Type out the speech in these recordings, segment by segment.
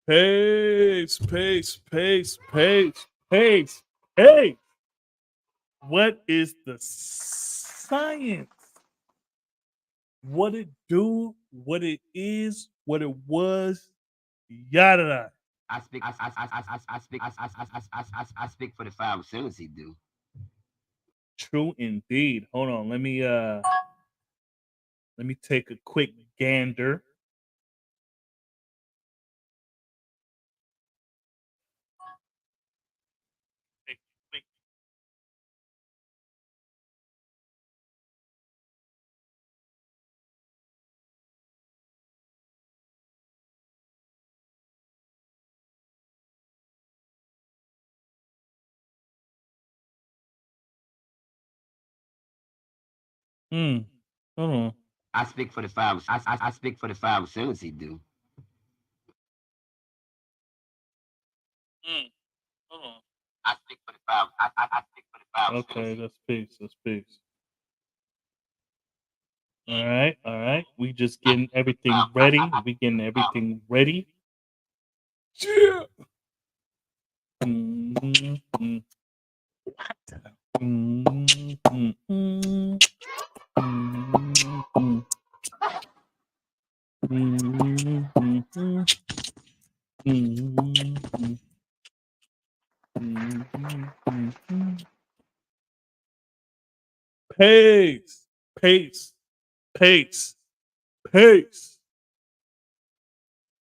Pace, pace, pace, pace, pace, pace. What is the science? What it do? What it is? What it was? Yada yada. I speak for the five sellers he do. True indeed. Hold on. Let me take a quick gander. Hold on. I speak for the five. I speak for the five sellers he do. Mm, hold on. I speak for the five. I speak for the five Okay, sellers. that's peace. That's peace. All right. We just getting everything ready. We getting everything ready. Yeah. Mm-hmm. Pace, pace, pace, pace.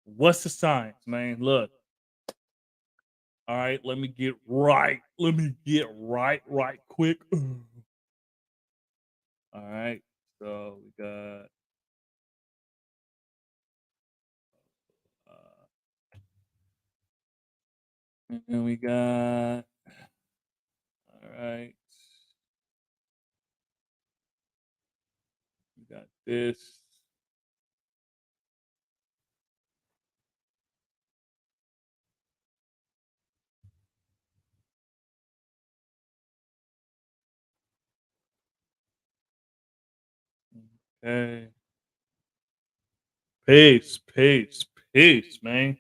What's the science, man? Look. All right, let me get right. Let me get right quick. All right. So we got and we got all right. We got this. Okay. Pace, pace, pace, man.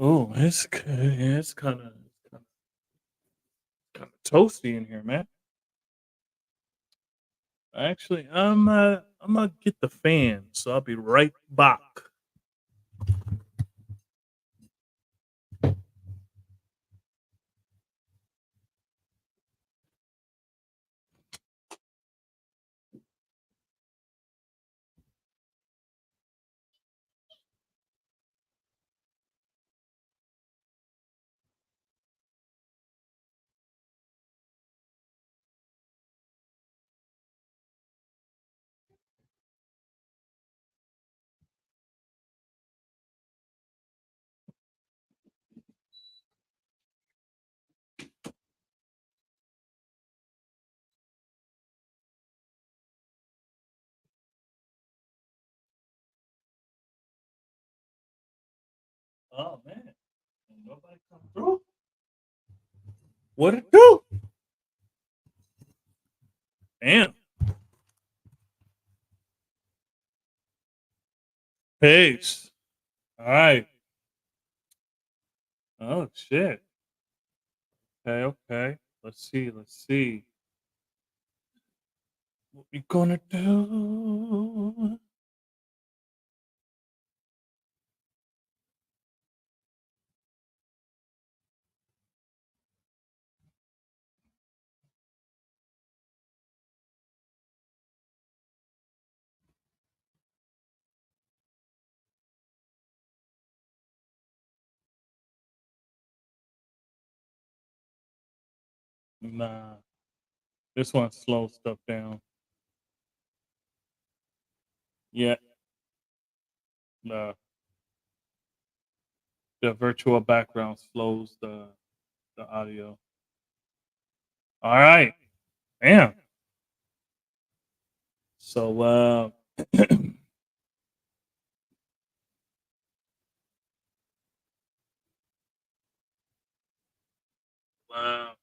Oh, it's kind of toasty in here, man. Actually, I'm gonna get the fan, so I'll be right back. Oh man, nobody come through. What it do? Damn. Pace. All right. Oh shit. Okay, okay. Let's see. Let's see. What we gonna do? Nah. This one slows stuff down. Yeah. The virtual background slows the audio. All right. Damn. So wow. All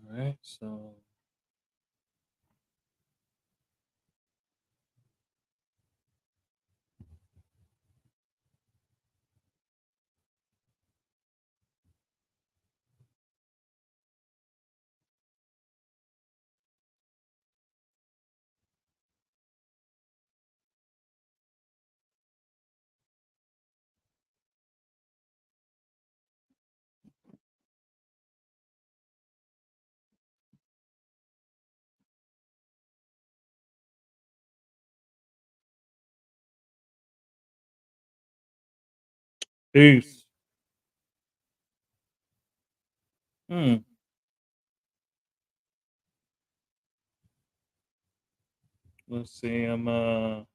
right. So Peace. Hmm. Let's see. All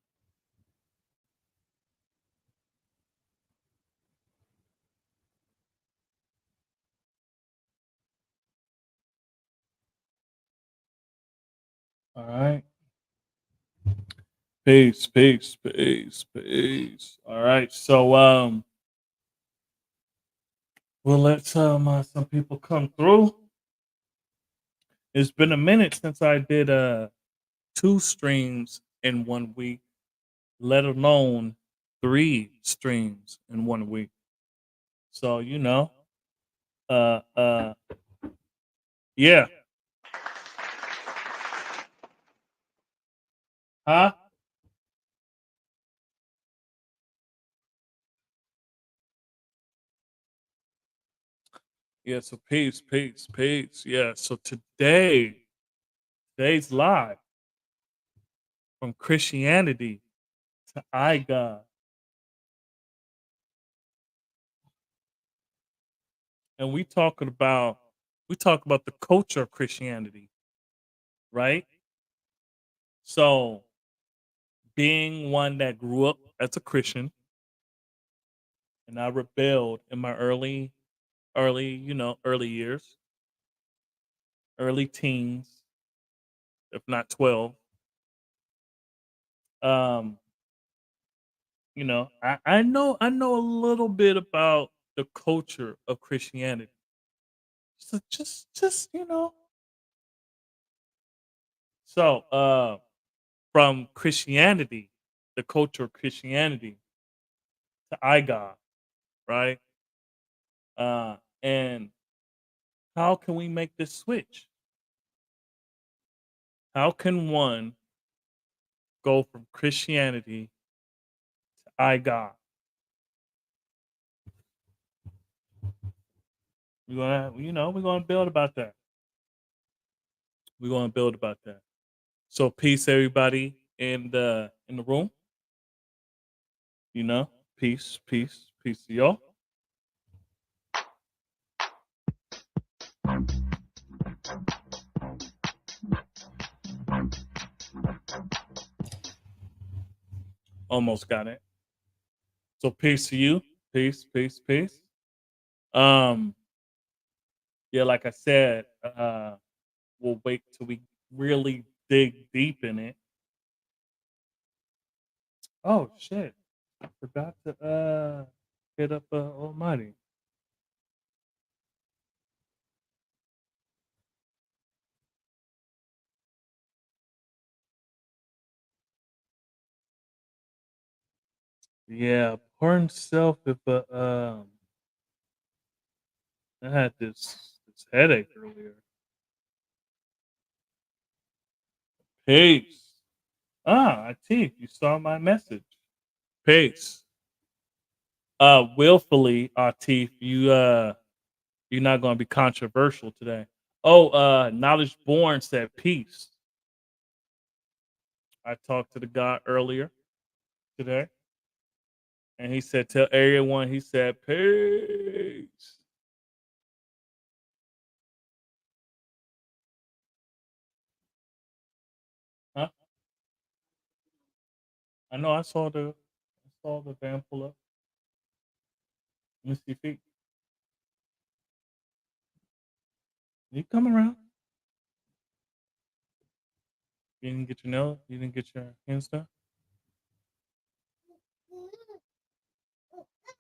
right. Peace, peace, peace, peace. All right. So we'll let some people come through. It's been a minute since I did two streams in 1 week, let alone three streams in 1 week. So, uh uh yeah. Huh? Yeah, so peace, peace, peace. Yeah. So today's live from Christianity to IGod. And we talk about the culture of Christianity, right? So being one that grew up as a Christian and I rebelled in my early years, early teens, if not 12. Um, I know a little bit about the culture of Christianity. So just. So from Christianity, the culture of Christianity to IGod, right? And how can we make this switch? How can one go from Christianity to IGod? We're gonna build about that. We're gonna build about that. So peace, everybody in the room. You know, peace, peace, peace to y'all. Almost got it. So peace to you. Peace, peace, peace. Um, yeah, like I said, we'll wait till we really dig deep in it. Oh shit. I forgot to hit up Almighty. Yeah, porn self if I had this headache earlier. Peace. Atif, you saw my message. Peace. Willfully, Atif, you're not gonna be controversial today. Oh, Knowledge Born said peace. I talked to the guy earlier today, and he said, tell everyone he said peace. Huh? I know I saw the van pull up. Let me see feet. You come around. You didn't get your nail, you didn't get your hands done?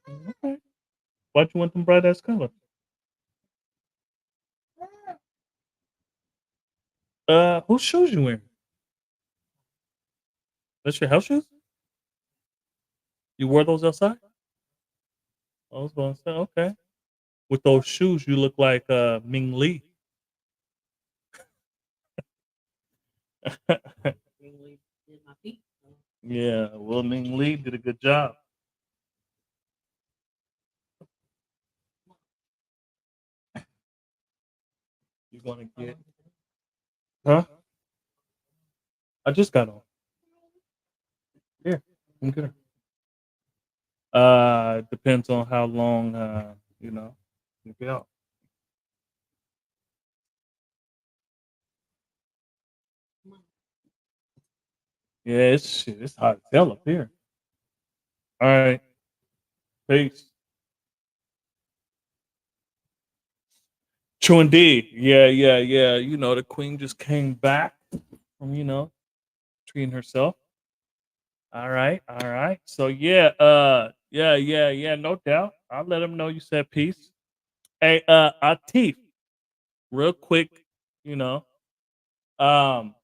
Okay. Why'd you want them bright ass color? Whose shoes you wearing? That's your house shoes? You wore those outside? I was gonna say, okay. With those shoes, you look like Ming Lee. Yeah, well, Ming Lee did a good job. You're gonna get, huh? I just got on. Here, I'm good. Depends on how long you know, you be out. Yeah, it's hot as hell up here. All right, peace. True indeed. Yeah, yeah, yeah. You know, the queen just came back from, treating herself. All right, all right. So yeah, yeah, no doubt. I'll let him know you said peace. Hey, Atif, real quick, you know, um,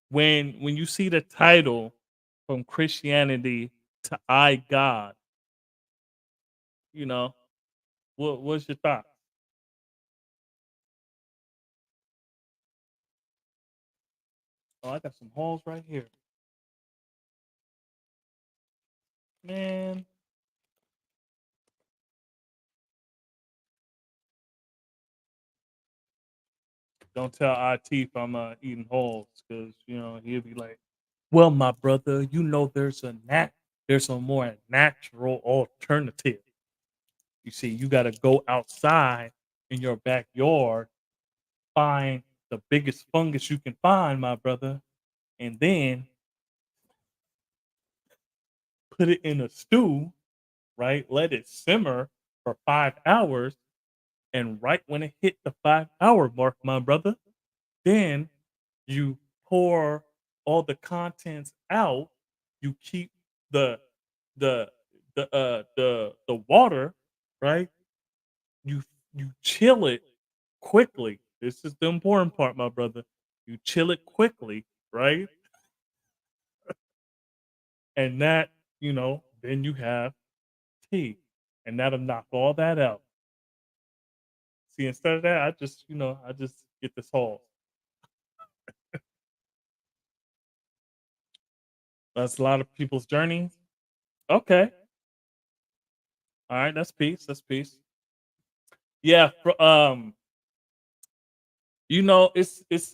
when you see the title from Christianity to I God, you know, what's your thought? Oh, I got some holes right here. Man, don't tell Atif I'm eating holes because he'll be like, well, my brother, there's a more natural alternative. You see, you got to go outside in your backyard, find the biggest fungus you can find, my brother, and then put it in a stew, right? Let it simmer for 5 hours. And right when it hit the 5 hour mark, my brother, then you pour all the contents out. You keep the the the water, right? You you chill it quickly. This is the important part, my brother. You chill it quickly, right? And that, then you have tea. And that'll knock all that out. See, instead of that, I just get this whole. That's a lot of people's journeys. Okay. All right, that's peace. That's peace. Yeah, it's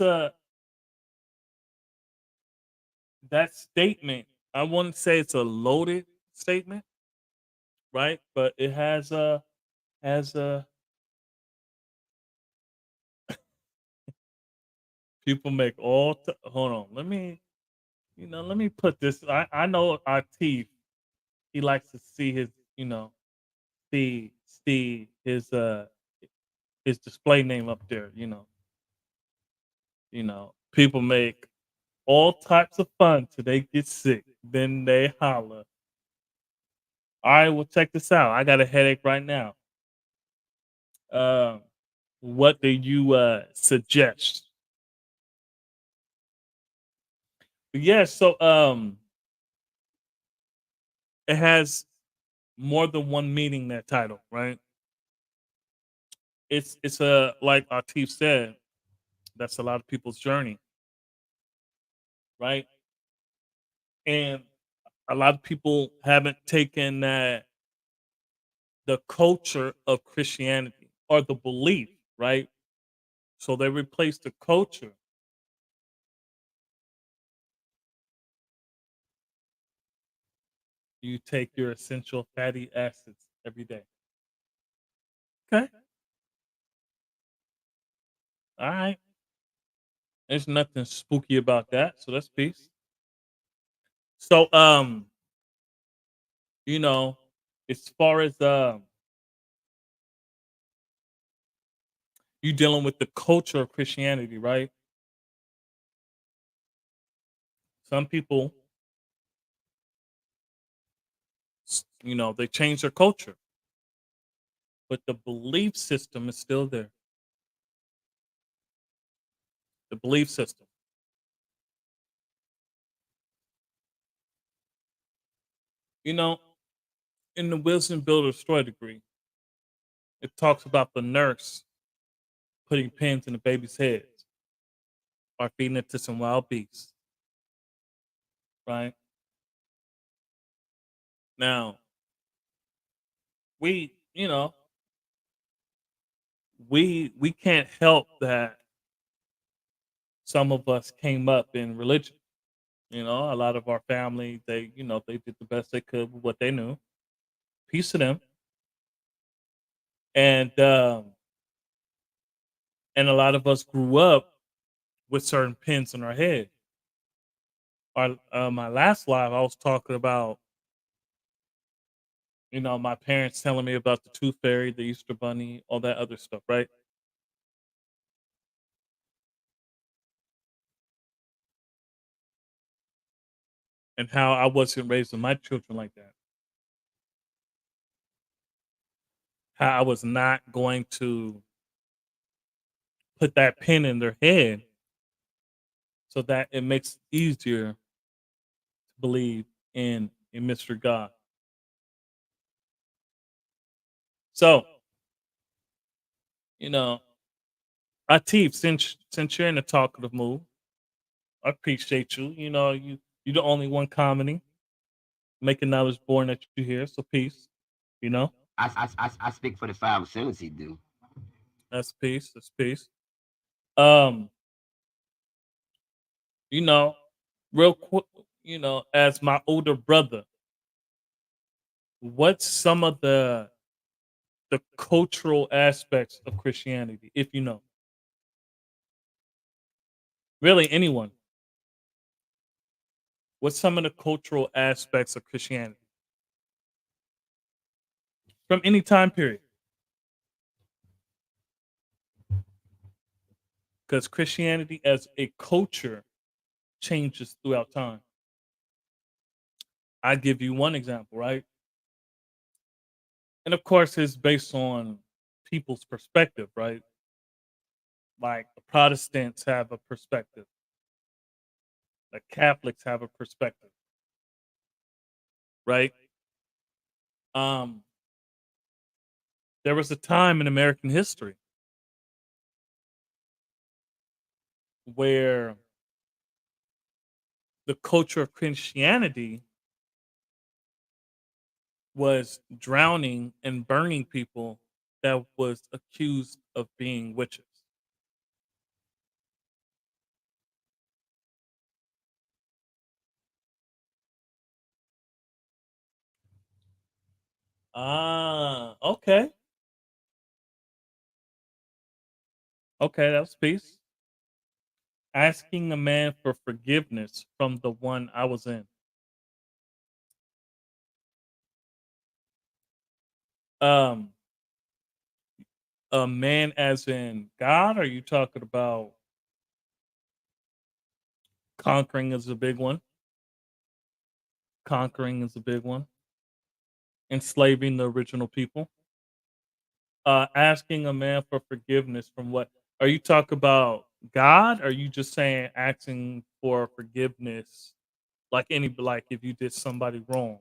that statement. I wouldn't say it's a loaded statement, right? But it has a people make hold on. Let me put this. I know our teeth. He likes to see his, see his display name up there. People make all types of fun till they get sick. Then they holler. All right, well, check this out. I got a headache right now. Um, what do you suggest? Yeah, so it has more than one meaning, that title, right? It's a, like Atif said, that's a lot of people's journey, right? And a lot of people haven't taken the culture of Christianity or the belief, right? So they replace the culture. You take your essential fatty acids every day. Okay. All right. There's nothing spooky about that. So that's peace. So you know, as far as you dealing with the culture of Christianity, right? Some people, they change their culture, but the belief system is still there. The belief system. You know, in the Wisdom Builder Story degree, it talks about the nurse putting pins in the baby's heads or feeding it to some wild beasts, right? Now, we, we can't help that some of us came up in religion, A lot of our family, they did the best they could with what they knew. Peace to them. And a lot of us grew up with certain pins in our head. My last live, I was talking about, my parents telling me about the Tooth Fairy, the Easter Bunny, all that other stuff, right? And how I wasn't raising my children like that. How I was not going to put that pin in their head so that it makes it easier to believe in a Mr. God. So, you know, Atif, since you're in a talkative mood, I appreciate you. You're the only one commenting, making knowledge born that you hear. So peace. You know, I speak for the 5 do. that's peace. That's peace. Um, you know, real quick, as my older brother, what's some of the cultural aspects of Christianity, if you know? Really, anyone. What's some of the cultural aspects of Christianity from any time period? Because Christianity as a culture changes throughout time. I give you one example, right? And of course, it's based on people's perspective, right? Like the Protestants have a perspective, the Catholics have a perspective, right? Um, there was a time in American history where the culture of Christianity was drowning and burning people that was accused of being witches. Ah, okay. Okay, that's peace. Asking a man for forgiveness from the one I was in. Um, a man as in God? Or are you talking about conquering is a big one? Conquering is a big one. Enslaving the original people. Asking a man for forgiveness from what? Are you talking about God? Or are you just saying asking for forgiveness like if you did somebody wrong,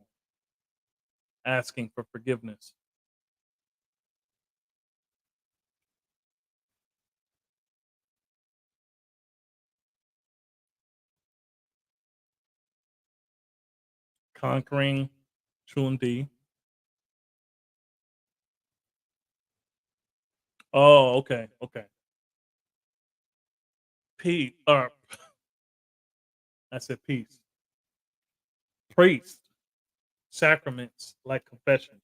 asking for forgiveness? Conquering, true indeed. Oh, okay, okay. Peace. I said peace. Priest. Sacraments like confession.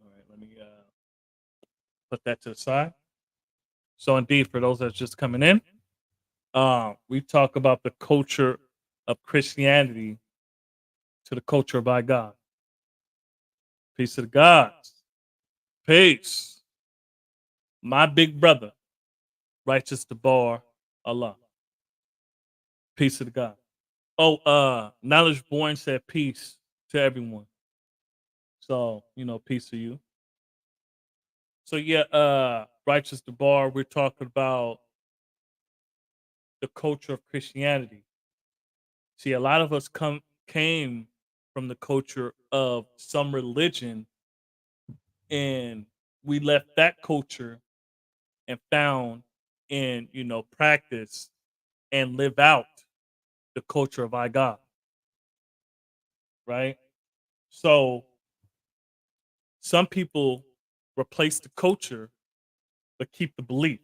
All right, let me put that to the side. So, indeed, for those that's just coming in, we talk about the culture of Christianity to the culture by God. Peace to the gods. Peace. My big brother, righteous to bar Allah. Peace to the God. Oh, knowledge born said peace to everyone. So, peace to you. So yeah, righteous to bar, we're talking about the culture of Christianity. See, a lot of us came from the culture of some religion, and we left that culture and found and practice and live out the culture of IGod, right? So some people replace the culture but keep the belief.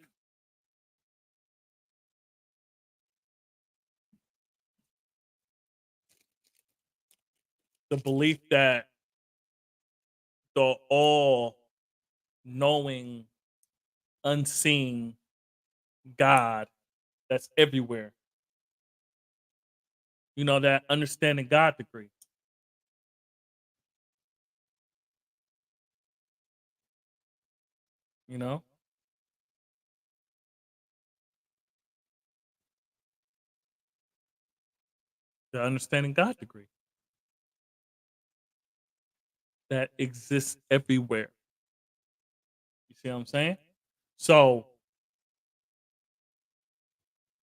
the belief that the all knowing, unseen God that's everywhere. You know, that understanding God degree. You know, the understanding God degree that exists everywhere. You see what I'm saying? So,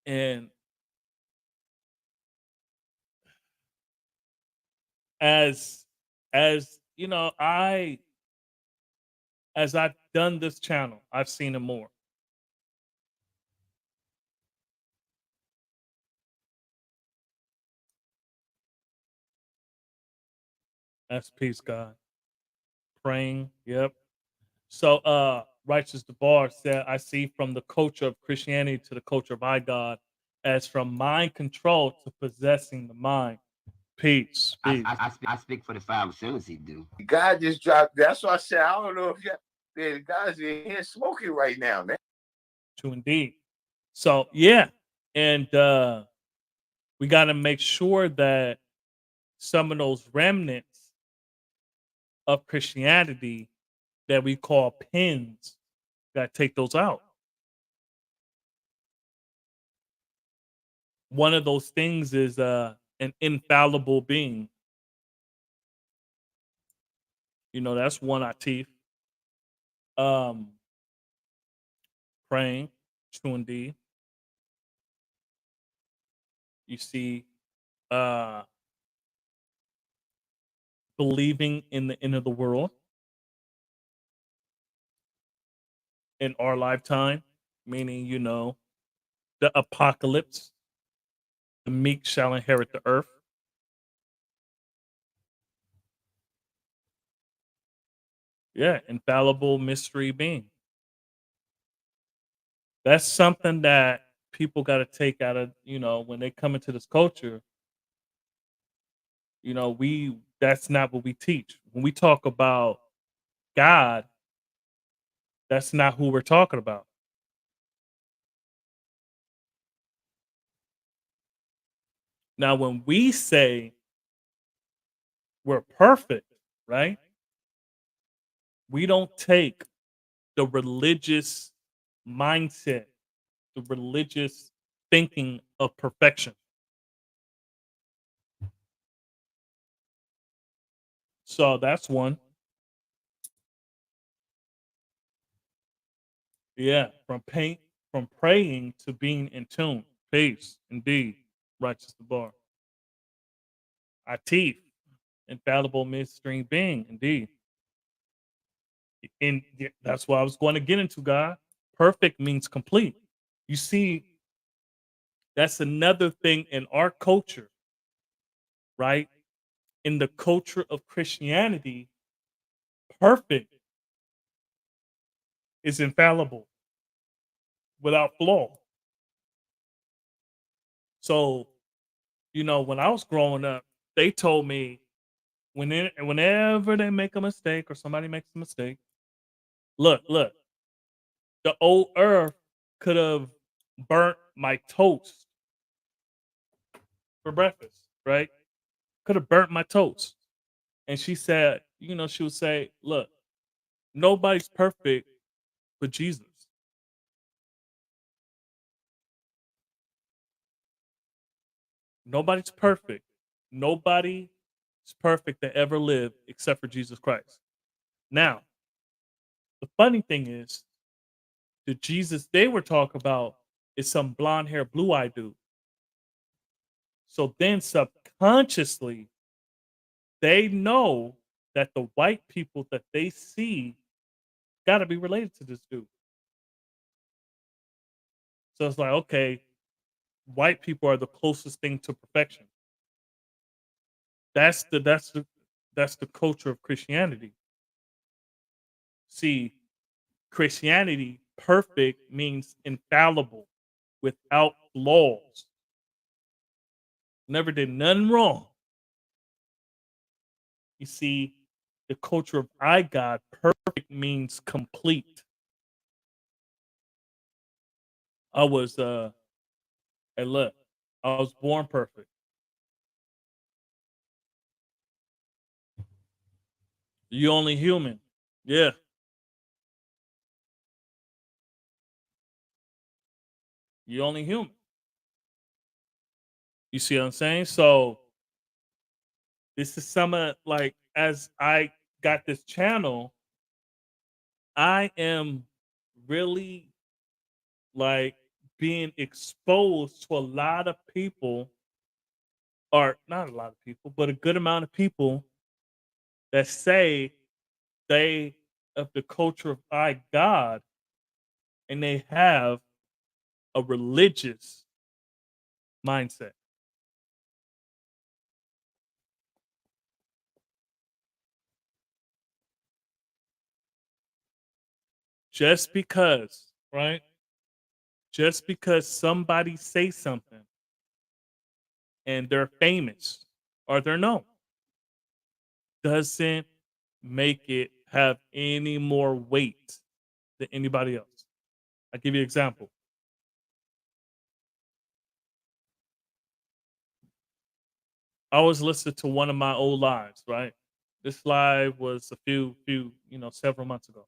and as as you know, as I've done this channel, I've seen it more. That's peace, God. Praying. Yep. So Righteous Debar said, I see from the culture of Christianity to the culture of IGod as from mind control to possessing the mind. Peace. Peace. I speak for the five assurances, dude. God just dropped. That's why I said I don't know if the guys in here smoking right now, man. True indeed. So yeah. And we gotta make sure that some of those remnants of Christianity that we call pins, gotta take those out. One of those things is an infallible being. You know, that's one Atif. Um, praying, true indeed. You see, uh, believing in the end of the world in our lifetime, meaning, you know, the apocalypse, the meek shall inherit the earth. Yeah, infallible mystery being. That's something that people got to take out of, you know, when they come into this culture. You know, that's not what we teach. When we talk about God, that's not who we're talking about. Now, when we say we're perfect, right? We don't take the religious mindset, the religious thinking of perfection. So that's one. Yeah, from praying to being in tune. Peace, indeed. Righteous the bar. Atif, infallible midstream being, indeed. And that's what I was going to get into, God. Perfect means complete. You see, that's another thing in our culture, right? In the culture of Christianity, perfect is infallible, without flaw. So, you know, when I was growing up, they told me whenever they make a mistake or somebody makes a mistake, look, the old earth could have burnt my toast for breakfast, right? Could have burnt my toast. And she said, you know, she would say, look, nobody's perfect but Jesus. Nobody's perfect. Nobody is perfect that ever lived except for Jesus Christ. Now, the funny thing is, the Jesus they were talking about is some blonde hair, blue eyed dude. So then subconsciously, they know that the white people that they see got to be related to this dude. So it's like, okay, white people are the closest thing to perfection. That's the that's the that's the culture of Christianity. See, Christianity, perfect means infallible, without flaws. Never did nothing wrong. You see, the culture of IGod, perfect means complete. I was hey look, I was born perfect. You only human. Yeah. You only human. You see what I'm saying? So this is some of like as I got this channel, I am really like being exposed to a lot of people, or not a lot of people, but a good amount of people that say they of the culture of I God, and they have a religious mindset. Just because, right? Just because somebody say something and they're famous or they're known doesn't make it have any more weight than anybody else. I'll give you an example. I was listening to one of my old lives, right? This live was a few, several months ago.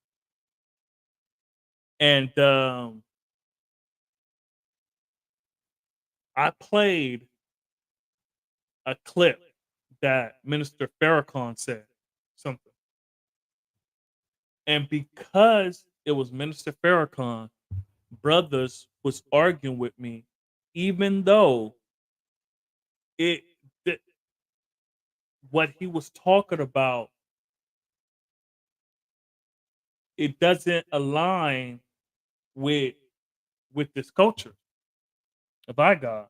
And I played a clip that Minister Farrakhan said something. And because it was Minister Farrakhan, brothers was arguing with me, even though it th- what he was talking about, it doesn't align with this culture of God.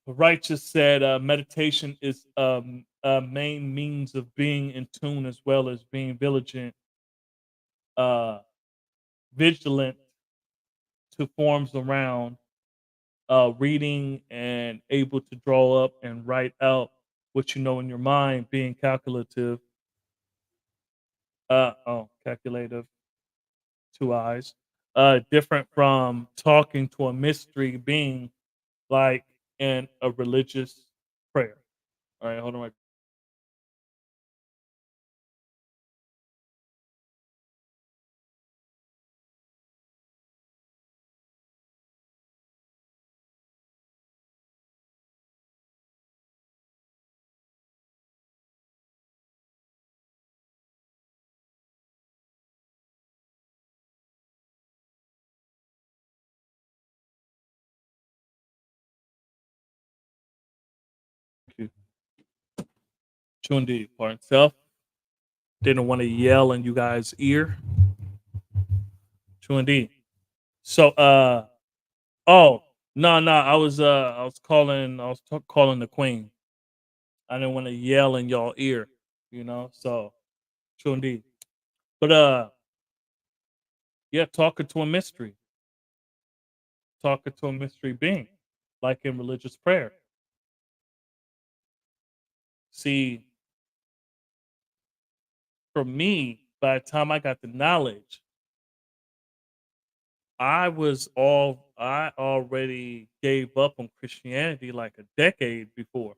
Righteous said meditation is a main means of being in tune as well as being uh, vigilant to forms around reading and able to draw up and write out what you know in your mind, being calculative, calculative, two eyes, different from talking to a mystery being like in a religious prayer. All right, hold on. Right. Thank you. Chundi, part self. Didn't want to yell in you guys' ear. Chundi. So, oh no, I was calling the queen. I didn't want to yell in y'all ear, So, Chundi. But yeah, talking to a mystery being, like in religious prayer. See, for me, by the time I got the knowledge, I already gave up on Christianity like a decade before.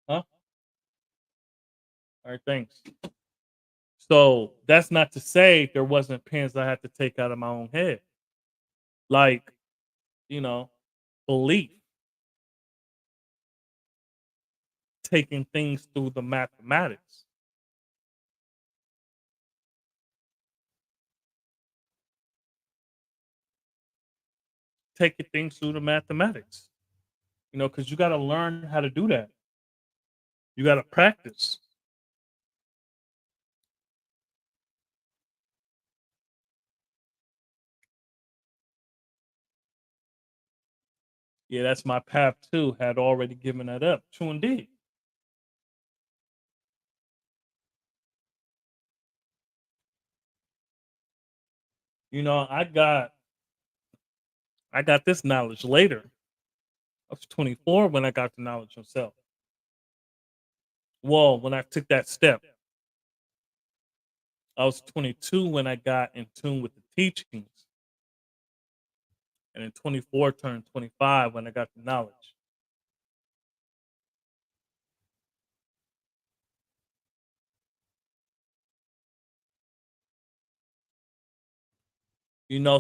Huh? All right, thanks. So that's not to say there wasn't pins I had to take out of my own head. Like, you know, belief, taking things through the mathematics. Taking things through the mathematics. Because you gotta learn how to do that. You gotta practice. Yeah, that's my path too. Had already given that up. True indeed. I got I got this knowledge later. I was 24 when I got the knowledge of self. Well, when I took that step, I was 22 when I got in tune with the teachings, and in 24 turned 25 when I got the knowledge.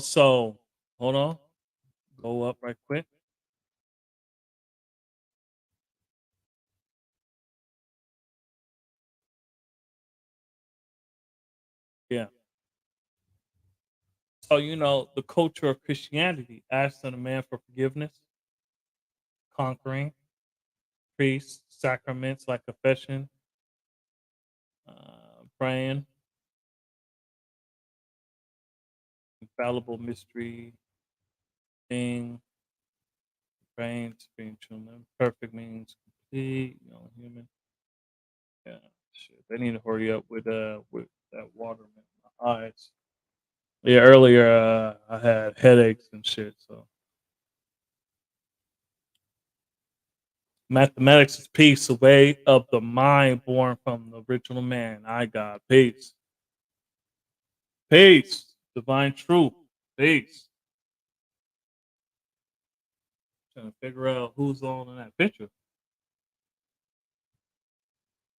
So hold on, go up right quick. Yeah. So the culture of Christianity asks of a man for forgiveness, conquering, priests, sacraments like confession, praying, infallible mystery, thing, praying, being human, perfect means complete, human. Yeah, shit. They need to hurry up with that water, man. My eyes. Yeah, earlier I had headaches and shit. So mathematics is peace, the way of the mind born from the original man. IGod, peace, peace, divine truth, peace. Trying to figure out who's on in that picture.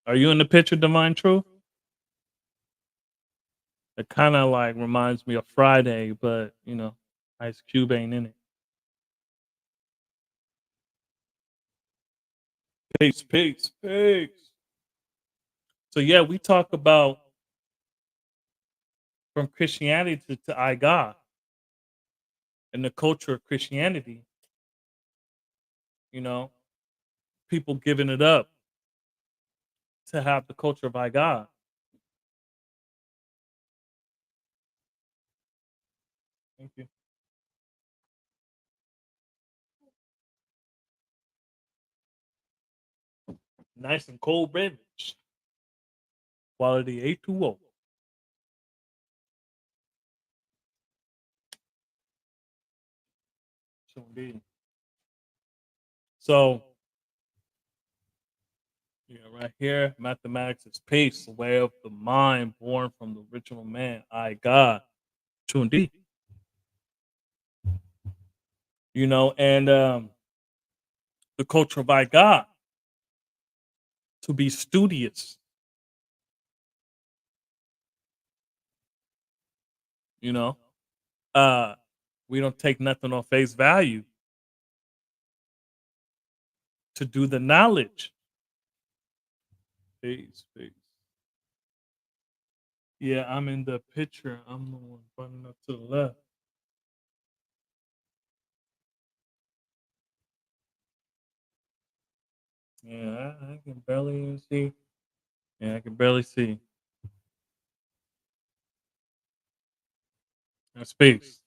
Are you in the picture, divine truth? It kind of like reminds me of Friday, but Ice Cube ain't in it. Peace, peace, peace. So yeah, we talk about from Christianity to IGod and the culture of Christianity. You know, people giving it up to have the culture of IGod. Thank you. Nice and cold beverage. Quality A2O. So indeed. So yeah, right here, mathematics is peace, the way of the mind born from the original man, IGod. True indeed. And the culture of IGod to be studious. You know, uh, we don't take nothing on face value to do the knowledge. Peace, peace. Yeah, I'm in the picture. I'm the one running up to the left. Yeah, I can barely even see. Yeah, I can barely see. That's peace.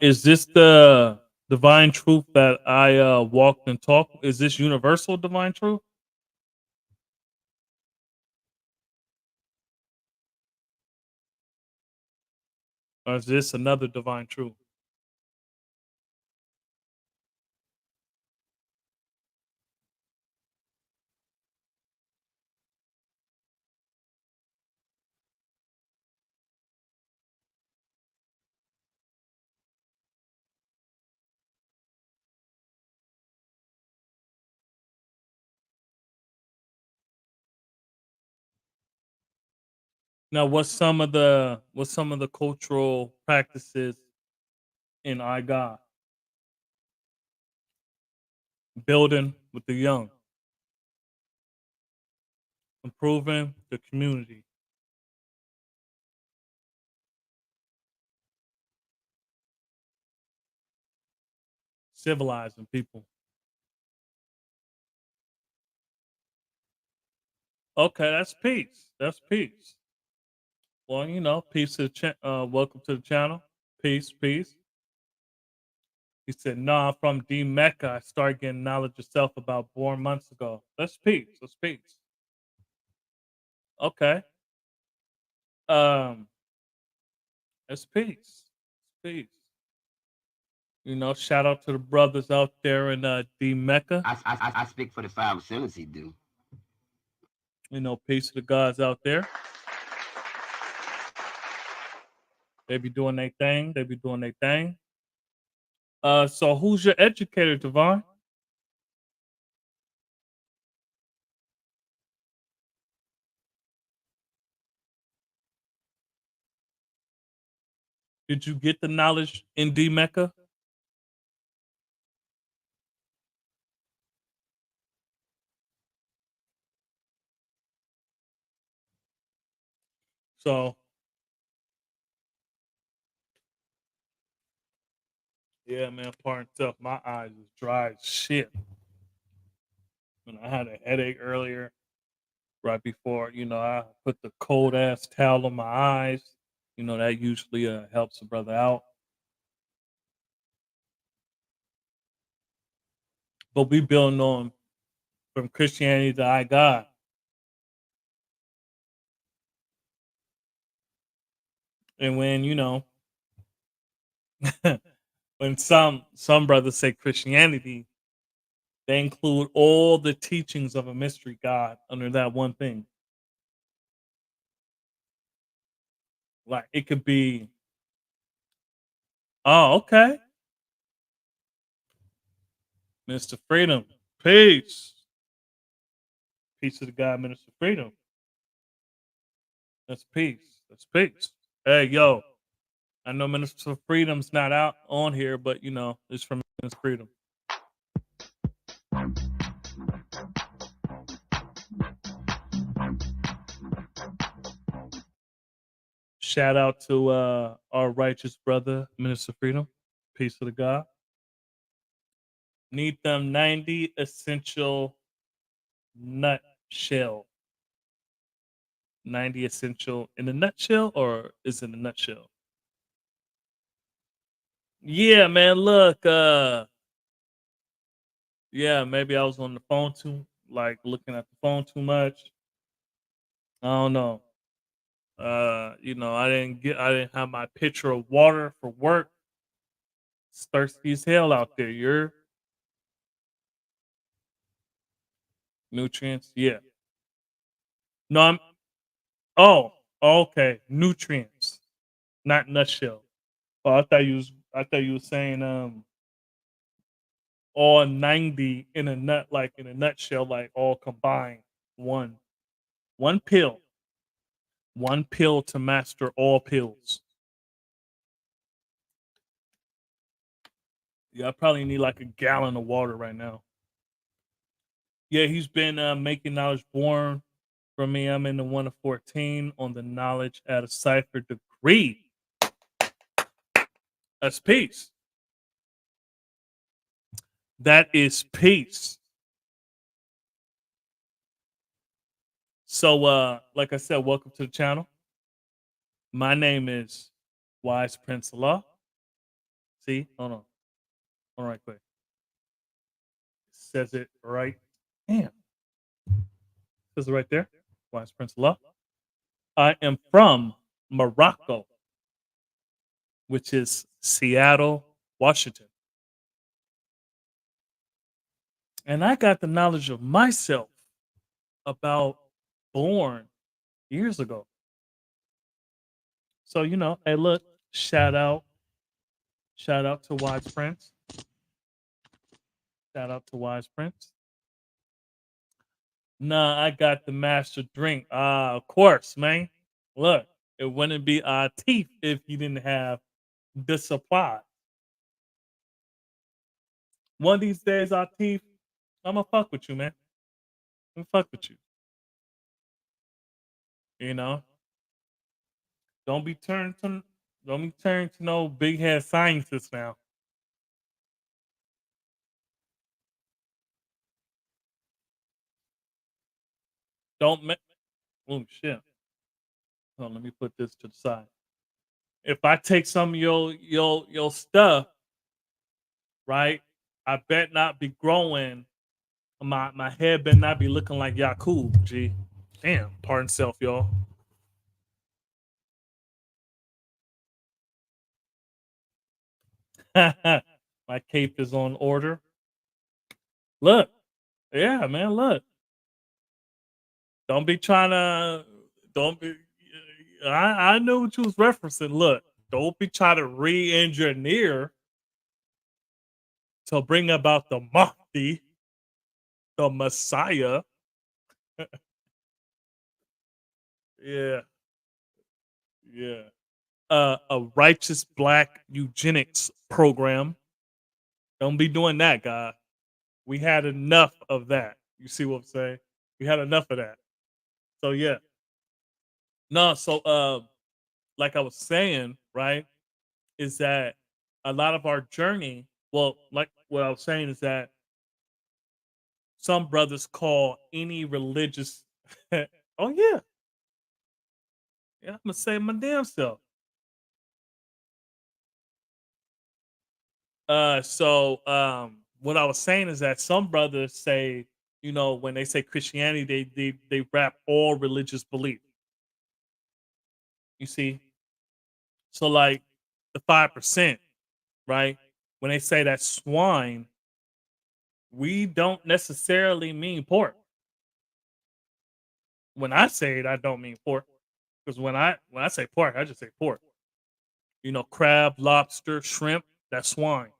Is this the divine truth that I walked and talked? Is this universal divine truth? Or is this another divine truth? Now, what's some of the cultural practices in IGod? Building with the young, improving the community, civilizing people. Okay, that's peace. That's peace. Well, peace to welcome to the channel. Peace, peace. He said, "No, I'm from D Mecca. I started getting knowledge of self about 4 months ago." That's peace. That's peace. Okay. Um, That's peace. Peace. You know, shout out to the brothers out there in D Mecca. I speak for the five assemblies, he do. You know, peace to the gods out there. They be doing their thing. They be doing their thing. So who's your educator, Devon? Did you get the knowledge in D Mecca? So yeah, man, pardon self. My eyes is dry as shit. And I had a headache earlier, right before, you know, I put the cold ass towel on my eyes. You know, that usually helps a brother out. But we building on from Christianity to IGod. And when, you know, when some brothers say Christianity, they include all the teachings of a mystery God under that one thing. Like it could be, oh, okay. Minister Freedom. Peace. Peace to the God, Minister Freedom. That's peace. That's peace. Hey, yo. I know Minister Freedom's not out on here, but you know, it's from Minister Freedom. Shout out to our righteous brother, Minister Freedom. Peace to the God. Need them 90 essential nutshell. 90 essential in a nutshell, or is it a nutshell? Yeah, man. Look, yeah, maybe I was on the phone looking at the phone too much. I don't know. You know, I didn't have my pitcher of water for work. It's thirsty as hell out there. You're nutrients, yeah. No, I'm oh, okay. Nutrients, not nutshell. Oh, I thought you was saying all 90 in a in a nutshell, like all combined. One. One pill. One pill to master all pills. Yeah, I probably need like a gallon of water right now. Yeah, he's been making knowledge born from me. I'm in the 1 of 14 on the knowledge at a cipher degree. That's peace. That is peace. So like I said, welcome to the channel. My name is Wise Prince Allah. See, hold on right quick. It says it right. Damn. It says it right there. Wise Prince Allah. I am from Morocco, which is Seattle, Washington. And I got the knowledge of myself about born years ago. So, you know, hey, look, shout out to Wise Prince. Shout out to Wise Prince. Nah, I got the master drink. Of course, man. Look, it wouldn't be our teeth if you didn't have the supply. One of these days, our teeth, I'm gonna fuck with you, man. I'm gonna fuck with you. You know, don't be turned to don't be turned to no big head scientist now. Don't make oh shit. Hold on, let me put this to the side. If I take some of your stuff, right? I bet not be growing. My head better not be looking like Yakub, G. Damn, pardon self, y'all. My cape is on order. Look, yeah, man, look. Don't be trying to. Don't be. I know what you was referencing. Look, don't be trying to re-engineer to bring about the Mahdi, the Messiah. Yeah, yeah. A righteous black eugenics program. Don't be doing that, God. We had enough of that. You see what I'm saying? We had enough of that. So yeah. No, so like I was saying, right, is that a lot of our journey, well, like what I was saying is that some brothers call any religious oh yeah, yeah, I'm gonna say my damn self. What I was saying is that some brothers say, when they say Christianity, they wrap all religious belief. You see? So like the 5%, right? When they say that swine, we don't necessarily mean pork. When I say it, I don't mean pork. Because when I say pork, I just say pork. Crab, lobster, shrimp, that's swine.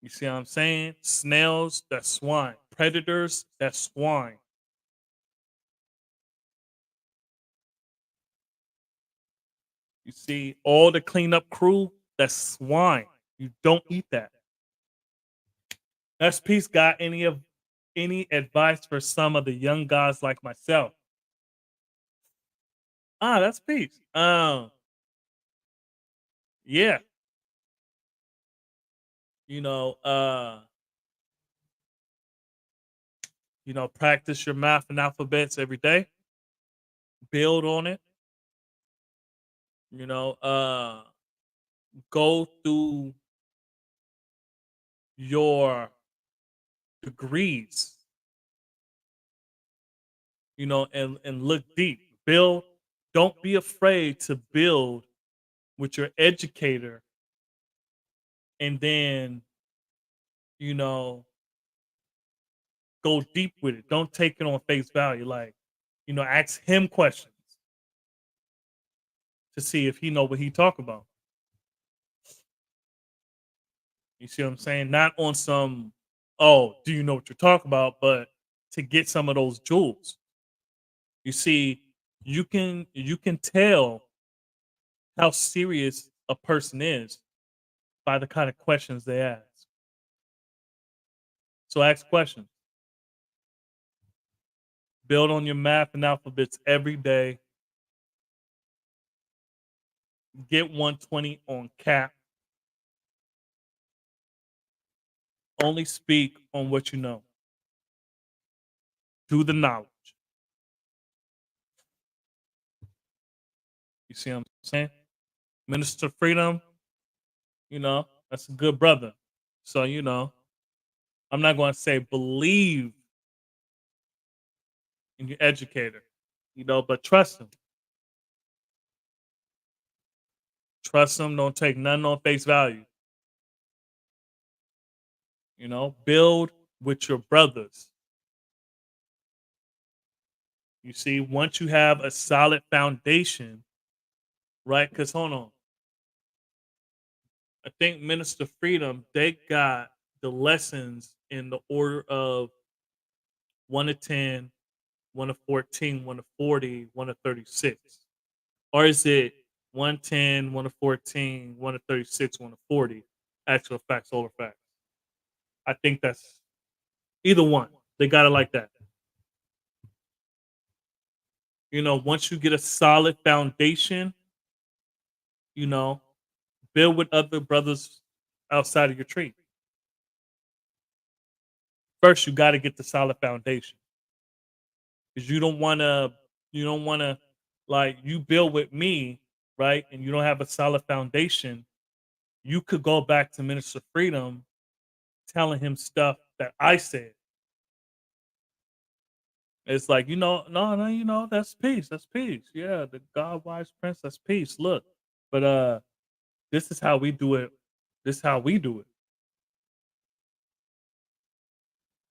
You see what I'm saying? Snails, that's swine. Predators, that's swine. You see, all the cleanup crew, that's swine. You don't eat that. That's peace. Got any advice for some of the young guys like myself? That's peace. Yeah, you know, uh, practice your math and alphabets every day. Build on it. You know, go through your degrees. And look deep. Build. Don't be afraid to build with your educator, and then you know go deep with it. Don't take it on face value. Like, ask him questions to see if he know what he talk about. You see what I'm saying? Not on some, oh, do you know what you're talking about? But to get some of those jewels. You see, you can tell how serious a person is by the kind of questions they ask. So ask questions. Build on your math and alphabets every day. Get 120 on cap. Only speak on what you know. Do the knowledge. You see what I'm saying? Minister Freedom, that's a good brother. So, I'm not going to say believe in your educator, but trust him. Trust him. Don't take nothing on face value. Build with your brothers. You see, once you have a solid foundation, right? Because hold on, I think Minister Freedom, they got the lessons in the order of 1 to 10, 1 to 14, 1 to 40, 1 to 36. Or is it 110, 1 to 14, 1 to 36, 1 to 40? Actual facts, solar facts. I think that's either one. They got it like that. Once you get a solid foundation, you know, build with other brothers outside of your tree. First, you got to get the solid foundation because you don't want to, like, you build with me, right? And you don't have a solid foundation. You could go back to Minister Freedom telling him stuff that I said. It's like, no, that's peace. That's peace. Yeah, the God wise prince, that's peace. Look. But This is how we do it. This is how we do it.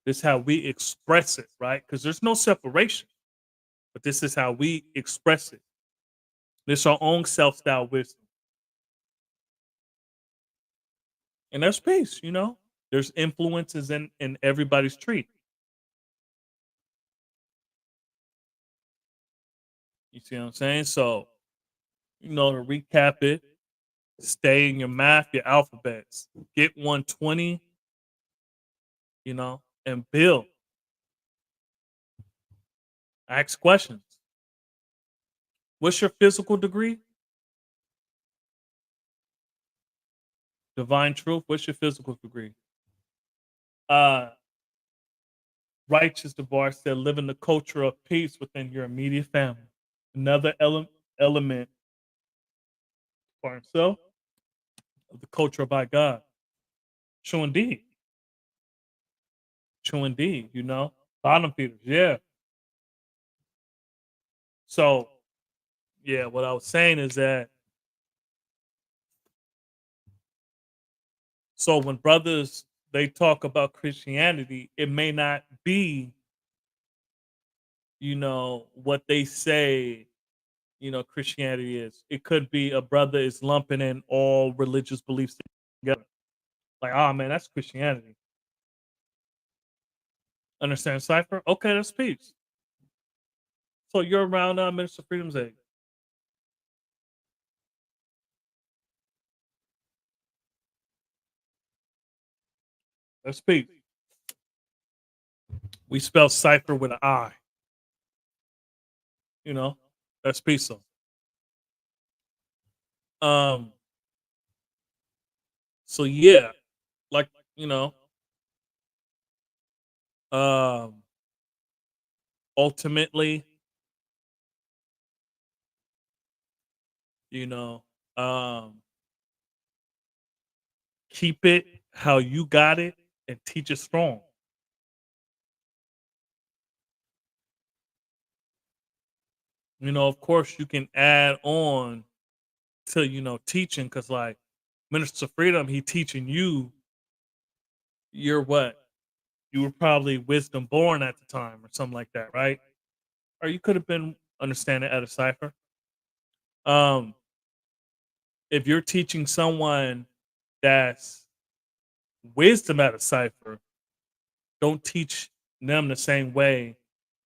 This is how we express it, right? Because there's no separation, but this is how we express it. It's our own self-styled wisdom. And there's peace, you know. There's influences in everybody's tree. You see what I'm saying? So, you know, to recap it, stay in your math, your alphabets. Get 120, you know, and build. Ask questions. What's your physical degree? Divine truth. What's your physical degree? Uh Righteous Devar said, live in the culture of peace within your immediate family. Another element for himself of the culture of IGod. True indeed. True indeed, you know. Bottom feeders, yeah. So, yeah, what I was saying is that so when brothers they talk about Christianity, it may not be, you know, what they say, you know, Christianity is. It could be a brother is lumping in all religious beliefs together. Like, oh man, that's Christianity. Understand Cipher? Okay, that's peace. So you're around Minister Freedom's age. That's peace. We spell Cipher with an I. You know, that's peace. So, um, so yeah, like you know, um, ultimately, you know, um, keep it how you got it and teach it strong. You know, of course, you can add on to you know teaching because like Minister Freedom, he teaching you. You're what you were probably wisdom born at the time or something like that, right? Or you could have been understanding at a cipher. Um, if you're teaching someone that's wisdom at a cipher, don't teach them the same way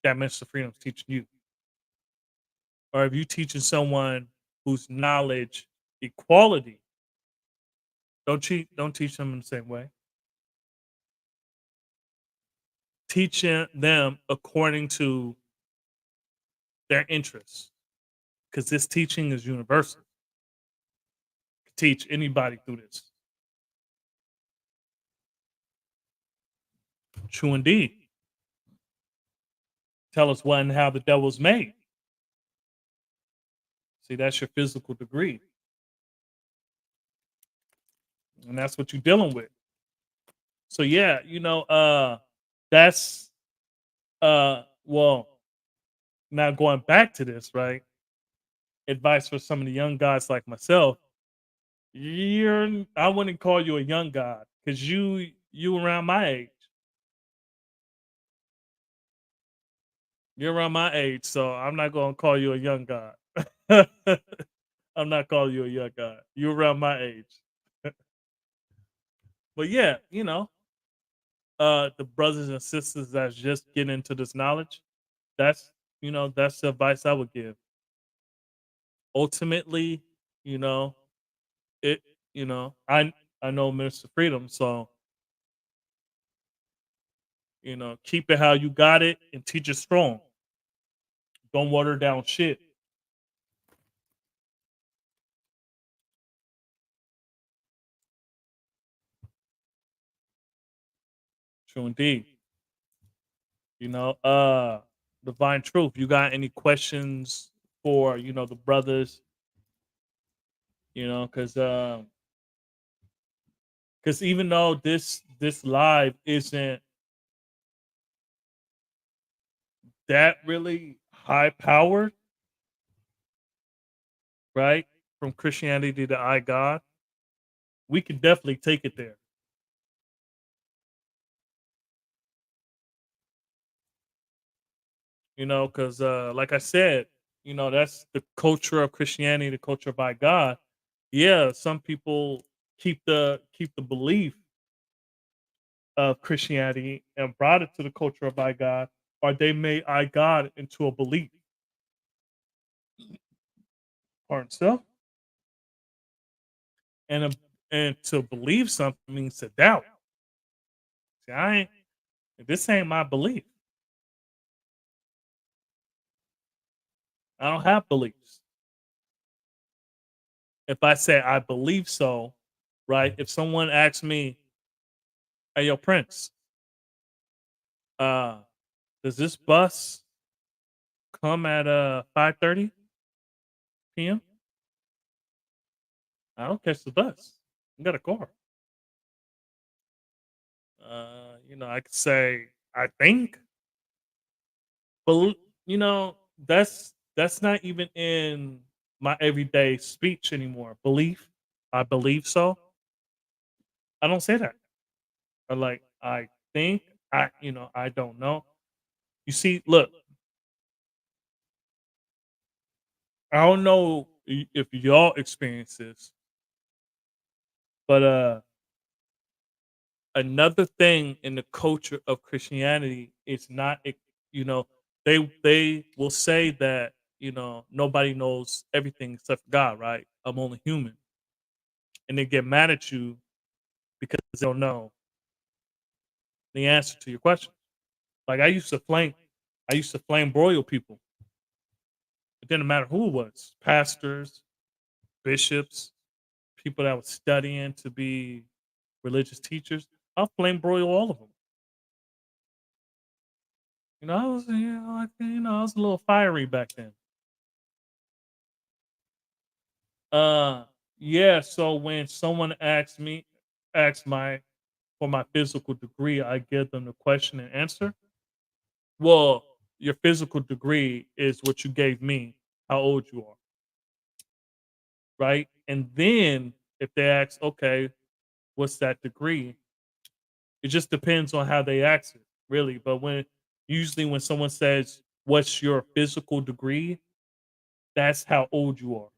that Mr. Freedom's teaching you. Or if you teaching someone whose knowledge equality, don't teach them in the same way. Teaching them according to their interests. Because this teaching is universal. Teach anybody through this. True indeed. Tell us what and how the devil's made. See, that's your physical degree. And that's what you're dealing with. So yeah, you know, that's well, now going back to this, right? Advice for some of the young guys like myself. I wouldn't call you a young god because you around my age. You're around my age, so I'm not gonna call you a young god. I'm not calling you a young god. You're around my age. But yeah, you know, the brothers and sisters that's just getting into this knowledge, that's you know, that's the advice I would give. Ultimately, you know, it you know, I know Minister Freedom, so you know, keep it how you got it and teach it strong. Don't water down shit. True indeed. You know, Divine Truth, you got any questions for, you know, the brothers, you know, cuz even though this live isn't that really high powered, right? From Christianity to I God. we could definitely take it there. Because like I said, that's the culture of Christianity, the culture by God. Yeah, some people keep the belief of Christianity and brought it to the culture of by God, or they made I God into a belief. Pardon self. And and to believe something means to doubt. See, this ain't my belief. I don't have beliefs. If I say I believe so, right? If someone asks me, "Hey, yo, Prince, uh, does this bus come at 5:30 p.m.?" I don't catch the bus. I got a car. I could say I think, but that's not even in my everyday speech anymore. Belief, I believe so. I don't say that. Or like I think, I don't know. You see, look, I don't know if y'all experience this, but another thing in the culture of Christianity is not you know they will say that nobody knows everything except for God, right? I'm only human, and they get mad at you because they don't know the answer to your question. Like I used to flame broil people. It didn't matter who it was, pastors, bishops, people that was studying to be religious teachers. I'll flame broil all of them. I was, I was a little fiery back then. Uh, yeah. So when someone asks my for my physical degree, I give them the question and answer. Well, your physical degree is what you gave me, how old you are, right? And then if they ask, okay, what's that degree? It just depends on how they ask it, really. But when someone says, "What's your physical degree?" That's how old you are.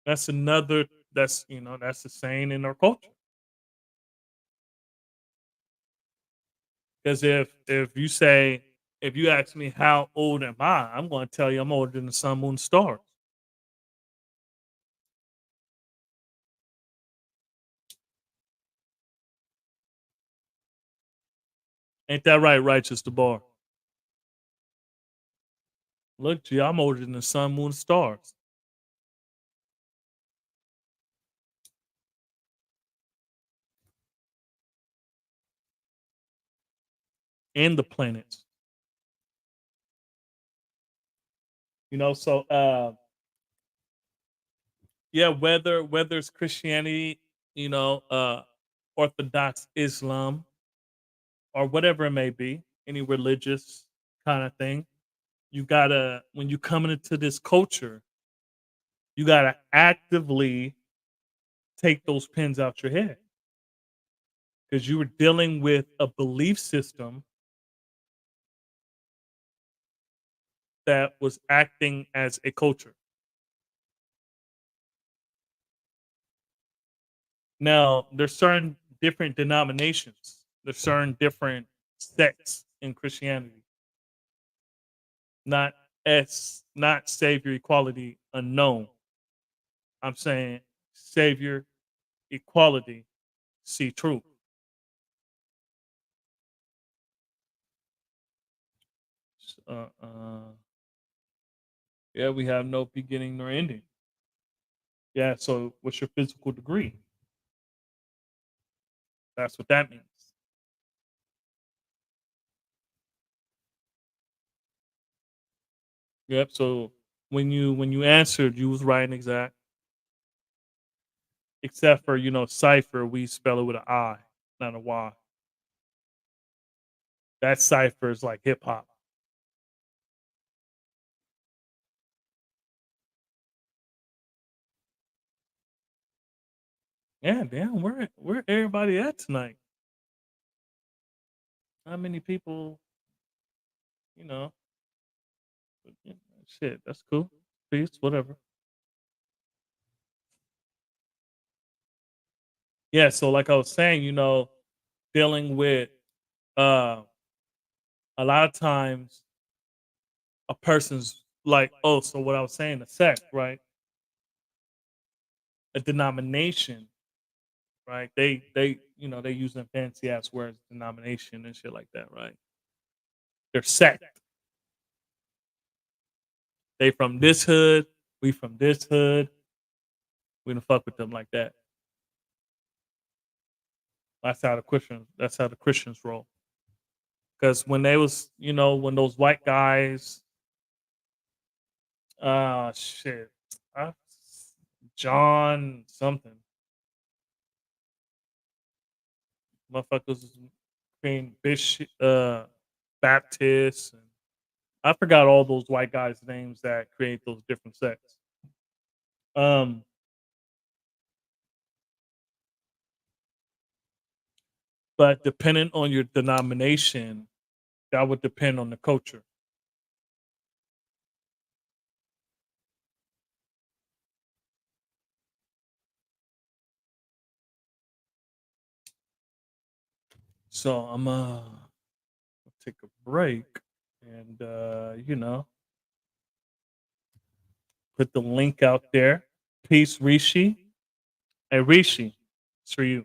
That's another. That's the saying in our culture. Because if you ask me how old am I, I'm going to tell you I'm older than the sun, moon, stars. Ain't that right, righteous the bar? Look, G, I'm older than the sun, moon, stars, and the planets. So yeah, whether it's Christianity, Orthodox Islam, or whatever it may be, any religious kind of thing, you gotta when you come into this culture, you gotta actively take those pins out your head because you were dealing with a belief system that was acting as a culture. Now, there's certain different denominations, there's certain different sects in Christianity, not not savior equality unknown. I'm saying savior equality, see truth. Uh, uh, yeah, we have no beginning nor ending. Yeah, so what's your physical degree? That's what that means. Yep. So when you answered, you was right and exact. Except for cipher, we spell it with an I, not a Y. That cipher is like hip hop. Yeah, damn, where everybody at tonight? How many people, you know? But, yeah, shit, that's cool. Peace, whatever. Yeah, so like I was saying, dealing with uh a lot of times a person's like, oh, so what I was saying, a sect, right? A denomination, right? They using fancy ass words, denomination and shit like that, right? They're sect. They from this hood, we from this hood. We don't fuck with them like that. That's how the Christians roll. Because when they was, when those white guys, shit, uh, John something, motherfuckers was being Bishop, Baptist, and I forgot all those white guys' names that create those different sects. Um, but depending on your denomination, that would depend on the culture. So I'm take a break and put the link out there. Peace, Rishi. Hey, Rishi, it's for you.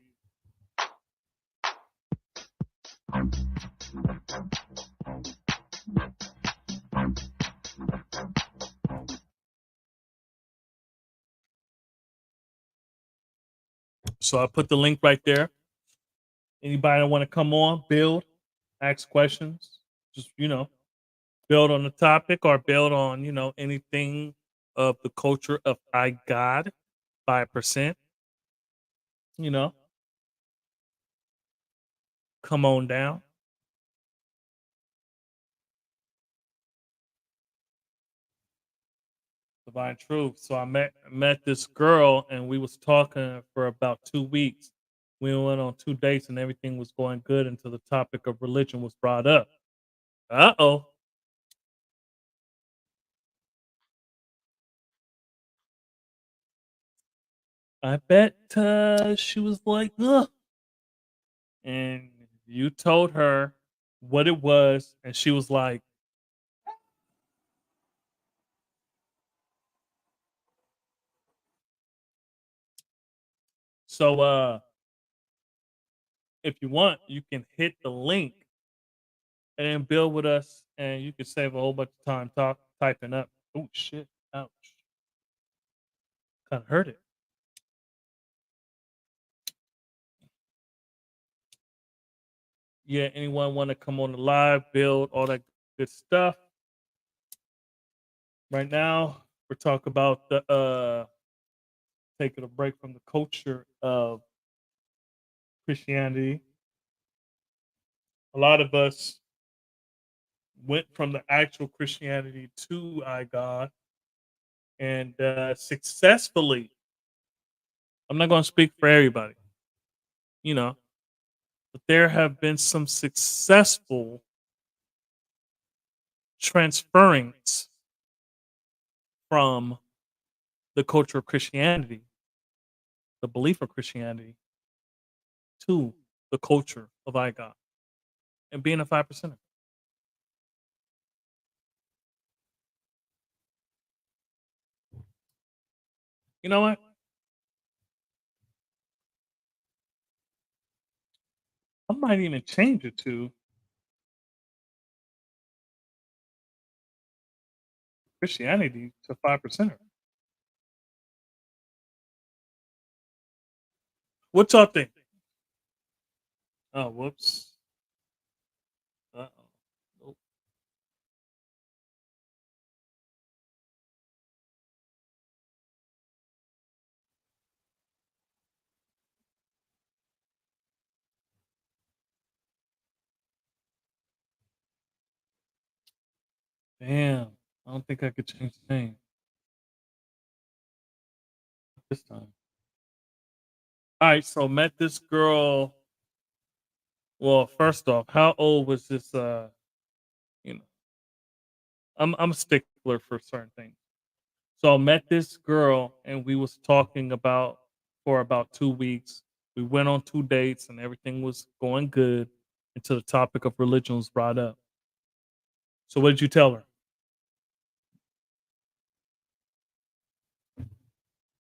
So I put the link right there. Anybody want to come on, build, ask questions, just build on the topic or build on anything of the culture of IGod 5%. You know, come on down. Divine truth. So I met this girl and we was talking for about 2 weeks. We went on 2 dates and everything was going good until the topic of religion was brought up. Uh-oh. I bet she was like, ugh. And you told her what it was, and she was like, so if you want, you can hit the link and then build with us and you can save a whole bunch of time typing up. Oh shit. Ouch. Kinda hurt it. Yeah, anyone want to come on the live, build, all that good stuff. Right now, we're talking about the taking a break from the culture of Christianity. A lot of us went from the actual Christianity to iGod and successfully. I'm not going to speak for everybody, you know, but there have been some successful transference from the culture of Christianity, the belief of Christianity, to the culture of iGod and being a 5%er. You know what? I might even change it to Christianity to 5%er. What y'all think? Oh, whoops. Uh-oh. Nope. Damn. I don't think I could change the name this time. All right, so met this girl. Well, first off, how old was this? You know, I'm a stickler for certain things. So I met this girl, and we was talking about for about 2 weeks. We went on 2 dates, and everything was going good until the topic of religion was brought up. So what did you tell her?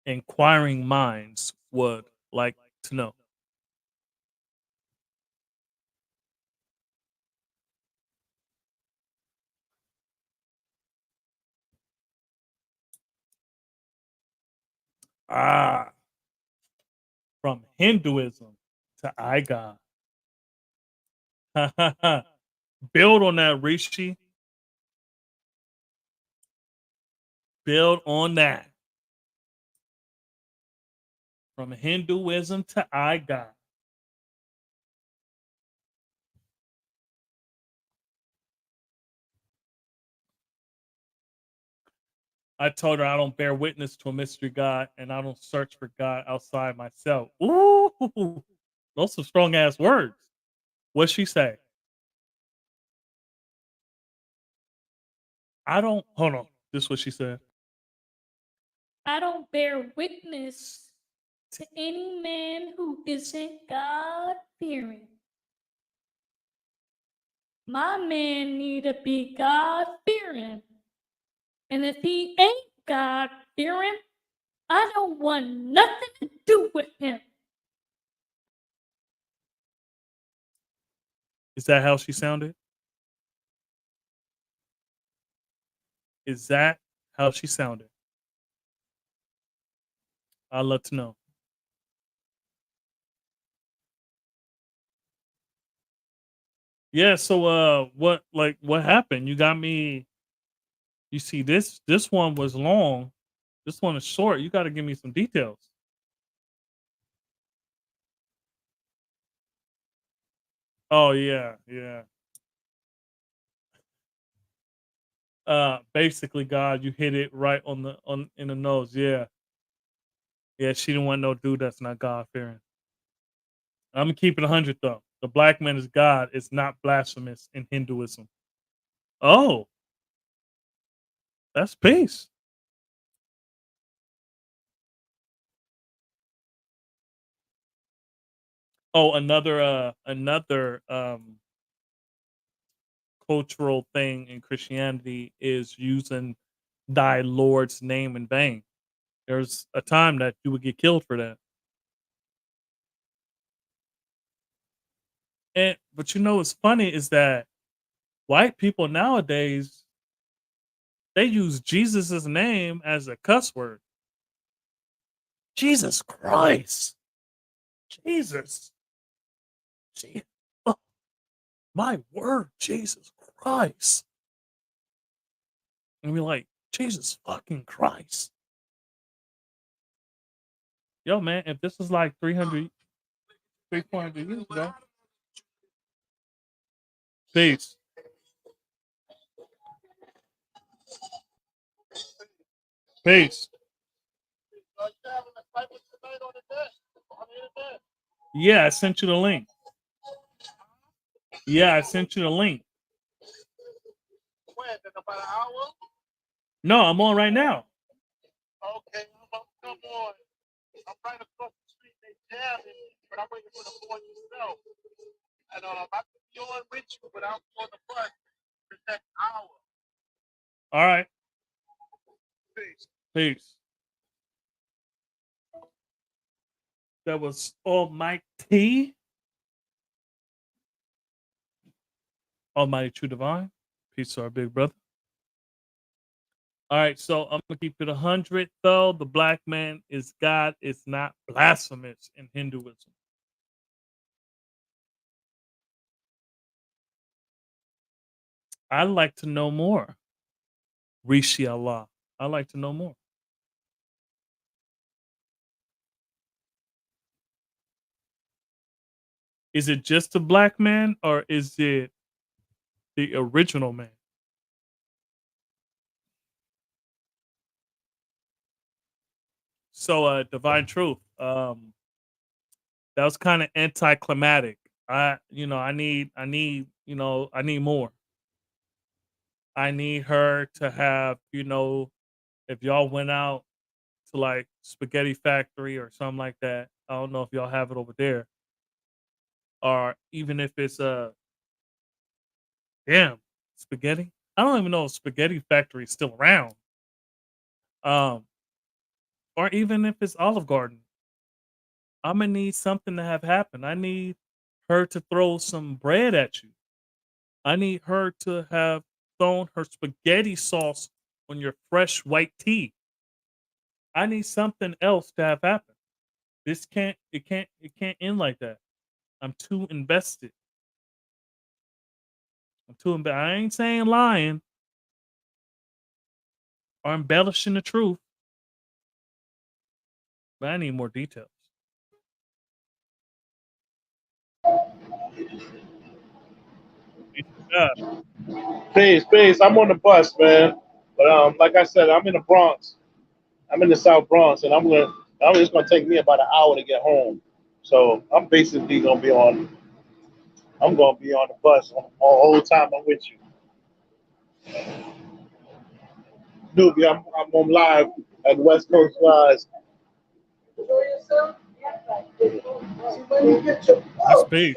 Inquiring minds would like to know. Ah, from Hinduism to IGod. Build on that, Rishi. Build on that. From Hinduism to IGod. I told her I don't bear witness to a mystery God and I don't search for God outside myself. Ooh, those some strong ass words. What'd she say? I don't hold on. This is what she said. I don't bear witness to any man who isn't God fearing. My man need to be God fearing. And if he ain't God fearing, I don't want nothing to do with him. Is that how she sounded? Is that how she sounded? I'd love to know. Yeah, so what happened? You got me. You see, this one was long. This one is short. You gotta give me some details. Oh yeah, yeah. Basically, God, you hit it right on the on in the nose. Yeah. Yeah, she didn't want no dude that's not God fearing. I'm gonna keep it 100 though. The black man is God is not blasphemous in Hinduism. Oh, that's peace. Oh, another cultural thing in Christianity is using thy Lord's name in vain. There's a time that you would get killed for that. And but you know what's funny is that white people nowadays they use Jesus' name as a cuss word. Jesus Christ. Jesus. Je- oh, my word, Jesus Christ. And we're like, Jesus fucking Christ. Yo, man, if this is like 400 years ago. Peace. Peace. Yeah, I sent you the link. Yeah, I sent you the link. No, I'm on right now. All right. Peace. That was Almighty. Almighty True Divine. Peace to our big brother. All right, so I'm gonna keep it 100 though. The black man is God. It's not blasphemous in Hinduism. I'd like to know more. Rishi Allah. I'd like to know more. Is it just the black man or is it the original man? So divine truth. That was kind of anticlimactic. I need more. I need her to have, if y'all went out to like Spaghetti Factory or something like that. I don't know if y'all have it over there, or even if it's damn spaghetti. I don't even know if Spaghetti Factory is still around. Um, or even if it's Olive Garden. I'm gonna need something to have happen. I need her to throw some bread at you. I need her to have thrown her spaghetti sauce on your fresh white tea. I need something else to have happen. It can't end like that. I'm too invested. I ain't saying lying or embellishing the truth, but I need more details. Yeah. Peace. I'm on the bus, man. But like I said, I'm in the Bronx. I'm in the South Bronx, and I'm just gonna take me about an hour to get home. So I'm basically gonna be on. I'm gonna be on the bus all the whole time I'm with you. Newbie, I'm on live at West Coast Rise. That's peace.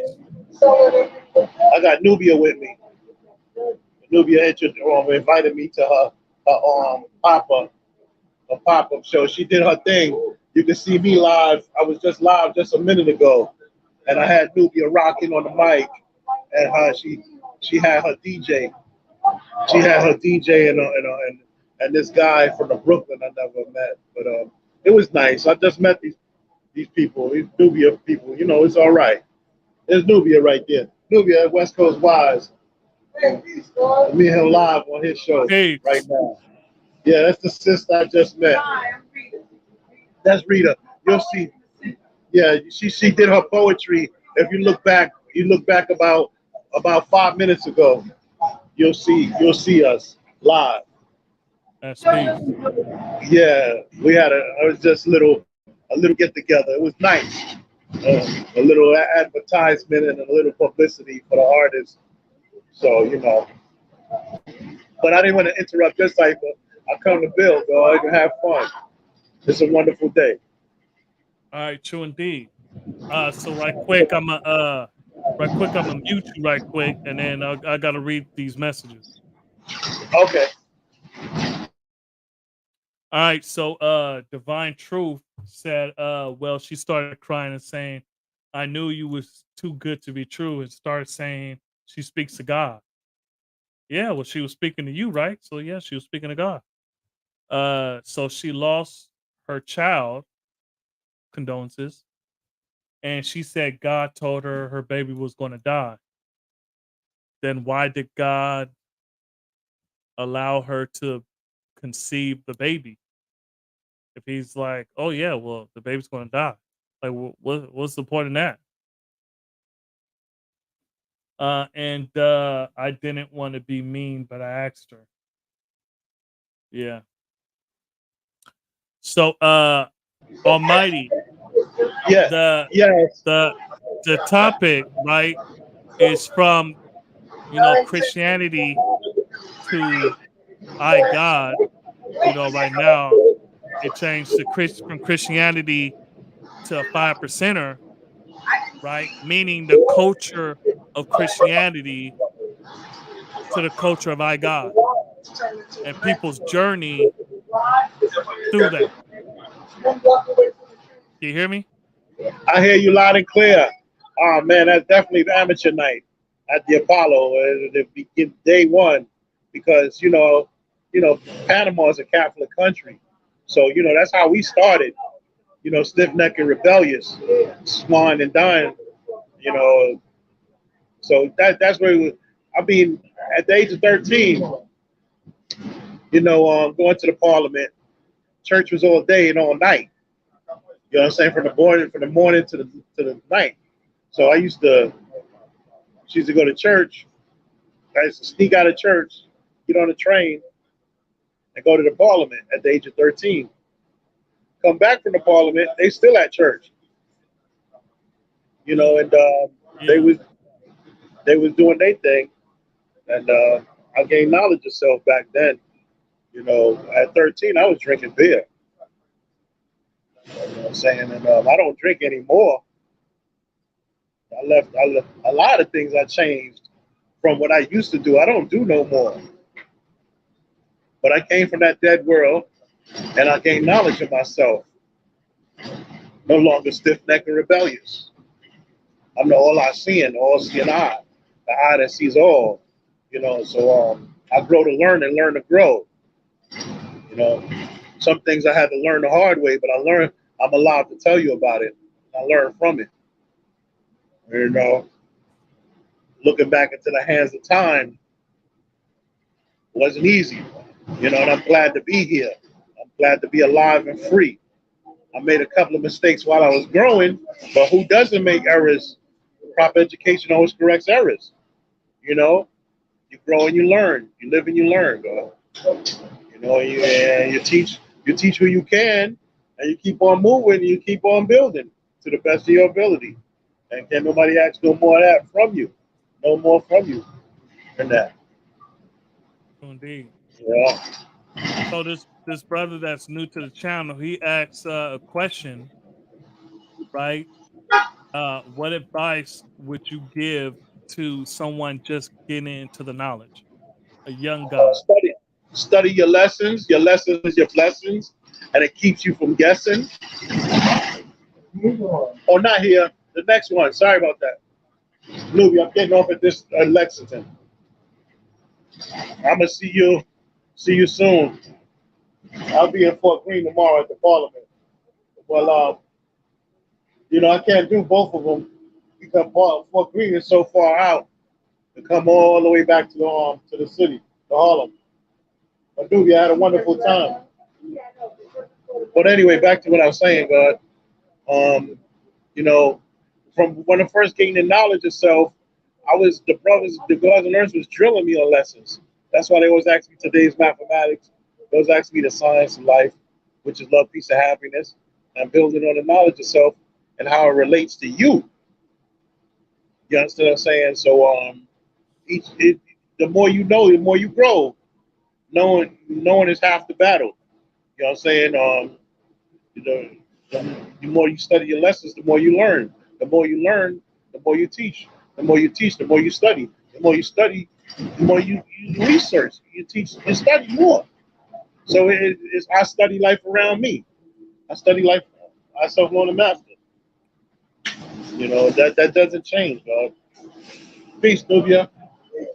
I got Nubia with me. Nubia invited me to her pop-up show. She did her thing. You can see me live. I was just live just a minute ago, and I had Nubia rocking on the mic, and she had her DJ. She had her DJ and this guy from the Brooklyn I never met, but it was nice. I just met these people, these Nubia people. You know, it's all right. There's Nubia right there. Nubia at West Coast Wise. Me and him live on his show Peace. right now. Yeah, that's the sister I just met. That's Rita. You'll see. Yeah, she did her poetry. If you look back about 5 minutes ago. You'll see us live. That's peace. Yeah, it was just a little get together. It was nice. A little advertisement and a little publicity for the artists. So but I didn't want to interrupt your cipher. I come to build, dog, and have fun. It's a wonderful day. All right, true indeed. So right quick, I'm gonna mute you right quick, and then I gotta read these messages. Okay. All right, so Divine Truth said, well, she started crying and saying, I knew you was too good to be true, and started saying she speaks to God. Yeah, well, she was speaking to you, right? So yeah, she was speaking to God. So she lost her child, condolences, and she said God told her her baby was gonna die. Then why did God allow her to conceive the baby? If he's like, oh yeah, well the baby's gonna die, like what's the point in that? And I didn't want to be mean, but I asked her. Yeah. So Almighty, Yeah. Yes. the topic, right, is from Christianity to IGod. Right now it changed to from Christianity to a 5%er, right? Meaning the culture of Christianity to the culture of IGod and people's journey through that. Do you hear me? I hear you loud and clear. Oh man, that's definitely the amateur night at the Apollo. It'll begin day one because Panama is a Catholic country, so that's how we started. Stiff necked and rebellious, swine and dying. So that's where I mean, at the age of 13, going to the Parliament, church was all day and all night. You know what I'm saying? From the morning to the night. So I used to go to church. I used to sneak out of church, get on the train, and go to the Parliament at the age of 13. Come back from the Parliament, they still at church. you know, and they Yeah. was doing their thing, and I gained knowledge of self back then. You know, at 13, I was drinking beer. You know what I'm saying? And I don't drink anymore. I left a lot of things I changed from what I used to do. I don't do no more. But I came from that dead world, and I gained knowledge of myself. No longer stiff-necked and rebellious. I'm the all-seeing, all-seeing eye, the eye that sees all. You know, so I grow to learn and learn to grow. You know, some things I had to learn the hard way, but I learned. I'm allowed to tell you about it. I learned from it. You know, looking back into the hands of time wasn't easy. You know, and I'm glad to be here. I'm glad to be alive and free. I made a couple of mistakes while I was growing, but who doesn't make errors? Proper education always corrects errors. You know, you grow and you learn. You live and you learn, bro. You know, you teach who you can, and you keep on moving, and you keep on building to the best of your ability. And can nobody ask no more of that from you? No more from you than that. Indeed. Yeah. So this brother that's new to the channel, he asks a question, right? What advice would you give to someone just getting into the knowledge, a young God? Study your lessons. Your lessons is your blessings, and it keeps you from guessing. Oh, not here. The next one. Sorry about that. Louie, I'm getting off at this Lexington. I'm gonna see you soon. I'll be in Fort Greene tomorrow at the Parliament. Well, you know, I can't do both of them because Fort Greene is so far out to come all the way back to the city, to Harlem. But dude, I had a wonderful time. But anyway, back to what I was saying, God. You know, from when I first gained the knowledge of self, the gods and earths was drilling me on lessons. That's why they always ask me today's mathematics. They always ask me the science of life, which is love, peace, and happiness, and building on the knowledge of self and how it relates to you. You understand what I'm saying? So the more you know, the more you grow. Knowing is half the battle. You know what I'm saying? You know, the more you study your lessons, the more you learn. The more you learn, the more you teach. The more you teach, the more you study. The more you study, the more you research. You teach, you study more. So it's I study life around me. I study life. I self-learning master. You know that doesn't change, dog. Peace, Nubia.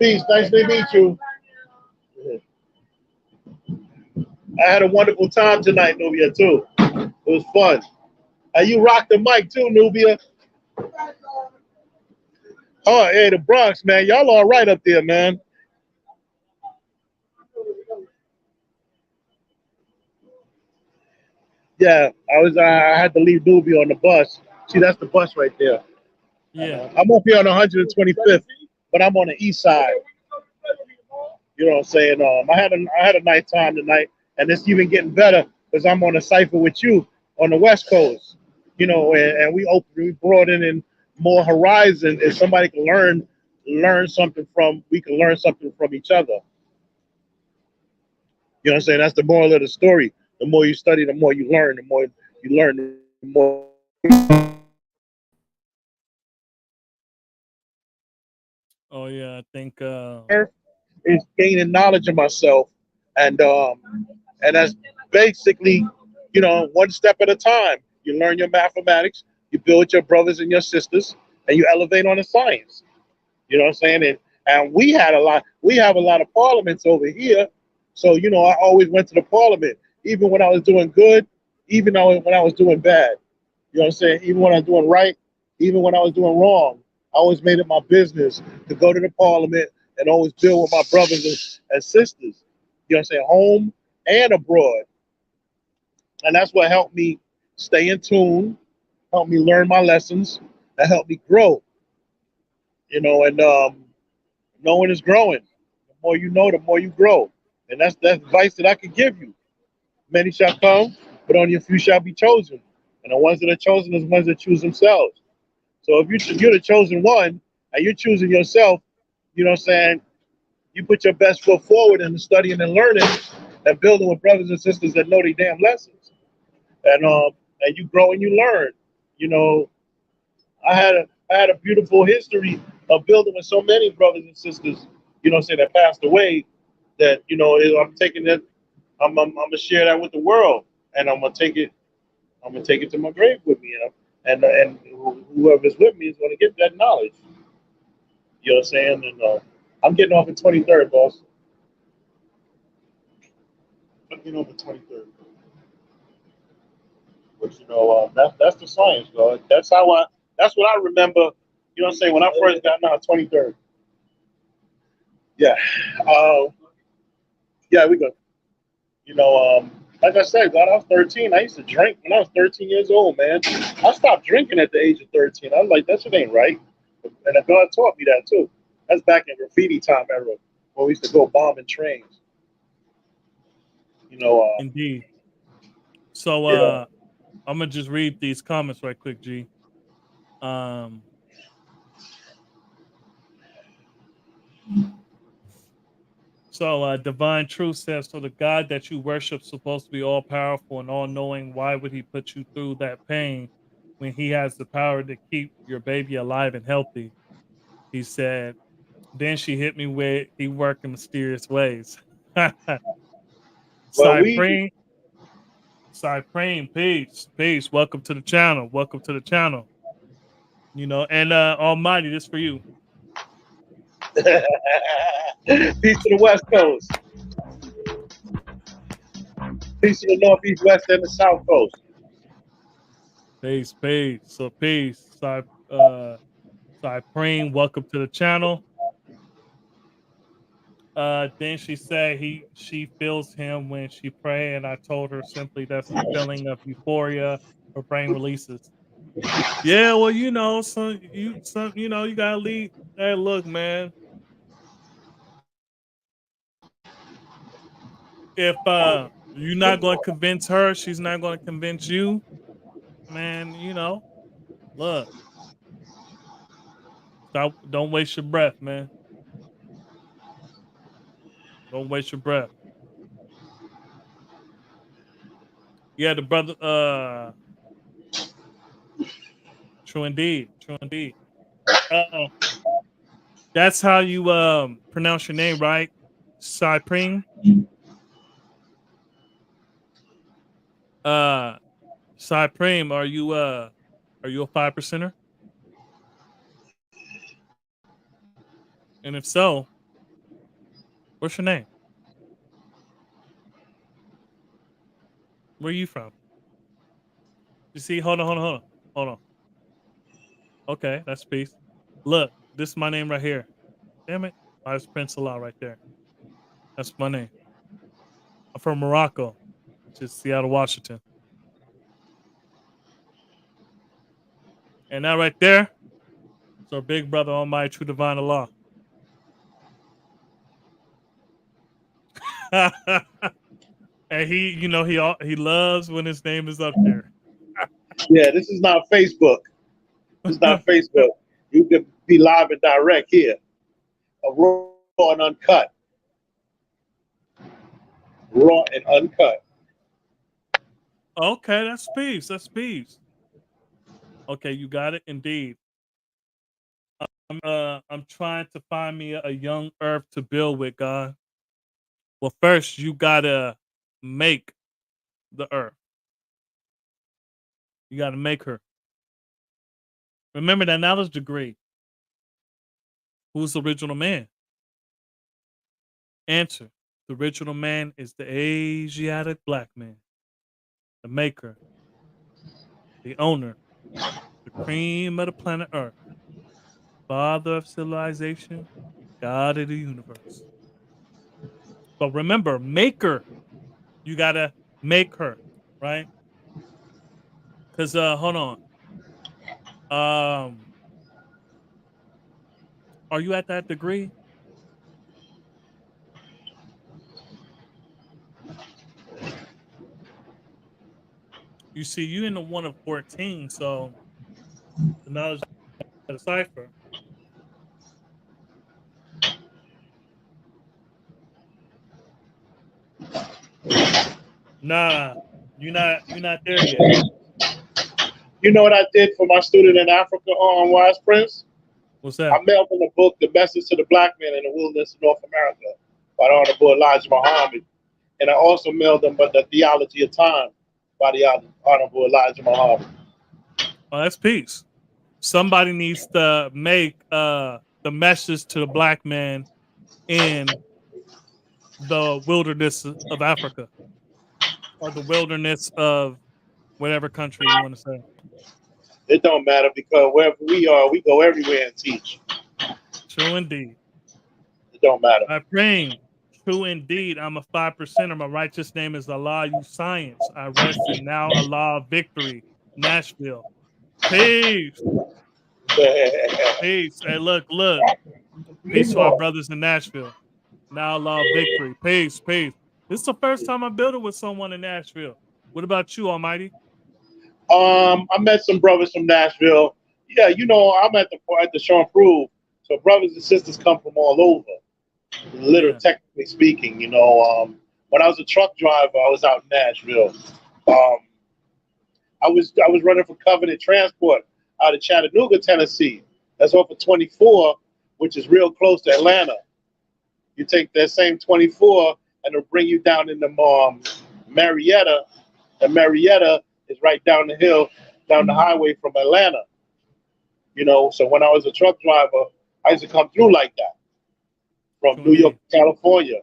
Peace. Nice to meet you. I had a wonderful time tonight, Nubia, too. It was fun. And you rocked the mic too, Nubia. Oh, hey, the Bronx, man. Y'all all right up there, man. Yeah, I had to leave Nubia on the bus. See, that's the bus right there. Yeah. I'm up here on 125th, but I'm on the east side. You know what I'm saying? I had a nice time tonight, and it's even getting better because I'm on a cipher with you on the West Coast. You know, and we brought in more horizon. If somebody can learn something from, we can learn something from each other. You know what I'm saying? That's the moral of the story. The more you study, the more you learn. The more you learn, the more Oh yeah, I think is gaining knowledge of myself, and that's basically, you know, one step at a time. You learn your mathematics, you build your brothers and your sisters, and you elevate on the science. You know what I'm saying? And we have a lot of parliaments over here. So, you know, I always went to the parliament, even when I was doing good, even when I was doing bad. You know what I'm saying? Even when I was doing right, even when I was doing wrong, I always made it my business to go to the parliament and always build with my brothers and sisters. You know what I'm saying? Home and abroad. And that's what helped me stay in tune, helped me learn my lessons, and helped me grow. You know, and knowing is growing. The more you know, the more you grow. And that's advice that I could give you. Many shall come, but only a few shall be chosen. And the ones that are chosen are the ones that choose themselves. So if you're the chosen one and you're choosing yourself, you know what I'm saying, you put your best foot forward in the studying and learning and building with brothers and sisters that know their damn lessons. And you grow and you learn. You know, I had a beautiful history of building with so many brothers and sisters, you know what I'm saying, that passed away, that, you know, I'm taking that, I'm gonna share that with the world, and I'm gonna take it to my grave with me, you know, and whoever's with me is gonna get that knowledge. You know what I'm saying? And I'm getting off at 23rd, boss. I'm getting off at 23rd. But you know, that's the science, though. That's what I remember. You know what I'm saying? When I first got out, 23rd. Yeah. Yeah, we go. You know, like I said, God, I was 13. I used to drink when I was 13 years old, man. I stopped drinking at the age of 13. I was like, that shit ain't right. And God taught me that too. That's back in graffiti time era, when we used to go bombing trains. You know, Indeed. So yeah. I'm gonna just read these comments right quick, G. So Divine Truth says, so the God that you worship is supposed to be all powerful and all knowing. Why would he put you through that pain when he has the power to keep your baby alive and healthy? He said, then she hit me with, he worked in mysterious ways. Well, Cypreme, peace, peace. Welcome to the channel. Welcome to the channel. You know, and Almighty, this for you. peace to the West Coast. Peace to the Northeast, West, and the South Coast. Peace, peace. So peace. Cypreme, welcome to the channel. Then she said she feels him when she pray, and I told her simply that's the feeling of euphoria her brain releases. Yeah, well, you know, you know, you gotta leave. Hey, look, man. If you're not going to convince her, she's not going to convince you, man. You know, look, don't waste your breath, man. Don't waste your breath. Yeah, the brother. True indeed. True indeed. Uh, that's how you pronounce your name, right? Cypreme. Uh, Cypreme, are you a 5%er? And if so, what's your name? Where are you from? You see, hold on. Okay, that's peace. Look, this is my name right here. Damn it, that's Prince Allah right there. That's my name. I'm from Morocco, which is Seattle, Washington. And that right there is our big brother, Almighty True Divine Allah. And he, you know, he loves when his name is up there. Yeah, this is not Facebook. This is not Facebook. You can be live and direct here. Raw and uncut. Raw and uncut. Okay, that's peace. That's peace. Okay, you got it. Indeed. I'm trying to find me a young earth to build with, God. Well, first you gotta make the earth. You gotta make her. Remember that knowledge degree. Who's the original man? Answer. The original man is the Asiatic black man, the maker, the owner, the cream of the planet Earth, father of civilization, God of the universe. But remember, maker, you gotta make her, right? Because hold on. Um, are you at that degree? You see, you in the one of 14, so the knowledge At a cipher. Nah, you're not there yet. You know what I did for my student in Africa on Wise Prince? What's I that? mailed him the book, The Message to the Black Man in the Wilderness of North America by the Honorable Elijah Muhammad. And I also mailed him The Theology of Time by the Honorable Elijah Muhammad. Oh, that's peace. Somebody needs to make the message to the black man in the wilderness of Africa or the wilderness of whatever country you want to say. It don't matter because wherever we are, we go everywhere and teach. True indeed. It don't matter. I pray. True indeed. I'm a 5%er. My righteous name is Allah. You science. I rest in now Allah victory. Nashville. Peace. Peace. Hey, look. Peace to our brothers in Nashville. Now Allah victory. Peace. This is the first time I'm building with someone in Nashville. What about you, Almighty? I met some brothers from Nashville. Yeah, you know, I'm at the show and prove. So brothers and sisters come from all over. Literally, technically speaking, you know, when I was a truck driver, I was out in Nashville. I was running for Covenant Transport out of Chattanooga, Tennessee. That's off of 24, which is real close to Atlanta. You take that same 24 and it'll bring you down in the Marietta, and Marietta is right down the hill, down the highway from Atlanta. You know, so when I was a truck driver, I used to come through like that. From New York, California,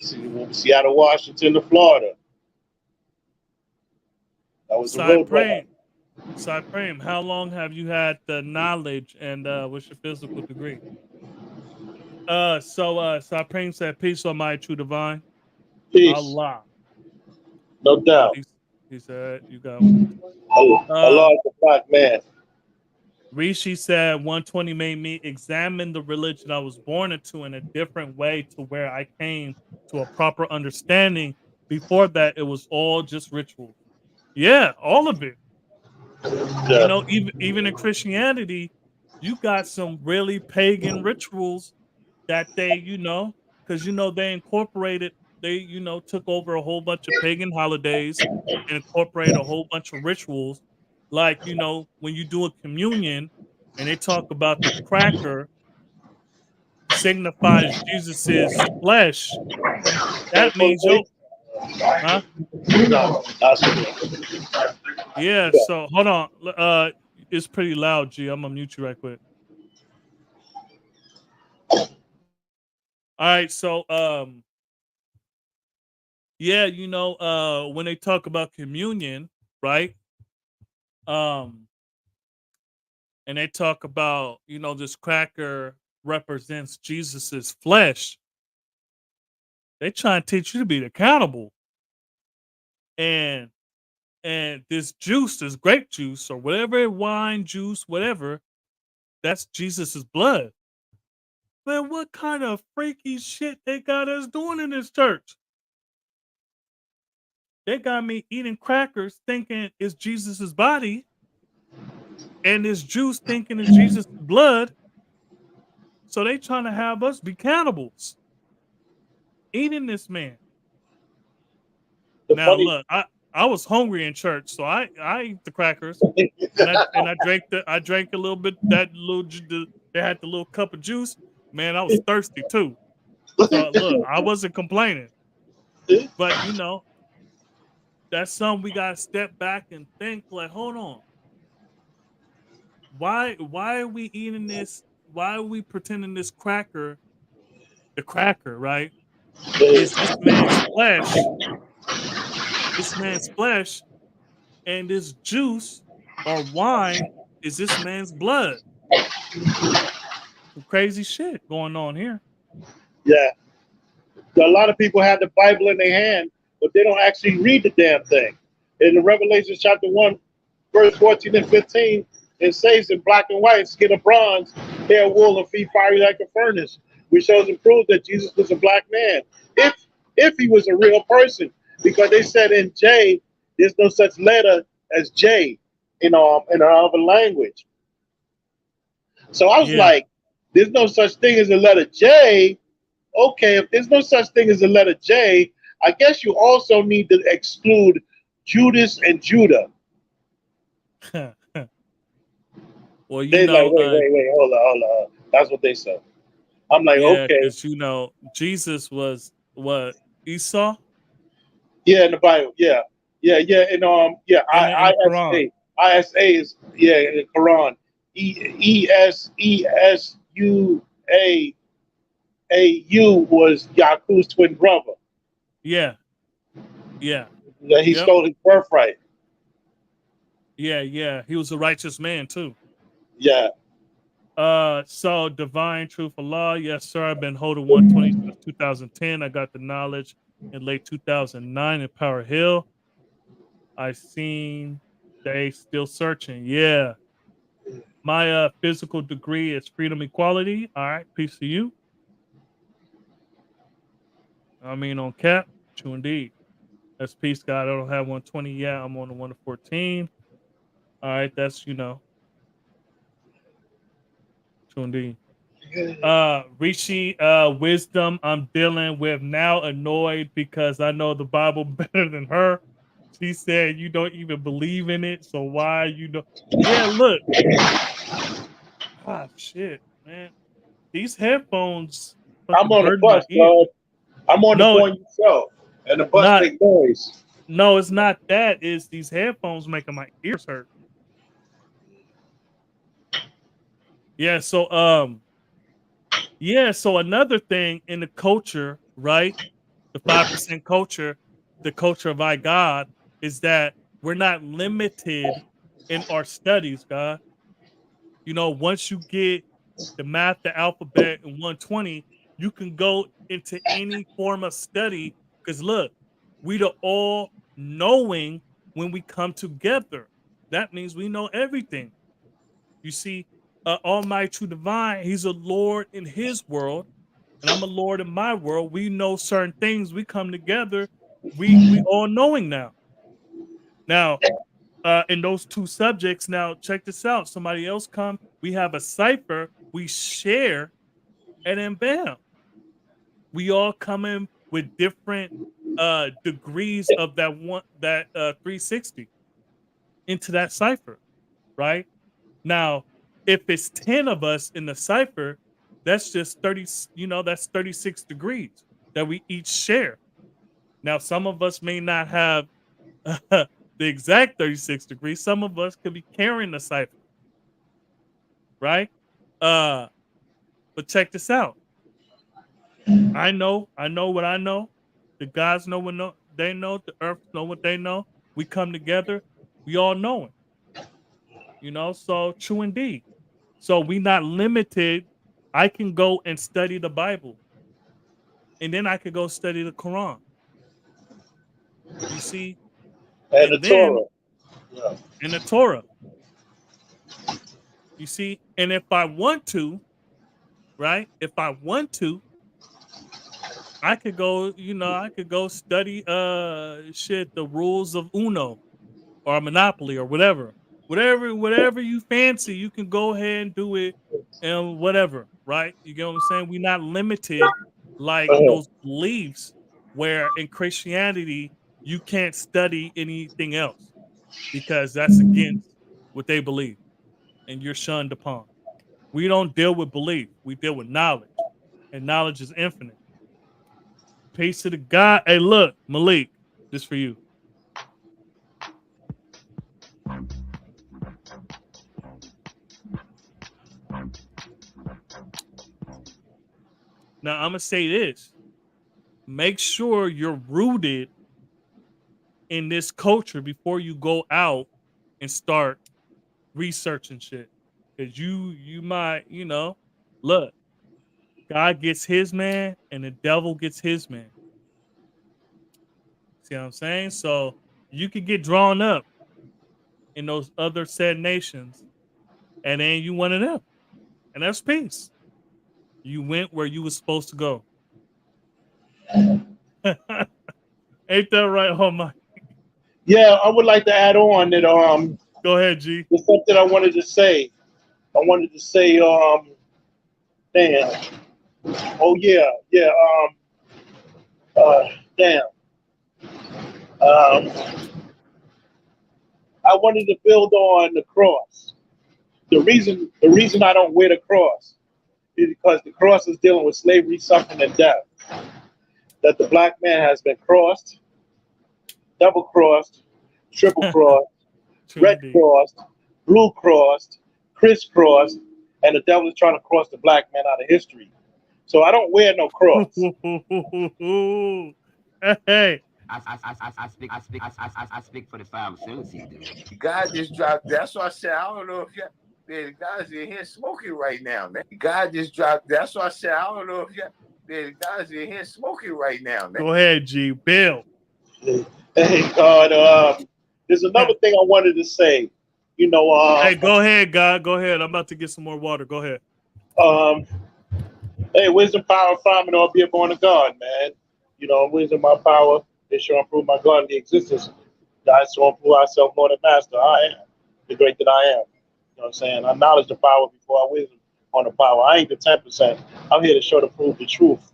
Seattle, Washington to Florida. That was the road runner. Cyprem, how long have you had the knowledge and what's your physical degree? Cyprem said, peace on my true divine. Peace. Allah. No doubt. He said, you go. Allah is a black man. Rishi said 120 made me examine the religion I was born into in a different way to where I came to a proper understanding. Before that, it was all just rituals. Yeah, all of it. Yeah. You know, even in Christianity, you got some really pagan rituals that they, you know, because, you know, they incorporated, they, you know, took over a whole bunch of pagan holidays and incorporated a whole bunch of rituals. Like, you know, when you do a communion and they talk about the cracker signifies Jesus's flesh, that means huh? Yeah, so hold on. It's pretty loud, G. I'm gonna mute you right quick. All right, so yeah, you know, when they talk about communion, right? And they talk about, you know, this cracker represents Jesus's flesh. They try and teach you to be accountable. And this juice, this grape juice or whatever, wine juice, whatever, that's Jesus's blood. Man, what kind of freaky shit they got us doing in this church? They got me eating crackers thinking it's Jesus's body, and this juice thinking it's Jesus' blood. So they trying to have us be cannibals, eating this man. Now look, I was hungry in church, so I ate the crackers, and I drank a little bit, that little, they had the little cup of juice. Man, I was thirsty too. So look, I wasn't complaining, but you know, that's something we gotta step back and think. Like, hold on, why are we eating this? Why are we pretending this cracker, the cracker, right, is this man's flesh? This man's flesh, and this juice or wine is this man's blood. Some crazy shit going on here. Yeah. A lot of people have the Bible in their hand, but they don't actually read the damn thing. In the Revelation chapter 1, verse 14 and 15, it says in black and white, skin of bronze, hair wool, and feet fiery like a furnace, which shows and proves that Jesus was a black man. If he was a real person, because they said in J, there's no such letter as J in another language. So I was Yeah. like, there's no such thing as a letter J. Okay, if there's no such thing as a letter J, I guess you also need to exclude Judas and Judah. Well, you They're like, know, wait, hold on. That's what they said. I'm like, yeah, okay, because you know, Jesus was what, Esau yeah, in the Bible, yeah, and in the Quran. ISA is in the Quran, ESU was Yaakov's twin brother. Yeah, yeah, That he yep, stole his birthright. yeah. He was a righteous man too. Yeah. So divine truth of law, yes, sir. I've been holding 120 since 2010. I got the knowledge in late 2009 in Power Hill. I seen they still searching. Yeah. My physical degree is freedom equality. All right, peace to you. I mean on cap. True indeed. That's peace, God. I don't have 120 yet. I'm on the 1 to 14. All right, that's true indeed. Rishi, wisdom I'm dealing with now, annoyed because I know the Bible better than her. She said you don't even believe in it, so why you don't? Yeah, look. Ah, shit, man. These headphones I'm fucking on the hurt my bus, ear. bro. I'm on the No, phone yourself, and the bus not make noise. no, it's not that. It's these headphones making my ears hurt. Yeah, so another thing in the culture, right? The 5% culture, the culture of IGod, is that we're not limited in our studies, God. You know, once you get the math, the alphabet, and 120, you can go into any form of study. Because look, we the all knowing when we come together. That means we know everything. You see, Almighty True Divine, He's a Lord in His world, and I'm a Lord in my world. We know certain things. We come together. We all knowing now. Now, in those two subjects. Now, check this out. Somebody else come. We have a cipher. We share, and then bam, we all come in with different degrees of that 360 into that cipher, right? Now, if it's 10 of us in the cipher, that's just 30. That's 36 degrees that we each share. Now, some of us may not have the exact 36 degrees. Some of us could be carrying the cipher, right? Uh, but check this out. I know what I know. The gods know what they know. The earth know what they know. We come together. We all know it. So true indeed. So we not limited. I can go and study the Bible, and then I could go study the Quran. You see, And the and then Torah. Yeah. in the Torah. You see, and if I want to, right? If I want to, I could go, I could go study the rules of Uno or Monopoly or whatever. Whatever you fancy, you can go ahead and do it and whatever, right? You get what I'm saying? We're not limited like Uh-huh. those beliefs where in Christianity you can't study anything else because that's against what they believe and you're shunned upon. We don't deal with belief, we deal with knowledge. And knowledge is infinite. Peace to the God. Hey, look, Malik, this for you. Now, I'm going to say this. Make sure you're rooted in this culture before you go out and start researching shit. Because you might, look, God gets his man and the devil gets his man. See what I'm saying? So you could get drawn up in those other said nations and then you one of them. And that's peace. You went where you was supposed to go. Ain't that right, Homie? Yeah, I would like to add on that Go ahead, G. there's something I wanted to say. I wanted to say, damn. Oh yeah, yeah. Damn. Um, I wanted to build on the cross. The reason I don't wear the cross is because the cross is dealing with slavery, suffering, and death. That the black man has been crossed, double crossed, triple crossed, red Truly. crossed, blue crossed, crisscrossed, and the devil is trying to cross the black man out of history. So I don't wear no cross. Hey. I speak for the five assurances, dude. God just dropped. That's why I said I don't know if you. Man, the guys in here smoking right now, man. God just dropped. That's why I said I don't know if you. Man, the guys in here smoking right now, man. Go ahead, G. Bill. Hey God, there's another thing I wanted to say. You know, Hey, go ahead, God. Go ahead. I'm about to get some more water. Go ahead. Hey, wisdom, power, farming, all be born of God, man. You know, wisdom, my power, they shall improve my godly existence. I shall improve ourselves more than master. I am the great that I am. You know what I'm saying? I acknowledge the power before I wisdom on the power. I ain't the 10%. I'm here to show to prove the truth.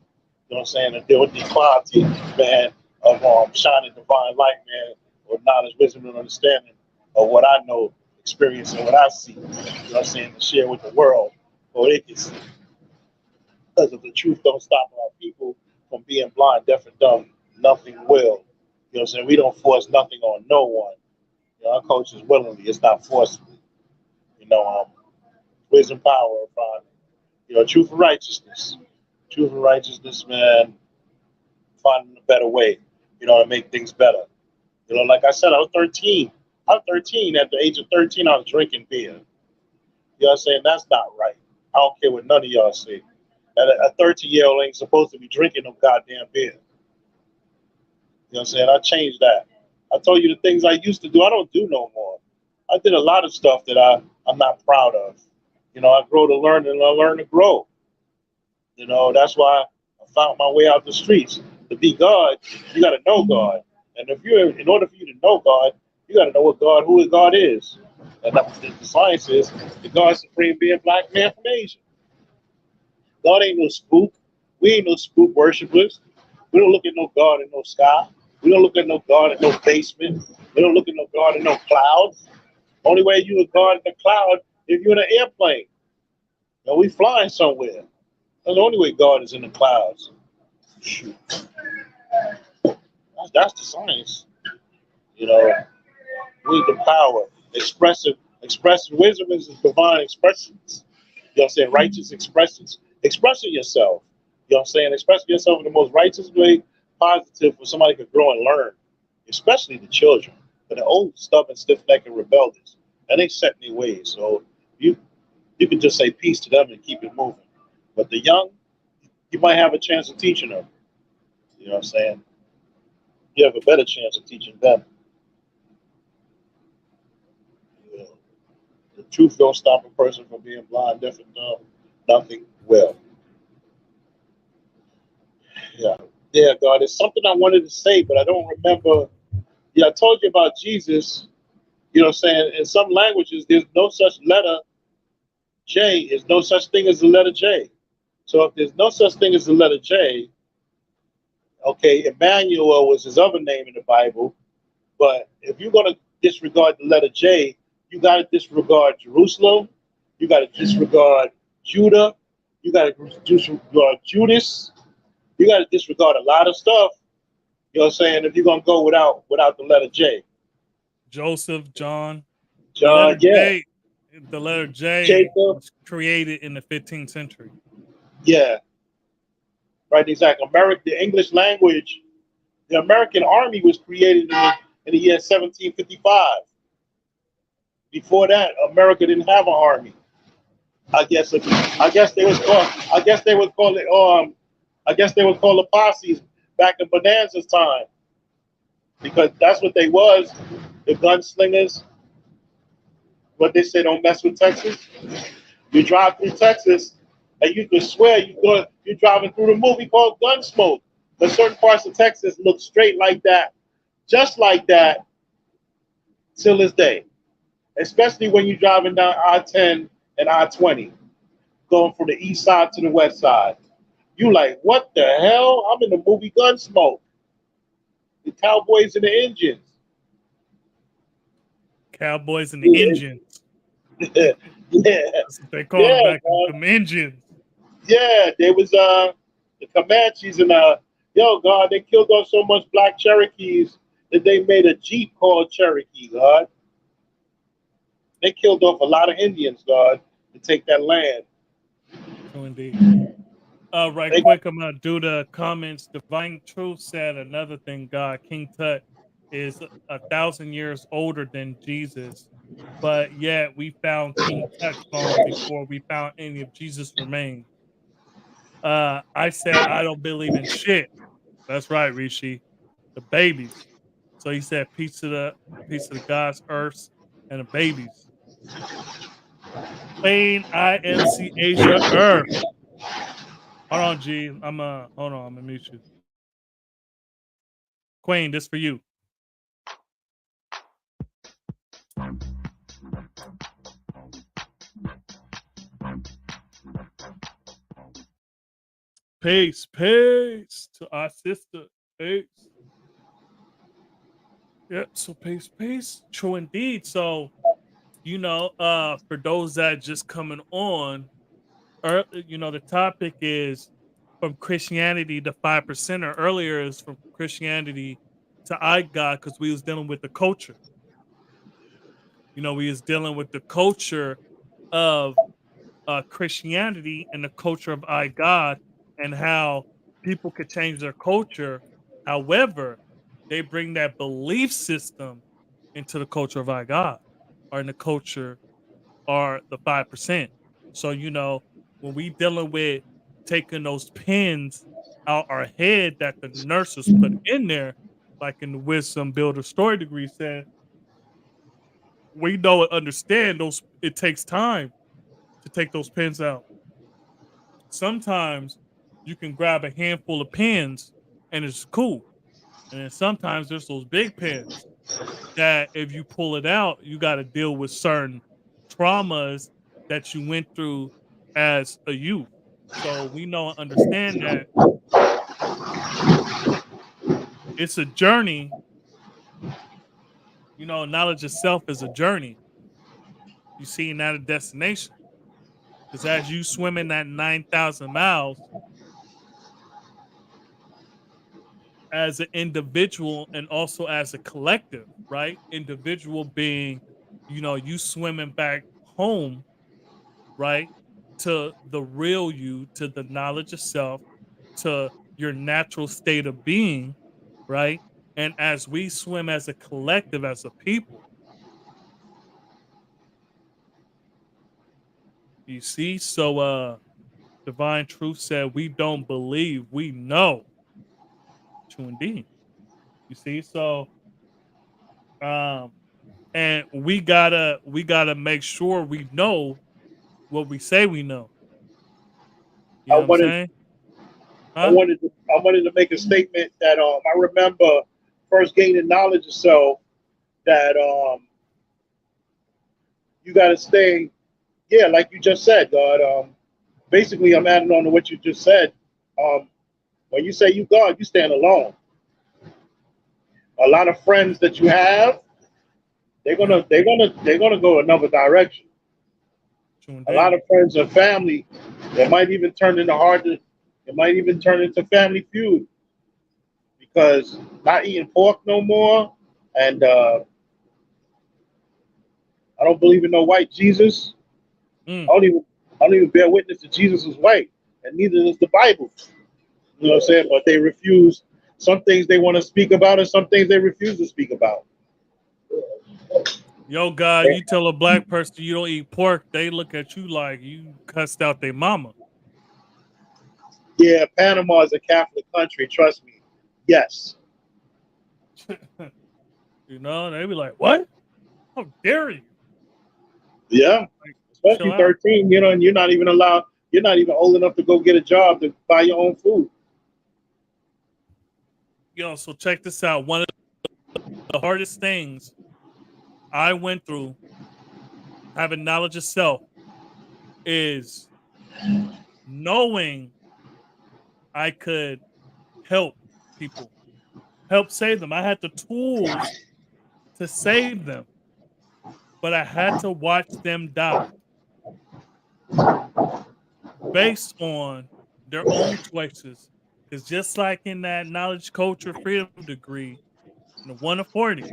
You know what I'm saying? And deal with the quality, man, of shining divine light, man, or knowledge, wisdom, and understanding of what I know, experience, and what I see. You know what I'm saying? To share with the world so they can see. Because if the truth don't stop our people from being blind, deaf, and dumb, nothing will. You know what I'm saying? We don't force nothing on no one. You know, our coach is willingly, it's not forcefully. You know, wisdom, power, you know, truth and righteousness. Truth and righteousness, man, finding a better way, you know, to make things better. You know, like I said, I was 13. I was 13. At the age of 13, I was drinking beer. You know what I'm saying? That's not right. I don't care what none of y'all say. A 13-year-old ain't supposed to be drinking no goddamn beer. You know what I'm saying? I changed that. I told you the things I used to do, I don't do no more. I did a lot of stuff that I'm not proud of. You know, I grow to learn and I learn to grow. You know, that's why I found my way out the streets. To be God, you got to know God. And in order for you to know God, you got to know who God is. And that's what the science is, the God supreme being black man from Asia. God ain't no spook. We ain't no spook worshipers. We don't look at no God in no sky. We don't look at no God in no basement. We don't look at no God in no cloud. Only way you a God in the cloud if you're in an airplane. And we flying somewhere. That's the only way God is in the clouds. Shoot. That's the science. You know, wisdom, power, expressive wisdom is divine expressions. You know what I'm saying? Righteous expressions. Expressing yourself. You know what I'm saying? Expressing yourself in the most righteous way, positive, for somebody to grow and learn, especially the children. But the old, stubborn, stiff-necked, and rebellious, and they set in their ways. So you can just say peace to them and keep it moving. But the young, you might have a chance of teaching them. You know what I'm saying? You have a better chance of teaching them. You know, the truth don't stop a person from being blind, deaf, and dumb. Nothing will. Yeah. Yeah, God, it's something I wanted to say, but I don't remember. Yeah, I told you about Jesus. You know what I'm saying? In some languages, there's no such letter J. There's no such thing as the letter J. So if there's no such thing as the letter J, okay, Emmanuel was his other name in the Bible. But if you're going to disregard the letter J, you got to disregard Jerusalem. You got to disregard Judah. You got to disregard Judas. You got to disregard a lot of stuff. You know what I'm saying? If you're going to go without the letter J. Joseph, John. John, yeah. The letter J Jacob. was created in the 15th century. Yeah. Right, exactly. The English language, the American Army was created in the year 1755. Before that, America didn't have an army. I guess they would call the posses back in Bonanza's time, because that's what they was, the gunslingers. What they say, don't mess with Texas. You drive through Texas, and you can swear you're driving through the movie called Gunsmoke. But certain parts of Texas look straight like that, just like that, till this day. Especially when you're driving down I-10 and I-20, going from the east side to the west side. You like, what the hell? I'm in the movie Gunsmoke. The Cowboys and the Indians. Cowboys and the Yeah. Engines. Yeah, That's what they call them yeah, back man. them engines. Yeah. There was the Comanches and yo, God, they killed off so much black Cherokees that they made a Jeep called Cherokee, God. They killed off a lot of Indians, God, to take that land. So indeed. Right They, quick, I'm gonna do the comments. Divine Truth said another thing. God, King Tut is 1,000 years older than Jesus, but yet we found King Tut's bones before we found any of Jesus' remains. I said I don't believe in shit. That's right, Rishi. The babies. So he said piece of the God's earth and the babies. Plain IMC Asia Earth. Hold on, G. Hold on, I'm gonna mute you. Queen, this for you. Peace to our sister. Peace. Yep, so peace. True indeed. So, for those that just coming on, the topic is from Christianity to 5%er. Earlier is from Christianity to IGod because we was dealing with the culture. We was dealing with the culture of Christianity and the culture of IGod and how people could change their culture. However, they bring that belief system into the culture of IGod or in the culture or the 5%. So, when we dealing with taking those pins out our head that the nurses put in there, like in the Wisdom Builder Story Degree said, we know and understand it takes time to take those pins out. Sometimes you can grab a handful of pins and it's cool. And then sometimes there's those big pins that if you pull it out, you got to deal with certain traumas that you went through as a youth. So we know and understand that it's a journey. Knowledge itself is a journey. You see, not a destination. Because as you swim in that 9,000 miles, as an individual and also as a collective, right? Individual being, you swimming back home, right? To the real you, to the knowledge of self, to your natural state of being, right? And as we swim as a collective, as a people, you see? So Divine Truth said, we don't believe, we know. True indeed. You see? So um and we gotta make sure we know what we say we know. You I know what I'm wanted, saying? I Huh? wanted, I wanted to make a statement that I remember first gaining knowledge of self that you got to stay, yeah, like you just said, God. Basically, I'm adding on to what you just said. Um, when you say you God, you stand alone. A lot of friends that you have, they're gonna go another direction. True A lot indeed. of friends and family, that might even turn into it might even turn into family feud because not eating pork no more, and I don't believe in no white Jesus. Mm. I don't even bear witness that Jesus is white, and neither does the Bible. You know what I'm saying? But they refuse some things they want to speak about, and some things they refuse to speak about. Yo, God, you tell a black person you don't eat pork, they look at you like you cussed out their mama. Yeah, Panama is a Catholic country. Trust me. Yes. They be like, "What? How dare you?" Yeah. Like, chill Especially out. 13. And you're not even allowed. You're not even old enough to go get a job to buy your own food. So check this out. One of the hardest things I went through having knowledge of self is knowing I could help people, help save them. I had the tools to save them, but I had to watch them die based on their own choices. Because just like in that knowledge, culture, freedom degree, the 1 to 40,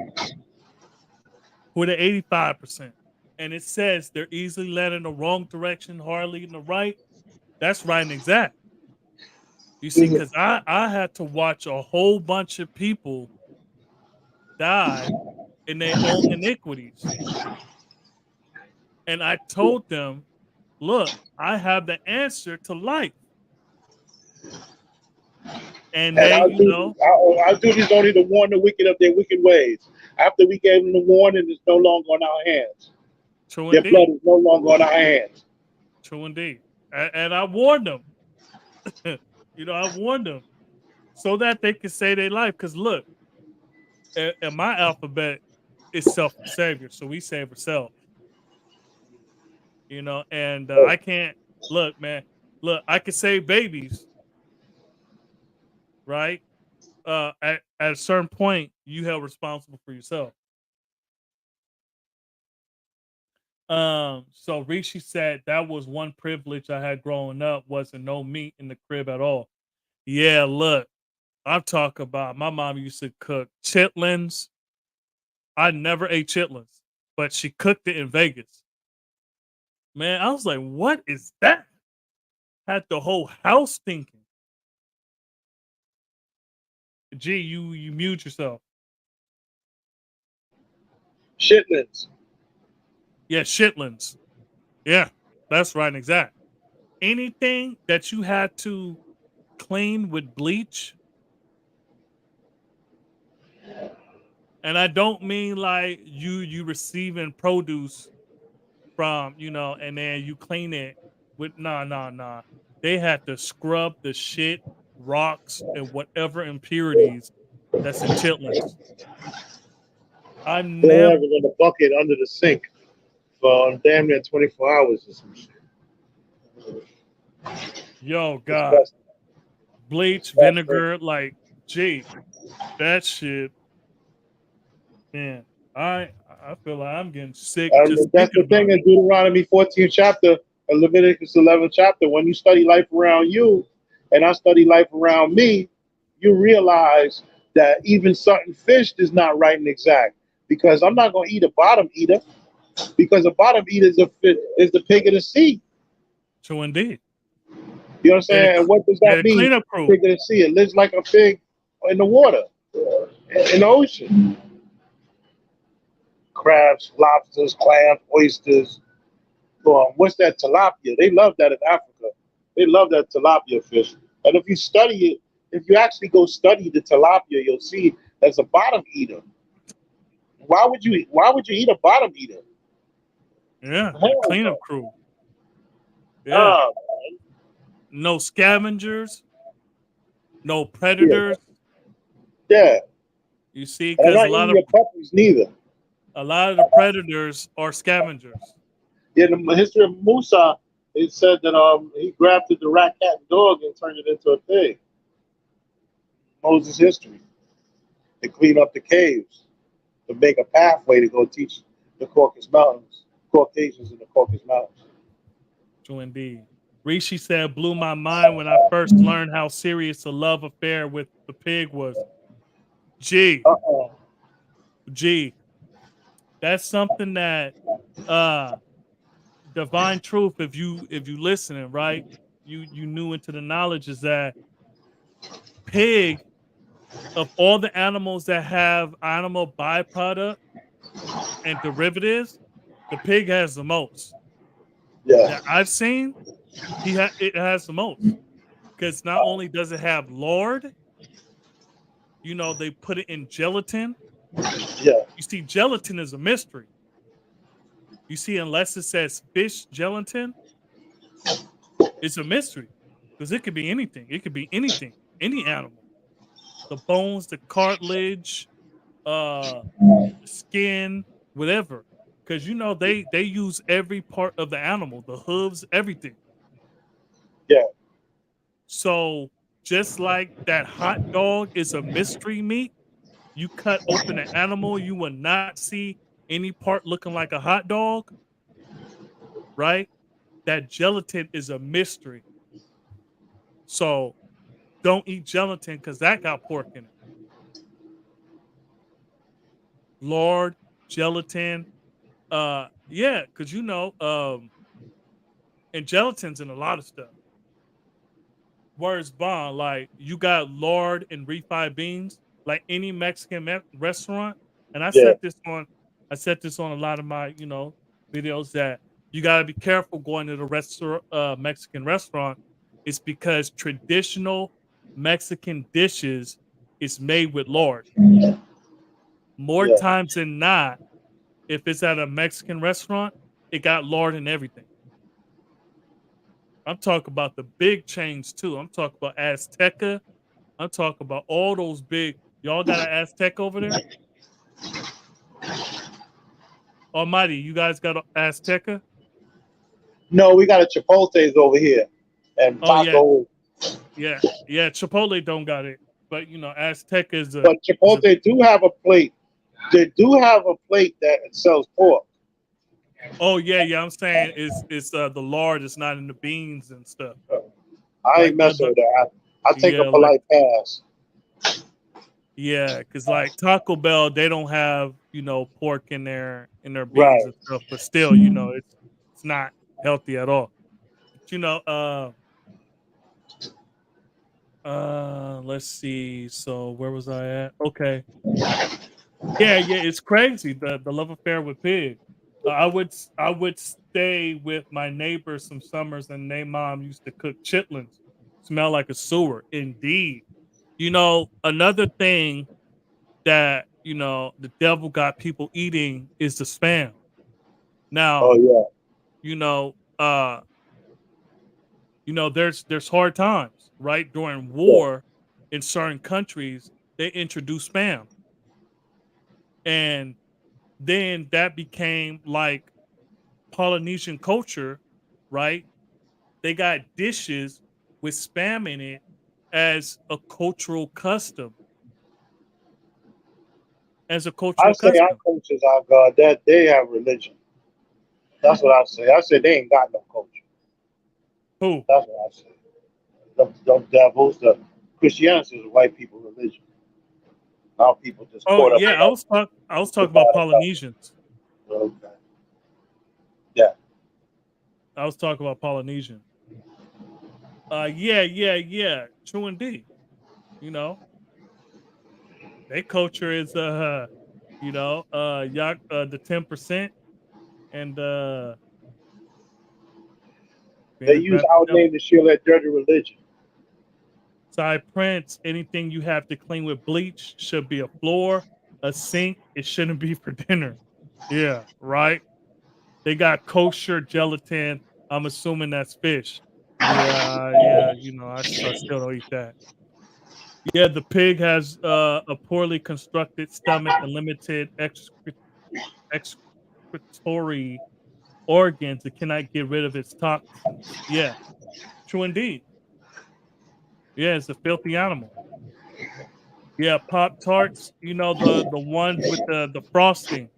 who are the 85%. And it says they're easily led in the wrong direction, hardly in the right. That's right and exact. You see, because I had to watch a whole bunch of people die in their own iniquities. And I told them, look, I have the answer to life. And And they, our you duty, know, our duty is only to warn the wicked of their wicked ways. After we gave them the warning, it's no longer on our hands. true Their blood indeed. is no longer on our hands. True indeed. And I warned them. You know, I warned them so that they could save their life. Because look, in my alphabet, it's self savior. So we save ourselves. You know, and I can't look, man. Look, I can save babies, right? At a certain point, you held responsible for yourself. So Rishi said that was one privilege I had growing up, wasn't no meat in the crib at all. Yeah, look, I'm talking about my mom used to cook chitlins. I never ate chitlins, but she cooked it in Vegas. Man, I was like, what is that? Had the whole house thinking. Gee, you mute yourself. Shitlins. Yeah, chitlins. Yeah, that's right and exact. Anything that you had to clean with bleach, and I don't mean like you receiving produce from, you know, and then you clean it with nah. They had to scrub the shit, rocks, and whatever impurities that's in chitlins. I They never, have it in a bucket under the sink for damn near 24 hours or some shit. yo, God, Disgusting. bleach, Disgusting. vinegar, like, gee, that shit, man. I feel like I'm getting sick just That's thinking the thing about it. in Deuteronomy 14th chapter and Leviticus 11th chapter. When you study life around you and I study life around me, you realize that even certain fish is not right and exact. Because I'm not going to eat a bottom eater, because a bottom eater is the pig of the sea. True indeed. You know what I'm They're saying? And what does they're that the mean? cleanup crew. Pig of the sea. It lives like a pig in the water, in the ocean. Crabs, lobsters, clams, oysters. What's that tilapia? They love that in Africa. They love that tilapia fish. And if you study it, if you actually go study the tilapia, you'll see that's a bottom eater. Why would you eat a bottom eater? Yeah, the Hell cleanup no. crew. Yeah. Uh, No scavengers, no yeah, predators. yeah. You see, And I'm because not eating your puppies neither. a lot of the predators are scavengers. In the history of Musa, it said that he grafted the rat, cat, and dog and turned it into a pig. Moses' history. To clean up the caves, to make a pathway to go teach the Caucasians in the Caucasus Mountains. True indeed. Rishi said, blew my mind when I first learned how serious the love affair with the pig was. Gee, Uh-oh. that's something that divine truth, if you listening, right? You knew into the knowledge is that pig, of all the animals that have animal byproduct and derivatives, the pig has the most. Yeah. That I've seen, it has the most. Because not only does it have lard, you know, they put it in gelatin. Yeah. You see, gelatin is a mystery. You see, unless it says fish gelatin, it's a mystery. Because it could be anything. It could be anything, any animal. The bones, the cartilage, the skin, whatever. because you know they use every part of the animal, the hooves, everything. Yeah. So just like that hot dog is a mystery meat, you cut open an animal, you will not see any part looking like a hot dog, right? That gelatin is a mystery. So don't eat gelatin because that got pork in it. Lord, gelatin, yeah, because you know, and gelatin's in a lot of stuff. Words bond, like you got lard and refried beans, like any Mexican restaurant. And Yeah. I said this on a lot of my, you know, videos that you got to be careful going to the Mexican restaurant. It's because traditional Mexican dishes is made with lard. More Yeah. times than not, if it's at a Mexican restaurant, it got lard and everything. I'm talking about the big chains too. I'm talking about Azteca. I'm talking about all those big. Y'all got an Aztec over there? Almighty, you guys got an Azteca? No, we got a Chipotle's over here, and Oh yeah, Taco. yeah, yeah. Chipotle don't got it, but you know, Azteca But is a. Chipotle do have a plate. They do have a plate that sells pork. Oh yeah, yeah. I'm saying it's the lard. It's not in the beans and stuff. I ain't Like messing with that. I take a yeah, like polite pass. yeah, because like Taco Bell, they don't have you know pork in their beans Right. and stuff, but still, you know, it's not healthy at all. But, you know, let's see. So where was I at? Okay. Yeah, yeah, it's crazy the love affair with pig. I would stay with my neighbors some summers, and their mom used to cook chitlins. Smell like a sewer, indeed. You know, another thing that you know the devil got people eating is the spam. Oh Now, yeah. you know, there's hard times, right? During Yeah. war in certain countries, they introduced spam. And then that became like Polynesian culture, right? They got dishes with spam in it as a cultural custom. As a I cultural say our custom. coaches are God. That they have religion. That's what I say. I said they ain't got no culture. Who? That's what I say. The devils, the Christianity is a white people religion. Our people just Oh caught up yeah, with us. I was The talking about bad stuff. Polynesians. Okay. Yeah. I was talking about Polynesian. Yeah. True indeed. You know, their culture is yak the 10% and They being use about the our devil. name to shield that dirty religion. Side prints, anything you have to clean with bleach should be a floor, a sink. It shouldn't be for dinner. Yeah, right. They got kosher gelatin. I'm assuming that's fish. Yeah. You know, I still don't eat that. Yeah, the pig has a poorly constructed stomach and limited excretory organs. It cannot get rid of its toxins. Yeah, true indeed. Yeah, it's a filthy animal. Yeah, Pop Tarts, you know the ones with the frosting.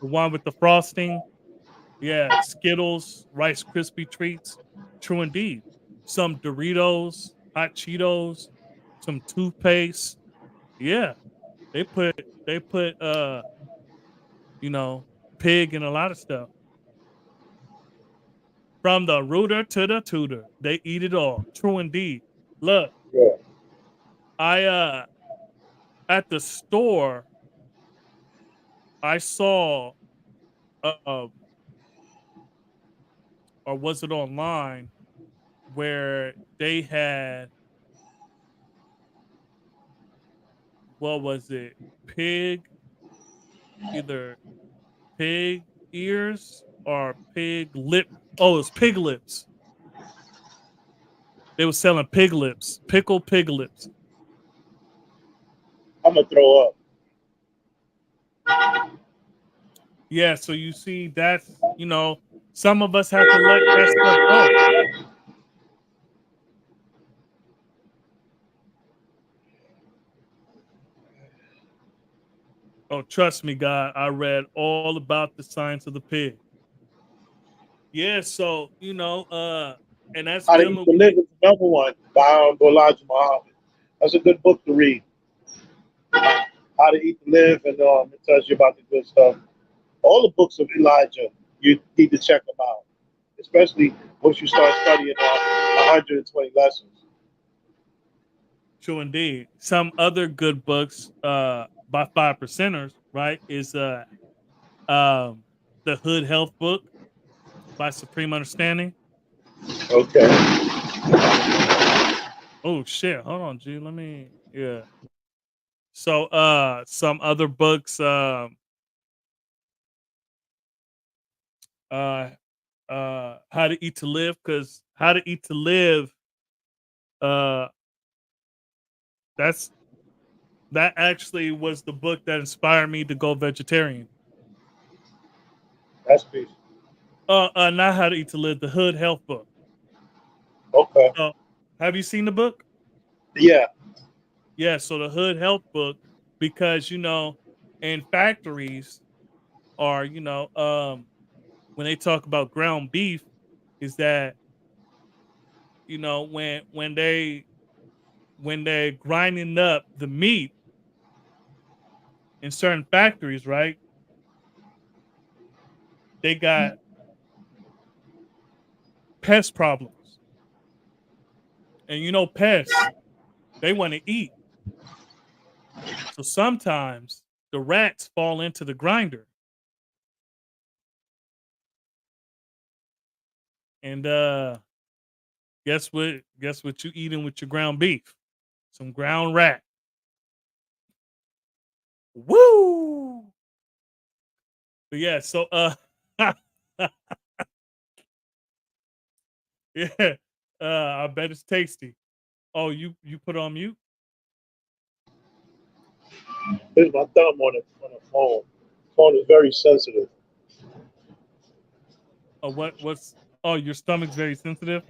The one with the frosting. Yeah, Skittles, Rice Krispie treats. True indeed. Some Doritos, hot Cheetos, some toothpaste. Yeah. They put you know, pig in a lot of stuff. From the rooter to the tutor. They eat it all. True indeed. Look, Yeah. I at the store I saw uh or was it online where they had what was it? Pig, either pig ears or pig lip. Oh, it's pig lips. They were selling pig lips, pickled pig lips. I'm gonna throw up. Yeah, so you see, that's some of us have to let that stuff go. Oh, trust me, God, I read all about the science of the pig. Yeah, so and that's How to Eat dealing to Live with is another one by Elijah Muhammad. That's a good book to read. How to Eat to Live, and it tells you about the good stuff. All the books of Elijah, you need to check them out, especially once you start studying 120 lessons. true indeed. Some other good books by 5%ers, right, is um the Hood Health book by Supreme Understanding. Okay. Oh shit, hold on, G. Let me So some other books uh How to Eat to Live, because How to Eat to Live, uh that's that actually was the book that inspired me to go vegetarian. That's peace. Not How to Eat to Live, the Hood Health book. Okay. So have you seen the book? Yeah. Yeah, so the Hood Health book, because in factories, or when they talk about ground beef, is that when they're grinding up the meat in certain factories, right? They got pest problems. And pests, they want to eat. So sometimes the rats fall into the grinder. And guess what you eating with your ground beef? Some ground rat. Woo! But yeah, so yeah, I bet it's tasty. Oh, you put on mute? Here's my thumb on the phone. Phone is very sensitive. Oh, what's oh, your stomach's very sensitive?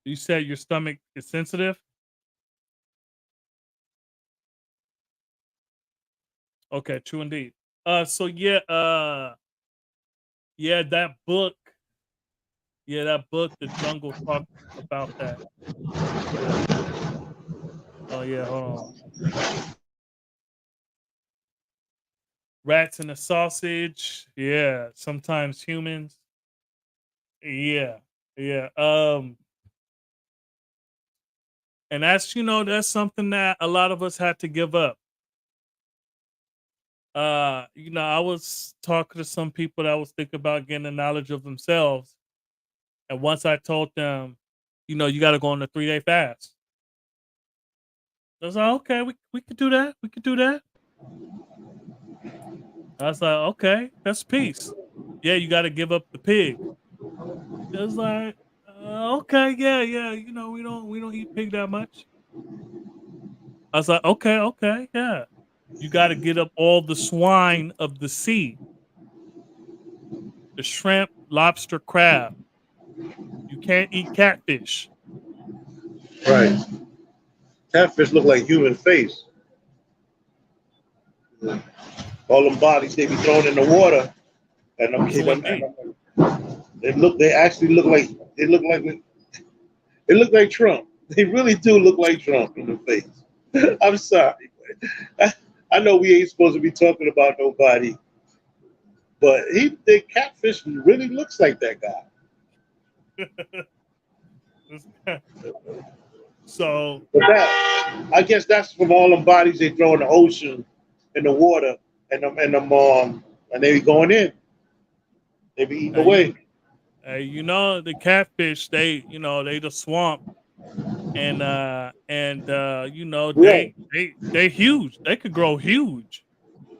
You said your stomach is sensitive? Okay, true indeed. So yeah, that book, The Jungle, talked about that. Yeah. Oh yeah, hold on. Rats in the sausage. Yeah, sometimes humans. Yeah, yeah. And that's something that a lot of us had to give up. I was talking to some people that was thinking about getting the knowledge of themselves, and once I told them, you got to go on a 3-day fast. I was like, okay, we could do that. We could do that. I was like, okay, that's peace. Yeah, you got to give up the pig. It was like, okay, yeah, yeah. We don't eat pig that much. I was like, okay, okay, yeah. You got to get up all the swine of the sea, the shrimp, lobster, crab. You can't eat catfish. Right. Catfish look like human face. All them bodies they be thrown in the water, and True indeed. they actually look like they look like Trump. They really do look like Trump in the face. I'm sorry. I know we ain't supposed to be talking about nobody, but the catfish really looks like that guy. So But I guess that's from all them bodies they throw in the ocean, in the water, and they be going in. They be eating uh, you away. the catfish, they the swamp, and Right. they huge. They could grow huge.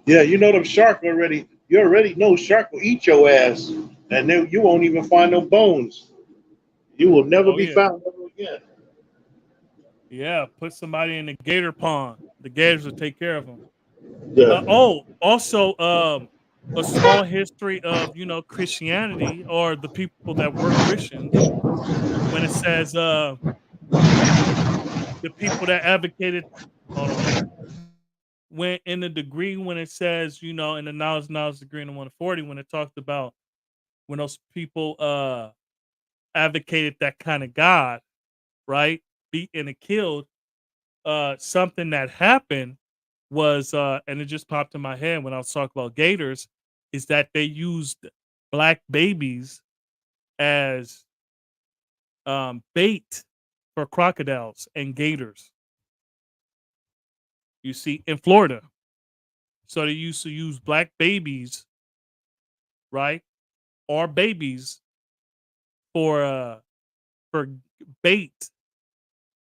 Yeah, you know them shark already. You already know shark will eat your ass, and then you won't even find no bones. You will never Oh, be yeah. found ever again. Yeah, put somebody in the gator pond. The gators will take care of them. Yeah. Also, a small history of Christianity or the people that were Christians. When it says the people that advocated, hold on, when in the degree when it says in the knowledge degree in the 140 when it talked about when those people advocated that kind of God, right, beaten and killed. Something that happened was, and it just popped in my head when I was talking about gators, is that they used black babies as bait for crocodiles and gators. You see, in Florida, so they used to use black babies, right, or babies for bait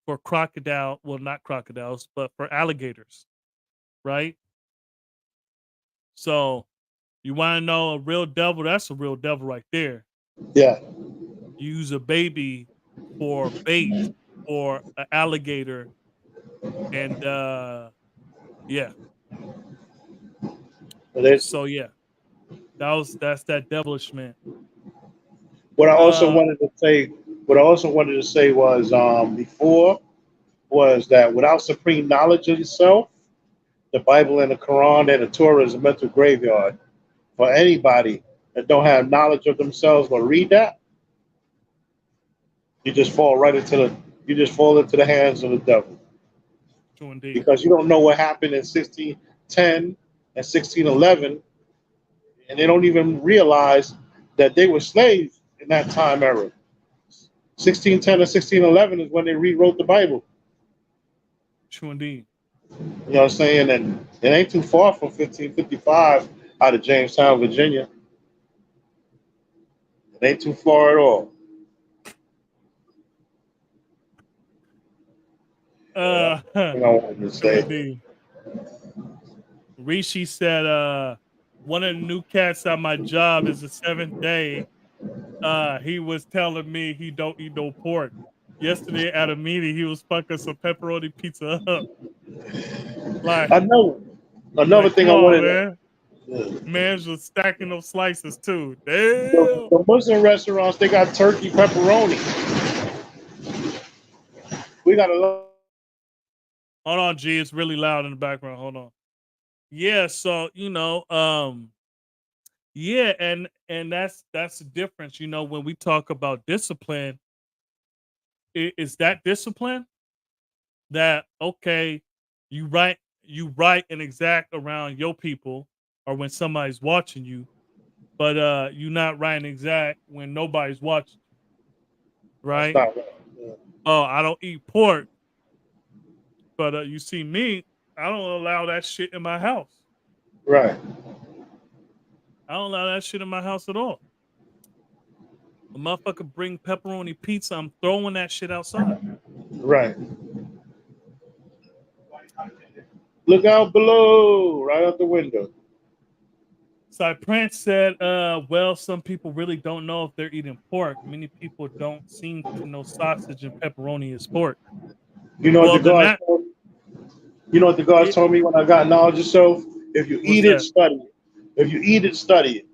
for crocodile. Well, not crocodiles, but for alligators, right? So you want to know a real devil? That's a real devil right there. Yeah. Use a baby for bait or an alligator, and yeah. But it's, So yeah, that's that devilish man. what I also Uh, wanted to say, was before was that without supreme knowledge of yourself, the Bible and the Quran and the Torah is a mental graveyard for anybody that don't have knowledge of themselves. But read that, you just fall right into the you just fall into the hands of the devil true indeed. because you don't know what happened in 1610 and 1611, and they don't even realize that they were slaves in that time era. 1610 and 1611 is when they rewrote the Bible. True indeed. You know what I'm saying? And it ain't too far from 1555 out of Jamestown, Virginia. It ain't too far at all. Uh, That's what I wanted to true say. indeed. Rishi said, one of the new cats at my job is the seventh day. He was telling me he don't eat no pork. Yesterday at a meeting, he was fucking some pepperoni pizza up. Like, Another thing come I on, wanted man. to, Man's was stacking those slices too. the, Damn. the Muslim restaurants, they got turkey pepperoni. We got a lot. Hold on, G. It's really loud in the background. Hold on. Yeah, so yeah, and that's the difference. When we talk about discipline, is that discipline that okay, you write and exact around your people or when somebody's watching you, but you not writing exact when nobody's watching, That's right? not right. Yeah. Oh, I don't eat pork, but you see me, I don't allow that shit in my house. Right, I don't allow that shit in my house at all. A motherfucker bring pepperoni pizza, I'm throwing that shit outside. right. Look out below, right out the window. So Prince said, well, some people really don't know if they're eating pork. Many people don't seem to know sausage and pepperoni is pork. You know what the Well, then guys that told me? You know what the guys it, told me when I got knowledge of self? If you what's eat it, that? study it. If you eat it, study it.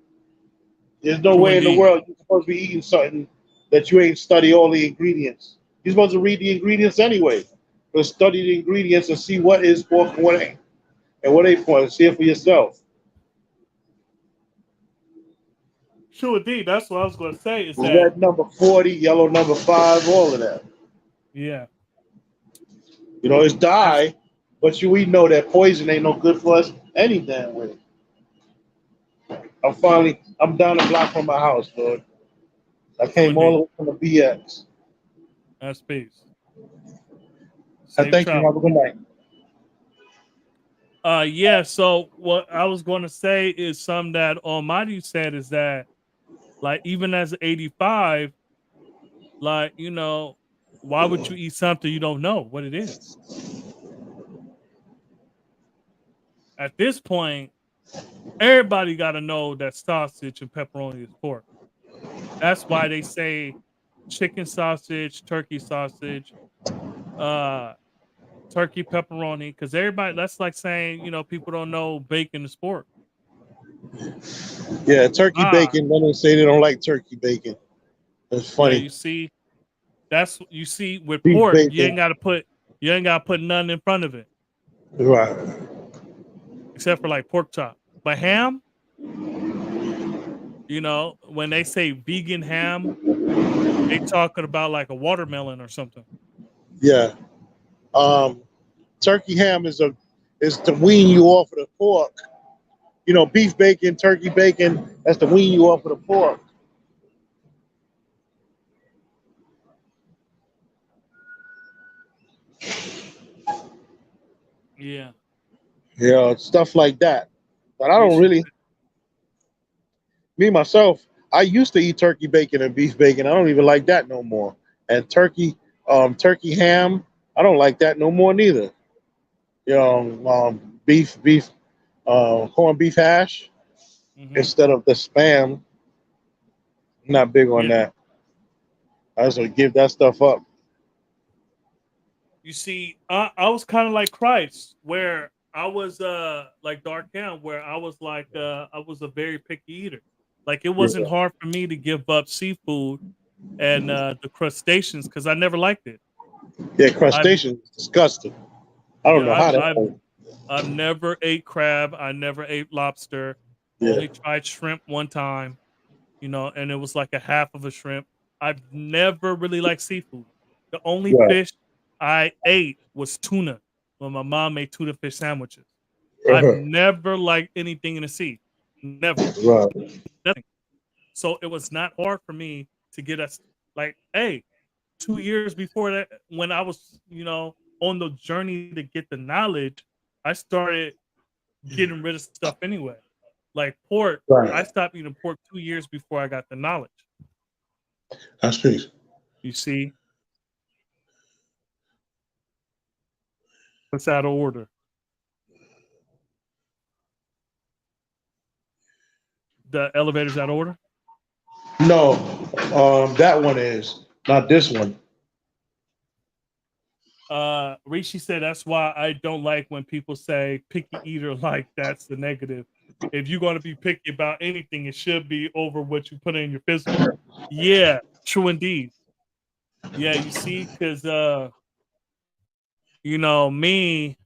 There's no True way in the indeed. world you're supposed to be eating something that you ain't study all the ingredients. You're supposed to read the ingredients anyway. But study the ingredients and see what is pork and what ain't. And what ain't pork. See it for yourself. True indeed. That's what I was gonna say. Is that Red number 40, yellow number 5, all of that. yeah? You know, it's That's dye, but we know that poison ain't no good for us any damn way. I'm down the block from my house, Lord. I true came all the indeed. way from the BX. That's peace. I Safe thank you. Have travel. a good night. Yeah. So what I was going to say is something that Almighty said is that like even as an 85, like why would you eat something you don't know what it is? At this point, everybody got to know that sausage and pepperoni is pork. That's why they say chicken sausage, turkey sausage, turkey pepperoni. Because everybody, that's like saying, people don't know bacon is pork. Yeah, turkey Ah, bacon. Then they say they don't like turkey bacon. That's yeah, funny. you see, with Beef pork, you bacon. ain't gotta put nothing in front of it Right. except for like pork chop. But ham, when they say vegan ham, they talking about like a watermelon or something. Yeah. Turkey ham is to wean you off of the pork. Beef bacon, turkey bacon, that's to wean you off of the pork. Yeah. Stuff like that. But I You don't should. really, me myself, I used to eat turkey bacon and beef bacon. I don't even like that no more. And turkey ham, I don't like that no more neither. Beef, corned beef hash Hmm. instead of the spam. I'm not big on Yeah. that. I just would give that stuff up. You see, I was kind of like Christ, where I was like Dark Ham, where I was like I was a very picky eater. Like it wasn't Yeah, hard for me to give up seafood and the crustaceans because I never liked it. yeah, I've crustaceans is disgusting. I don't yeah, know how that. I've never ate crab. I never ate lobster. Yeah, Only tried shrimp one time, and it was like a half of a shrimp. I've never really liked seafood. The only right, fish I ate was tuna when my mom made tuna fish sandwiches. I've uh-huh, never liked anything in the sea. Never. right. Nothing. So it was not hard for me to get us like, hey, 2 years before that, when I was, on the journey to get the knowledge, I started getting rid of stuff anyway. Like pork, I Right. stopped eating pork 2 years before I got the knowledge. That's peace. You see, it's out of order. The elevator's out of order. No, that one is not this one. Rishi said that's why I don't like when people say picky eater, like that's the negative. If you're going to be picky about anything, it should be over what you put in your physical. Yeah, true indeed. Yeah, you see, because me,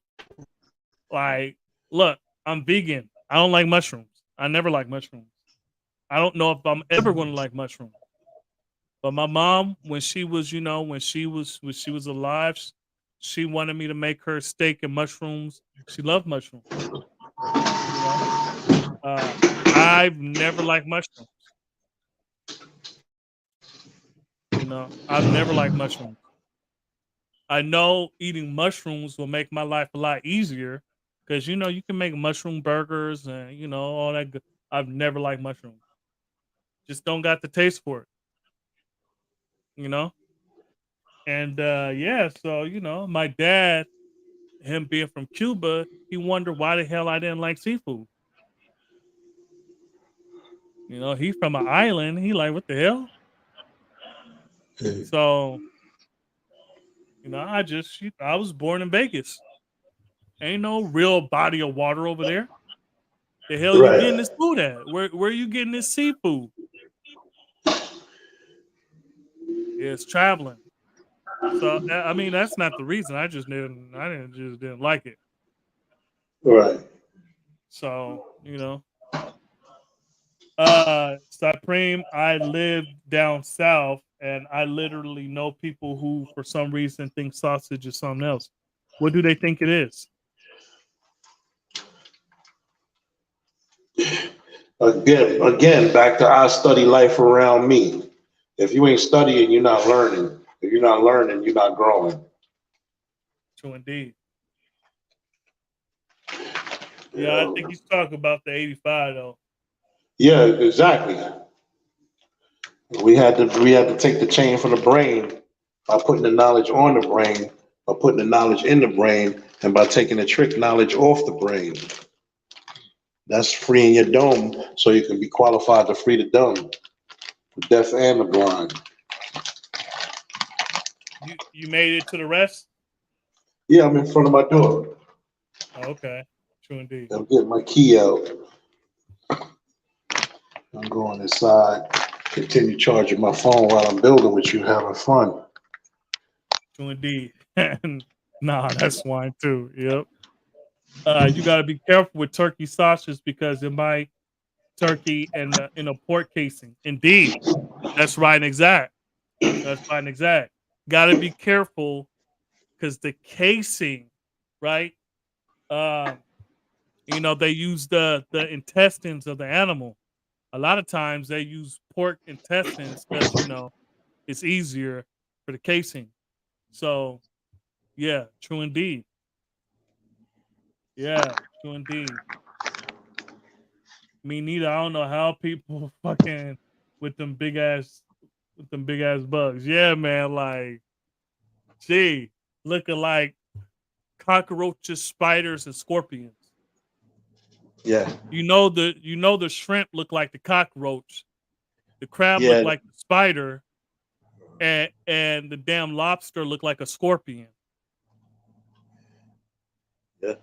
like, look, I'm vegan. I don't like mushrooms. I never like mushrooms. I don't know if I'm ever going to like mushrooms. But my mom, when she was, when she was alive, she wanted me to make her steak and mushrooms. She loved mushrooms. You know, I've never liked mushrooms. I've never liked mushrooms. I know eating mushrooms will make my life a lot easier because you can make mushroom burgers and all that. Good. I've never liked mushrooms. Just don't got the taste for it. You know, and yeah, so my dad, him being from Cuba, he wondered why the hell I didn't like seafood. He from an island. He like, what the hell? So, I was born in Vegas. Ain't no real body of water over there. The hell you getting Right. this food at? Where you getting this seafood? It's traveling. So I mean that's not the reason. I didn't like it. Right. So, Supreme, I live down south and I literally know people who for some reason think sausage is something else. What do they think it is? Again, back to I study life around me. If you ain't studying, you're not learning. If you're not learning, you're not growing. True indeed. Yeah, I Yeah, think he's talking about the 85 though. yeah, exactly. We had to take the chain from the brain by putting the knowledge on the brain, by putting the knowledge in the brain, and by taking the trick knowledge off the brain. That's freeing your dome so you can be qualified to free the dumb, the deaf and the blind. You made it to the rest? Yeah, I'm in front of my door. Oh, okay. True indeed. I'm getting my key out. I'm going inside. Continue charging my phone while I'm building with you, having fun. True indeed. Nah, that's swine too. Yep. You got to be careful with turkey sausages because it might turkey and in a pork casing. Indeed, that's right and exact. That's right and exact. Got to be careful because the casing, right? Um, they use the intestines of the animal. A lot of times they use pork intestines because it's easier for the casing. So yeah, true indeed. Yeah, true indeed. Me neither. I don't know how people fucking with them big ass bugs. Yeah, man. Like, gee, looking like cockroaches, spiders, and scorpions. Yeah. The shrimp look like the cockroach, the crab look Yeah. like the spider, and the damn lobster look like a scorpion. Yeah.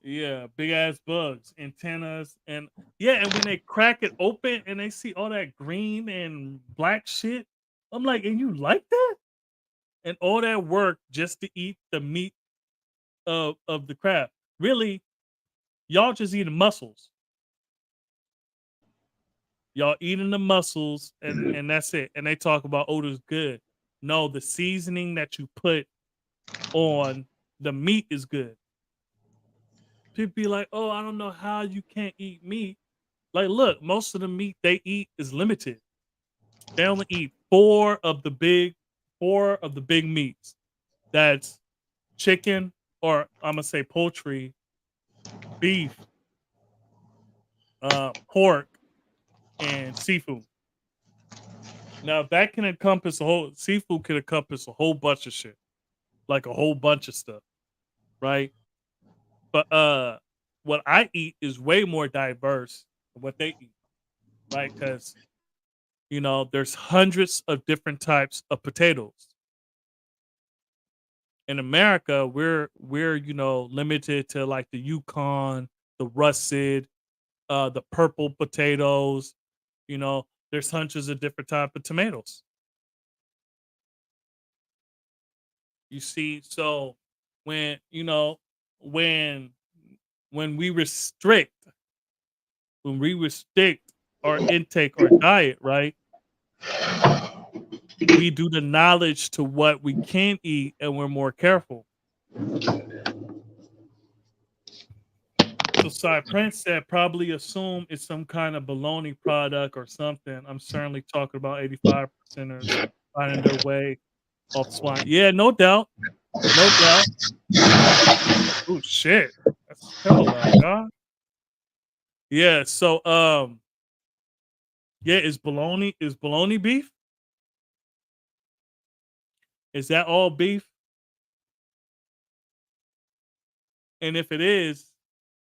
Yeah, big ass bugs, antennas, and yeah, and when they crack it open and they see all that green and black shit, I'm like, and you like that? And all that work just to eat the meat of the crab. Really, y'all just eating muscles. Y'all eating the muscles and that's it. And they talk about odor's good. No, the seasoning that you put on the meat is good. People be like, oh, I don't know how you can't eat meat. Like, look, most of the meat they eat is limited. They only eat four of the big meats. That's chicken, or I'm gonna say poultry, beef, pork, and seafood. Now that can encompass seafood can encompass a whole bunch of shit, like a whole bunch of stuff, right? But what I eat is way more diverse than what they eat, right? Because there's hundreds of different types of potatoes. In America, we're limited to like the Yukon, the russet, the purple potatoes. There's hundreds of different type of tomatoes. You see, so when when when we restrict our intake or diet, right? We do the knowledge to what we can eat, and we're more careful. So Cy Prince said probably assume it's some kind of baloney product or something. I'm certainly talking about 85 percenters finding their way off swine. Yeah, no doubt. No doubt. Oh shit. That's hella loud, God. Yeah, so yeah, is bologna beef? Is that all beef? And if it is,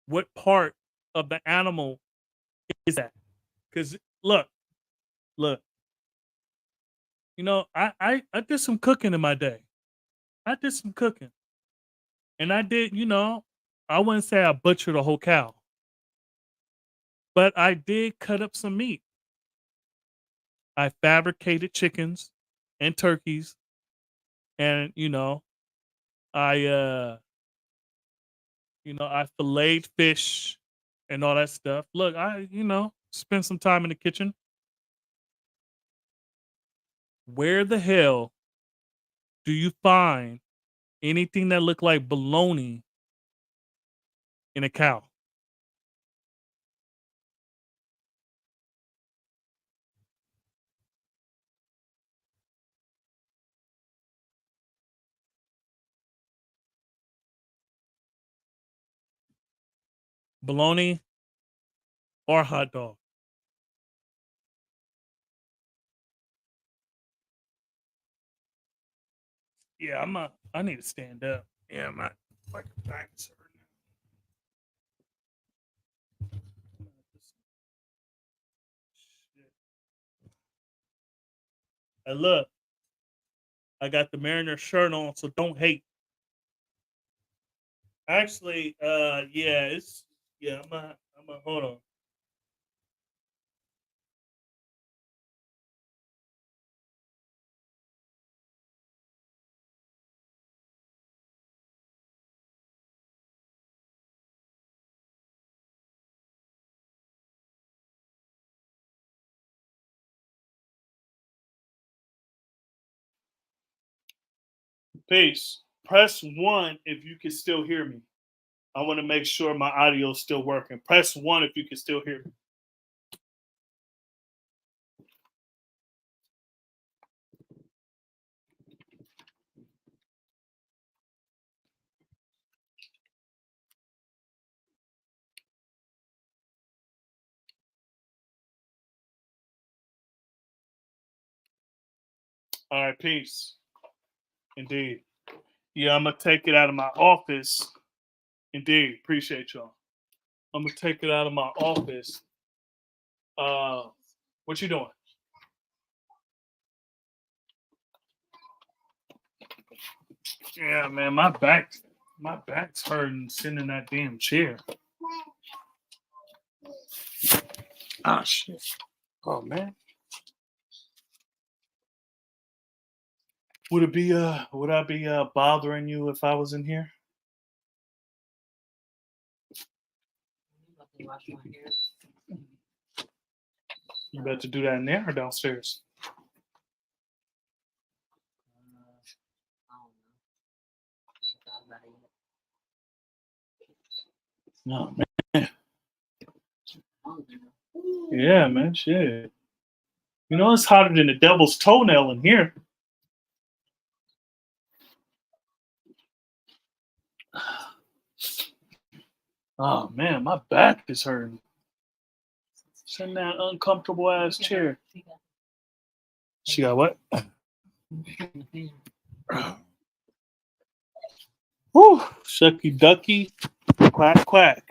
what part of the animal is that? Because look, I did some cooking in my day. I did some cooking. And I did, I wouldn't say I butchered a whole cow, but I did cut up some meat. I fabricated chickens and turkeys, and I I filleted fish and all that stuff. Look, I spent some time in the kitchen. Where the hell do you find anything that look like bologna in a cow? Bologna or hot dog? Yeah, I need to stand up. Yeah, my fucking back is hurting. Shit. And look, I got the Mariner shirt on, so don't hate. Actually, yeah, I'm a hold on. Peace. Press 1 if you can still hear me. I want to make sure my audio is still working. Press 1 if you can still hear me. All right, peace. Indeed. Yeah, I'm going to take it out of my office. Indeed. Appreciate y'all. I'm going to take it out of my office. What you doing? Yeah, man, my back's hurting sitting in that damn chair. Ah, shit. Oh, man. Would I be bothering you if I was in here? You better do that in there or downstairs? No, man. Yeah, man, shit. You know it's hotter than the devil's toenail in here. Oh man, my back is hurting. Sit in that uncomfortable ass chair. She got what? Whew, shucky ducky, quack quack.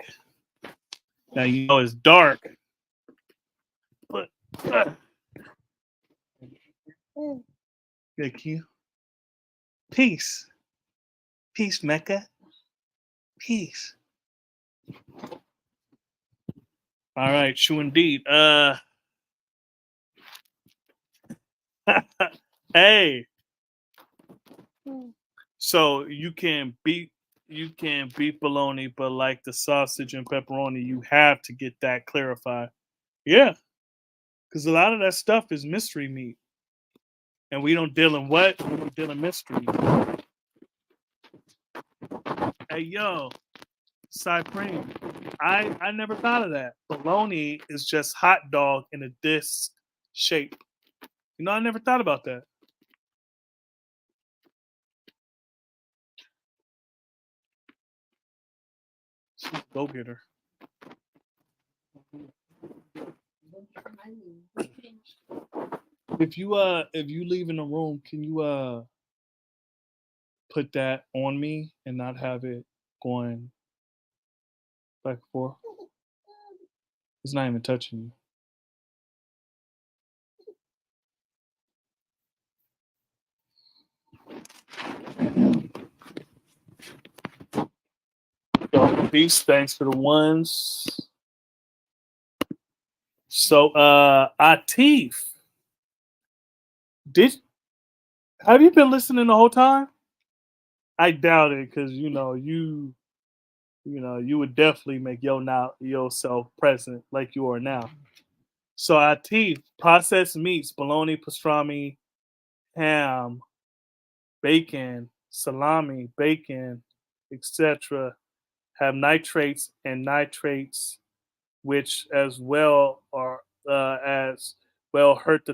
Now you know it's dark, but thank you. Peace, peace, Mecca, peace. All right, true indeed. Hey, so you can beat bologna, but like the sausage and pepperoni, you have to get that clarified. Yeah, because a lot of that stuff is mystery meat, and we don't deal in what? We don't deal in mystery. Hey, yo, Cypreme, I never thought of that. Bologna is just hot dog in a disc shape. You know, I never thought about that. Go get her. If you leave in the room, can you put that on me and not have it going back and forth? It's not even touching you. So, peace. Thanks for the ones. So, Atif, have you been listening the whole time? I doubt it, because you would definitely make yourself present like you are now. So, Atif, processed meats, bologna, pastrami, ham, bacon, salami, bacon, etc., have nitrates and nitrates, which as well hurt the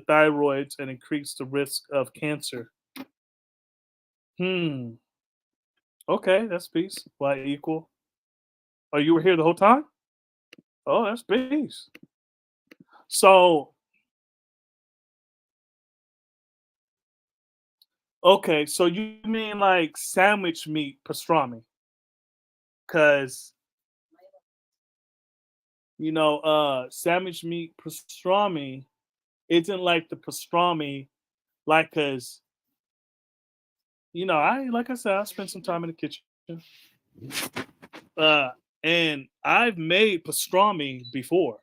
thyroids and increase the risk of cancer. Okay, that's peace. Why equal? Oh, you were here the whole time? Oh, that's peace. So, okay, so you mean like sandwich meat pastrami? Because sandwich meat pastrami isn't like the pastrami, like, because You know, like I said, I spent some time in the kitchen. And I've made pastrami before.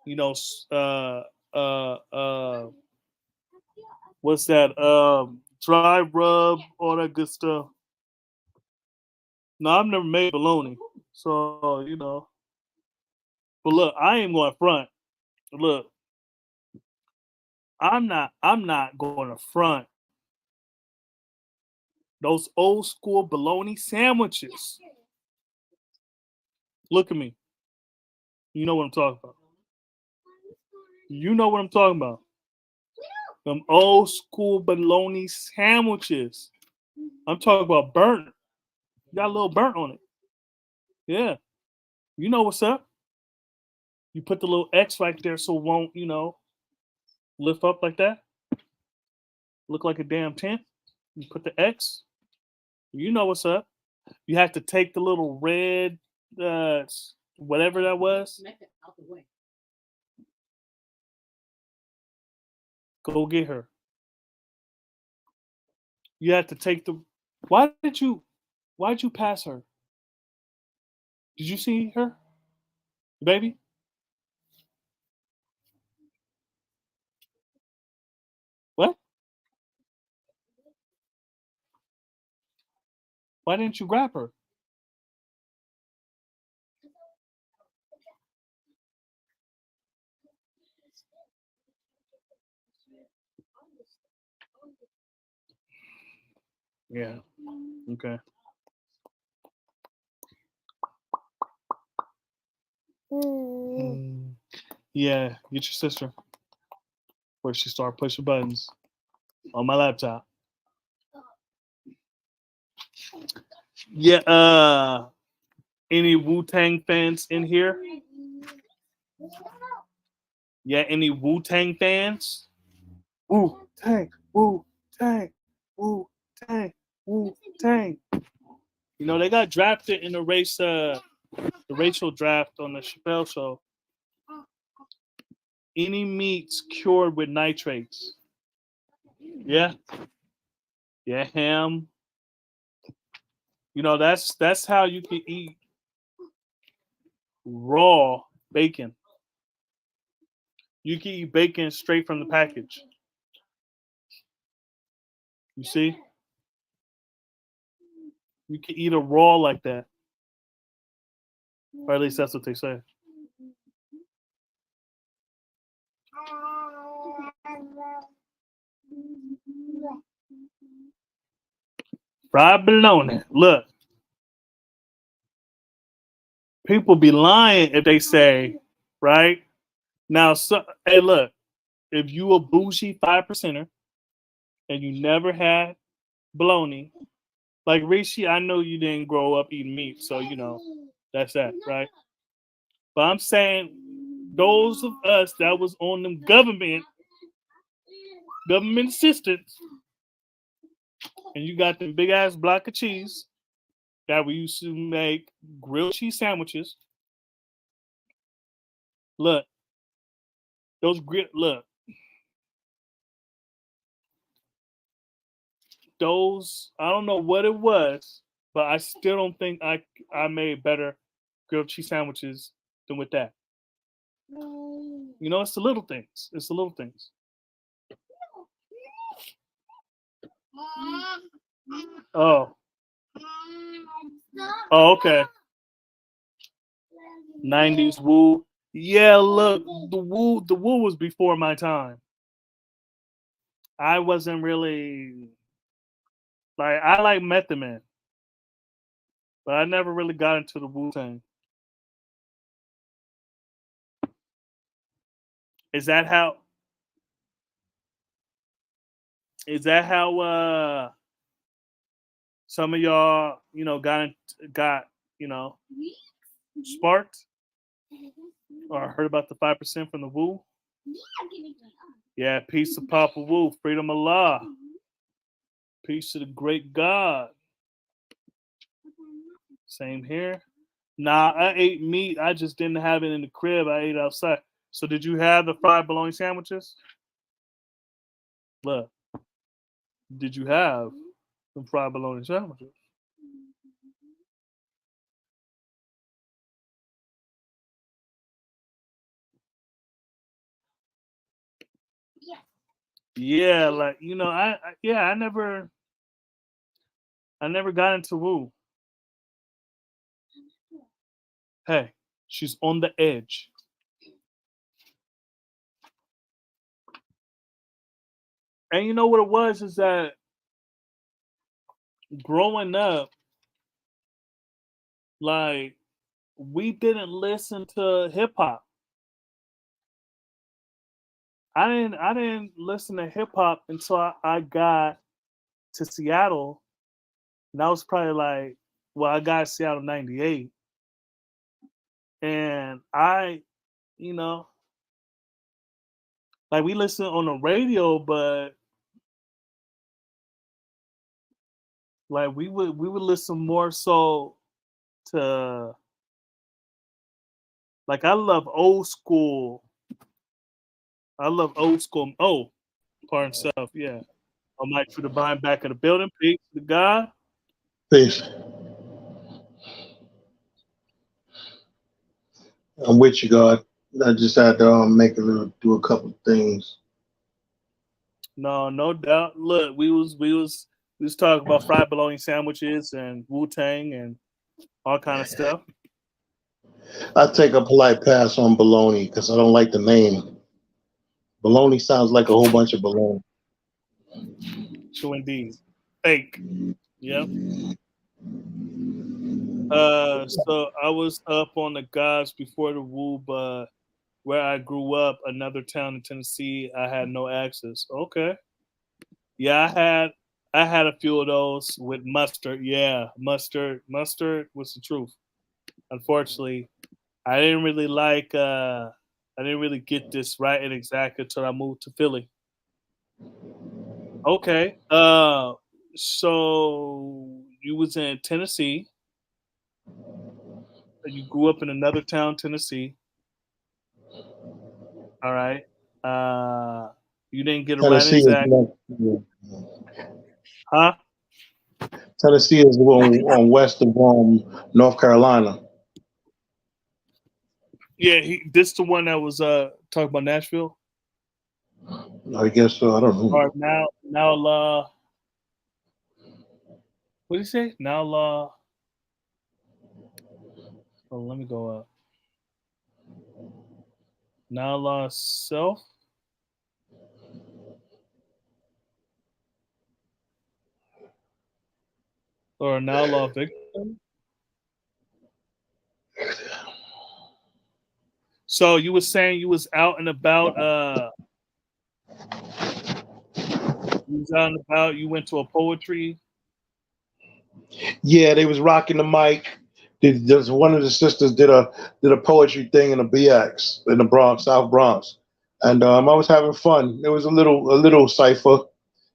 You know, what's that? Dry rub, all that good stuff. No, I've never made bologna, so you know. But look, I ain't going front. Look, I'm not going to front. Those old school bologna sandwiches. Look at me. You know what I'm talking about. You know what I'm talking about. Them old school bologna sandwiches. I'm talking about burnt. Got a little burnt on it. Yeah. You know what's up. You put the little X right there so it won't, you know, lift up like that. Look like a damn tent. You put the X. You know what's up. You have to take the little red, whatever that was. Go get her. You have to take the. Why did you pass her? Did you see her, baby? What? Why didn't you grab her? Yeah. Okay. Yeah. Get your sister. Where she start pushing buttons on my laptop. Yeah. Any Wu-Tang fans in here? Yeah. Any Wu-Tang fans? Wu-Tang. Wu-Tang. Wu-Tang. Wu-Tang. You know they got drafted in the racial draft on the Chappelle show. Any meats cured with nitrates? Yeah. Yeah, ham. You know that's how you can eat raw bacon. You can eat bacon straight from the package. You see? You can eat it raw like that. Or at least that's what they say. Fried bologna. Look. People be lying if they say, right? Now, hey, look. If you a bougie 5%er and you never had bologna, like Rishi, I know you didn't grow up eating meat, so you know that's that, right? But I'm saying those of us that was on them government assistance, and you got them big ass block of cheese that we used to make grilled cheese sandwiches. Look, those I don't know what it was, but I still don't think I made better grilled cheese sandwiches than with that. You know, it's the little things. It's the little things. Oh. Oh, okay. 90s woo. Yeah, look, the woo was before my time. I wasn't really like I like Method Man, but I never really got into the Wu Tang. Is that how? Is that how? Some of y'all, you know, got you know sparked or heard about the 5% from the Wu? Yeah, peace to Papa Wu, freedom of Allah, peace to the great God. Same here. Nah, I ate meat. I just didn't have it in the crib. I ate outside. So did you have the fried bologna sandwiches? Look, did you have some fried bologna sandwiches? Yeah, like I never got into Woo. Hey, she's on the edge. And you know what it was is that growing up, like we didn't listen to hip hop. I didn't listen to hip hop until I got to Seattle. And that was probably I got to Seattle '98. And you know, like we listened on the radio, but like we would listen more so to like I love old school. I love old school. Oh, part himself, yeah. I might for the buying back of the building. Peace to God. Peace. I'm with you, God. I just had to do a couple of things. No doubt. Look, we was talking about fried bologna sandwiches and Wu Tang and all kind of stuff. I take a polite pass on baloney because I don't like the name. Baloney sounds like a whole bunch of baloney. True indeed. Fake. Yep. So I was up on the gods before the Wu, but where I grew up, another town in Tennessee, I had no access. Okay. Yeah, I had a few of those with mustard. Yeah, mustard was the truth. Unfortunately, I didn't really I didn't really get this right and exact until I moved to Philly. Okay. So you was in Tennessee. You grew up in another town, Tennessee. All right. You didn't get it right and Tennessee is exact, huh? Tennessee is on west of North Carolina. Yeah, this the one that was talking about Nashville. I guess so. I don't know. Or what do you say? Now oh, let me go up. Now self or now victim. So you were saying you was out and about. You was out and about. You went to a poetry. Yeah, they was rocking the mic. There's one of the sisters did a poetry thing in the BX in the Bronx, South Bronx, and I was having fun. It was a little cipher.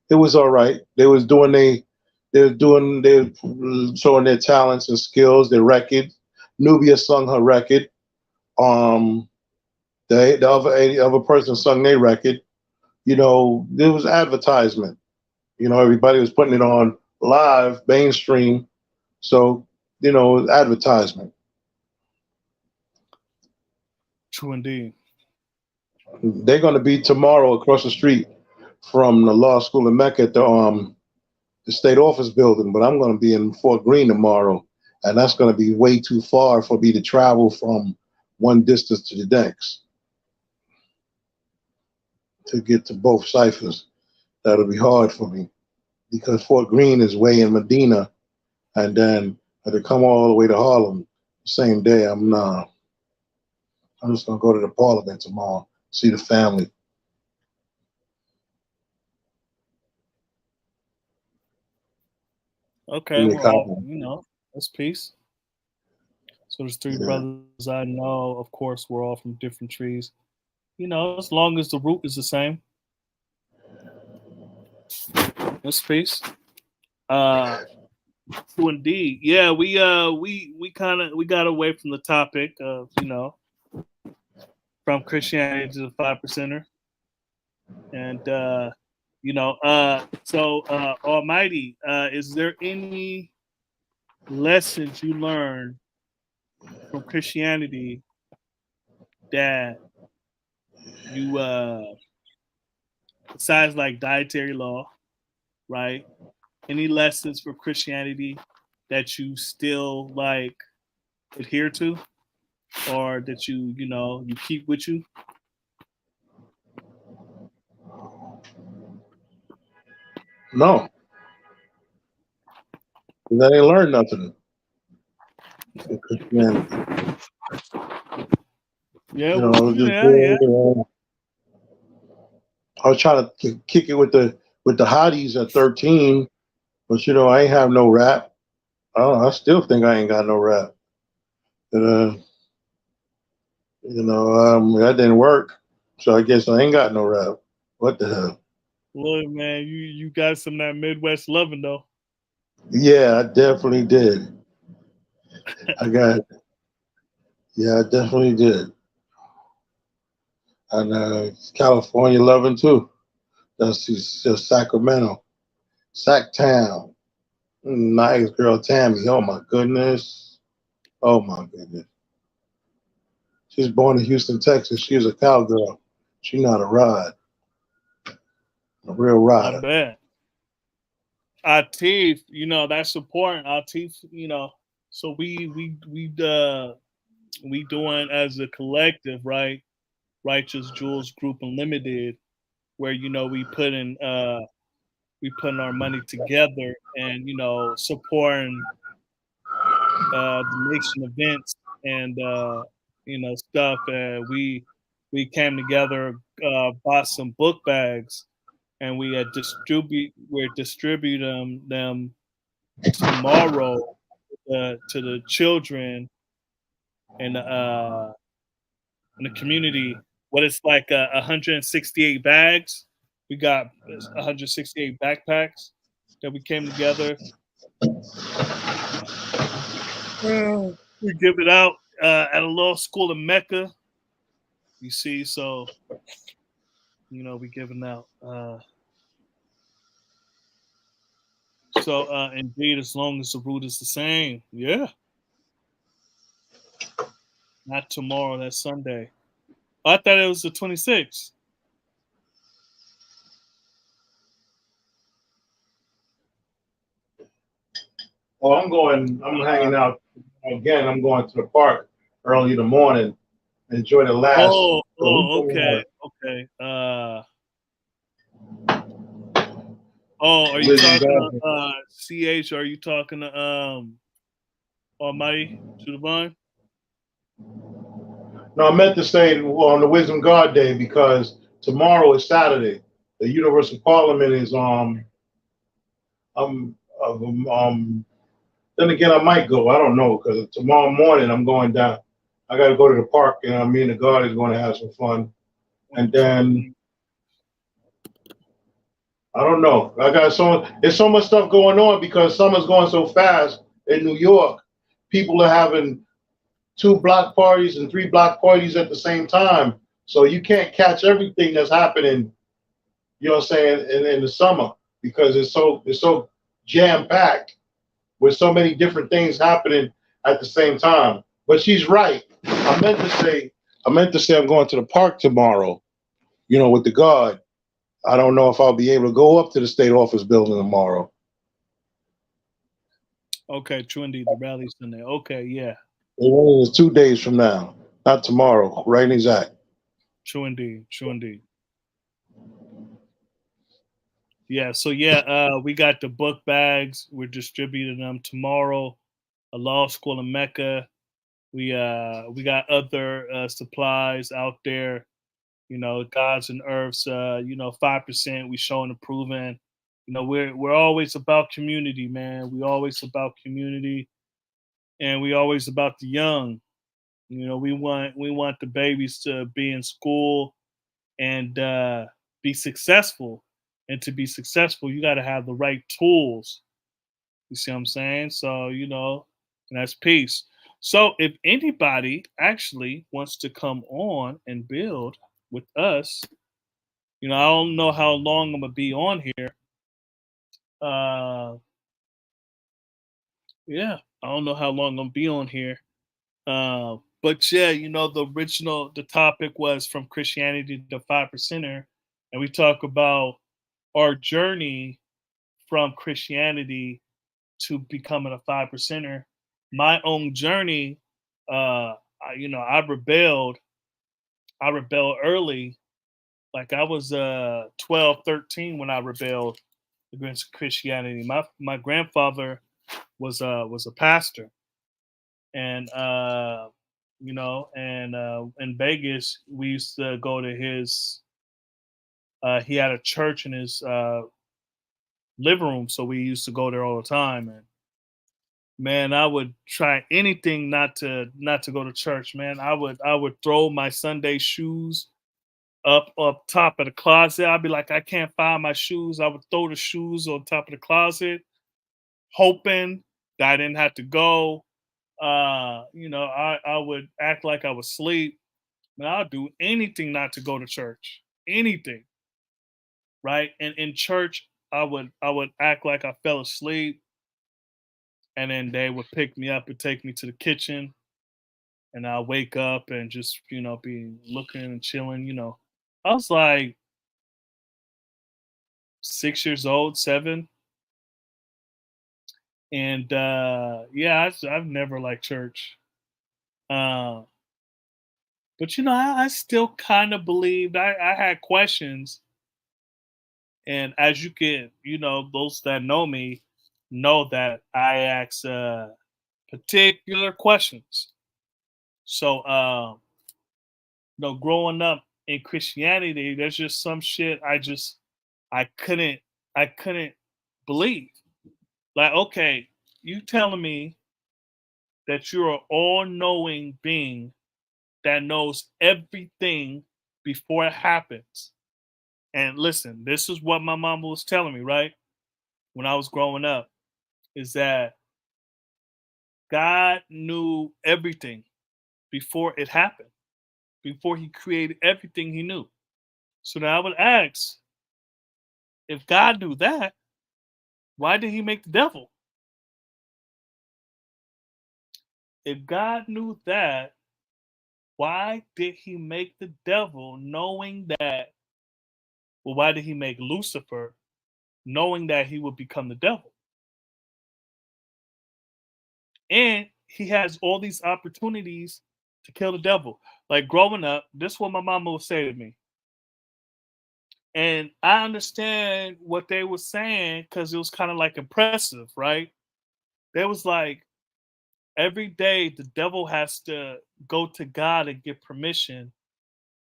It was all right. They were showing their talents and skills. Their record, Nubia sung her record. The other person sung their record. There was advertisement. Everybody was putting it on live, mainstream. So, advertisement. True indeed. They're going to be tomorrow across the street from the law school in Mecca at the state office building, but I'm going to be in Fort Greene tomorrow, and that's going to be way too far for me to travel from one distance to the next to get to both ciphers. That'll be hard for me because Fort Greene is way in Medina, and then to come all the way to Harlem the same day, I'm just going to go to the Parliament tomorrow, see the family. Okay, well, that's peace. So there's three brothers I know. Of course, we're all from different trees. As long as the root is the same. That's peace. True indeed. Yeah, we got away from the topic of, fried from Christianity to the 5%er. And Almighty, is there any lessons you learned from Christianity that you besides like dietary law, right? Any lessons for Christianity that you still like adhere to, or that you keep with you? No, I didn't learn nothing in Christianity. Yeah, You know, I was just bored. I was trying to kick it with the hotties at 13, but I ain't have no rap. I still think I ain't got no rap. And, that didn't work, so I guess I ain't got no rap. What the hell? Look, man, you got some of that Midwest loving though. Yeah, I definitely did. I definitely did. And California loving too. That's just Sacramento, Sacktown. Nice girl Tammy. Oh my goodness. Oh my goodness. She's born in Houston, Texas. She's a cowgirl. She's not a ride. A real rider. I bet. Our teeth, that's important. Our teeth, so we doing as a collective, right? Righteous Jewels Group Unlimited, where we putting our money together and supporting the nation events and stuff. We came together, bought some book bags, and we're distributing them tomorrow to the children in the community. What it's like 168 bags. We got 168 backpacks that we came together. We give it out at a law school in Mecca. You see, so we giving out. So indeed, as long as the route is the same, yeah. Not tomorrow. That's Sunday. I thought it was the 26th. Well, I'm hanging out again. I'm going to the park early in the morning. Enjoy the last. Okay. Are you talking to CH? Are you talking to Almighty to Divine? No, I meant to say on the Wisdom God Day because tomorrow is Saturday. The Universal Parliament is then again, I might go. I don't know because tomorrow morning I'm going down. I got to go to the park, and me and the God is going to have some fun. And then I don't know. There's so much stuff going on because summer's going so fast in New York. People are having 2 block parties and 3 block parties at the same time. So you can't catch everything that's happening, you know what I'm saying, in the summer because it's so jam-packed with so many different things happening at the same time. But she's right. I meant to say I'm going to the park tomorrow, with the God. I don't know if I'll be able to go up to the state office building tomorrow. Okay, true indeed. The rally's in there. Okay, yeah. It's 2 days from now, not tomorrow, right and exact. True indeed. Yeah, so we got the book bags. We're distributing them tomorrow. A law school in Mecca. We got other supplies out there. Gods and Earths. 5%. We showing and proving. We're always about community, man. We always about community, and we always about the young. We want the babies to be in school and be successful. And to be successful, you got to have the right tools. You see what I'm saying? So, and that's peace. So if anybody actually wants to come on and build with us, I don't know how long I'm gonna be on here. Yeah, I don't know how long I'm gonna be on here. But yeah, the topic was from Christianity to 5%er, and we talk about our journey from Christianity to becoming a 5%er. My own journey, I rebelled. I rebelled early. Like I was 12, 13 when I rebelled against Christianity. My grandfather was a pastor, and in Vegas we used to go to his. He had a church in his living room, so we used to go there all the time. And man, I would try anything not to go to church. Man, I would throw my Sunday shoes up top of the closet. I'd be like, I can't find my shoes. I would throw the shoes on top of the closet, hoping that I didn't have to go. I would act like I was asleep. And I'll do anything not to go to church. Anything. Right. And in church, I would act like I fell asleep. And then they would pick me up and take me to the kitchen. And I'll wake up and just, be looking and chilling. I was like 6 years old, 7. And yeah, I've never liked church. But I still kind of believed. I had questions, and as you get, those that know me know that I ask particular questions. So, growing up in Christianity, there's just some shit I couldn't believe. Like, okay, you telling me that you're an all-knowing being that knows everything before it happens. And listen, this is what my mama was telling me, right? When I was growing up, is that God knew everything before it happened, before he created everything he knew. So now I would ask, if God knew that, why did he make the devil? If God knew that, why did he make the devil knowing that? Well, why did he make Lucifer knowing that he would become the devil? And he has all these opportunities to kill the devil. Like growing up, this is what my mama would say to me. And I understand what they were saying because it was kind of like impressive, right? They was like, every day the devil has to go to God and get permission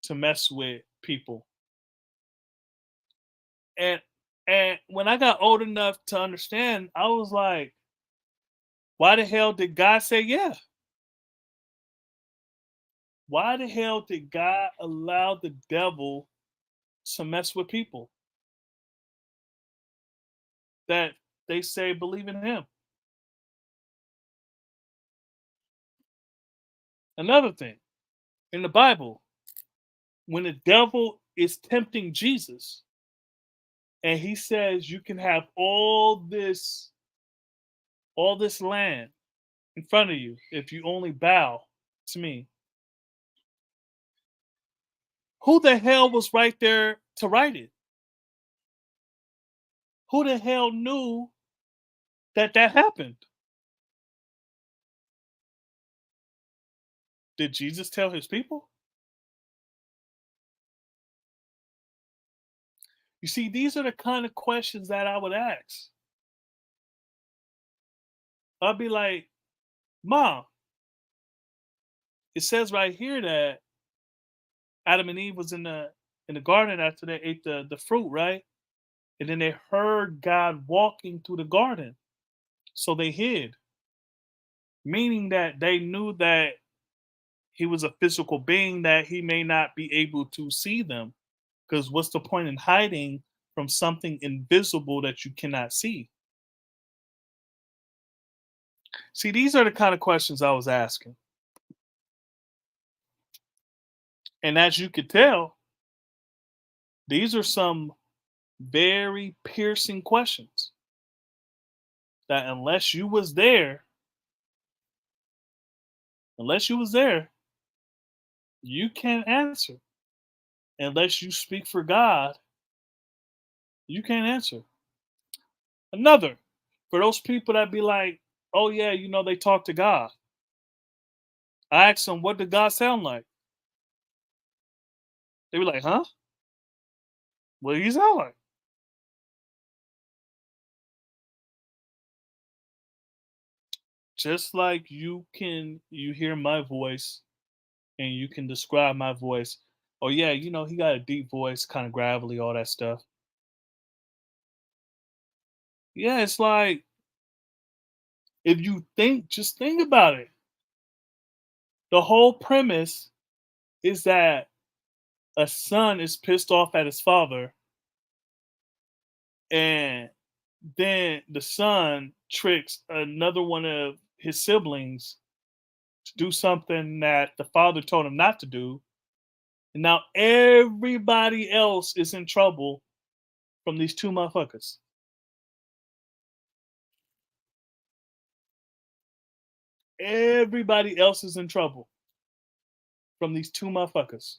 to mess with people. And when I got old enough to understand, I was like, why the hell did God say yeah? Why the hell did God allow the devil to mess with people that they say believe in him? Another thing, in the Bible, when the devil is tempting Jesus and he says you can have all this land in front of you if you only bow to me. Who the hell was right there to write it? Who the hell knew that happened? Did Jesus tell his people? You see, these are the kind of questions that I would ask. I'd be like, Mom, it says right here that Adam and Eve was in the garden after they ate the fruit, right? And then they heard God walking through the garden. So they hid, meaning that they knew that he was a physical being, that he may not be able to see them. Because what's the point in hiding from something invisible that you cannot see? See, these are the kind of questions I was asking. And as you could tell, these are some very piercing questions that unless you was there, you can't answer. Unless you speak for God, you can't answer. Another, for those people that be like, oh yeah, they talk to God. I asked them, what did God sound like? They be like, huh? What did he sound like? Just like you hear my voice and you can describe my voice. Oh yeah, he got a deep voice, kind of gravelly, all that stuff. Yeah, it's like if you just think about it. The whole premise is that a son is pissed off at his father, and then the son tricks another one of his siblings to do something that the father told him not to do. And now everybody else is in trouble from these two motherfuckers. Everybody else is in trouble from these two motherfuckers.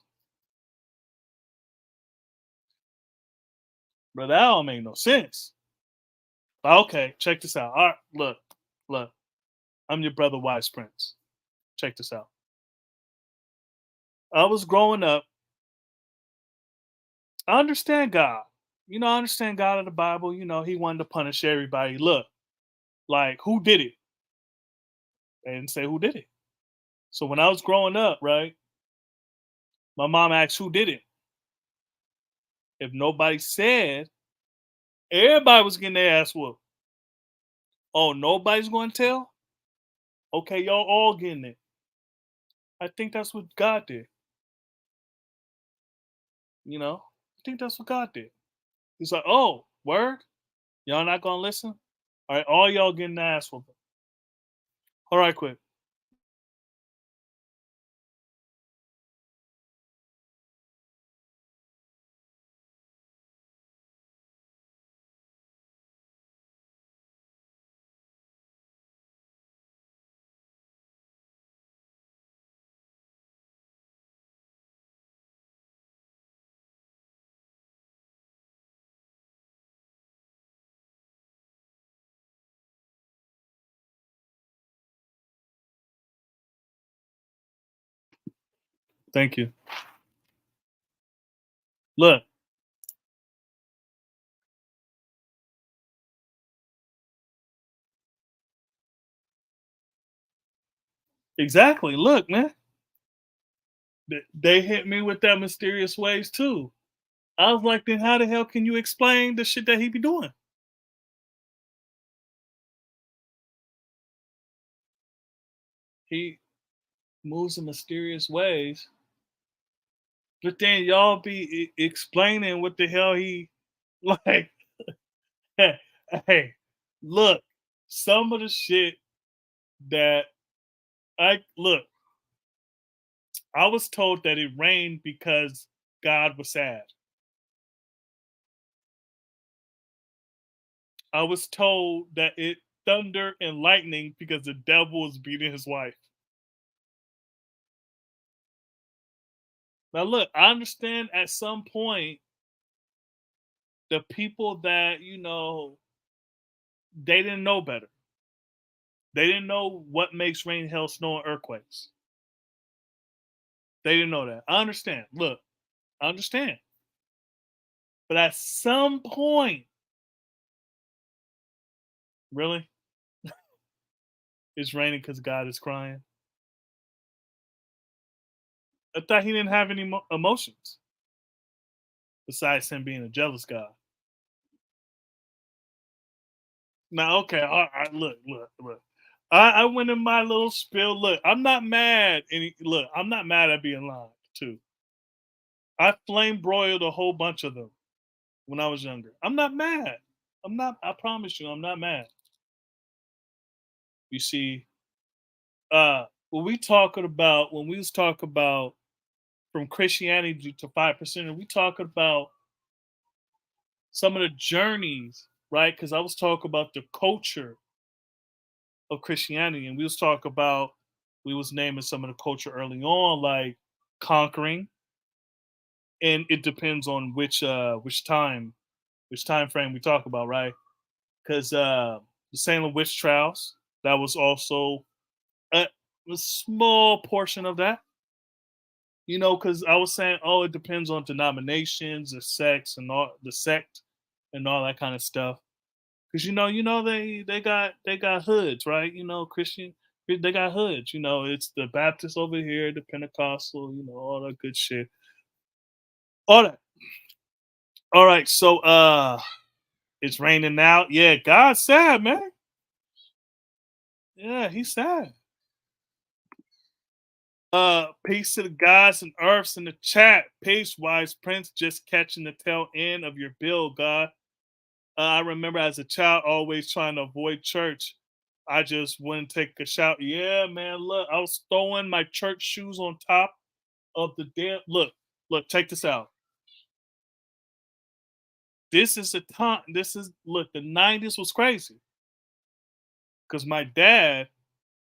Bro, that don't make no sense. Okay, check this out. All right, look. I'm your brother, Wise Prince. Check this out. I was growing up. I understand God. I understand God of the Bible. He wanted to punish everybody. Look, like, who did it? They didn't say who did it. So when I was growing up, right, my mom asked who did it. If nobody said, everybody was getting their ass whooped. Oh, nobody's going to tell? Okay, y'all all getting it. I think that's what God did. I think that's what God did. He's like, oh, word? Y'all not going to listen? All right, all y'all getting the ass whooped. All right, quick. Thank you. Look. Exactly. Look, man. They hit me with that mysterious waves too. I was like, then how the hell can you explain the shit that he be doing? He moves in mysterious ways, but then y'all be explaining what the hell he like. Hey, look, some of the shit that I was told that it rained because God was sad. I was told that it thunder and lightning because the devil was beating his wife. Now look, I understand at some point the people that, they didn't know better. They didn't know what makes rain, hail, snow, and earthquakes. They didn't know that. I understand. Look, I understand. But at some point, really? It's raining because God is crying. I thought he didn't have any emotions besides him being a jealous God. Now, okay, all right, look. I went in my little spill. Look, I'm not mad. I'm not mad at being lied to. I flame broiled a whole bunch of them when I was younger. I'm not mad. I promise you, I'm not mad. You see, when we was talking about from Christianity to 5%, we talking about some of the journeys, right? Because I was talking about the culture of Christianity, and we was naming some of the culture early on, like conquering, and it depends on which time frame we talk about, right? Because the Salem witch trials, that was also a small portion of that. You know, because I was saying, oh, it depends on denominations, the sect, and all that kind of stuff. Because they got hoods, right? You know, Christian, they got hoods. You know, it's the Baptist over here, the Pentecostal, you know, all that good shit. All that. All right, so it's raining out. Yeah, God's sad, man. Yeah, he's sad. Peace to the gods and earths in the chat. Peace, wise prince, just catching the tail end of your bill, God. I remember as a child always trying to avoid church. I just wouldn't take a shout. Yeah, man, look, I was throwing my church shoes on top of the damn. Look, check this out. This is the time. The 90s was crazy because my dad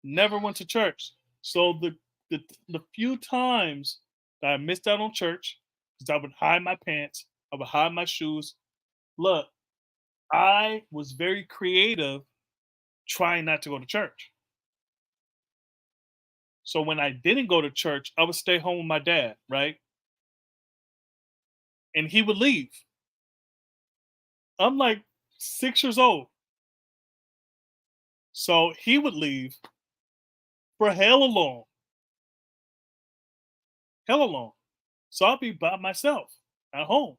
never went to church. So the few times that I missed out on church, because I would hide my pants, I would hide my shoes. Look, I was very creative trying not to go to church. So when I didn't go to church, I would stay home with my dad, right? And he would leave. I'm like 6 years old. So he would leave for hella long. Hella long. So I'll be by myself at home.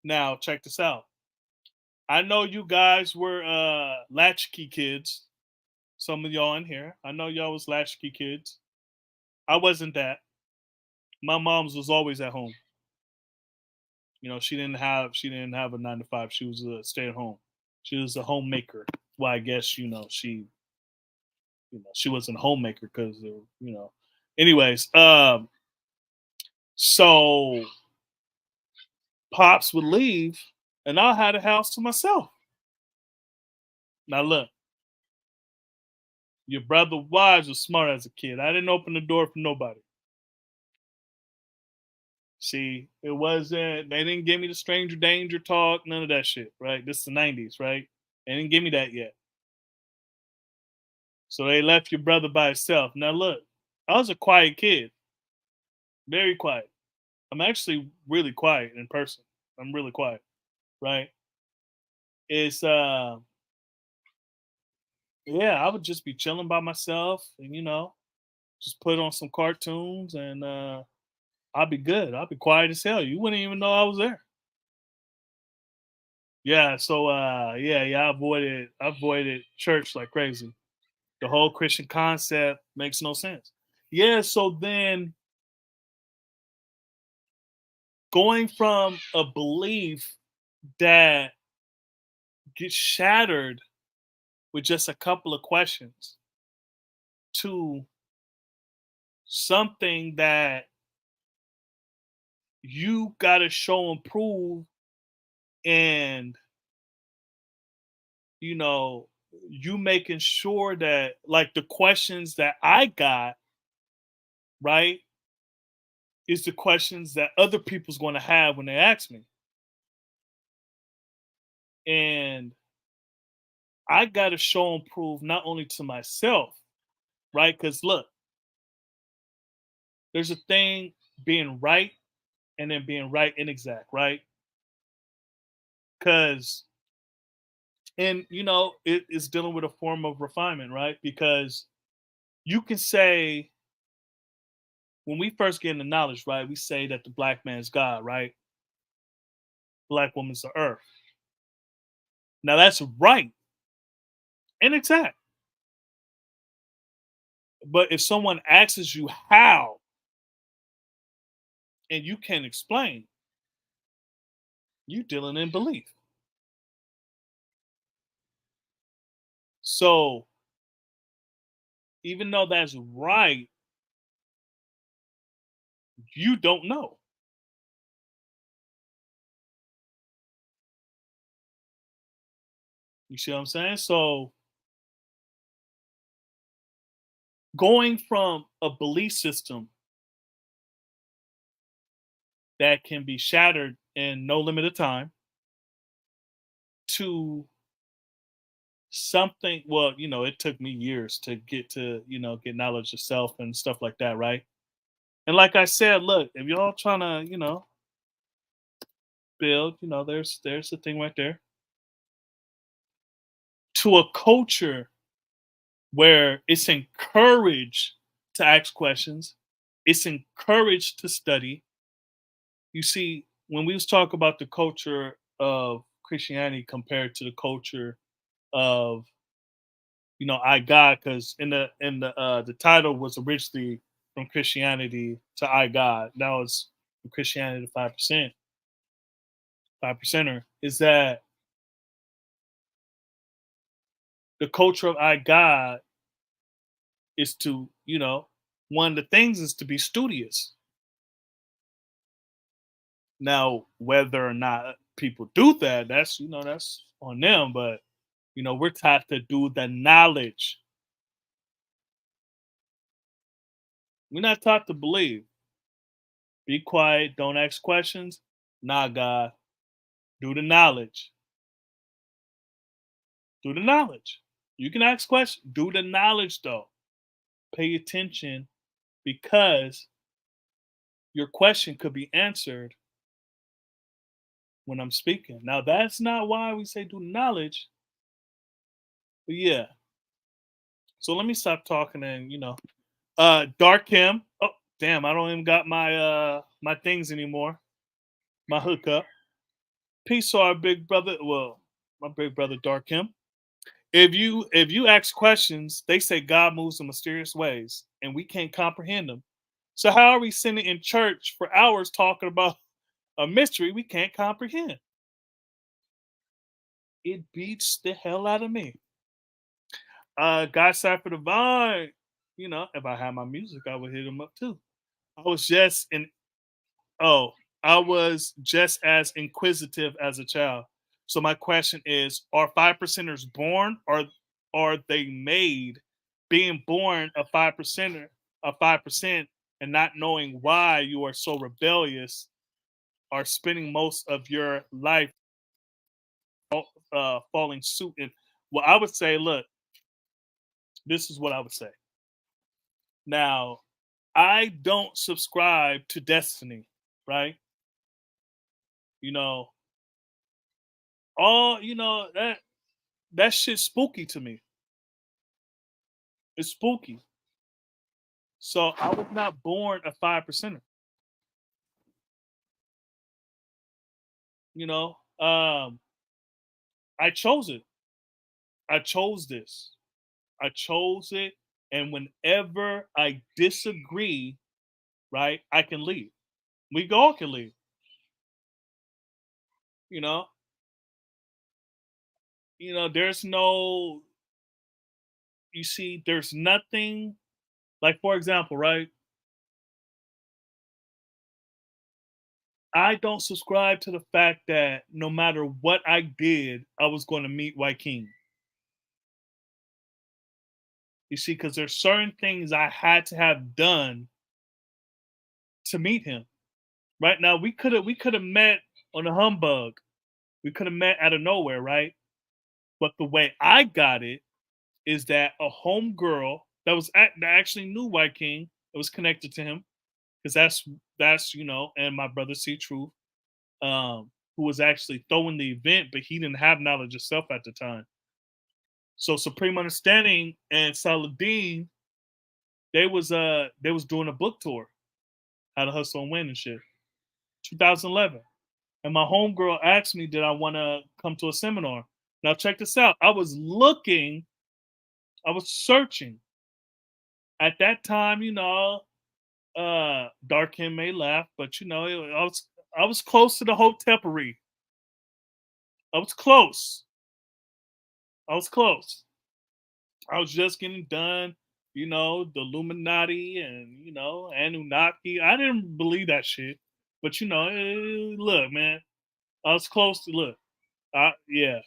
Now, check this out. I know you guys were latchkey kids. Some of y'all in here. I know y'all was latchkey kids. I wasn't that. My mom's was always at home. You know, she didn't have a 9 to 5. She was a stay at home. She was a homemaker. Well, I guess she wasn't a homemaker because Anyways, so pops would leave, and I had a house to myself. Now look, your brother Wise was smart as a kid. I didn't open the door for nobody. See, it wasn't. They didn't give me the stranger danger talk, none of that shit. Right? This is the 90s, right? They didn't give me that yet. So they left your brother by himself. Now look, I was a quiet kid, very quiet. I'm actually really quiet in person. I'm really quiet, right? It's yeah, I would just be chilling by myself and just put on some cartoons and I'll be good. I'll be quiet as hell. You wouldn't even know I was there. Yeah, so I avoided church like crazy. The whole Christian concept makes no sense. Yeah, so then going from a belief that gets shattered with just a couple of questions to something that you got to show and prove, and you making sure that, like, the questions that I got right is the questions that other people's going to have when they ask me, and I got to show and prove not only to myself, right? Because look, there's a thing being right and then being right and exact, right? Because it's dealing with a form of refinement, right? Because you can say, when we first get into knowledge, right, we say that the black man is God, right? Black woman's the earth. Now that's right and exact. But if someone asks you how, and you can't explain, you dealing in belief. So even though that's right, you don't know. You see what I'm saying? So going from a belief system that can be shattered in no limited time to something, well, it took me years to get to, get knowledge of self and stuff like that, right? And like I said, look, if y'all trying to, build, there's the thing right there. To a culture where it's encouraged to ask questions, it's encouraged to study. You see, when we was talking about the culture of Christianity compared to the culture of IGod, because the title was originally from Christianity to IGod. Now it's from Christianity to 5%, 5%er, is that the culture of IGod is to, one of the things is to be studious. Now, whether or not people do that, that's that's on them, but we're taught to do the knowledge. We're not taught to believe. Be quiet, don't ask questions. Nah, God, do the knowledge. Do the knowledge. You can ask questions. Do the knowledge though. Pay attention, because your question could be answered when I'm speaking. Now, that's not why we say do knowledge, but yeah. So let me stop talking and Dark Him. Oh, damn, I don't even got my things anymore. My hookup. Peace to our big brother. Well, my big brother Dark Him. If you ask questions, they say God moves in mysterious ways and we can't comprehend them. So how are we sitting in church for hours talking about a mystery we can't comprehend? It beats the hell out of me. God Cypher Divine, if I had my music, I would hit him up too. I was just in Oh, I was just as inquisitive as a child. So my question is, are 5%ers born, or are they made? Being born a 5%er, a 5%, and not knowing why you are so rebellious, are spending most of your life falling suit in. Well, I would say, look, this is what I would say. Now, I don't subscribe to destiny, right? All that shit's spooky to me. It's spooky. So I was not born a 5%er. I chose it. I chose this. I chose it. And whenever I disagree, right, I can leave. We all can leave. You know, there's no, you see, there's nothing, like, for example, right? I don't subscribe to the fact that no matter what I did, I was going to meet White King. You see, because there's certain things I had to have done to meet him. Right now, we could have met on a humbug. We could have met out of nowhere, right? But the way I got it is that a homegirl that actually knew White King, that was connected to him, because that's and my brother C Truth, who was actually throwing the event, but he didn't have knowledge of self at the time. So Supreme Understanding and Saladin, they was doing a book tour, How to Hustle and Win and shit, 2011. And my homegirl asked me, did I want to come to a seminar? Now check this out. I was searching. At that time, Dark Him may laugh, but I was close to the Hotepery. I was close. I was just getting done you know, the Illuminati and, you know, Anunnaki. I didn't believe that shit. But, you know, look, man, I was close to, look, yeah.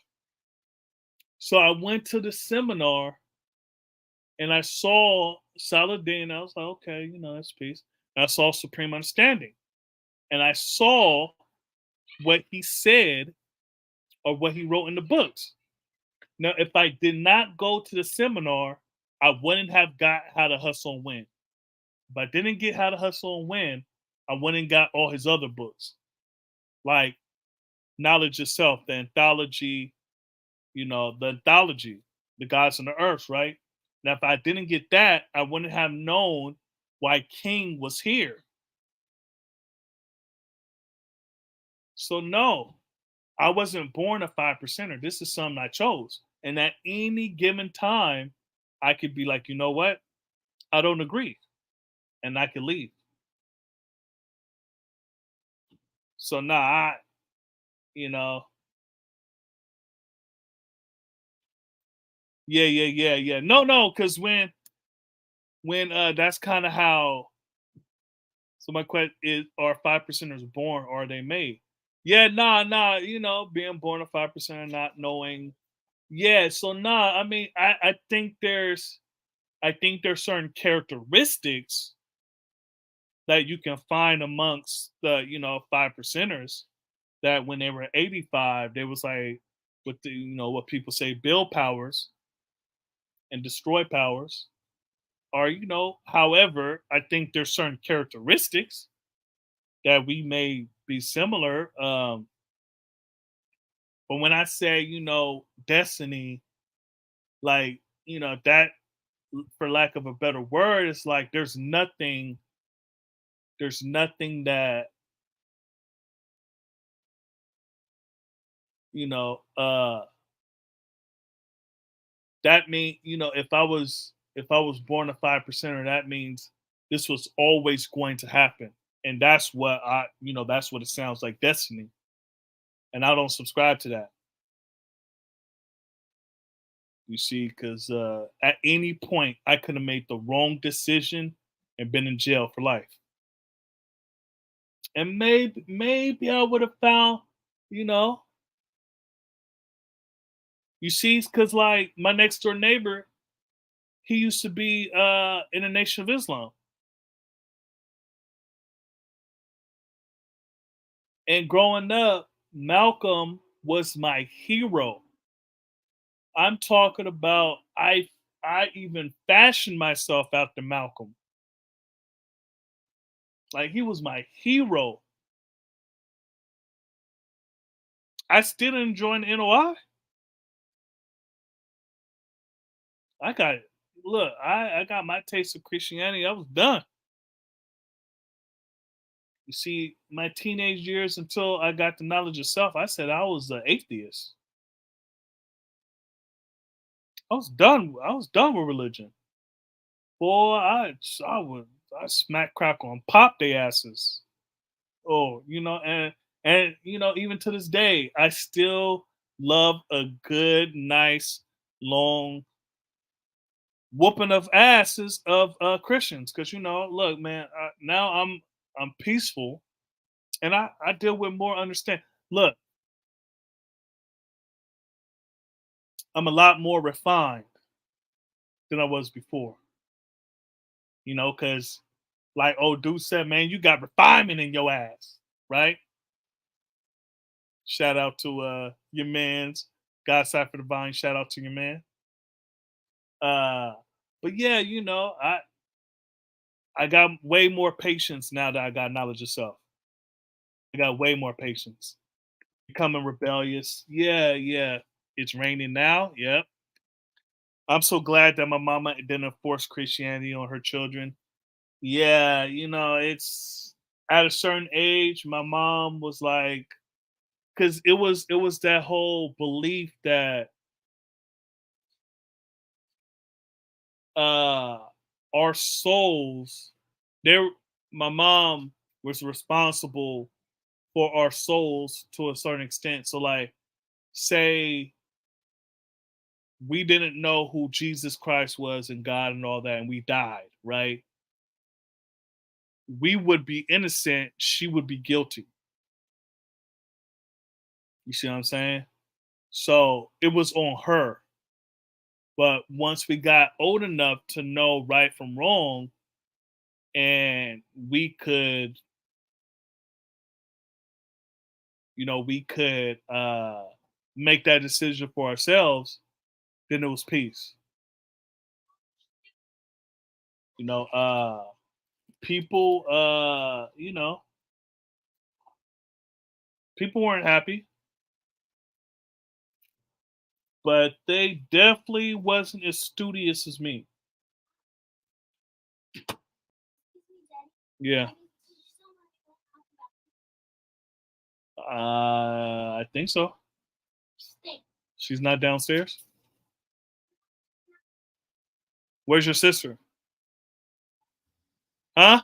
So I went to the seminar and I saw Saladin. I was like, okay, you know, that's peace. And I saw Supreme Understanding. And I saw what he said or what he wrote in the books. Now, if I did not go to the seminar, I wouldn't have got How to Hustle and Win. If I didn't get How to Hustle and Win, I went and got all his other books, like Knowledge Yourself, the anthology, you know, the anthology, The Gods and the Earth, right? Now, if I didn't get that, I wouldn't have known why King was here. So, no, I wasn't born a 5%er. This is something I chose. And at any given time, I could be like, you know what? I don't agree. And I could leave. So, nah, you know, yeah. No, because when that's kind of how. So my question is: are 5%ers born or are they made? Yeah, nah. You know, being born a 5%er, not knowing. Yeah, so nah. I mean, I think there's certain characteristics that you can find amongst the 5%ers that when they were 85, they was like with the what people say build powers and destroy powers. Or however, I think there's certain characteristics that we may be similar. But when I say destiny, like that, for lack of a better word, it's like there's nothing that you know that mean if I was born a 5%er, that means this was always going to happen. And that's what that's what it sounds like, destiny. And I don't subscribe to that. You see, because at any point I could have made the wrong decision and been in jail for life. And maybe I would have found, you know, you see, because like my next door neighbor, he used to be in the Nation of Islam. And growing up, Malcolm was my hero. I'm talking about I even fashioned myself after Malcolm. Like he was my hero. I still enjoy the NOI. I got look, I got my taste of Christianity. I was done. You see, my teenage years until I got the knowledge of self, I said I was an atheist. I was done. I was done with religion. Boy, I smack crackle and pop their asses. Oh, and even to this day, I still love a good, nice, long whooping of asses of Christians. Because look, man, now I'm peaceful, and I deal with more understand. Look, I'm a lot more refined than I was before. Because like old dude said, man, you got refinement in your ass, right? Shout out to your man's God Cypher Divine. Shout out to your man. But yeah, I got way more patience now that I got knowledge of self. I got way more patience. Becoming rebellious. Yeah. It's raining now. Yep. I'm so glad that my mama didn't force Christianity on her children. Yeah, it's at a certain age, my mom was like, because it was that whole belief that uh our souls, there my mom was responsible for our souls to a certain extent. So like say we didn't know who Jesus Christ was and God and all that, and we died, right? We would be innocent. She would be guilty. You see what I'm saying? So it was on her. But once we got old enough to know right from wrong, and we could, make that decision for ourselves, then it was peace. People, people weren't happy, but they definitely wasn't as studious as me. Yeah. I think so. She's not downstairs. Where's your sister? Huh?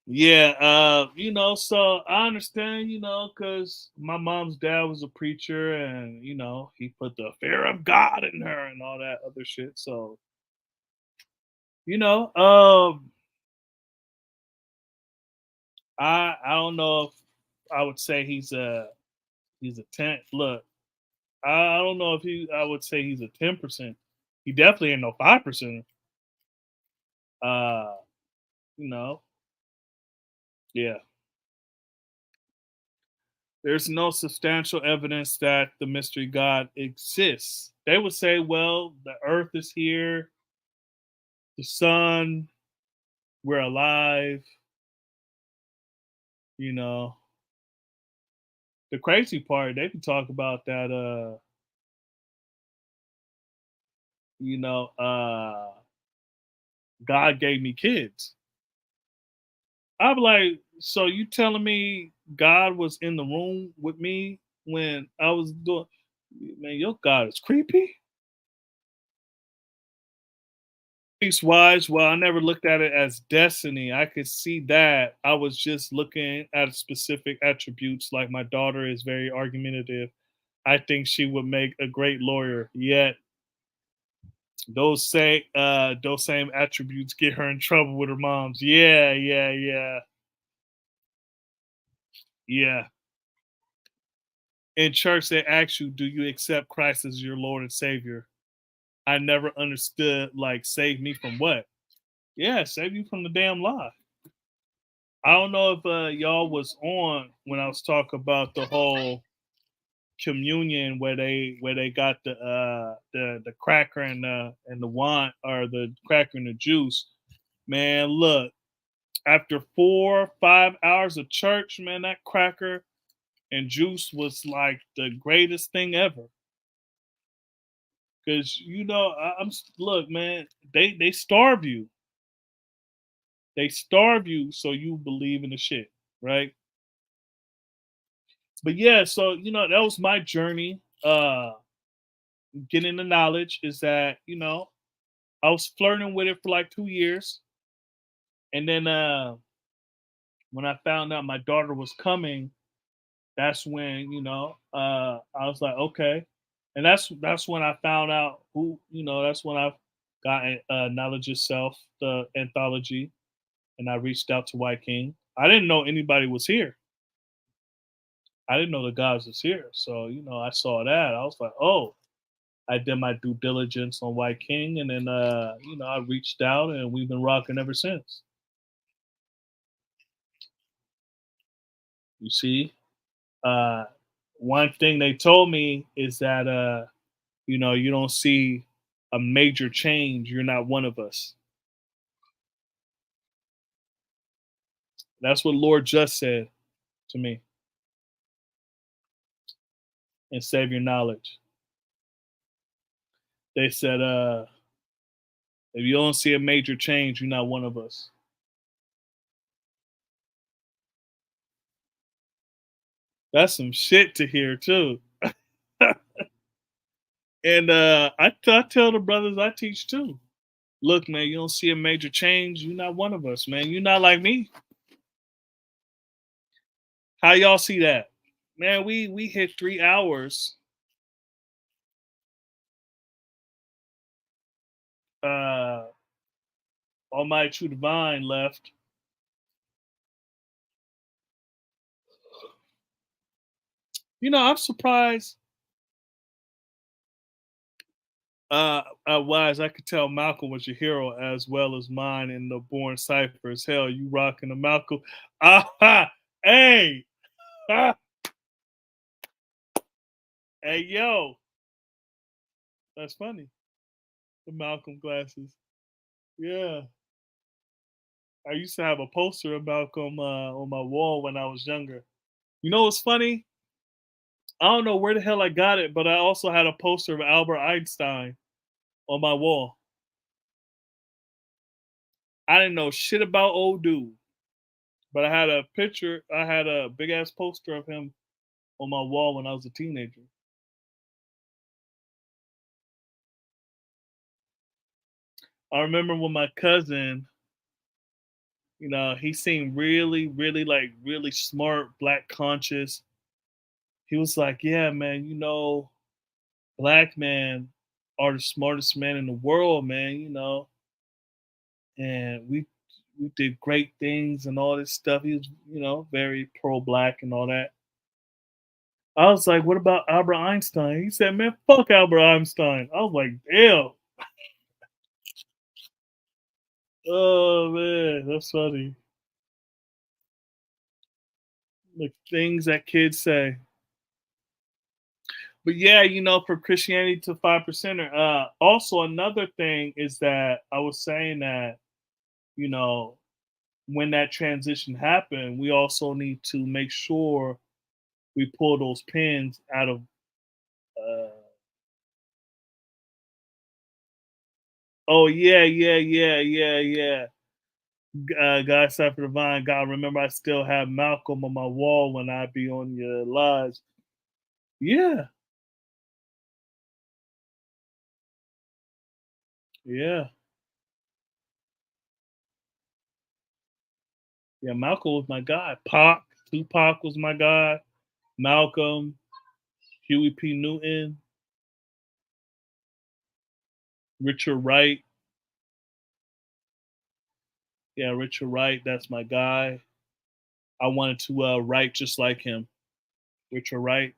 Yeah, so I understand, because my mom's dad was a preacher and, he put the fear of God in her and all that other shit. So, you know, um, I don't know if I would say he's a 10. Look, I don't know if I would say he's a 10%. He definitely ain't no 5%. Uh, you know, yeah. There's no substantial evidence that the mystery God exists. They would say, well, the earth is here, the sun, we're alive, you know. The crazy part, they can talk about that you know, uh God gave me kids. I'm like, so you telling me God was in the room with me when I was doing, man, your God is creepy. Peace wise, well, I never looked at it as destiny. I could see that. I was just looking at specific attributes. Like my daughter is very argumentative. I think she would make a great lawyer. Yet those same attributes get her in trouble with her moms. Yeah, yeah, yeah, yeah. In church, they ask you, "Do you accept Christ as your Lord and Savior?" I never understood. Like, save me from what? Yeah, save you from the damn lie. I don't know if y'all was on when I was talking about the whole communion where they got the cracker and the wine, or the cracker and the juice. Man, look, after 4 or 5 hours of church, man, that cracker and juice was like the greatest thing ever. Cause I'm look, man, they starve you. They starve you so you believe in the shit, right? But yeah, so that was my journey. Getting the knowledge is that I was flirting with it for like 2 years, and then when I found out my daughter was coming, that's when I was like, okay, and that's when I found out who that's when I got knowledge itself, the anthology, and I reached out to White King. I didn't know anybody was here. I didn't know the guys was here, so I saw that. I was like, oh. I did my due diligence on White King, and then I reached out, and we've been rocking ever since. You see, one thing they told me is that you don't see a major change. You're not one of us. That's what Lord just said to me in Savior Knowledge. They said, if you don't see a major change, you're not one of us. That's some shit to hear too. And I tell the brothers I teach too. Look, man, you don't see a major change. You're not one of us, man. You're not like me. How y'all see that? Man, we hit 3 hours. Almighty True Divine left. You know, I'm surprised. Wise, I could tell Malcolm was your hero as well as mine in the Born Ciphers. Hell, you rocking the Malcolm. Ah, hey, ah, hey, yo, that's funny. The Malcolm glasses. Yeah, I used to have a poster of Malcolm on my wall when I was younger. You know what's funny? I don't know where the hell I got it, but I also had a poster of Albert Einstein on my wall. I didn't know shit about old dude, but I had a picture. I had a big ass poster of him on my wall when I was a teenager. I remember when my cousin, you know, he seemed really, really like really smart, black conscious. He was like, "Yeah, man, you know, black men are the smartest men in the world, man. You know, and we did great things and all this stuff." He was, you know, very pro black and all that. I was like, "What about Albert Einstein?" He said, "Man, fuck Albert Einstein." I was like, "Damn." Oh man, that's funny. The things that kids say. But yeah, you know, for Christianity to 5%er, also another thing is that I was saying that, you know, when that transition happened, we also need to make sure we pull those pins out of uh oh yeah. God Cypher Divine, God remember I still have Malcolm on my wall when I be on your lives. Yeah, yeah. Yeah, Malcolm was my guy. Tupac was my guy. Malcolm, Huey P. Newton, Richard Wright. Yeah, Richard Wright, that's my guy. I wanted to write just like him. Richard Wright.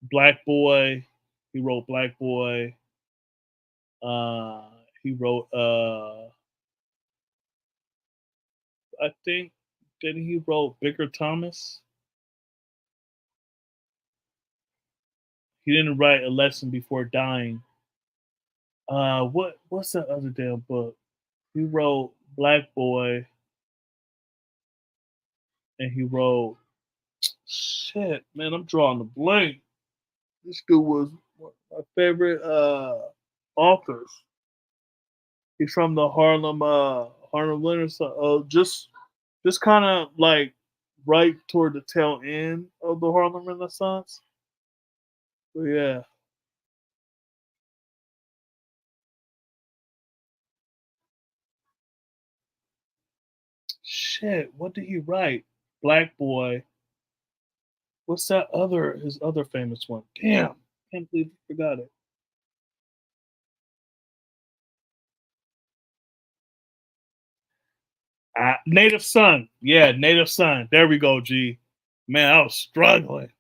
Black Boy. He wrote Black Boy. Uh, he wrote, I think, didn't he wrote Bigger Thomas? He didn't write A Lesson Before Dying. What's that other damn book? He wrote Black Boy, and he wrote shit. Man, I'm drawing a blank. This dude was one of my favorite authors. He's from the Harlem Renaissance. Just kind of like right toward the tail end of the Harlem Renaissance. But yeah, shit. What did he write? Black Boy. What's that other his other famous one? Damn, can't believe I forgot it. Native Son. Yeah, Native Son. There we go, G. Man, I was struggling.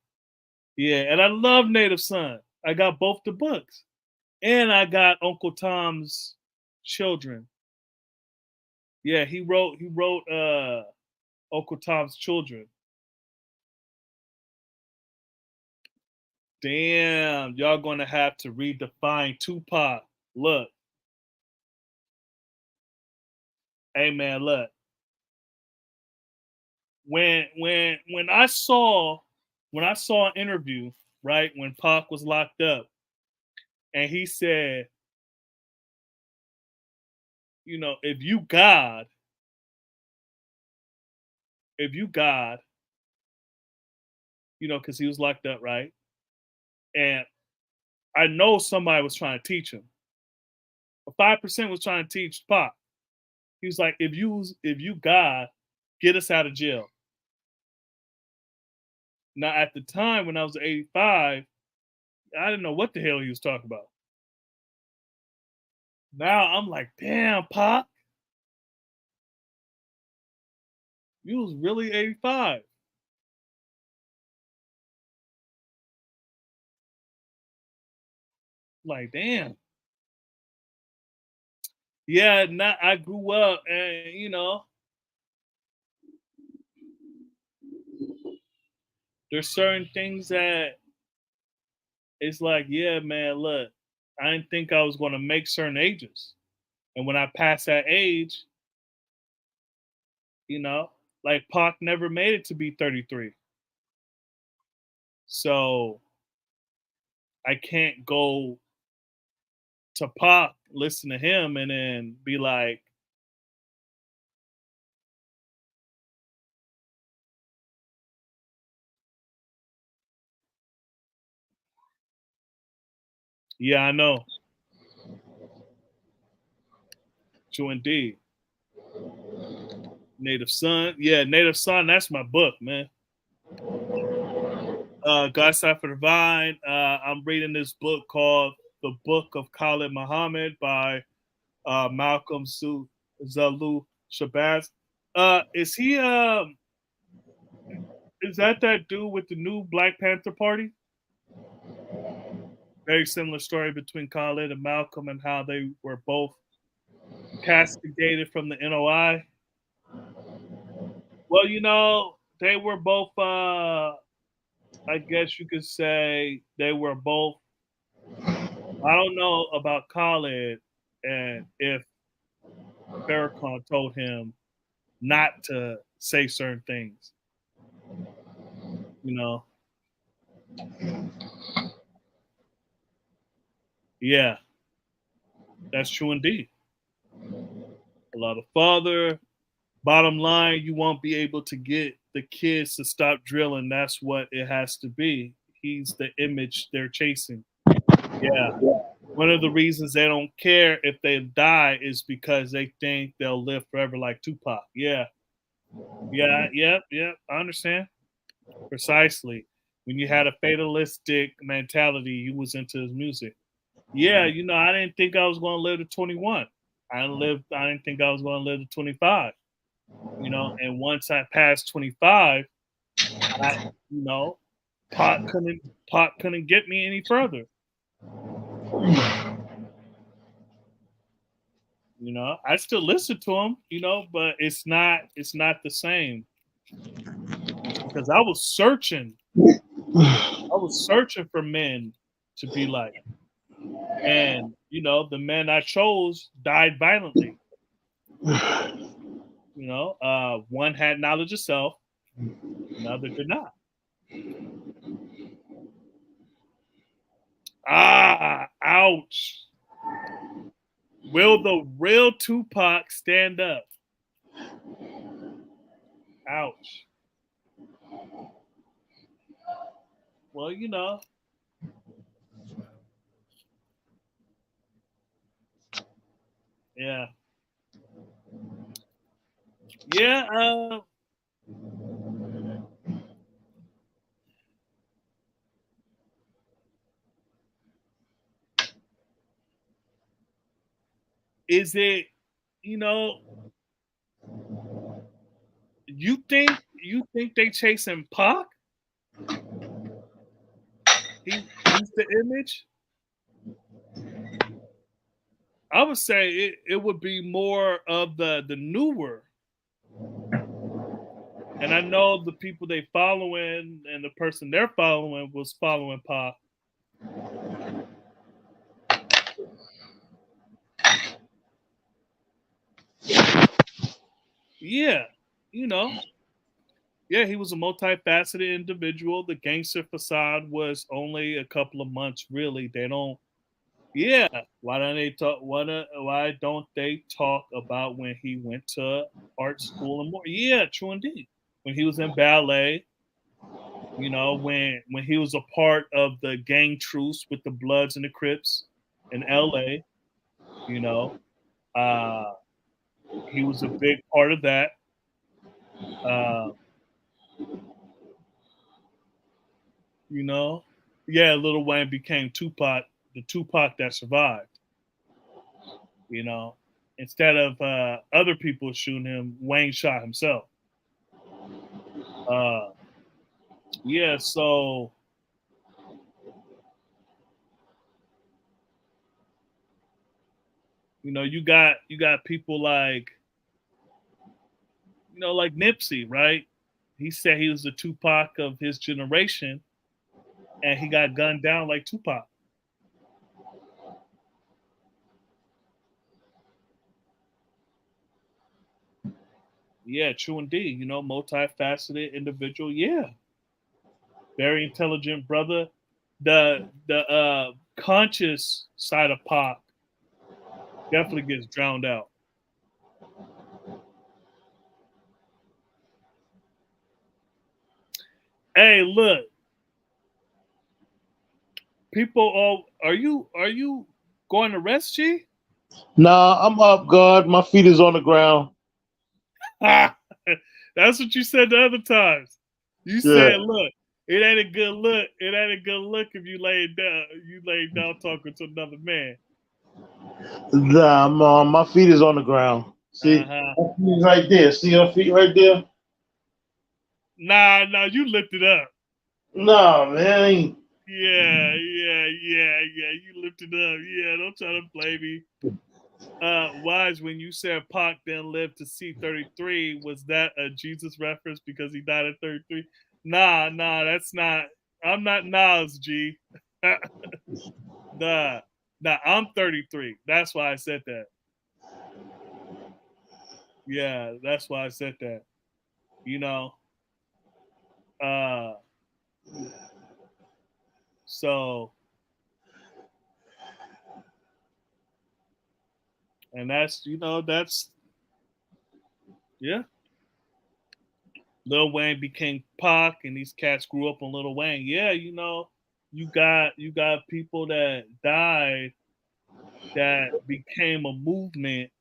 Yeah, and I love Native Son. I got both the books. And I got Uncle Tom's Children. Yeah, he wrote Uncle Tom's Children. Damn, y'all gonna have to redefine Tupac. Look, hey man, look. When I saw an interview, right, when Pac was locked up, and he said, you know, if you God, you know, because he was locked up, right? And I know somebody was trying to teach him. 5% was trying to teach Pac. He was like, if you God, get us out of jail. Now, at the time when I was 85, I didn't know what the hell he was talking about. Now I'm like, damn, Pop, you was really 85. Like, damn. Yeah, not I grew up and there's certain things that it's like, yeah, man, look, I didn't think I was gonna make certain ages. And when I passed that age, you know, like Pac never made it to be 33. So I can't go to Pac, listen to him, and then be like, yeah, I know. True indeed. Native Son. Yeah, Native Son, that's my book, man. God Cipher Divine. I'm reading this book called The Book of Khalid Muhammad by Malcolm Zalu Shabazz. Is he is that dude with the new Black Panther Party? Very similar story between Khalid and Malcolm and how they were both castigated from the NOI. Well, they were both I guess you could say they were both. I don't know about Khalid and if Farrakhan told him not to say certain things. You know, yeah, that's true indeed. A lot of father. Bottom line, you won't be able to get the kids to stop drilling. That's what it has to be. He's the image they're chasing. Yeah. One of the reasons they don't care if they die is because they think they'll live forever like Tupac. Yeah. Yeah. Yep. Yep. I understand. Precisely. When you had a fatalistic mentality, you was into his music. Yeah, I didn't think I was going to live to 21. I didn't think I was going to live to 25. And once I passed 25, I, you know, pot couldn't get me any further. I still listen to him, but it's not the same because I was searching for men to be like, and the men I chose died violently. One had knowledge of self, another did not. Ouch. Will the real Tupac stand up? Ouch. Well, yeah. Yeah, is it, you know, you think they chasing Pac? He's the image? I would say it would be more of the newer. And I know the people they following and the person they're following was following Pac. Yeah, yeah, he was a multifaceted individual. The gangster facade was only a couple of months, really. They don't. Yeah, why don't they talk? Why don't they talk about when he went to art school and more? Yeah, true indeed. When he was in ballet, when he was a part of the gang truce with the Bloods and the Crips in L.A. You know, uh, he was a big part of that. Uh, You know, yeah, Lil Wayne became Tupac, the Tupac that survived. You know, instead of other people shooting him, Wayne shot himself. Uh, yeah, so you got people like like Nipsey, right? He said he was the Tupac of his generation, and he got gunned down like Tupac. Yeah, true indeed. Multifaceted individual. Yeah, very intelligent brother. The conscious side of Pac definitely gets drowned out. Hey, look, people. Oh, are you going to rest, G? Nah, I'm up, God. My feet is on the ground. That's what you said the other times. You Yeah. said, "Look, it ain't a good look. It ain't a good look if you lay down. You lay down talking to another man." Nah, my feet is on the ground. See, Uh-huh. my feet is right there. See your feet right there? Nah, you lifted up. Nah, man. Yeah. You lifted up. Yeah, don't try to play me. Wise, when you said Pac then lived to see 33, was that a Jesus reference because he died at 33? Nah, that's not. I'm not Nas, G. Nah, I'm 33. That's why I said that. Yeah, that's why I said that. You know, uh, so, and that's, yeah. Lil Wayne became Pac, and these cats grew up on Lil Wayne. Yeah, you got people that died that became a movement,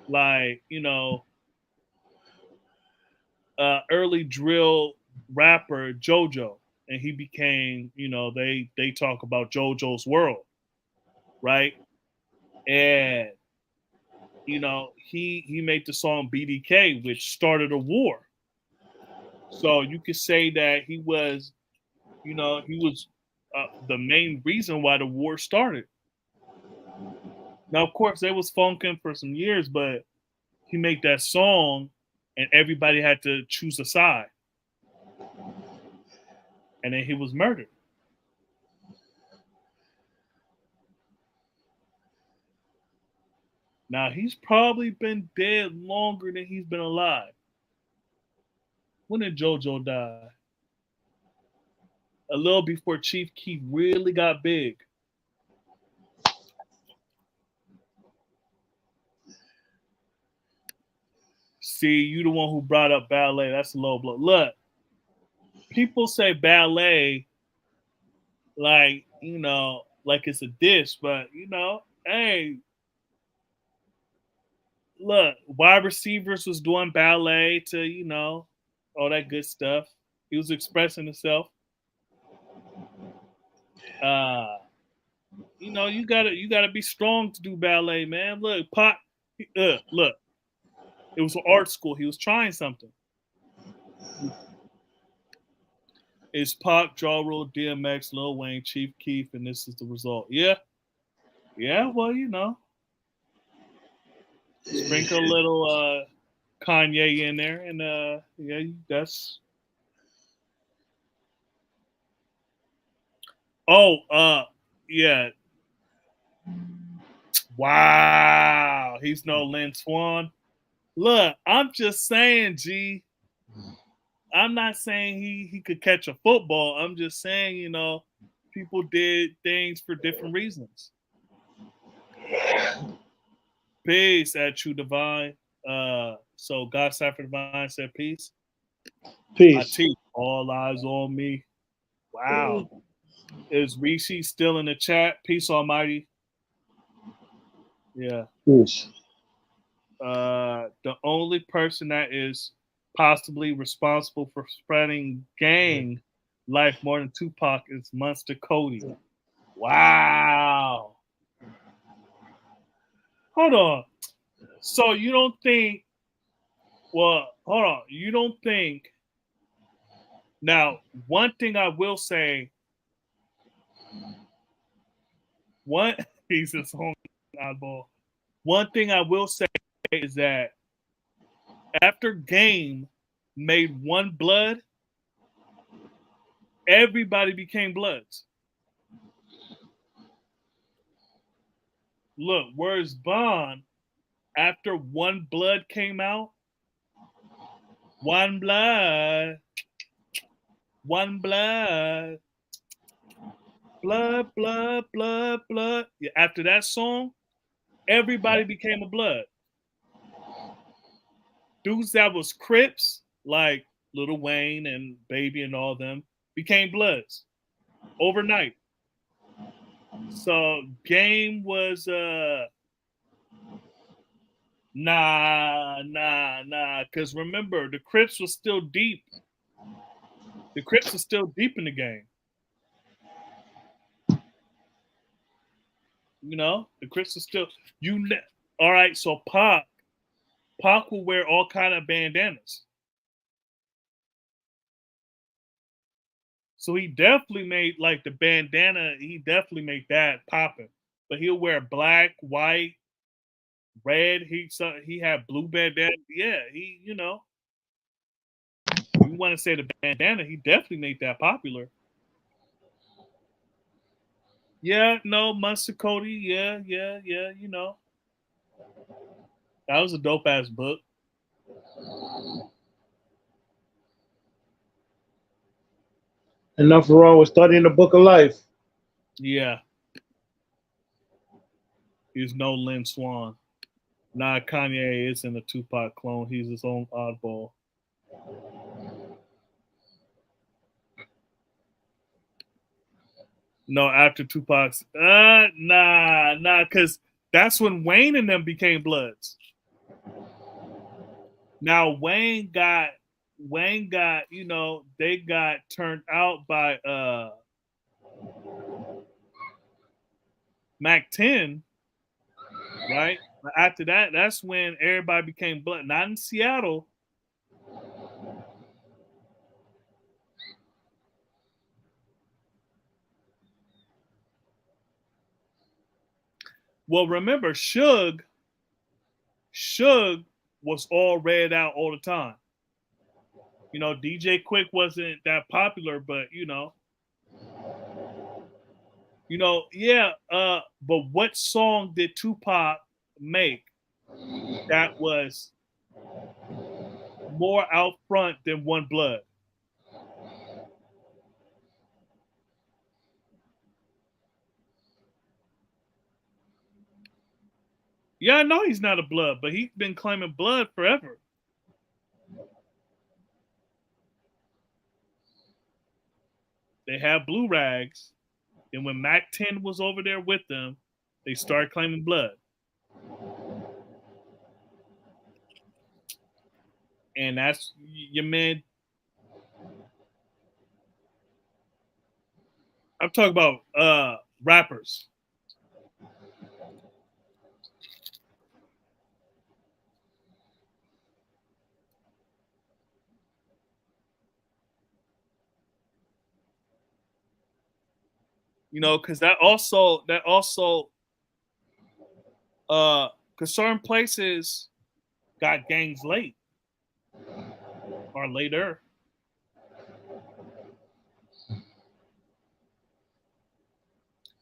like early drill rapper JoJo, and he became they talk about JoJo's World, right? And he made the song BDK, which started a war. So you could say that he was the main reason why the war started. Now, of course, they was funking for some years, but he made that song, and everybody had to choose a side, and then he was murdered. Now he's probably been dead longer than he's been alive. When did JoJo die? A little before Chief Keef really got big. See, you the one who brought up ballet. That's a low blow. Look, people say ballet like it's a dish, but hey, look, wide receivers was doing ballet to all that good stuff. He was expressing himself. You gotta be strong to do ballet, man. Look, look, it was an art school. He was trying something. It's Pac, Ja Rule, DMX, Lil Wayne, Chief Keef, and this is the result. Yeah. Well, sprinkle a little Kanye in there, and yeah, that's. Oh, yeah. Wow, he's no Lynn Swan. Look, I'm just saying, G. I'm not saying he could catch a football. I'm just saying, people did things for different reasons. Peace at True Divine. So God Cypher Divine said peace. I Peace. teach all eyes on me. Wow. Is Rishi still in the chat? Peace Almighty. Yeah. Peace. The only person that is possibly responsible for spreading gang life more than Tupac is Monster Cody. Wow. Hold on. So you don't think? Well, hold on. You don't think? Now, one thing I will say. One he's his own oddball. One thing I will say is that after Game made One Blood, everybody became Bloods. Look, where's Bond? After One Blood came out, One Blood, One Blood, blood, blood, blood, blood. Yeah, after that song, everybody became a Blood. Dudes that was Crips, like Lil Wayne and Baby and all them, became Bloods overnight. So Game was nah. Because remember, the Crips was still deep. The Crips are still deep in the game. You know, the Crips are still all right. So Pac will wear all kind of bandanas. So he definitely made like the bandana. He definitely made that popping. But he'll wear black, white, red. He had blue bandana. Yeah, you want to say the bandana? He definitely made that popular. Yeah, no, Monster Cody. Yeah. You know, that was a dope ass book. And nothing wrong with studying the book of life. Yeah, he's no Lynn Swan. Nah, Kanye isn't a Tupac clone. He's his own oddball. No, after Tupac's, because that's when Wayne and them became Bloods. Now Wayne got, you know, they got turned out by Mac 10, right? But after that, that's when everybody became Blood. Not in Seattle. Well, remember, Suge was all read out all the time. You know, DJ Quick wasn't that popular, but yeah. But what song did Tupac make that was more out front than One Blood? Yeah, I know he's not a Blood, but he's been claiming Blood forever. They have Blue Rags, and when Mac 10 was over there with them, they started claiming Blood. And that's your man. I'm talking about rappers. You know, because that also because certain places got gangs late or later.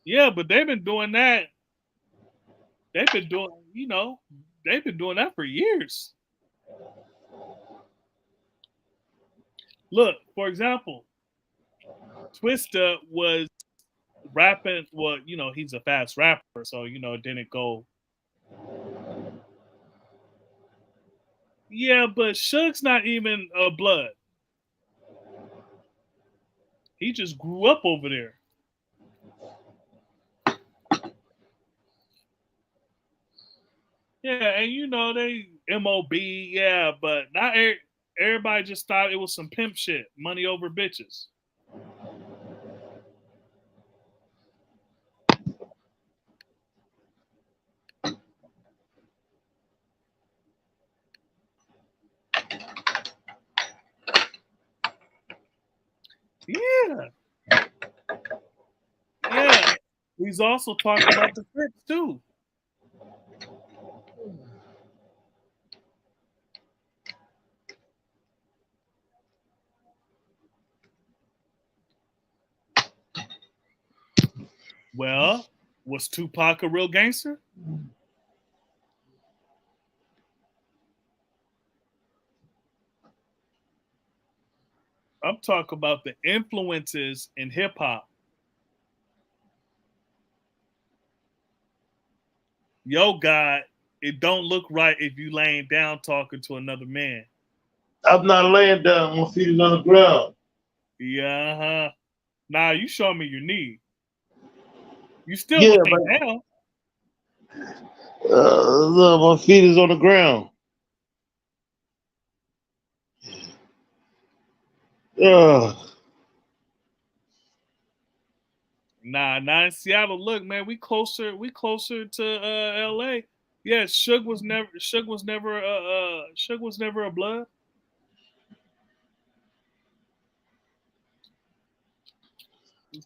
Yeah, but they've been doing that. They've been doing, they've been doing that for years. Look, for example, Twista was rapping. Well, he's a fast rapper, so it didn't go. Yeah, but Suge's not even a Blood. He just grew up over there. Yeah, and they MOB, yeah, but not everybody just thought it was some pimp shit, money over bitches. Yeah. Yeah. He's also talking about the Crips too. Well, was Tupac a real gangster? I'm talking about the influences in hip hop. Yo, God, it don't look right if you laying down talking to another man. I'm not laying down. My feet is on the ground. Yeah, uh-huh. Nah, you show me your knee. You still Yeah, laying but down. look, my feet is on the ground. Nah, not in Seattle. Look, man, we closer to LA. Yeah, Suge was never a blood.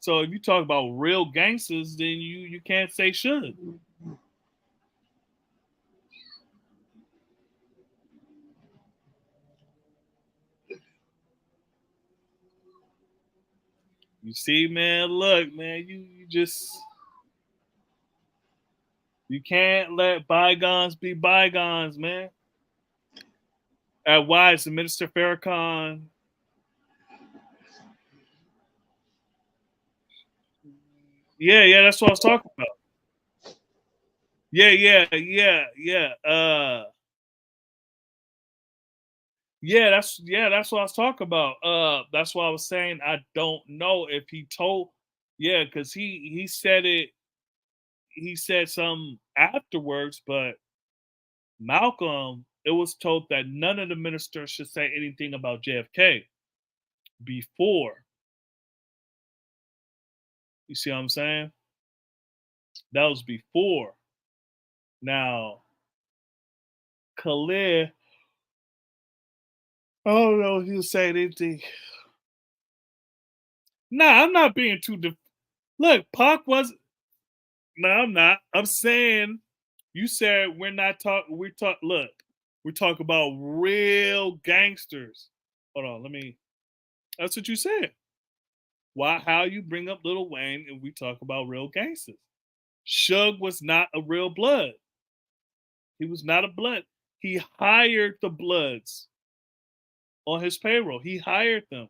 So if you talk about real gangsters, then you can't say Suge. You see, man, look, man, you just you can't let bygones be bygones, man. Why is the Minister Farrakhan? Yeah, that's what I was talking about. Yeah. That's what I was talking about. That's what I was saying. I don't know if he told. Yeah, because he said it. He said something afterwards, but Malcolm, it was told that none of the ministers should say anything about JFK before. You see what I'm saying? That was before. Now, Khalid, I don't know if he'll say anything. Nah, I'm not being too. Look, Pac was. No, I'm not. I'm saying you said we're not talking. We talk. Look, we talk about real gangsters. Hold on, let me. That's what you said. Why? How you bring up Lil Wayne and we talk about real gangsters? Suge was not a real blood. He was not a blood. He hired the Bloods on his payroll. He hired them.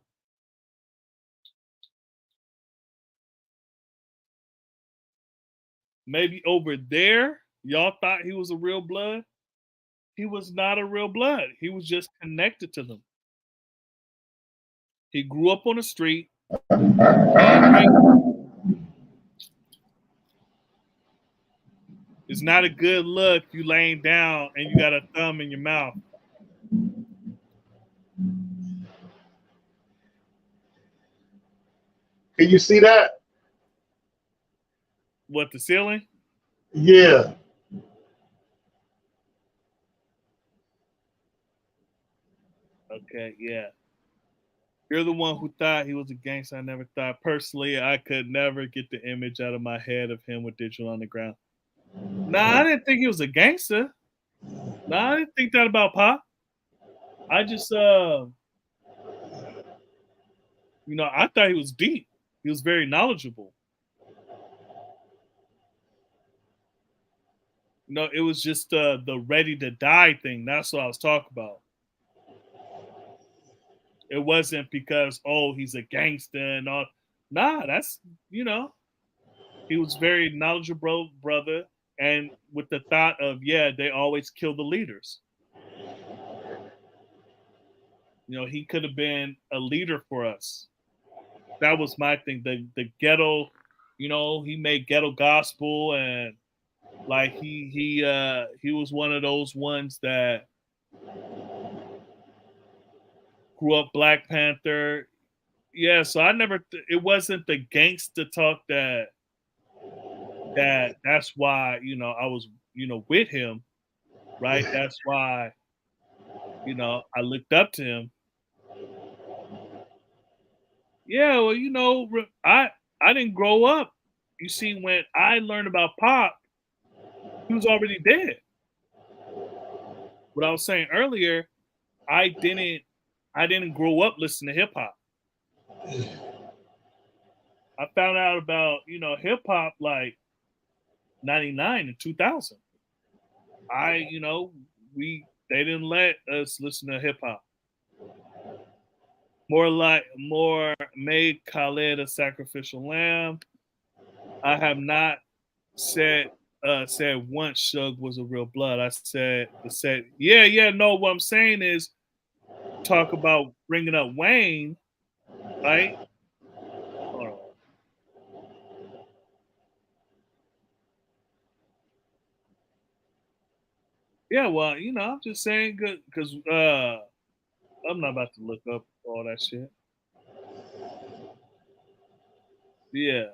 Maybe over there, y'all thought he was a real blood. He was not a real blood. He was just connected to them. He grew up on the street. It's not a good look. You laying down and you got a thumb in your mouth. Can you see that? What, the ceiling? Yeah. Okay, yeah. You're the one who thought he was a gangster. I never thought. Personally, I could never get the image out of my head of him with Digital Underground. Nah, I didn't think he was a gangster. Nah, I didn't think that about Pop. I just, I thought he was deep. He was very knowledgeable. It was just the ready to die thing. That's what I was talking about. It wasn't because, he's a gangster and all. Nah, that's, he was very knowledgeable brother. And with the thought of, they always kill the leaders. He could have been a leader for us. That was my thing. The ghetto, he made ghetto gospel, and like he was one of those ones that grew up Black Panther. Yeah, so I never. It wasn't the gangster talk that's why I was with him, right? That's why I looked up to him. Yeah, well, I didn't grow up. You see, when I learned about Pop, he was already dead. What I was saying earlier, I didn't grow up listening to hip hop. I found out about hip hop like 99 and 2000. They didn't let us listen to hip hop. More made Khaled a sacrificial lamb. I have not said once Suge was a real blood. I said yeah. No, what I'm saying is talk about bringing up Wayne, right? Hold on. Yeah, well, I'm just saying good because I'm not about to look up all that shit. Yeah.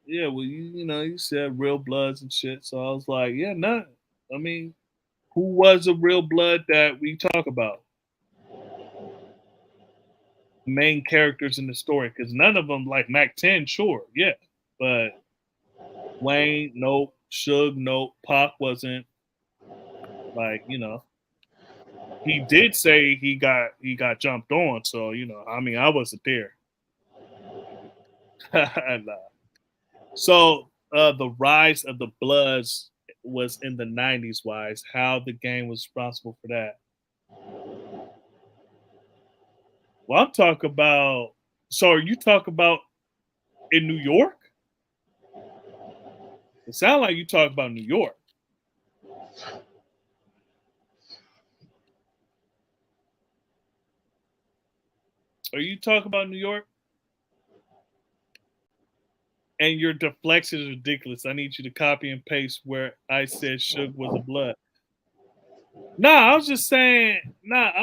Yeah, well, you said real bloods and shit, so I was like, yeah, none. I mean, who was a real blood that we talk about? Main characters in the story, because none of them like Mac 10, sure, yeah, but Wayne, nope. Suge, nope. Pac wasn't like he did say he got jumped on, so I mean, I wasn't there. Nah. So the rise of the Bloods was in the 90s. Wise, how the game was responsible for that. Well, I'm talking about. So, are you talking about in New York? It sounds like you talk about New York. Are you talking about New York? And your deflection is ridiculous. I need you to copy and paste where I said Suge was a blood. Nah, I'm just saying that,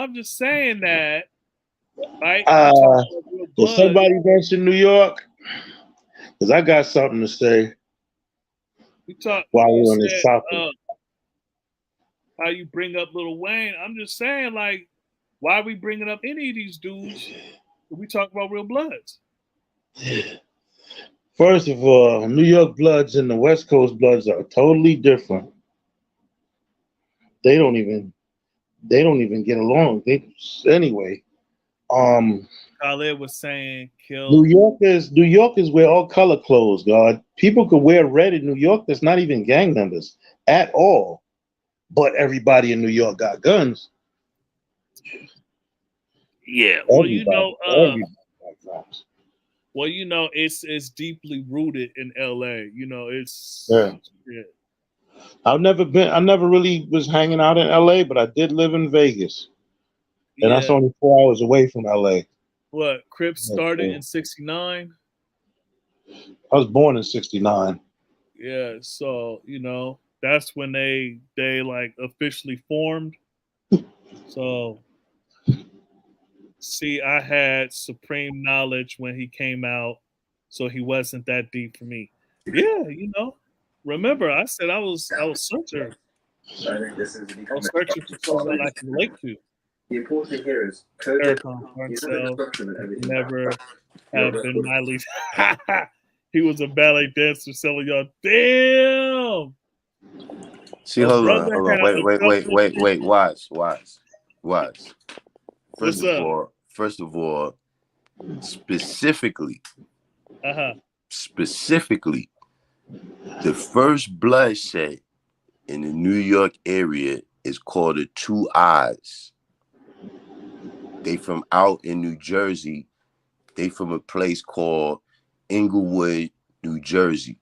right? If somebody mentioned New York, because I got something to say. While we're on this topic. How you bring up Lil Wayne? I'm just saying, like, why are we bringing up any of these dudes when we talk about real bloods? First of all, New York Bloods and the West Coast Bloods are totally different. They don't even get along. Anyway. Khaled was saying, "Kill." New York is where all color clothes, God. People could wear red in New York. That's not even gang members at all. But everybody in New York got guns. Yeah, well, it's deeply rooted in LA. Yeah. I never really was hanging out in LA, but I did live in Vegas. And that's only 4 hours away from LA. What, Crips started in 69? I was born in 69. Yeah, so that's when they like officially formed. So see, I had supreme knowledge when he came out, so he wasn't that deep for me. Yeah, remember I said I was searching. I was searching for someone I can relate to. The important here is never have been my lead. He was a ballet dancer selling y'all. Damn. See, hold on. Wait. Watch. First of all, specifically, the first bloodshed in the New York area is called the Two Eyes. They from out in New Jersey. They from a place called Inglewood, New Jersey.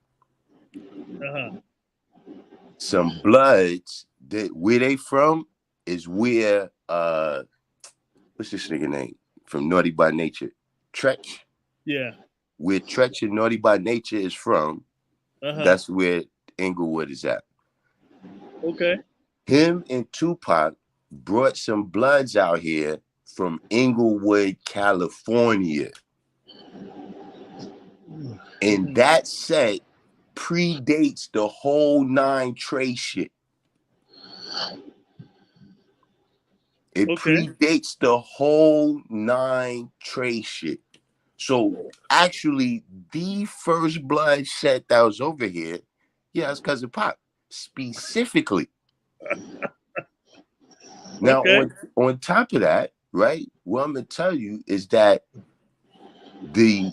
Some Bloods where they from is where what's this nigga name from Naughty by Nature? Tretch. Yeah. Where Tretch and Naughty by Nature is from, that's where Inglewood is at. Okay. Him and Tupac brought some Bloods out here from Inglewood, California. And that set predates the whole 9 Trey shit. It predates the whole 9 Trey shit. So actually, the first blood set that was over here, yeah, it's because of Pop, specifically. Now, on top of that, right, what I'm gonna tell you is that the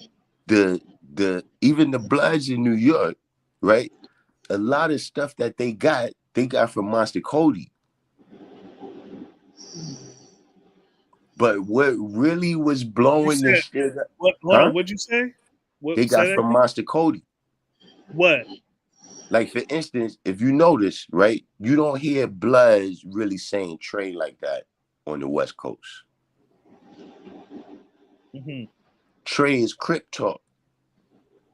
even the Bloods in New York, right, a lot of stuff that they got from Monster Cody. But what really was blowing this shit up? Hold on, what'd you say? They got from Monster Cody. What? Like, for instance, if you notice, right, you don't hear Bloods really saying Trey like that on the West Coast. Trey is Crip talk.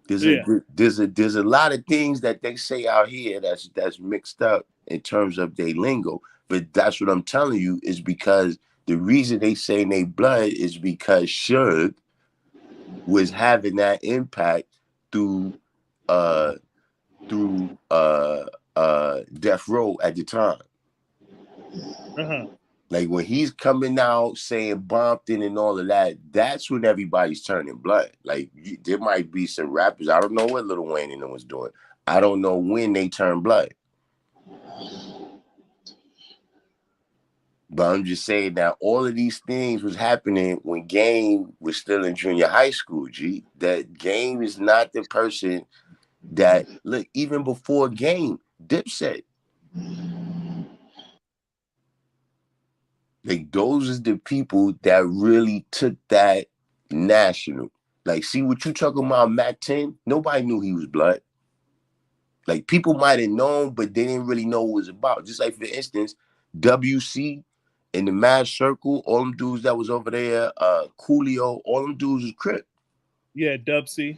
There's a lot of things that they say out here that's mixed up in terms of their lingo. But that's what I'm telling you is because the reason they say they Blood is because Suge was having that impact through Death Row at the time. Like when he's coming out saying Bompton and all of that, that's when everybody's turning blood. Like there might be some rappers, I don't know what Lil Wayne and them was doing. I don't know when they turn blood. But I'm just saying that all of these things was happening when Game was still in junior high school, G. That Game is not the person that, look, even before Game, Dipset. Like, those is the people that really took that national. Like, see what you talking about, Mac 10? Nobody knew he was Blood. Like, people might have known, but they didn't really know what it was about. Just like, for instance, WC and the Mad Circle, all them dudes that was over there, Coolio, all them dudes was Crip. Yeah, Dub C.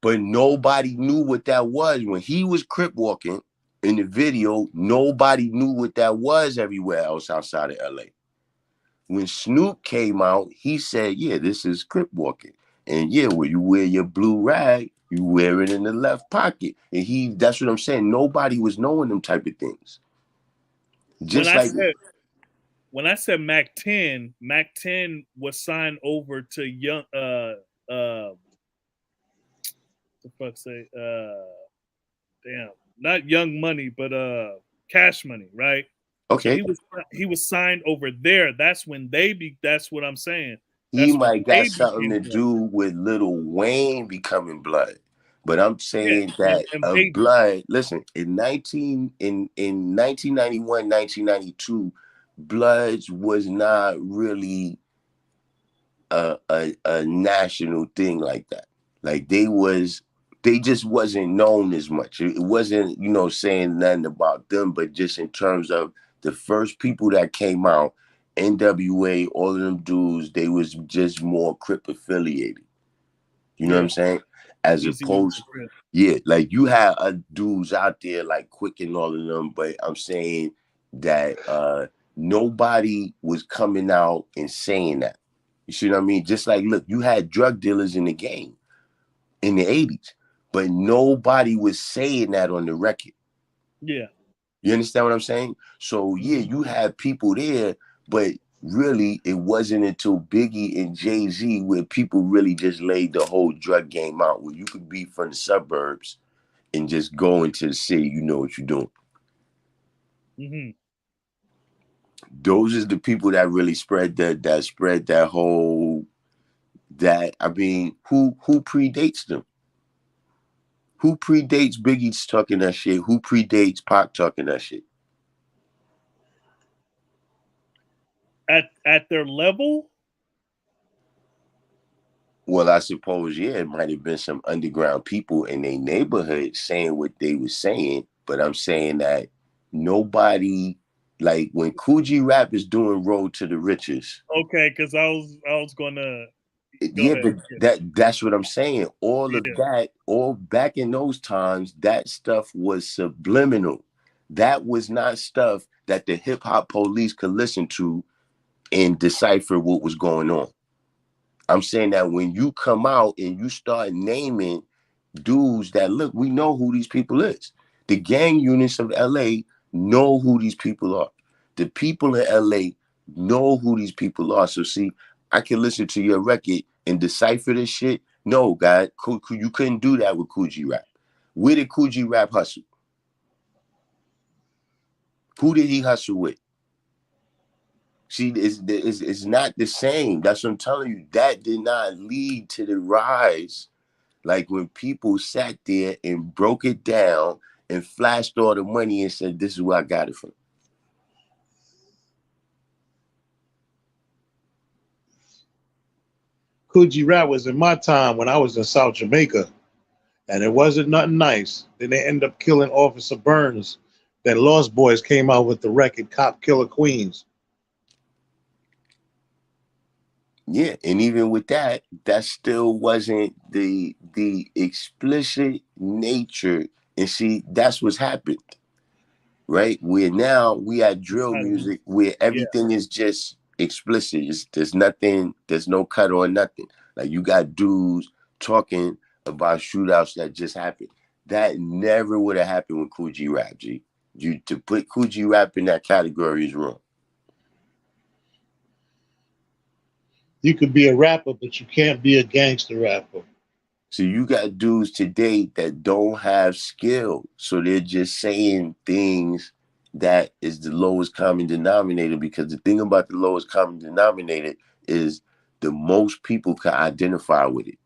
But nobody knew what that was. When he was Crip walking in the video, nobody knew what that was everywhere else outside of LA. When Snoop came out, he said, yeah, this is Crip walking. And yeah, when you wear your blue rag, you wear it in the left pocket. And that's what I'm saying. Nobody was knowing them type of things. When I said Mac 10 was signed over to Young not Young Money, but Cash Money, right? Okay. So he was signed over there. That's when that's what I'm saying. He might got something to do with Lil Wayne becoming Blood. But I'm saying that of Blood, listen, in 1991, 1992, Bloods was not really a national thing like that. Like they just wasn't known as much. It wasn't, saying nothing about them, but just in terms of the first people that came out, NWA, all of them dudes, they was just more Crip affiliated. You know what I'm saying? As opposed, like you had dudes out there like Quick and all of them, but I'm saying that nobody was coming out and saying that. You see what I mean? Just like, look, you had drug dealers in the game in the 80s, but nobody was saying that on the record. Yeah. You understand what I'm saying? So, yeah, you had people there, but really it wasn't until Biggie and Jay-Z where people really just laid the whole drug game out, where you could be from the suburbs and just go into the city, you know what you're doing. Those is the people that really spread that whole, I mean, who predates them? Who predates Biggie's talking that shit? Who predates Pac talking that shit? At their level? Well, I suppose, yeah, it might have been some underground people in their neighborhood saying what they were saying, but I'm saying that nobody, like when Coogee Rap is doing Road to the Riches. Okay, because I was gonna. But that's what I'm saying. All of that, all back in those times, that stuff was subliminal. That was not stuff that the hip hop police could listen to and decipher what was going on. I'm saying that when you come out and you start naming dudes that, look, we know who these people is. The gang units of LA know who these people are. The people in LA know who these people are. So see, I can listen to your record and decipher this shit. No, God, you couldn't do that with Coogee Rap. Where did Coogee Rap hustle? Who did he hustle with? See, it's not the same. That's what I'm telling you. That did not lead to the rise. Like when people sat there and broke it down and flashed all the money and said, this is where I got it from. Coogee Rap was in my time when I was in South Jamaica, and it wasn't nothing nice. Then they ended up killing Officer Burns. Then Lost Boys came out with the record Cop Killer Queens. Yeah, and even with that, that still wasn't the explicit nature. And see, that's what's happened, right? Where now we at drill music where everything is just explicit. There's nothing, there's no cut or nothing. Like you got dudes talking about shootouts that just happened. That never would have happened with Coogee Rap, G. To put Coogee Rap in that category is wrong. You could be a rapper, but you can't be a gangster rapper. So you got dudes today that don't have skill. So they're just saying things that is the lowest common denominator, because the thing about the lowest common denominator is the most people can identify with it.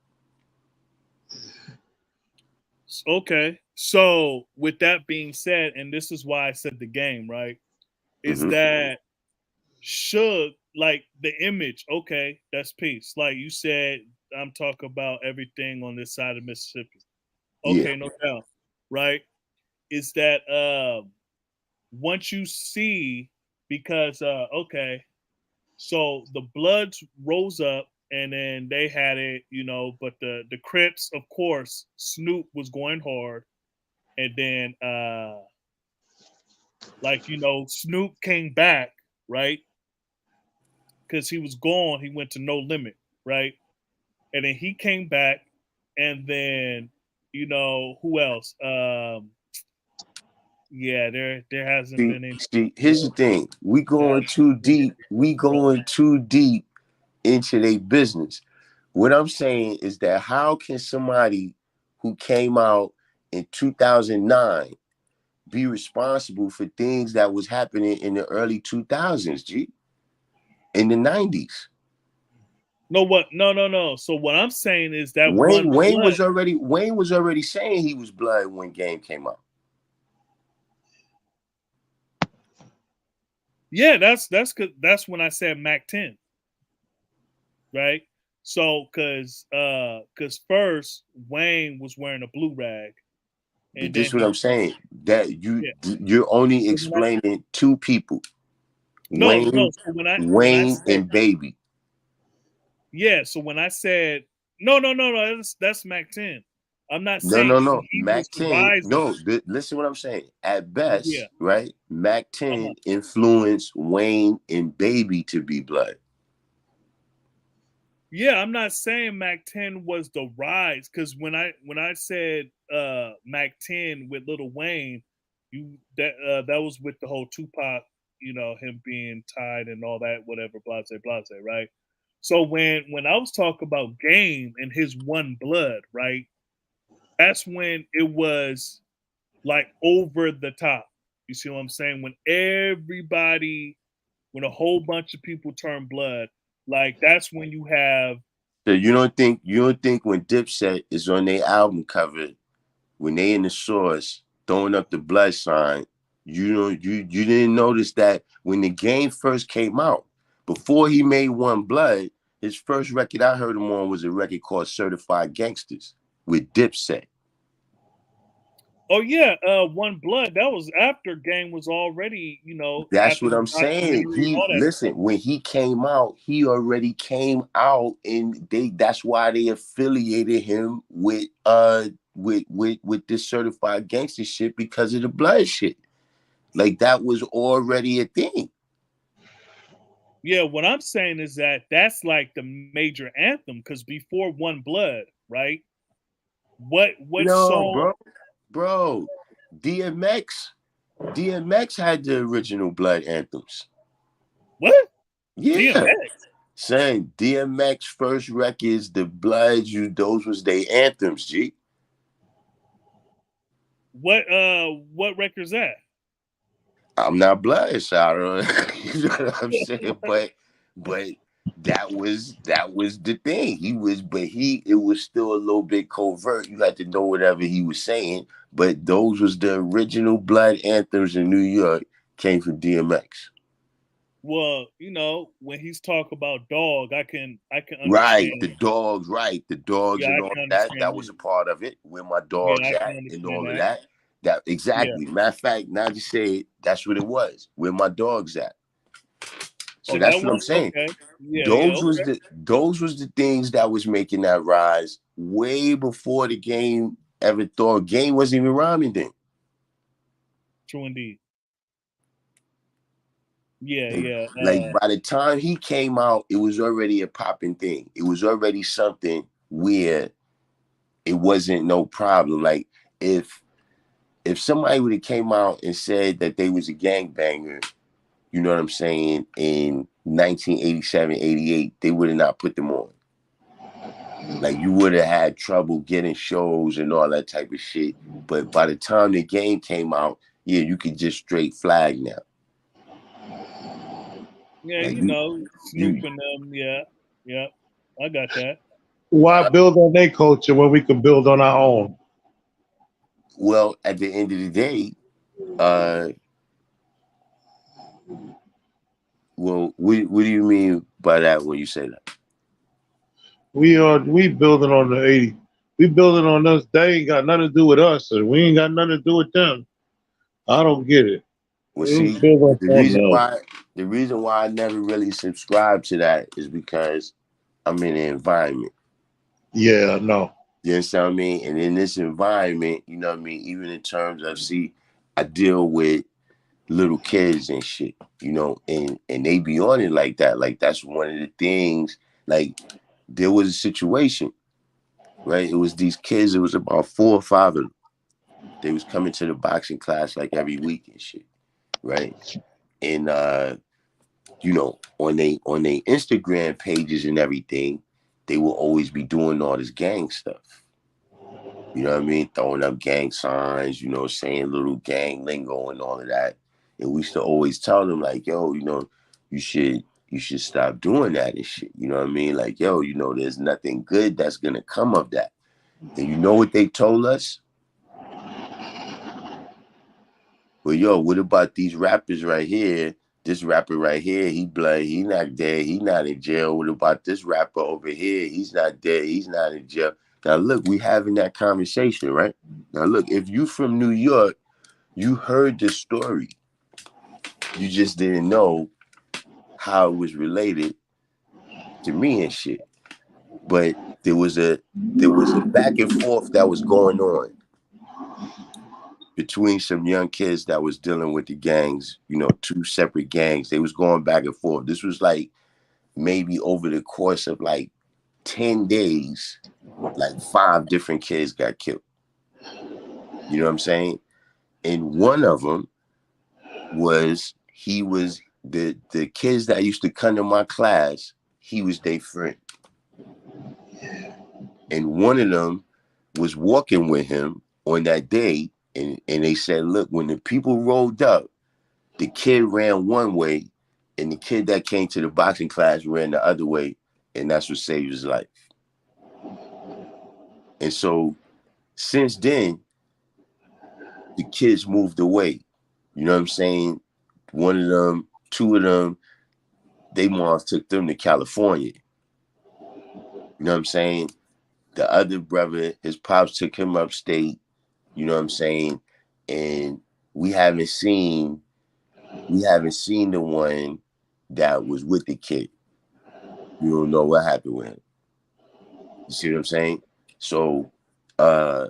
Okay. So with that being said, and this is why I said the game, right? Is that Suge, like the image, okay, that's peace. Like you said, I'm talking about everything on this side of Mississippi. Okay, Yeah. no doubt. Right? Is that once you see, because okay, so the Bloods rose up and then they had it, you know, but the Crips, of course, Snoop was going hard. And then like, you know, Snoop came back, right? Because he was gone, he went to No Limit, right? And then he came back, and then, you know, who else? Yeah, there hasn't been any. See, here's the thing. We going too deep. We going too deep into their business. What I'm saying is that how can somebody who came out in 2009 be responsible for things that was happening in the early 2000s, G? In the 90s. No. So what I'm saying is that Wayne was already saying he was blood when Game came out. Yeah, that's when I said Mac 10. Right? So cause first Wayne was wearing a blue rag. And this is what I'm saying. That you're only explaining two people. No. Wayne, So when I Wayne said, and Baby. Yeah. So when I said no, that's Mac 10. I'm not No. saying he Mac was 10. rising. No, listen what I'm saying. At best, right? Mac 10 influenced Wayne and Baby to be blood. Yeah, I'm not saying Mac 10 was the rise, because when I said Mac 10 with Lil Wayne, that was with the whole Tupac, you know, him being tied and all that, whatever, blase, right? So when I was talking about Game and his One Blood, right? That's when it was like over the top. You see what I'm saying? When a whole bunch of people turn blood, like that's when you have. So you don't think when Dipset is on their album cover, when they in the source throwing up the blood sign, you didn't notice that when the Game first came out, before he made One Blood, his first record I heard him on was a record called Certified Gangsters with Dipset. Oh yeah, One Blood. That was after Game was already, you know. That's what I'm saying. When he came out, he already came out, and that's why they affiliated him with this Certified Gangster shit, because of the blood shit. Like that was already a thing. Yeah, what I'm saying is that that's like the major anthem because before One Blood, right? What No, song? bro. DMX had the original Blood anthems. What? Yeah. DMX? Saying DMX first records, the Bloods, those was their anthems, G. What record's that? I'm not Blood, so I don't you know what I'm saying? But that was the thing. It was still a little bit covert. You had to know whatever he was saying. But those was the original Blood anthems in New York, came from DMX. Well, when he's talking about dog, I can Right, understand. the dogs, Yeah, and I all can that. understand That was that. a part of it. Where my Yeah, dogs I can at and understand all of that. that. That Yeah. exactly. Matter of fact, now you say it, that's what it was. Where my dogs at. So Oh, that's that what I'm was saying. okay. Yeah, Those was okay. the things that was making that rise way before the game ever thought. Game wasn't even rhyming then. True indeed. Yeah, Like, yeah. like by the time he came out, it was already a popping thing. It was already something where it wasn't no problem. Like if somebody would have came out and said that they was a gangbanger, you know what I'm saying, in 1987, 88, they would have not put them on. Like you would have had trouble getting shows and all that type of shit. But by the time the game came out, yeah, you could just straight flag now. Yeah, Like Snoop and them. Yeah. I got that. Why build on their culture when we can build on our own? Well, at the end of the day, well, what do you mean by that when you say that? We building on the 80. We building on us. They ain't got nothing to do with us, and we ain't got nothing to do with them. I don't get it. Well, We see, build on the something reason else. why I never really subscribed to that is because I'm in the environment. Yeah, no. You understand what I mean? And in this environment, you know what I mean, even in terms of I deal with little kids and shit, and they be on it like that. Like that's one of the things. Like there was a situation, right? It was these kids, it was about 4 or 5 of them. They was coming to the boxing class like every week and shit, right? And on they Instagram pages and everything, they will always be doing all this gang stuff. You know what I mean? Throwing up gang signs, saying little gang lingo and all of that. And we used to always tell them like, yo, you should stop doing that and shit. You know what I mean? Like, yo, there's nothing good that's gonna come of that. And you know what they told us? Well, yo, what about these rappers right here? This rapper right here, he not dead, he not in jail. What about this rapper over here? He's not dead, he's not in jail. Now look, we having that conversation, right? Now look, if you from New York, you heard the story. You just didn't know how it was related to me and shit. But there was a back and forth that was going on between some young kids that was dealing with the gangs, 2 separate gangs. They was going back and forth. This was like maybe over the course of like 10 days, like 5 different kids got killed. You know what I'm saying? And one of them was the kids that used to come to my class, he was their friend. And one of them was walking with him on that day, and they said, look, when the people rolled up, the kid ran one way, and the kid that came to the boxing class ran the other way, and that's what saved his life. And so since then, the kids moved away. You know what I'm saying? One of them, 2 of them, they moms took them to California. You know what I'm saying? The other brother, his pops took him upstate. You know what I'm saying? And we haven't seen the one that was with the kid. You don't know what happened with him. You see what I'm saying? So, I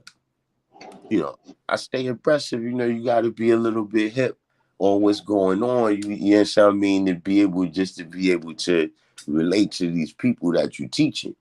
stay aggressive. You got to be a little bit hip. on what's going on. You know what I mean? To be able to relate to these people that you're teaching.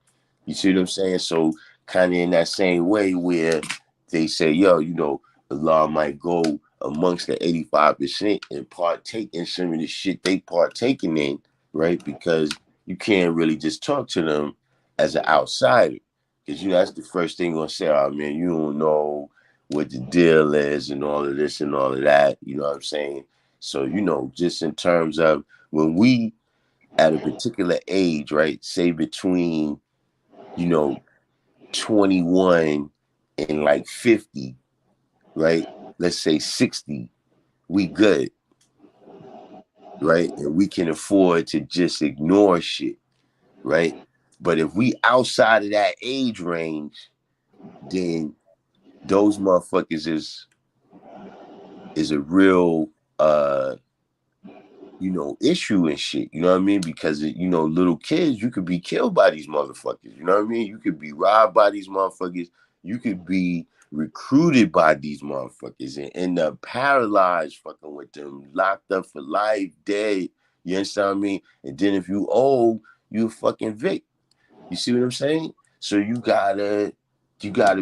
You see what I'm saying? So kind of in that same way where they say, yo, Allah might go amongst the 85% and partake in some of the shit they partaking in, right? Because you can't really just talk to them as an outsider. Because that's the first thing gonna say, oh man, you don't know what the deal is and all of this and all of that. You know what I'm saying? So, just in terms of when we at a particular age, right, say between, 21 and like 50, right? Let's say 60, we good, right? And we can afford to just ignore shit, right? But if we outside of that age range, then those motherfuckers is a real issue and shit. You know what I mean? Because little kids, you could be killed by these motherfuckers. You know what I mean? You could be robbed by these motherfuckers. You could be recruited by these motherfuckers and end up paralyzed, fucking with them, locked up for life, dead. You understand what I mean? And then if you old, you a fucking Vic. You see what I'm saying? So you gotta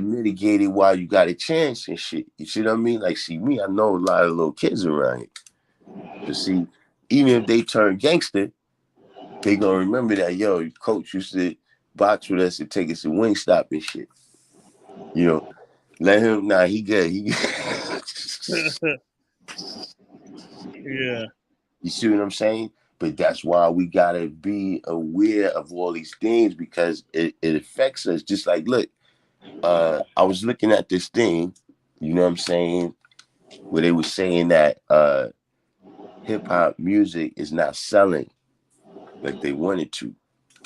mitigate it while you got a chance and shit. You see what I mean? Like, see me, I know a lot of little kids around here. But see, even if they turn gangster, they gonna remember that, yo, coach used to box with us and take us to Wingstop and shit. Let him, he good. Yeah. You see what I'm saying? But that's why we gotta be aware of all these things, because it affects us. Just like, look, I was looking at this thing, you know what I'm saying, where they were saying that hip hop music is not selling like they wanted to,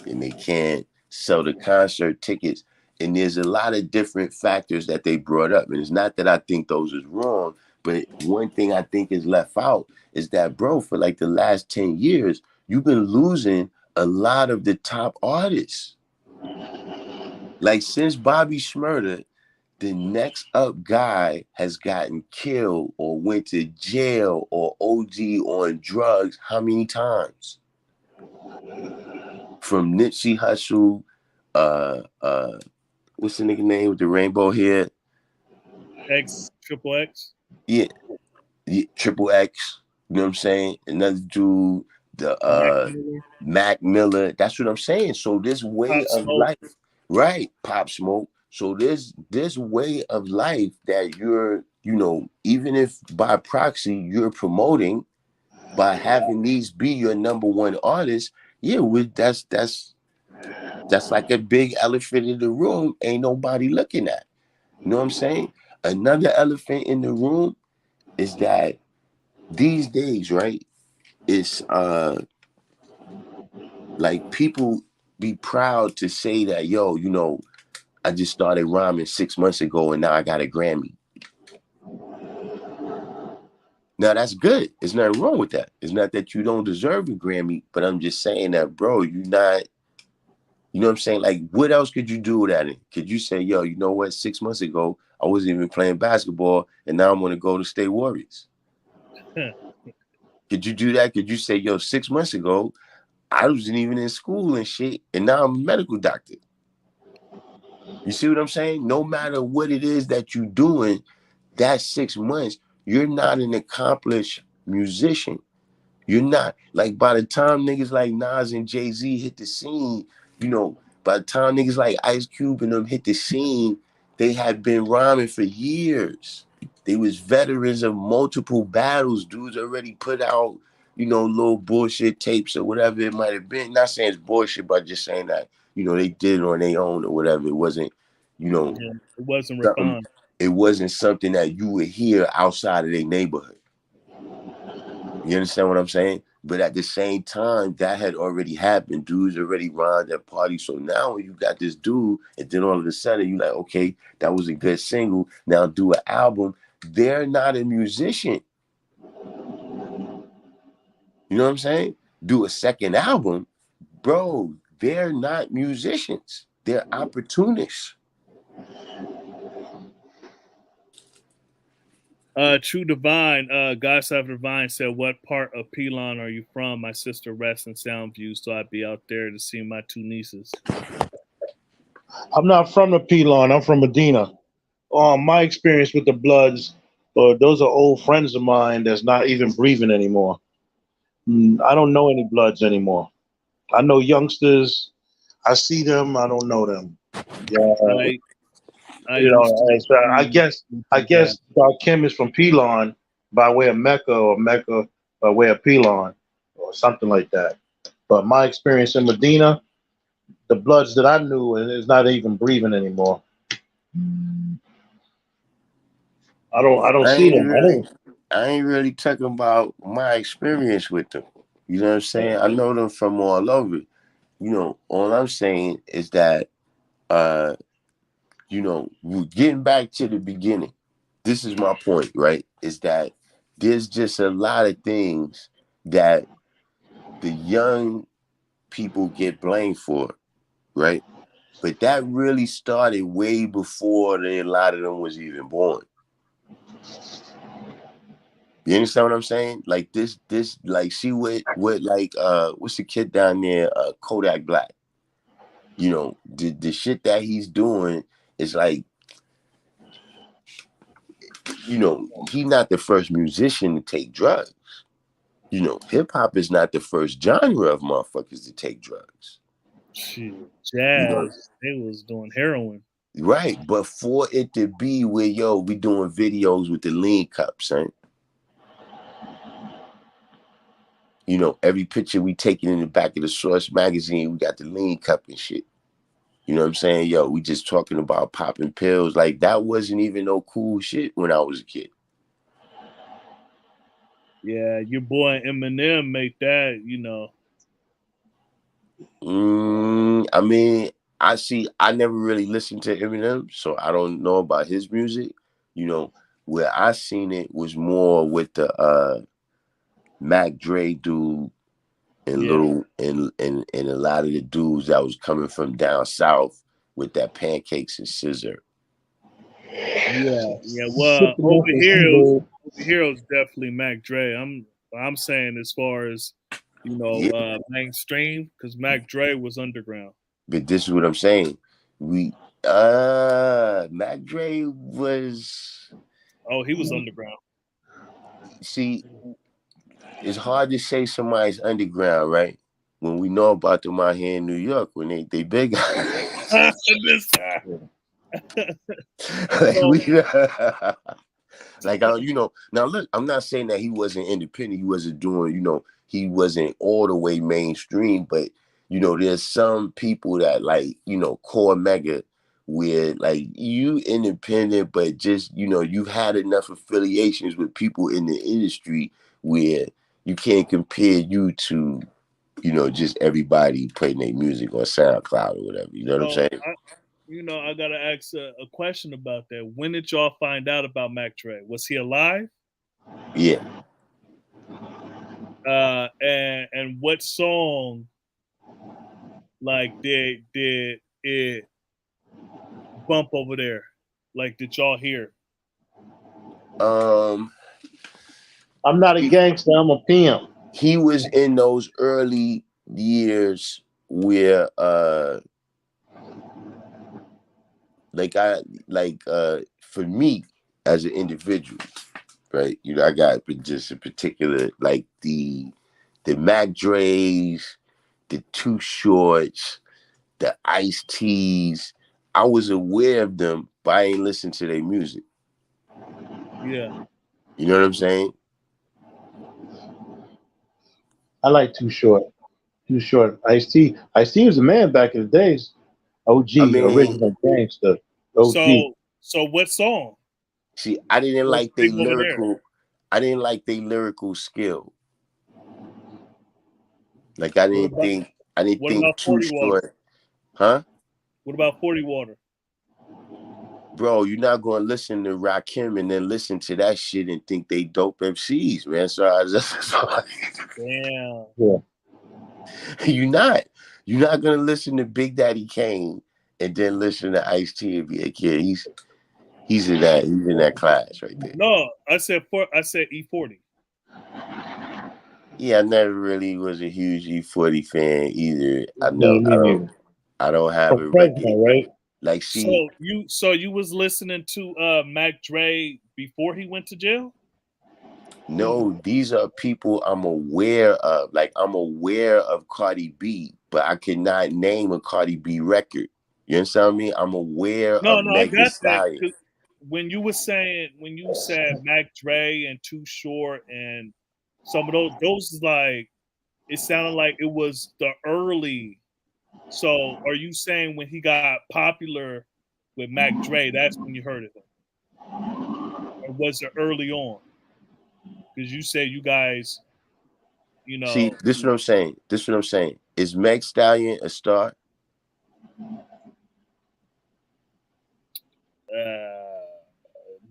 and they can't sell the concert tickets. And there's a lot of different factors that they brought up. And it's not that I think those is wrong, but one thing I think is left out is that, bro, for like the last 10 years, you've been losing a lot of the top artists. Like, since Bobby Shmurda, the next up guy has gotten killed or went to jail or OD on drugs how many times? From Nipsey Hussle, what's the nigga name with the rainbow hair? Triple X. Yeah, Triple X. You know what I'm saying? Another dude, the Mac Miller. That's what I'm saying. So this way Pop of Smoke. life, right? Pop Smoke. So this way of life that you're, even if by proxy you're promoting by having these be your number one artist, yeah, that's like a big elephant in the room. Ain't nobody looking at. You know what I'm saying? Another elephant in the room is that these days, right? It's like people be proud to say that, yo, I just started rhyming 6 months ago and now I got a Grammy. Now that's good. There's nothing wrong with that. It's not that you don't deserve a Grammy, but I'm just saying that, bro, you're not. You know what I'm saying? Like, what else could you do with that in? Could you say, yo, you know what? 6 months ago, I wasn't even playing basketball, and now I'm going to go to State Warriors. Could you do that? Could you say, yo, 6 months ago, I wasn't even in school and shit, and now I'm a medical doctor? You see what I'm saying? No matter what it is that you're doing, that 6 months, you're not an accomplished musician. You're not. Like, by the time niggas like Nas and Jay-Z hit the scene, by the time niggas like Ice Cube and them hit the scene, they had been rhyming for years. They was veterans of multiple battles. Dudes already put out, little bullshit tapes or whatever it might have been. Not saying it's bullshit, but just saying that, they did it on their own or whatever. It wasn't, it wasn't something. refined. It wasn't something that you would hear outside of their neighborhood. You understand what I'm saying? But at the same time, that had already happened. Dudes already rhymed at parties. So now when you got this dude, and then all of a sudden you like, okay, that was a good single. Now do an album. They're not a musician. You know what I'm saying? Do a second album. Bro, they're not musicians. They're opportunists. True Divine, God Savage Divine said, "What part of Pelon are you from? My sister rests in Soundview, so I'd be out there to see my two nieces." I'm not from the Pelon. I'm from Medina. My experience with the Bloods, those are old friends of mine that's not even breathing anymore. I don't know any Bloods anymore. I know youngsters. I see them. I don't know them. Yeah, I used to. so I guess Kim is from Pelon by way of Mecca, or Mecca by way of Pelon, or something like that. But my experience in Medina, the Bloods that I knew is not even breathing anymore. I don't see them. I ain't really talking about my experience with them. You know what I'm saying? I know them from all over. You know, all I'm saying is that you know, getting back to the beginning, this is my point, right? Is that there's just a lot of things that the young people get blamed for, right? But that really started way before a lot of them was even born. You understand what I'm saying? Like this, like, see what like, what's the kid down there, Kodak Black? You know, the shit that he's doing is like, you know, he's not the first musician to take drugs. You know, hip hop is not the first genre of motherfuckers to take drugs. Shit, jazz, you know? they was doing heroin. Right, but for it to be where, yo, we doing videos with the lean cups, right? You know, every picture we taking in the back of the Source magazine, we got the lean cup and shit. You know what I'm saying? Yo, we just talking about popping pills. Like, that wasn't even no cool shit when I was a kid. Yeah, your boy Eminem made that, you know. I mean, I never really listened to Eminem, so I don't know about his music. You know, where I seen it was more with the Mac Dre dude and little and a lot of the dudes that was coming from down south with that Pancakes and Scissor. Yeah. Well, over here it was definitely Mac Dre. I'm saying as far as, you know, mainstream, because Mac Dre was underground. But this is what I'm saying. Mac Dre was. Oh, he was underground. See, it's hard to say somebody's underground, right? When we know about them out here in New York, when they big. Like, you know, now look, I'm not saying that he wasn't independent. He wasn't doing, you know, he wasn't all the way mainstream, but, you know, there's some people that, like, you know, core mega, where, like, you independent, but just, you know, you've had enough affiliations with people in the industry where you can't compare you to, you know, just everybody playing their music on SoundCloud or whatever. You know what I'm saying? I gotta ask a question about that. When did y'all find out about Mac Dre? Was he alive? Yeah. And what song, like, did it bump over there? Like, did y'all hear? I'm not a gangster. I'm a pimp. He was in those early years where for me as an individual, right? You know, I got just a particular, like, the Mac Dre's, the Too Shorts, the Ice T's. I was aware of them, but I ain't listened to their music. Yeah. You know what I'm saying? I like Too Short. Too Short. Ice-T was a man back in the days. OG, I mean, original gangster. OG. So what song? See, I didn't like their lyrical. I didn't like their lyrical skill. Like, I didn't think Too Short. Huh? What about 40 Water? Bro, you're not gonna listen to Rakim and then listen to that shit and think they dope MCs, man. So I just damn. Yeah. You're not gonna listen to Big Daddy Kane and then listen to Ice-T and be like, yeah, He's in that class right there. No, I said E40. Yeah, I never really was a huge E40 fan either. Me I don't have From a record. Fresno, right? Like, see, So you was listening to Mac Dre before he went to jail? no, these are people I'm aware of. Like, I'm aware of Cardi B, but I cannot name a Cardi B record. You understand what I mean? I'm aware No, of I Meg Thee got that. Stallion. 'Cause when you said Mac Dre and Too Short and some of those is like, it sounded like it was the early. So are you saying when he got popular with Mac Dre, that's when you heard of him? Or was it early on? Because you said you guys, See, this is what I'm saying. Is Meg Stallion a star?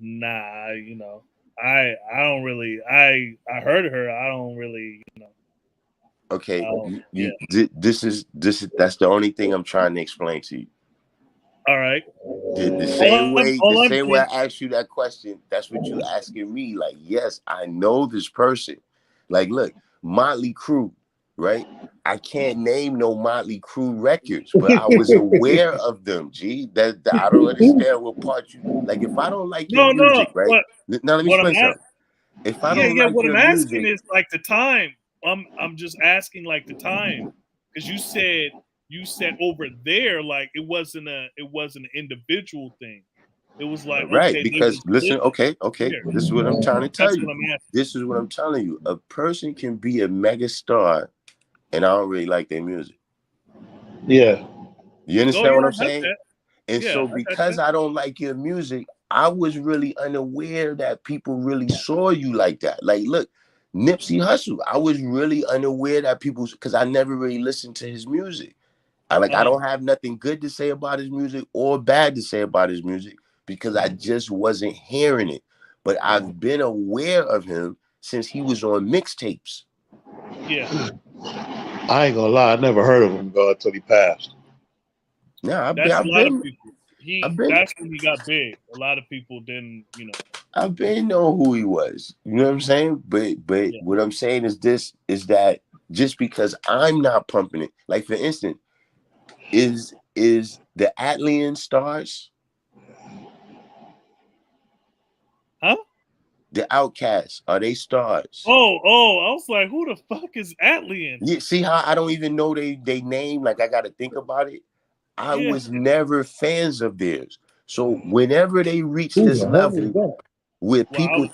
Nah, I don't really. I heard her. I don't really, Okay, yeah. That's the only thing I'm trying to explain to you. All right. The same way I asked you that question, that's what you asking me. Like, yes, I know this person. Like, look, Motley Crue, right? I can't name no Motley Crue records, but I was aware of them. G, that I don't understand what part you like. If I don't like your music, right? Now let me explain something. If I don't like what your I'm asking music, is like the time. I'm just asking like the time because you said over there like it wasn't an individual thing. It was like right? okay, they Because was listen, living okay, here. this is what I'm trying to tell That's you. what I'm asking. This is what I'm telling you. A person can be a mega star, and I don't really like their music. Yeah. You understand what I'm saying? And Yeah, so because I don't like your music, I was really unaware that people really saw you like that. Like, look, Nipsey Hussle, I was really unaware that people, because I never really listened to his music. I don't have nothing good to say about his music or bad to say about his music because I just wasn't hearing it. But I've been aware of him since he was on mixtapes. Yeah. I ain't gonna lie, I never heard of him until he passed. Yeah, That's a lot of people. been, That's when he got big. A lot of people didn't, I've been know who he was. You know what I'm saying? But Yeah. what I'm saying is that just because I'm not pumping it, like for instance, is the Atlian stars? Huh? The Outcasts, are they stars? Oh, I was like, who the fuck is Atlian? You see how I don't even know they name? Like I gotta think about it. I was never fans of theirs. So whenever they reach this level where people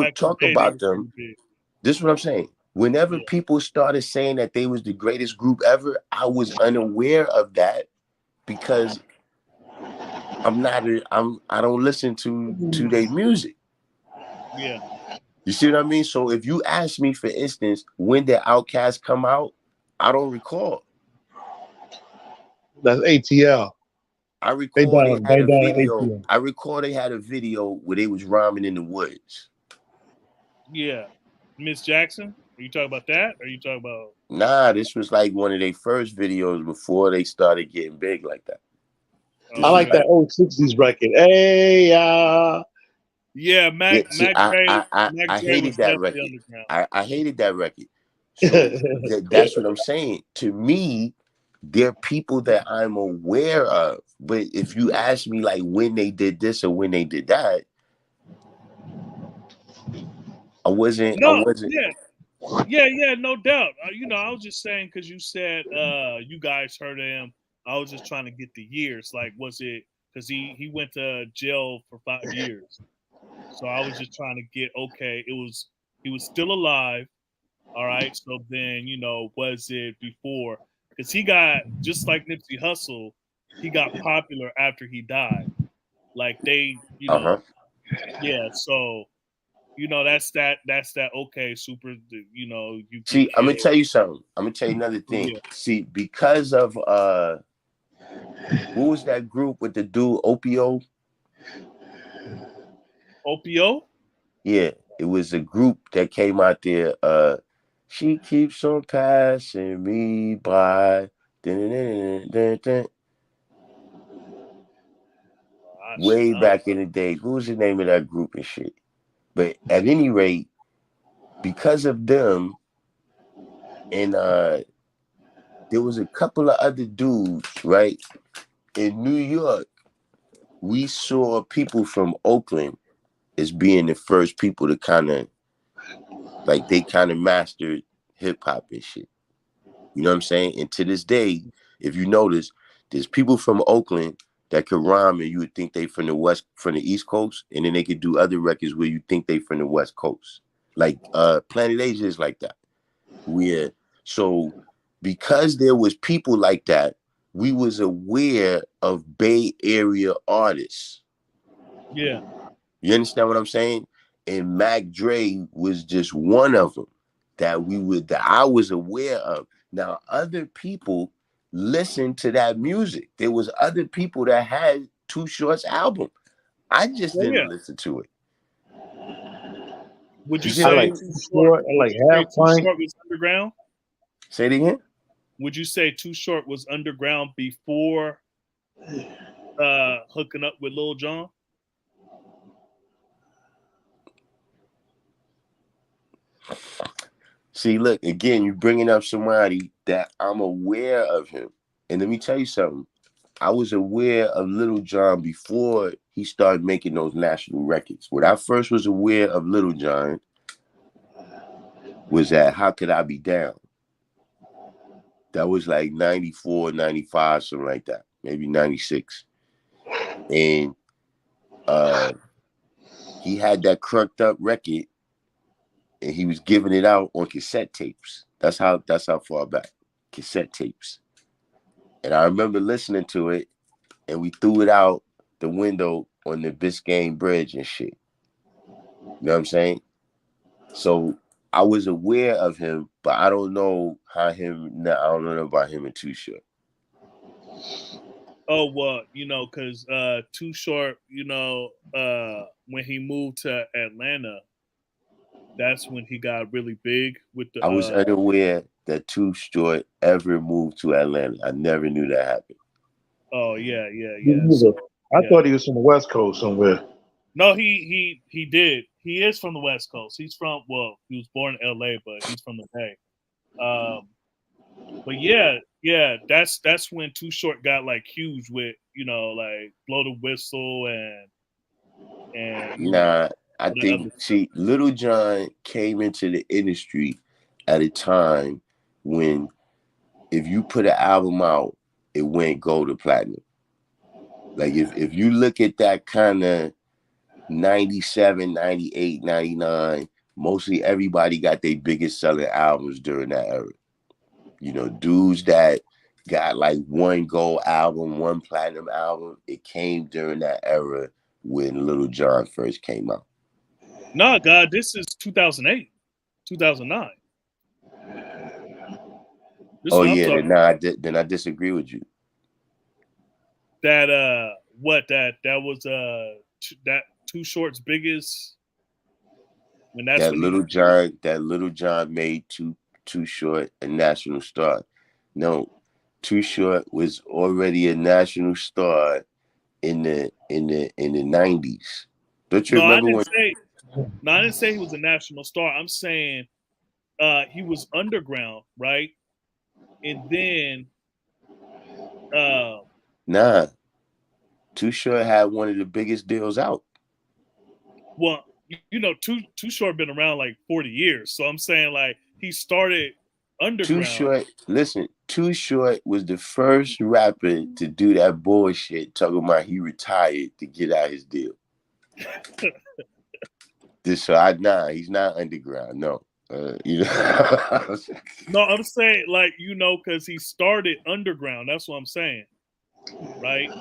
back in talk the day, they about were them, pretty big. this is what I'm saying. Whenever people started saying that they was the greatest group ever, I was unaware of that because I don't listen to their music. Yeah. You see what I mean? So if you ask me, for instance, when did Outkast come out, I don't recall. That's ATL. I recall they had a video. ATL. I recall they had a video where they was rhyming in the woods. Yeah. Miss Jackson? Are you talking about that? Or are you talking about Nah, this was like one of their first videos before they started getting big like that. I like that old 60s record. Hey, yeah, Mac Dre I hated was that definitely record. underground. I hated that record. So that's what I'm saying. To me, they're people that I'm aware of. But if you ask me like when they did this or when they did that, I wasn't. Yeah, no doubt. I was just saying because you said you guys heard of him. I was just trying to get the years. Like, was it because he went to jail for 5 years? So I was just trying to get he was still alive. All right. So then was it before? Because he got just like Nipsey Hussle, he got popular after he died. Like they, yeah. So that's that. Okay, super. You get See, I'm gonna killed. tell you something. I'm gonna tell you another thing. Yeah. See, because of what was that group with the dude Opio? Opio? Yeah, it was a group that came out there. She keeps on passing me by. Dun, dun, dun, dun, dun. way back in the day. What was the name of that group and shit? But at any rate, because of them, and there was a couple of other dudes, right? In New York, we saw people from Oakland as being the first people to kind of, like, they kind of mastered hip hop and shit. You know what I'm saying? And to this day, if you notice, there's people from Oakland that could rhyme and you would think they from the East Coast, and then they could do other records where you think they from the West Coast. Like Planet Asia is like that. So because there was people like that, we was aware of Bay Area artists. Yeah. You understand what I'm saying? And Mac Dre was just one of them that I was aware of. Now, other people listened to that music. There was other people that had Too Short's album. I just didn't listen to it. Would you You say like Too Too Short? Short, I like Too Half Pint. Short was underground? Say it again? Would you say Too Short was underground before hooking up with Lil Jon? See, look, again, you're bringing up somebody that I'm aware of him. And let me tell you something. I was aware of Lil Jon before he started making those national records. When I first was aware of Lil Jon was that How Could I Be Down? That was like 94, 95, something like that. Maybe 96. And he had that crunked up record and he was giving it out on cassette tapes. That's how far back. Cassette tapes. And I remember listening to it and we threw it out the window on the Biscayne Bridge and shit. You know what I'm saying? So I was aware of him, but I don't know about him and Too Short. Oh, well, because Too Short, when he moved to Atlanta, that's when he got really big with the. I was unaware that Too Short ever moved to Atlanta. I never knew that happened. Oh yeah. I thought he was from the West Coast somewhere. No, he did. He is from the West Coast. He was born in L.A., but he's from the Bay. But yeah, that's when Too Short got like huge with like Blow the Whistle and Nah, I think Lil Jon came into the industry at a time when if you put an album out, it went gold or platinum. Like if you look at that kind of 97, 98, 99, mostly everybody got their biggest selling albums during that era. Dudes that got like one gold album, one platinum album, it came during that era when Lil Jon first came out. No, God, this is 2008, 2009. Oh yeah, then I disagree with you. That was that Too Short's biggest when that's that Lil Jon made Too Short a national star. No, Too Short was already a national star in the 90s. Don't you remember I didn't say he was a national star. I'm saying he was underground, right? And then nah, Too Short had one of the biggest deals out. Well, Too Short been around like 40 years. So I'm saying like he started underground. Too Short was the first rapper to do that bullshit talking about he retired to get out his deal. He's not underground. No. No, I'm saying like, because he started underground. That's what I'm saying. Right?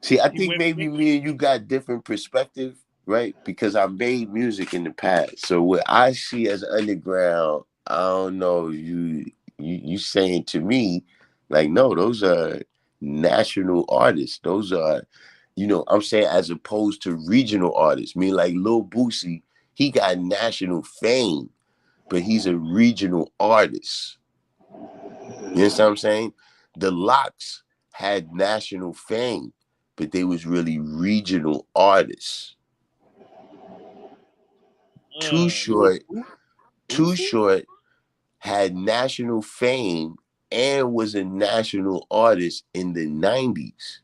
See, I think maybe me and you got different perspective, right? Because I made music in the past. So what I see as underground, I don't know, you saying to me, like, no, those are national artists. Those are, I'm saying as opposed to regional artists. I mean, like Lil Boosie, he got national fame, but he's a regional artist. You understand what I'm saying? The Locks had national fame, but they was really regional artists. Too Short had national fame and was a national artist in the 90s.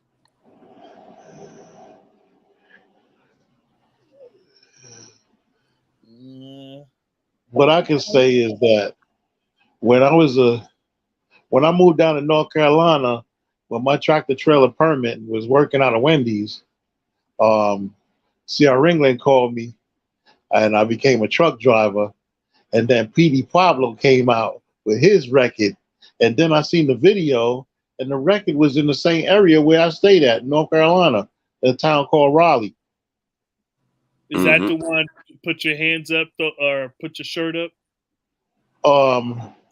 What I can say is that when I moved down to North Carolina, when my tractor trailer permit was working out of Wendy's, C.R. Ringling called me, and I became a truck driver. And then P.D. Pablo came out with his record, and then I seen the video, and the record was in the same area where I stayed at, North Carolina, a town called Raleigh. Is that the one? Put your hands up, or put your shirt up.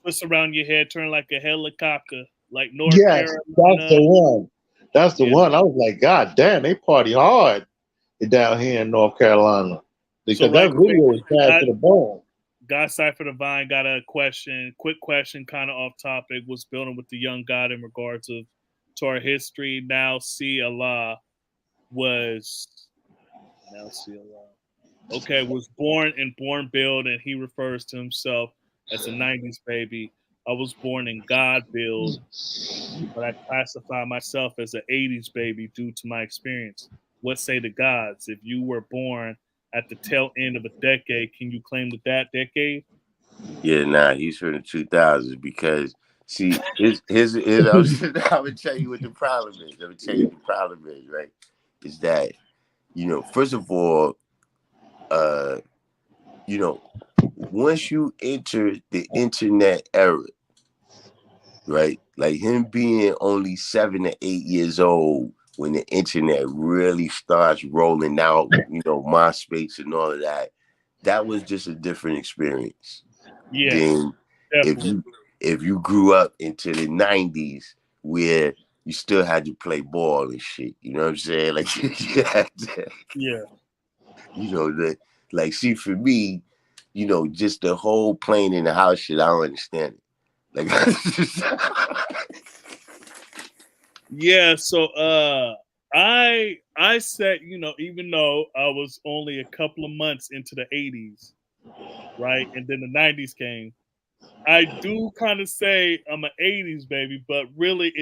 Twist around your head, turn like a helicopter, like North Carolina. That's the one. That's the one. I was like, God damn, they party hard down here in North Carolina, because that video was bad to the bone. God Cypher Divine got a question, quick question, kind of off topic. Was building with the young God in regards to our history. Now see Allah was born in Born Build, and he refers to himself as a 90s baby. I was born in God Build, but I classify myself as an 80s baby due to my experience. What say the gods? If you were born at the tail end of a decade, can you claim that decade? Yeah, nah, he's from the 2000s because, see, I'm gonna tell you what the problem is. I'm gonna tell you what the problem is, right? Is that, first of all, once you enter the internet era, right? Like him being only 7 to 8 years old when the internet really starts rolling out, MySpace and all of that, that was just a different experience. Yeah. Then if you grew up into the 90s where you still had to play ball and shit, you know what I'm saying? Like you had to, see, for me, just the whole playing in the house shit, I don't understand it. Like yeah, so I said, even though I was only a couple of months into the 80s, right? And then the 90s came, I do kind of say I'm an 80s baby, but really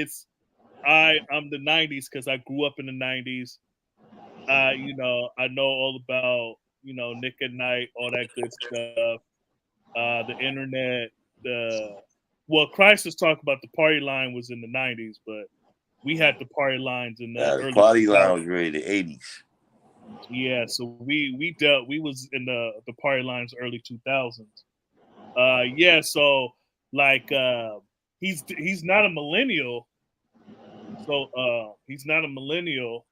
I'm the 90s because I grew up in the 90s. I know all about, Nick at Night, all that good stuff. The internet, Crisis talked about the party line was in the 90s, but we had the party lines in the early party 2000s. line was really the 80s. Yeah, so we was in the party lines early 2000s. So like he's not a millennial. So he's not a millennial.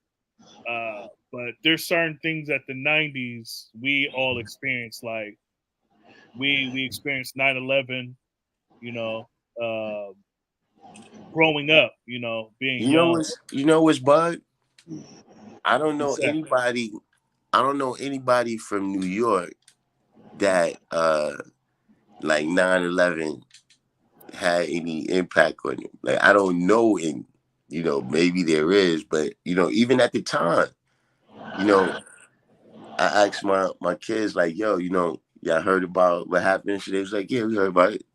But there's certain things at the 90s we all experienced, like we experienced 9/11, growing up, being young. What's bug? I don't know anybody from New York that like 9/11 had any impact on him. Like I don't know him. Maybe there is, but even at the time, I asked my kids, like, yo, y'all heard about what happened? They was like, yeah, we heard about it.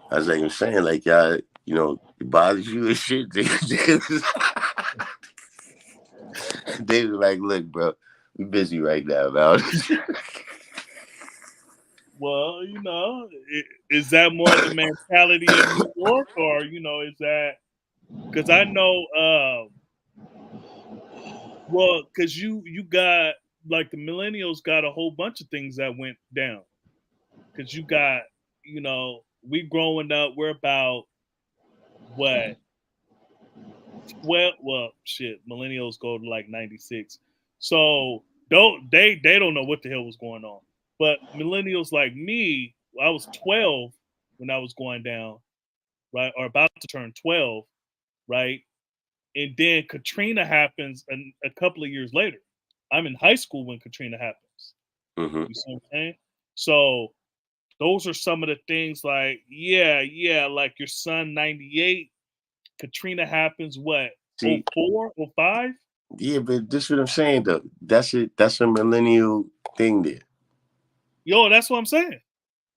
I was like, I'm saying, like, y'all, it bothers you and shit. They was like, look, bro, we busy right now, man. Well, is that more the mentality of New York, or is that because I know? Because you got, like, the millennials got a whole bunch of things that went down. Because you got, we growing up, we're about what? Millennials go to like 96. So they don't know what the hell was going on. But millennials like me, I was 12 when I was going down, right? Or about to turn 12, right? And then Katrina happens a couple of years later. I'm in high school when Katrina happens. Mm-hmm. You see what I'm saying? So those are some of the things, like, like your son, 98, Katrina happens, what, 04, 05? Yeah, but this is what I'm saying though. That's it. That's a millennial thing there. Yo, that's what I'm saying.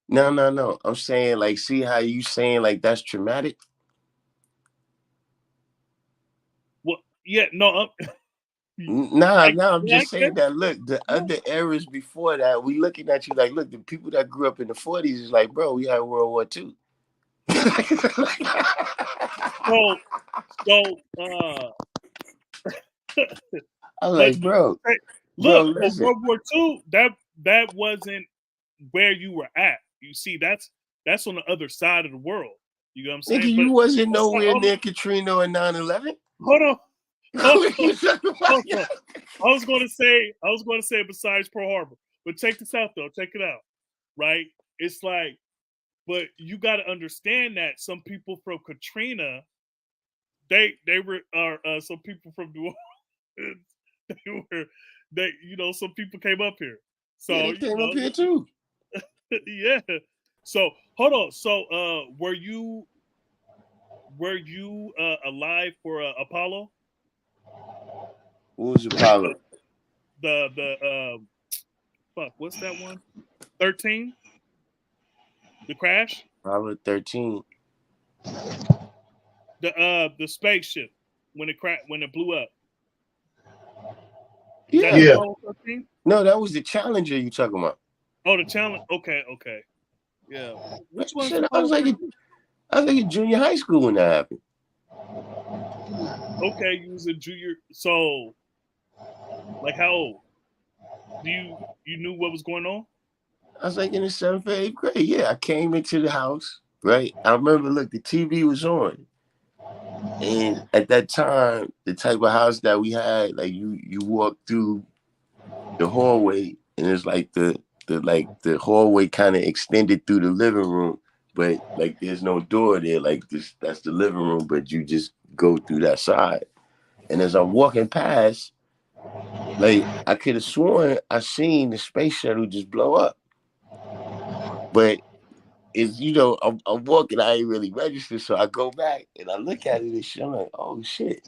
No. I'm saying like, see how you saying like that's traumatic? Well, yeah, no. Nah, I'm I just saying guess. that. Look, the other eras before that, we looking at you like, look, the people that grew up in the 40s is like, bro, we had World War II. So, I'm but like, bro, look, but listen, World War II, that wasn't where you were at. You see, that's on the other side of the world. You know what I'm nigga, saying? you wasn't But nowhere near Katrina or 9/11. hold on, hold What on, you talking hold about? on. I was going to say besides Pearl Harbor, but check this out though. Check it out, right? It's like, but you got to understand that some people from Katrina, they were some people from New Orleans, some people came up here. Yeah, So they came up here too. yeah. So hold on. So were you alive for Apollo? What was Apollo? The fuck, what's that one? 13? The crash? Apollo 13. The spaceship when it blew up. Is that Yeah. Apollo 13? No, that was the Challenger you talking about. Oh, the challenge. Okay. Yeah. Which one's Shit, I was Apollo like 13? in junior high school when that happened. Okay, you was a junior. So, like, how old? You knew what was going on? I was like in the 7th or 8th grade. Yeah, I came into the house, right? I remember, look, the TV was on. And at that time, the type of house that we had, like you walk through the hallway and it's like the hallway kind of extended through the living room, but like there's no door there. Like that's the living room, but you just go through that side. And as I'm walking past, like I could have sworn I seen the space shuttle just blow up. But it's I'm walking, I ain't really registered, so I go back and I look at it and shit. I'm like, oh shit,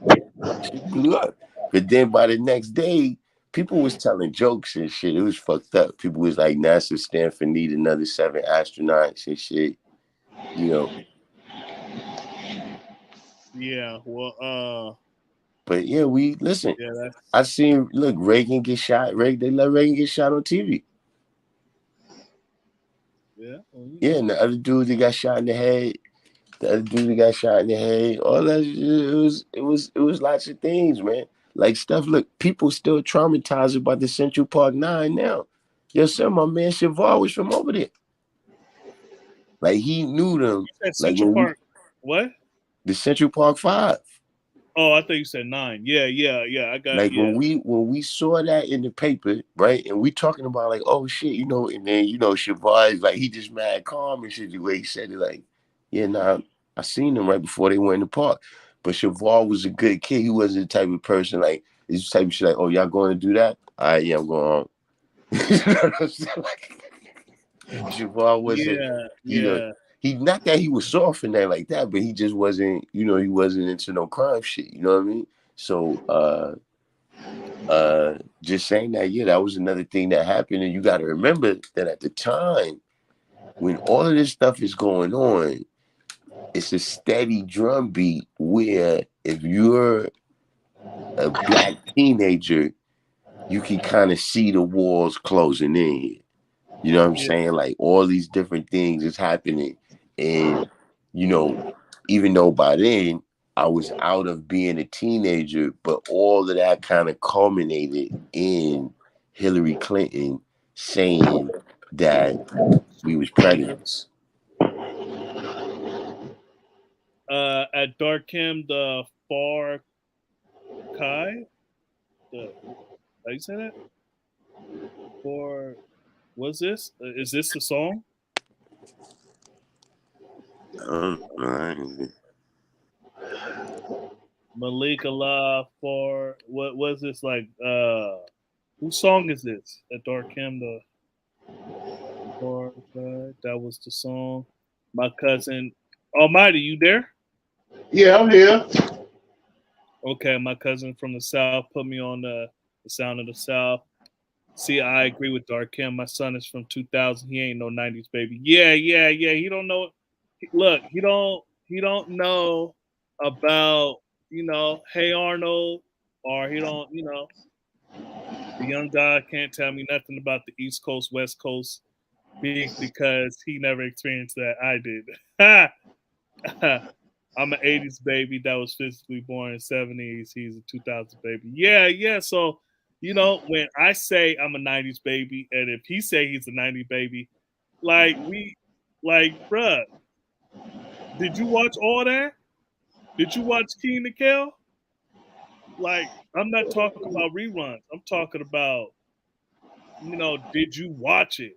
shit blew up. But then by the next day, people was telling jokes and shit. It was fucked up. People was like, NASA Stanford need another 7 astronauts and shit. Yeah. Well. But yeah, we listen. Yeah. I seen Reagan get shot. They let Reagan get shot on TV. Yeah. Well, Yeah, and the other dude that got shot in the head. The other dude that got shot in the head. All that. It was lots of things, man. Like stuff. Look, people still traumatized about the Central Park 9 now. Yes, sir. My man Shavar was from over there. Like he knew them. You said Like Central Park. What? the Central Park 5. Oh, I thought you said 9. Yeah. I got. Like Yeah. when we saw that in the paper, right? And we talking about like, oh shit, and then Shavar is like he just mad calm and shit the way he said it, like, yeah, nah, I seen them right before they went in the park. But Shavar was a good kid. He wasn't the type of person like it's the type of shit like, oh, y'all going to do that? All right, yeah, I'm going home. You know what I'm saying? Like, Shavar wasn't, Yeah. he not that he was soft in there like that, but he just wasn't, he wasn't into no crime shit. You know what I mean? So just saying that, yeah, that was another thing that happened. And you got to remember that at the time when all of this stuff is going on, it's a steady drumbeat where if you're a black teenager, you can kind of see the walls closing in. You know what I'm Yeah. saying? Like all these different things is happening. And, even though by then I was out of being a teenager, but all of that kind of culminated in Hillary Clinton saying that we was predators. At Darkham, the Far Kai. How you say that? For what's this? Is this the song? I don't know. Malik Allah for what was this like? Whose song is this? At Darkham, the Far Kai. That was the song. My cousin Almighty, you there? Yeah, I'm here. Okay, my cousin from the South put me on the Sound of the South. See, I agree with Dark Kim. My son is from 2000. He ain't no 90s baby. Yeah. He don't know. Look, he don't know about, Hey Arnold, or he don't, the young guy can't tell me nothing about the East Coast, West Coast beef because he never experienced that. I did. I'm an 80s baby that was physically born in the 70s. He's a 2000 baby. Yeah. So, when I say I'm a 90s baby, and if he say he's a 90s baby, bruh, did you watch all that? Did you watch Keen to Kill? Like, I'm not talking about reruns. I'm talking about, did you watch it?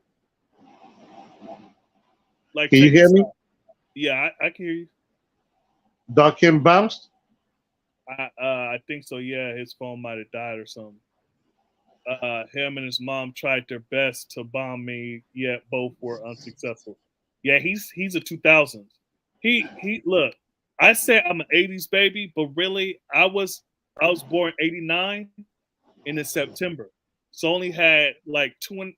Like, Can you check hear this me? out. Yeah, I can hear you. Dark Kim bounced. I think so. Yeah, his phone might have died or something. Him and his mom tried their best to bomb me, yet both were unsuccessful. Yeah, he's a 2000s. He look. I say I'm an 80s baby, but really I was born 89 in September, so only had like two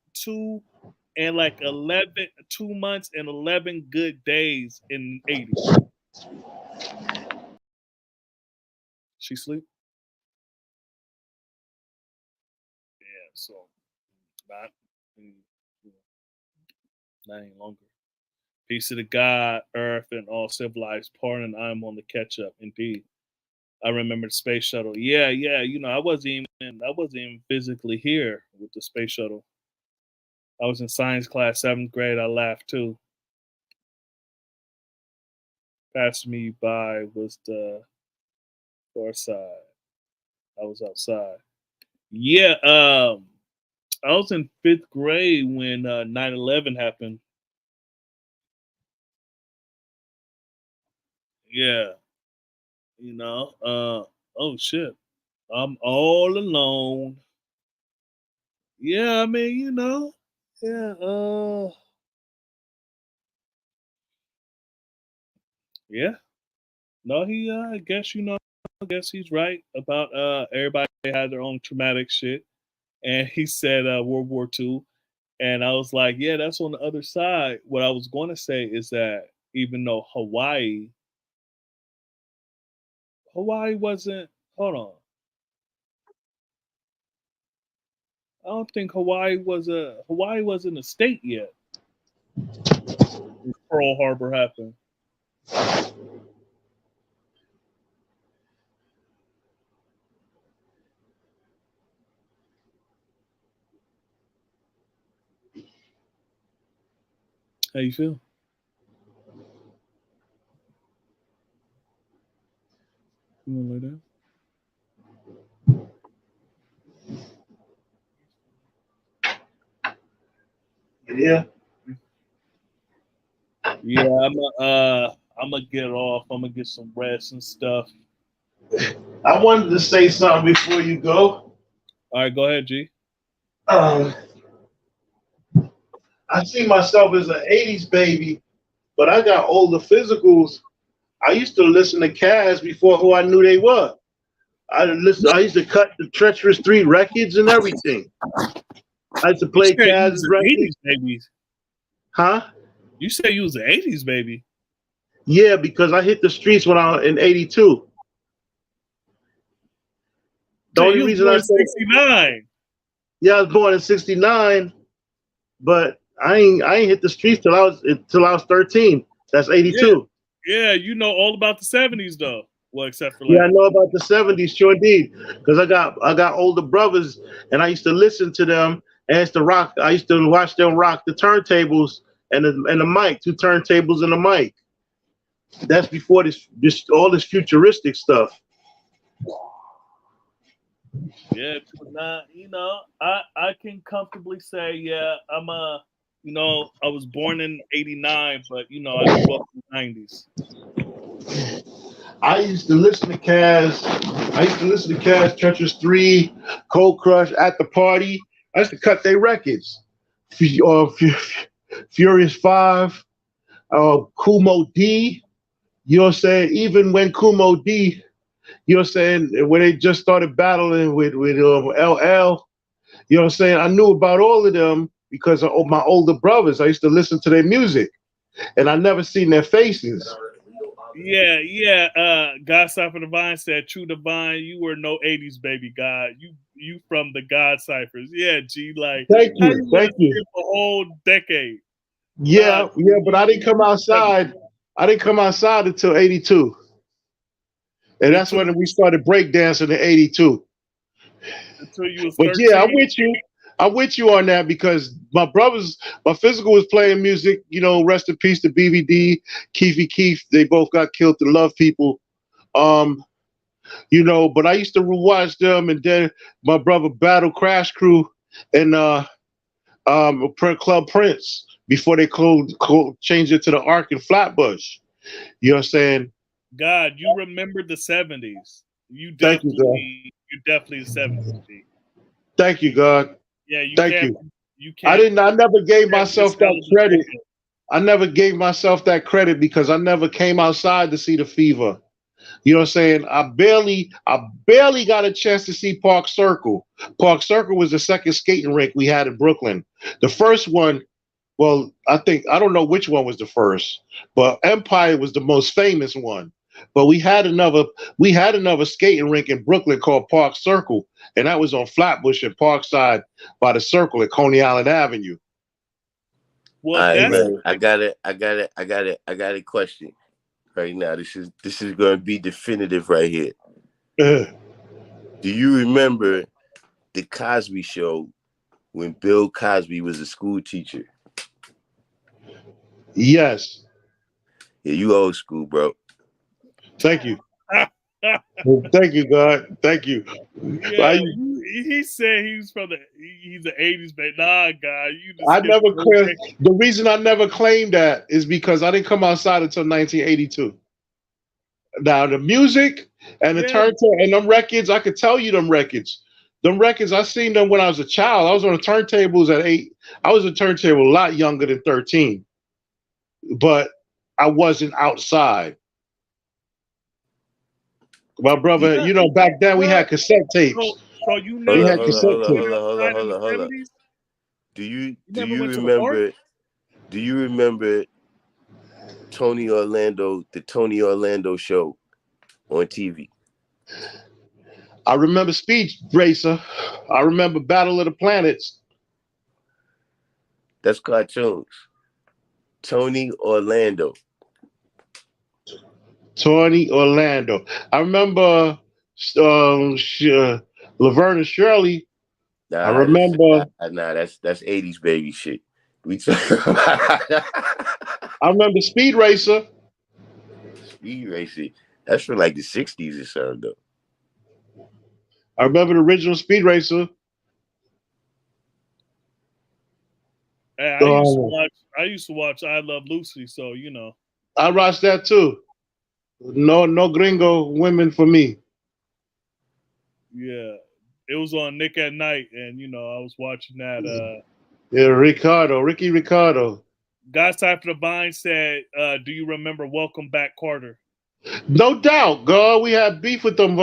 and like 11 2 months and 11 good days in 80. She sleep. Yeah, so not not any longer. Peace to the God, earth, and all civilized. Pardon, I am on the catch up. Indeed, I remember the space shuttle. Yeah. I wasn't even physically here with the space shuttle. I was in science class, 7th grade. I laughed too. Passing me by was the far side. I was outside. Yeah. I was in 5th grade when 9/11 happened. Yeah. Oh shit. I'm all alone. Yeah, I mean, yeah, yeah. No, I guess I guess he's right about everybody had their own traumatic shit, and he said World War II, and I was like, yeah, that's on the other side. What I was going to say is that even though Hawaii wasn't. Hold on, I don't think Hawaii wasn't a state yet. Pearl Harbor happened. How you feel? You want to lay down? Yeah. Yeah, I'm gonna get off. I'm gonna get some rest and stuff. I wanted to say something before you go. All right, go ahead, G. Um, I see myself as an 80s baby, but I got older physicals. I used to listen to Kaz before who I knew they were. I used to cut the Treacherous 3 records and everything. I used to You play said you was Kaz's an records. 80s baby. Huh? You said you was an 80s baby. Yeah, because I hit the streets when I was in 82. The So only you was reason born I in said, 69. yeah, I was born in 69, but I ain't hit the streets till I was 13. That's Yeah, 82. yeah, you know all about the 70s though. Well, except for Yeah, like I know about the 70s, sure indeed. Because I got older brothers and I used to listen to them and I used to watch them rock the turntables and the mic, 2 turntables and a mic. That's before this all this futuristic stuff. yeah, nah, I can comfortably say, yeah, I was born in 89, but I grew up in the 90s. I used to listen to Kaz. I used to listen to Kaz, Treacherous 3, Cold Crush, At the Party. I used to cut their records. Furious 5, Kumo D. You know what I'm saying? Even when Kumo D you know what I'm saying, when they just started battling with LL, you know what I'm saying, I knew about all of them because of my older brothers. I used to listen to their music, and I never seen their faces. Yeah. God Cypher Divine said, "True Divine, you were no '80s baby, God. You from the God Ciphers." Yeah, G. Like, Thank how you, you gonna thank you. skip a whole decade? Nah, Yeah, yeah, but I didn't come outside. I didn't come outside until '82, and that's until when we started breakdancing in '82. you was But yeah, 13. I'm with you on that because my brothers, my physical was playing music. You know, rest in peace to BVD, Keefy Keef. They both got killed to love people. Um, you know, but I used to watch them, and then my brother Battle Crash Crew and Club Prince before they changed it to the Ark and Flatbush. You know what I'm saying? God, you remember the '70s. Thank you, God. You definitely the '70s. G. Thank you, God. Yeah, Thank you. you I can't didn't. I never gave myself that misalignment credit. decade. I never gave myself that credit because I never came outside to see the fever. You know what I'm saying? I barely got a chance to see Park Circle. Park Circle was the second skating rink we had in Brooklyn. The first one, well, I don't know which one was the first, but Empire was the most famous one. But we had another skating rink in Brooklyn called Park Circle, and that was on Flatbush and Parkside by the Circle at Coney Island Avenue. Well, All right, that's man. I got a question right now. This is gonna be definitive right here. Do you remember the Cosby Show when Bill Cosby was a school teacher? Yes. Yeah, you old school, bro. Thank you. Thank you, God. Thank you. yeah. He said he was he's the '80s, but nah, God, you just I skipped never the whole claimed. decade. The reason I never claimed that is because I didn't come outside until 1982. Now the music and the Yeah, turntable and them records, I could tell you them records. Them records, I seen them when I was a child. I was on the turntables at 8. I was a turntable a lot younger than 13, but I wasn't outside. My brother, yeah. you know, back then we had cassette tapes. So you We never had cassette tapes. outside in the '70s. Do You never you went to the park. remember? Do you remember the Tony Orlando show on TV? I remember Speed Racer. I remember Battle of the Planets. That's cartoons. Tony Orlando. Tony Orlando. I remember Laverne and Shirley. I Nah, remember. that's '80s baby shit. We talk about I remember Speed Racer. Speed Racing. That's from like the '60s or something, though. I remember the original Speed Racer. Hey, I used to watch I Love Lucy, so you know. I watched that too. No gringo women for me. Yeah, it was on Nick at Night, and you know I was watching that. Yeah, Ricky Ricardo. God Cypher Divine said, "Do you remember Welcome Back, Carter?" No doubt, God. We had beef with them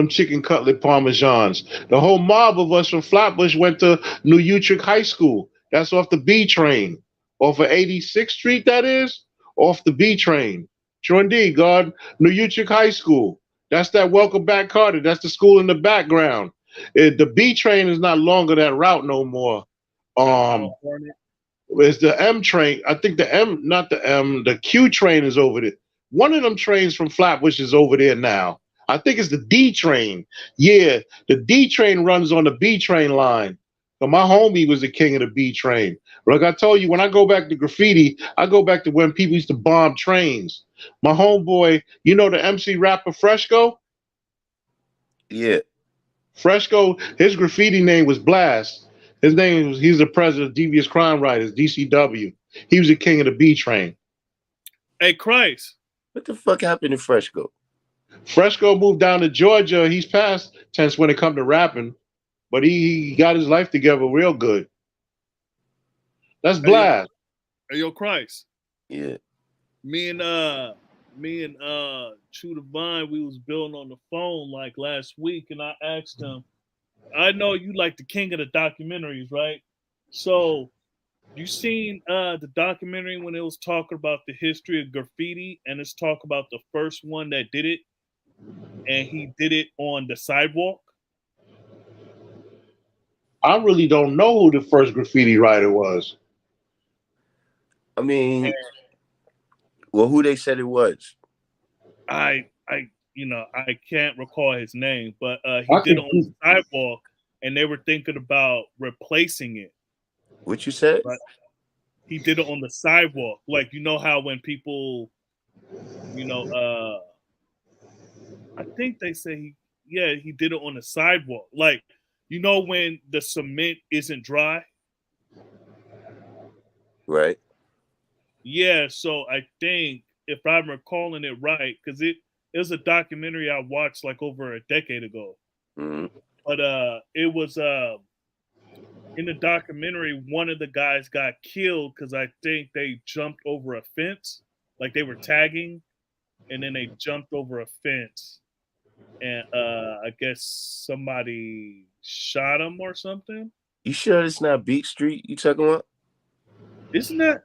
chicken cutlet parmesans. The whole mob of us from Flatbush went to New Utrecht High School. That's off the B train, off of 86th Street. That is off the B train. True indeed, God. New Utrecht High School. That's that Welcome Back, Carter. That's the school in the background. The B train is not longer that route no more. It's the M train. I think not the M, the Q train is over there. One of them trains from Flatbush is over there now. I think it's the D train. Yeah, the D train runs on the B train line. So my homie was the king of the B train. Like I told you, when I go back to graffiti, I go back to when people used to bomb trains. My homeboy, you know the MC rapper Fresco? Yeah. Fresco, his graffiti name was Blast. He's the president of Devious Crime Writers, DCW. He was the king of the B train. Hey, Christ. What the fuck happened to Fresco? Fresco moved down to Georgia. He's past tense when it comes to rapping, but he got his life together real good. That's Blast. Hey, yo, Christ. Yeah. Me and me and True Divine, we was building on the phone like last week, and I asked him, I know you like the king of the documentaries, right? So you seen the documentary when it was talking about the history of graffiti, and it's talk about the first one that did it, and he did it on the sidewalk. I really don't know who the first graffiti writer was. I mean, well, who they said it was? I I can't recall his name, but he I did can it on the sidewalk, and they were thinking about replacing it. What you said? But he did it on the sidewalk, like you know how when people, you know, I think they say he did it on the sidewalk, like you know when the cement isn't dry. Right. Yeah, so I think if I'm recalling it right, because it was a documentary I watched like over a decade ago. Mm-hmm. But it was in the documentary, one of the guys got killed because I think they jumped over a fence, like they were tagging, and then they jumped over a fence, and I guess somebody shot him or something. You sure it's not Beat Street you talking about? Isn't that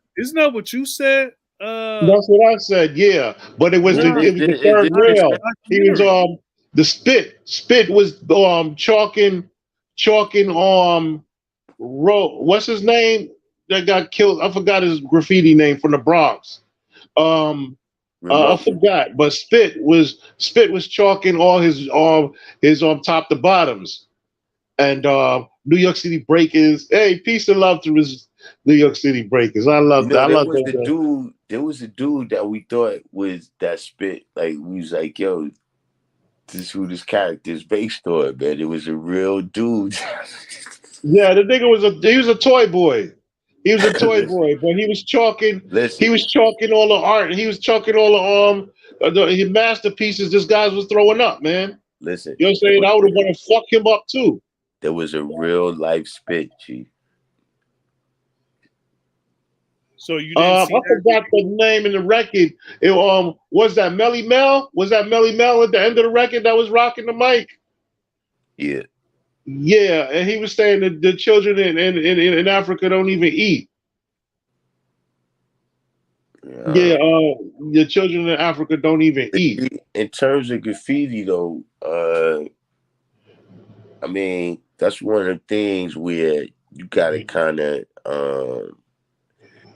what you said? That's what I said. Yeah, but it was Nah, the third This rail. He was documentary. the spit was chalking what's his name that got killed? I forgot his graffiti name from the Bronx. I remote. forgot, but spit was chalking all his top to bottoms. And New York City Breakers. Hey, peace and love to his New York City Breakers. I You love that. know, I there love was the that. dude. There was a dude that we thought was that spit. Like we was like, yo, this is who this character is based on, man. It was a real dude. Yeah, the nigga was a toy boy. He was a toy listen, boy, but he was chalking. He listen, was chalking all the art. He was chalking all the masterpieces this guy was throwing up, man. listen. You know what I'm saying? I would have want to fuck him up too. There was a real life spit, Chief. So you didn't I see that? forgot the name in the record. It was that Melly Mel? Was that Melly Mel at the end of the record that was rocking the mic? Yeah. Yeah, and he was saying that the children in Africa don't even eat. Yeah, the children in Africa don't even eat. In terms of graffiti, though, I mean, that's one of the things where you gotta kind of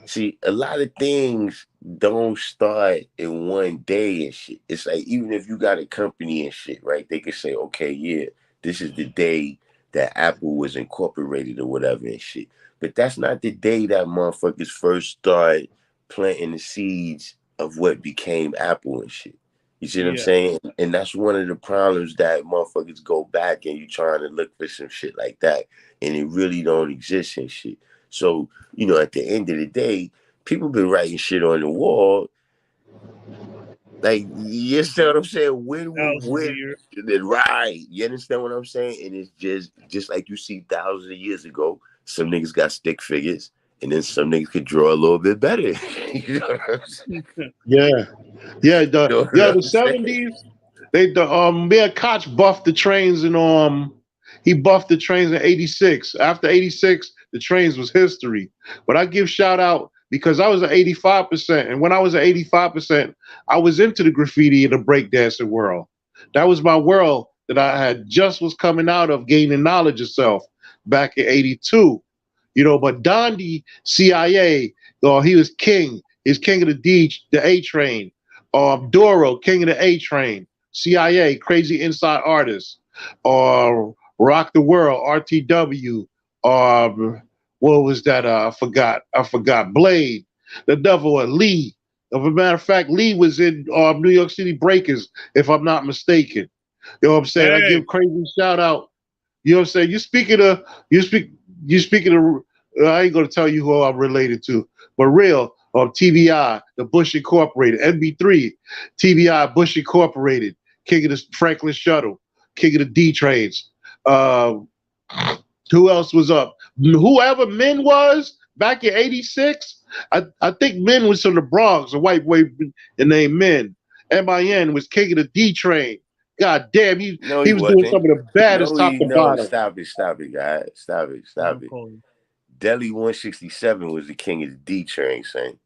see, a lot of things don't start in one day and shit. It's like even if you got a company and shit, right? They could say, okay, yeah, this is the day that Apple was incorporated or whatever and shit. But that's not the day that motherfuckers first start planting the seeds of what became Apple and shit. You see what I'm Yeah. saying? And that's one of the problems that motherfuckers go back and you trying to look for some shit like that. And it really don't exist and shit. So, you know, at the end of the day, people been writing shit on the wall. Like, you understand what I'm saying? Thousands of years. Right. You understand what I'm saying? And it's just like you see thousands of years ago, some niggas got stick figures, and then some niggas could draw a little bit better. You know what I'm saying? Yeah. Yeah, You know what the I'm saying? 70s, me and Koch buffed the trains and he buffed the trains in 86. After 86, the trains was history. But I give shout out because I was at 85%. And when I was at 85%, I was into the graffiti and the breakdancing world. That was my world that I had just was coming out of gaining knowledge of self back in 82. You know, but Dondi, CIA, he was king. He's king of the A train. Doro, king of the A train. CIA, crazy inside artist. Rock the World, RTW. What was that? I forgot. Blade, the devil, and Lee. As a matter of fact, Lee was in New York City Breakers, if I'm not mistaken. You know what I'm saying? I Hey. give crazy shout out. You know what I'm saying? You speaking of, I ain't gonna tell you who I'm related to, but real TBI, the Bush Incorporated, NB3, TBI, Bush Incorporated, King of the Franklin Shuttle, King of the D trains. Who else was up? Whoever Min was back in '86. I think Min was from the Bronx, a white boy named Min. MIN was king of the D train. God damn, he No, he he was doing wasn't. some of the baddest top to No. bottom. Stop it, guys. Stop it. Delhi 167 was the king of the D train, saying.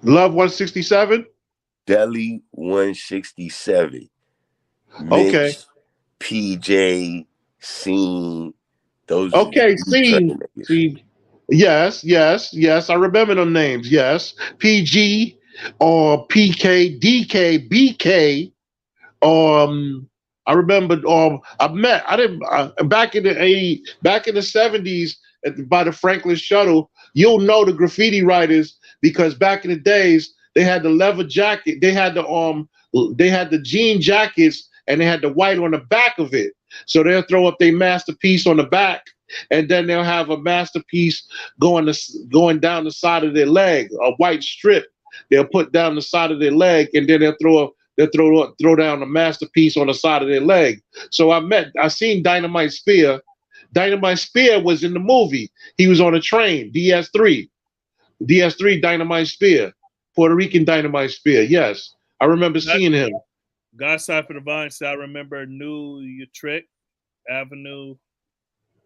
Love 167. Delhi 167. Okay. Mitch, PJ, Scene. Those are the Okay. D train niggas. See. Yes. I remember them names. Yes. PG or PK, DK, BK. I remember. I didn't back in the 70s by the Franklin Shuttle. You'll know the graffiti writers because back in the days they had the leather jacket. They had the jean jackets and they had the white on the back of it. So they'll throw up their masterpiece on the back, and then they'll have a masterpiece going down the side of their leg, a white strip. They'll put down the side of their leg, and then they'll throw down a masterpiece on the side of their leg. So I seen Dynamite Spear. Dynamite Spear was in the movie. He was on a train, DS3. DS3 Dynamite Spear. Puerto Rican Dynamite Spear. Yes. I remember seeing him. God Cypher Divine said, I remember New Utrecht Avenue.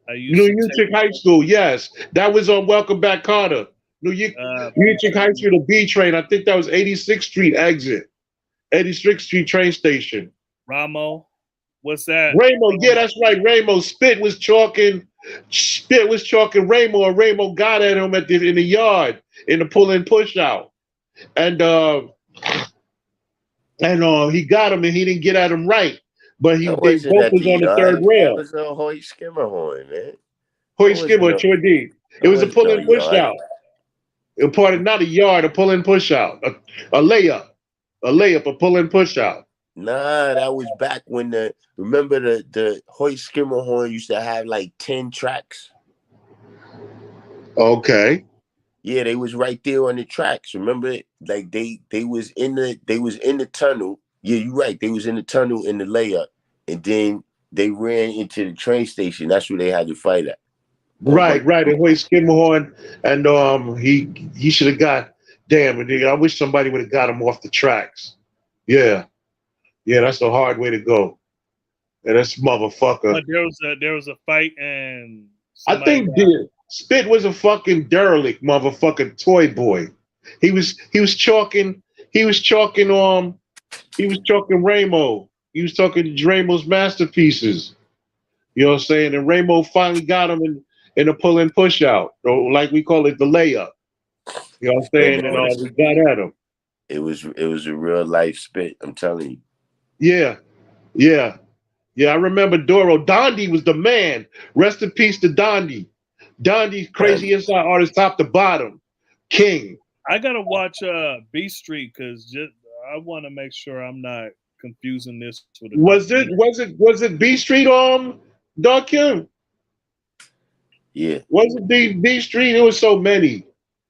New Utrecht High School, yes. That was on Welcome Back Carter. New Utrecht High School, the B train. I think that was 86th Street exit. 86th Street train station. Ramo, what's that? Ramo, yeah, that's right. Ramo. Spit was chalking Ramo, and Ramo got at him in the yard in the pull-in push-out. And he got him, and he didn't get at him right. But they both was on the third rail. It was a Hoyt Skimmerhorn, man. Hoyt Skimmer, sure did. It was a pull-in push-out. It was part of not a yard, a pull-in push-out, a layup, a pull-in push-out. Nah, that was back when remember the Hoyt Skimmerhorn used to have like 10 tracks. Okay. Yeah, they was right there on the tracks. Remember, like they was in the tunnel. Yeah, you're right. They was in the tunnel in the layup, and then they ran into the train station. That's where they had to fight at. Right. And Hoyt Skimmerhorn, and he should have got. Damn, I wish somebody would have got him off the tracks. Yeah, that's a hard way to go. And that's motherfucker. But there was a fight, and I think Spit was a fucking derelict motherfucking toy boy. He was chalking Ramo. He was talking Ramo's masterpieces. You know what I'm saying? And Ramo finally got him in a pull-in push-out, or like we call it, the layup. You know what I'm saying? And we got at him. It was a real life Spit. I'm telling you. Yeah. I remember Doro. Dondi was the man. Rest in peace to Dondi. Dondi's crazy inside artist, top to bottom, king. I gotta watch B Street because I want to make sure I'm not confusing this with. Was it B Street Dark Kim? Yeah. Was it B Street? It was so many.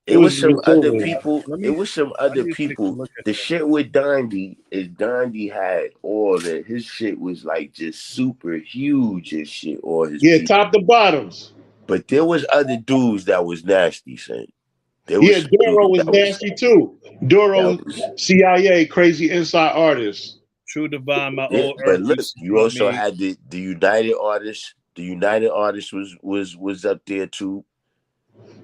It was some other people. The shit with Dondi is Dondi had all that. His shit was like just super huge and shit. All his people. Top to bottoms. But there was other dudes that was nasty, saying. Doro was nasty too. Doro CIA, crazy inside artist. True Divine, my old. But look, you also had the United Artists. The United Artists was up there too.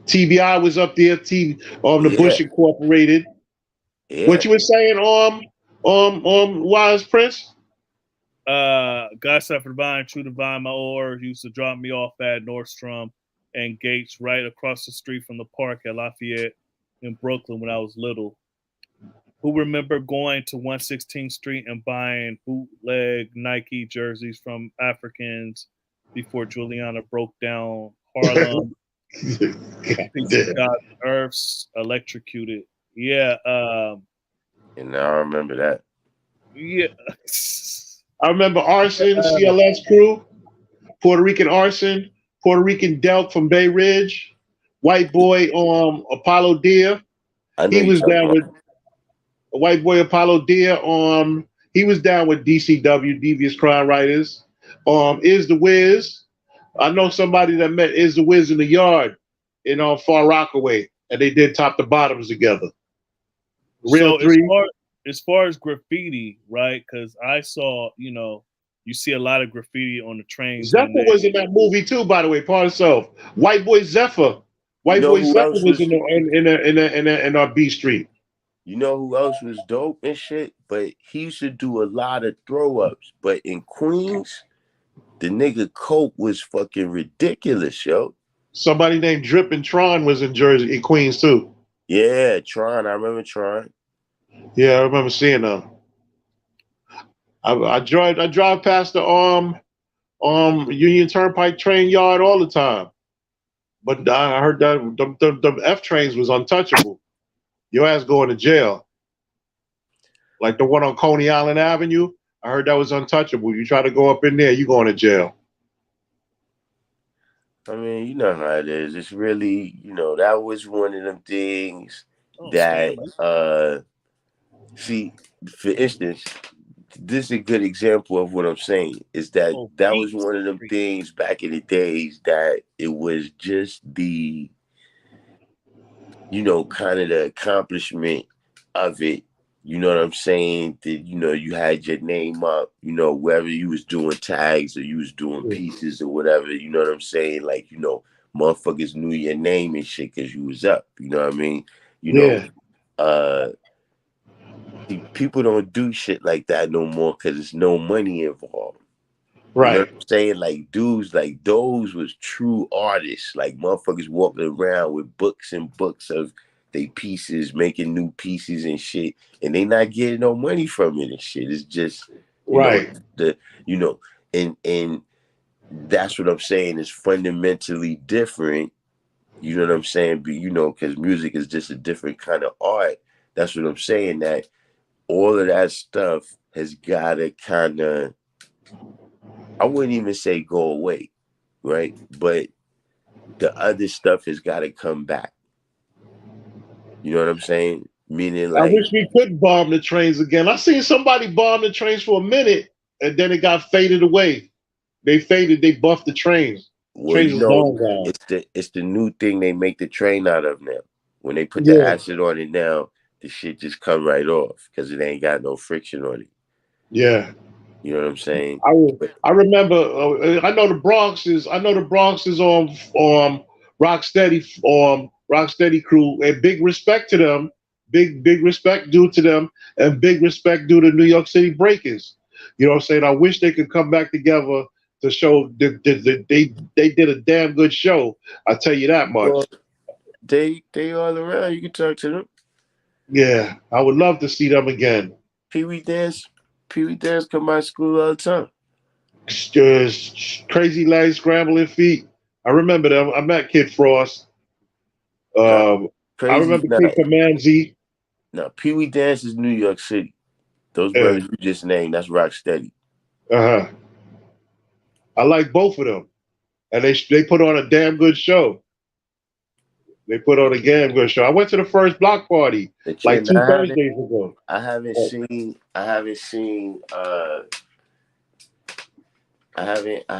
TBI was up there. The Bush Incorporated. Yeah. What you were saying, Wise Prince? God Cypher Divine, True Divine, my old used to drop me off at Nordstrom and Gates right across the street from the park at Lafayette in Brooklyn when I was little. Who remember going to 116th Street and buying bootleg Nike jerseys from Africans before Juliana broke down Harlem? Got Earths electrocuted. Yeah. And I remember that. Yeah. I remember Arson, CLS crew, Puerto Rican Arson, Puerto Rican Delk from Bay Ridge, white boy Apollo Deer. He was down with a white boy Apollo Deer. He was down with DCW, Devious Crime Writers. Is the Wiz. I know somebody that met Is the Wiz in the yard in Far Rockaway, and they did top to bottoms together. Real so 3. as far as graffiti, right? Because I saw, you know, you see a lot of graffiti on the trains. Zephyr was in that movie too, by the way. Part itself. White boy Zephyr. You White know boy who Zephyr else was was? in our B Street. You know who else was dope and shit? But he used to do a lot of throw ups. But in Queens, the nigga Coke was fucking ridiculous, yo. Somebody named Drip and Tron was in Jersey, in Queens too. Yeah, Tron. I remember Tron. Yeah, I remember seeing them. I drive past the Union Turnpike train yard all the time. But I heard that the F trains was untouchable. Your ass going to jail. Like the one on Coney Island Avenue, I heard that was untouchable. You try to go up in there, you going to jail. I mean, you know how it is. It's really, you know, that was one of them things Oh, that Stanley. see, for instance, this is a good example of what I'm saying. Is that Oh, that Beat was one of them Street. things back in the days that it was just the, you know, kind of the accomplishment of it. You know what I'm saying? That, you know, you had your name up, you know, whether you was doing tags or you was doing pieces or whatever, you know what I'm saying? Like, you know, motherfuckers knew your name and shit because you was up. You know what I mean? You know, see, people don't do shit like that no more because there's no money involved. You know Right. what I'm saying? Like dudes like those was true artists. Like motherfuckers walking around with books and books of they pieces, making new pieces and shit, and they not getting no money from it and shit. It's just, you know, Right. you know, and that's what I'm saying is fundamentally different. You know what I'm saying? But you know, because music is just a different kind of art. That's what I'm saying. That all of that stuff has got to kind of, I wouldn't even say go away, right? But the other stuff has got to come back. You know what I'm saying? Meaning I like, wish we could bomb the trains again. I seen somebody bomb the trains for a minute and then it got faded away. They faded, they buffed the trains. well, Trains you is know, gone now. it's the new thing they make the train out of now. When they put the Yeah, acid on it now, the shit just come right off because it ain't got no friction on it. yeah. You know what I'm saying? But I remember. I know the Bronx is. I know the Bronx is on Rocksteady Rocksteady crew, and big respect to them. Big respect due to them, and big respect due to New York City Breakers. You know what I'm saying? I wish they could come back together to show that they did a damn good show. I tell you that well, much. they all around. You can talk to them. Yeah, I would love to see them again. Pee Wee Dance, Pee Wee Dance come by school all the time. Crazy legs, scrambling feet. I remember them. I met Kid Frost. Nah, I crazy. remember Nah, Kid Comanzi. nah. Pee Wee Dance is New York City. Those Uh brothers you just named, that's Rocksteady. huh. I like both of them, and they put on a damn good show. They put on a damn good show. I went to the first block party But yeah, like nah, two Thursdays ago. I haven't seen I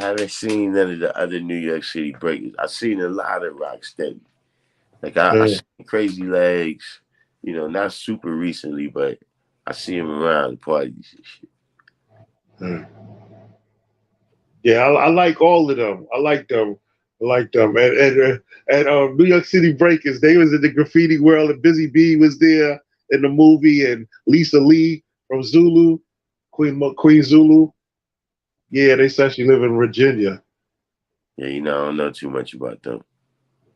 haven't seen none of the other New York City breakers. I've seen a lot of Rocksteady. Like I Uh, seen Crazy Legs, you know, not super recently, but I see him around the parties and shit. uh. Yeah, I like all of them. I like them. I like them. And New York City Breakers, they was in the graffiti world, and Busy Bee was there in the movie, and Lisa Lee from Zulu, Queen Zulu. Yeah, they said she live in Virginia. Yeah, you know, I don't know too much about them.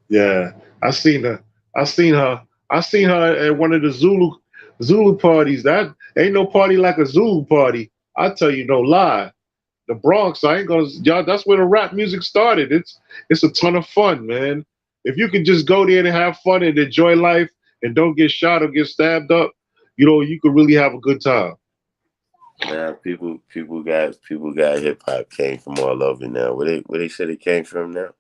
Yeah, I seen her. I seen her. I seen her at one of the Zulu parties. That ain't no party like a Zulu party. I tell you no lie. The Bronx, I ain't gonna. Y'all, that's where the rap music started. It's a ton of fun, man. If you can just go there and have fun and enjoy life and don't get shot or get stabbed up, you know, you could really have a good time. Now people got hip hop came from all over now. Where they said it came from now?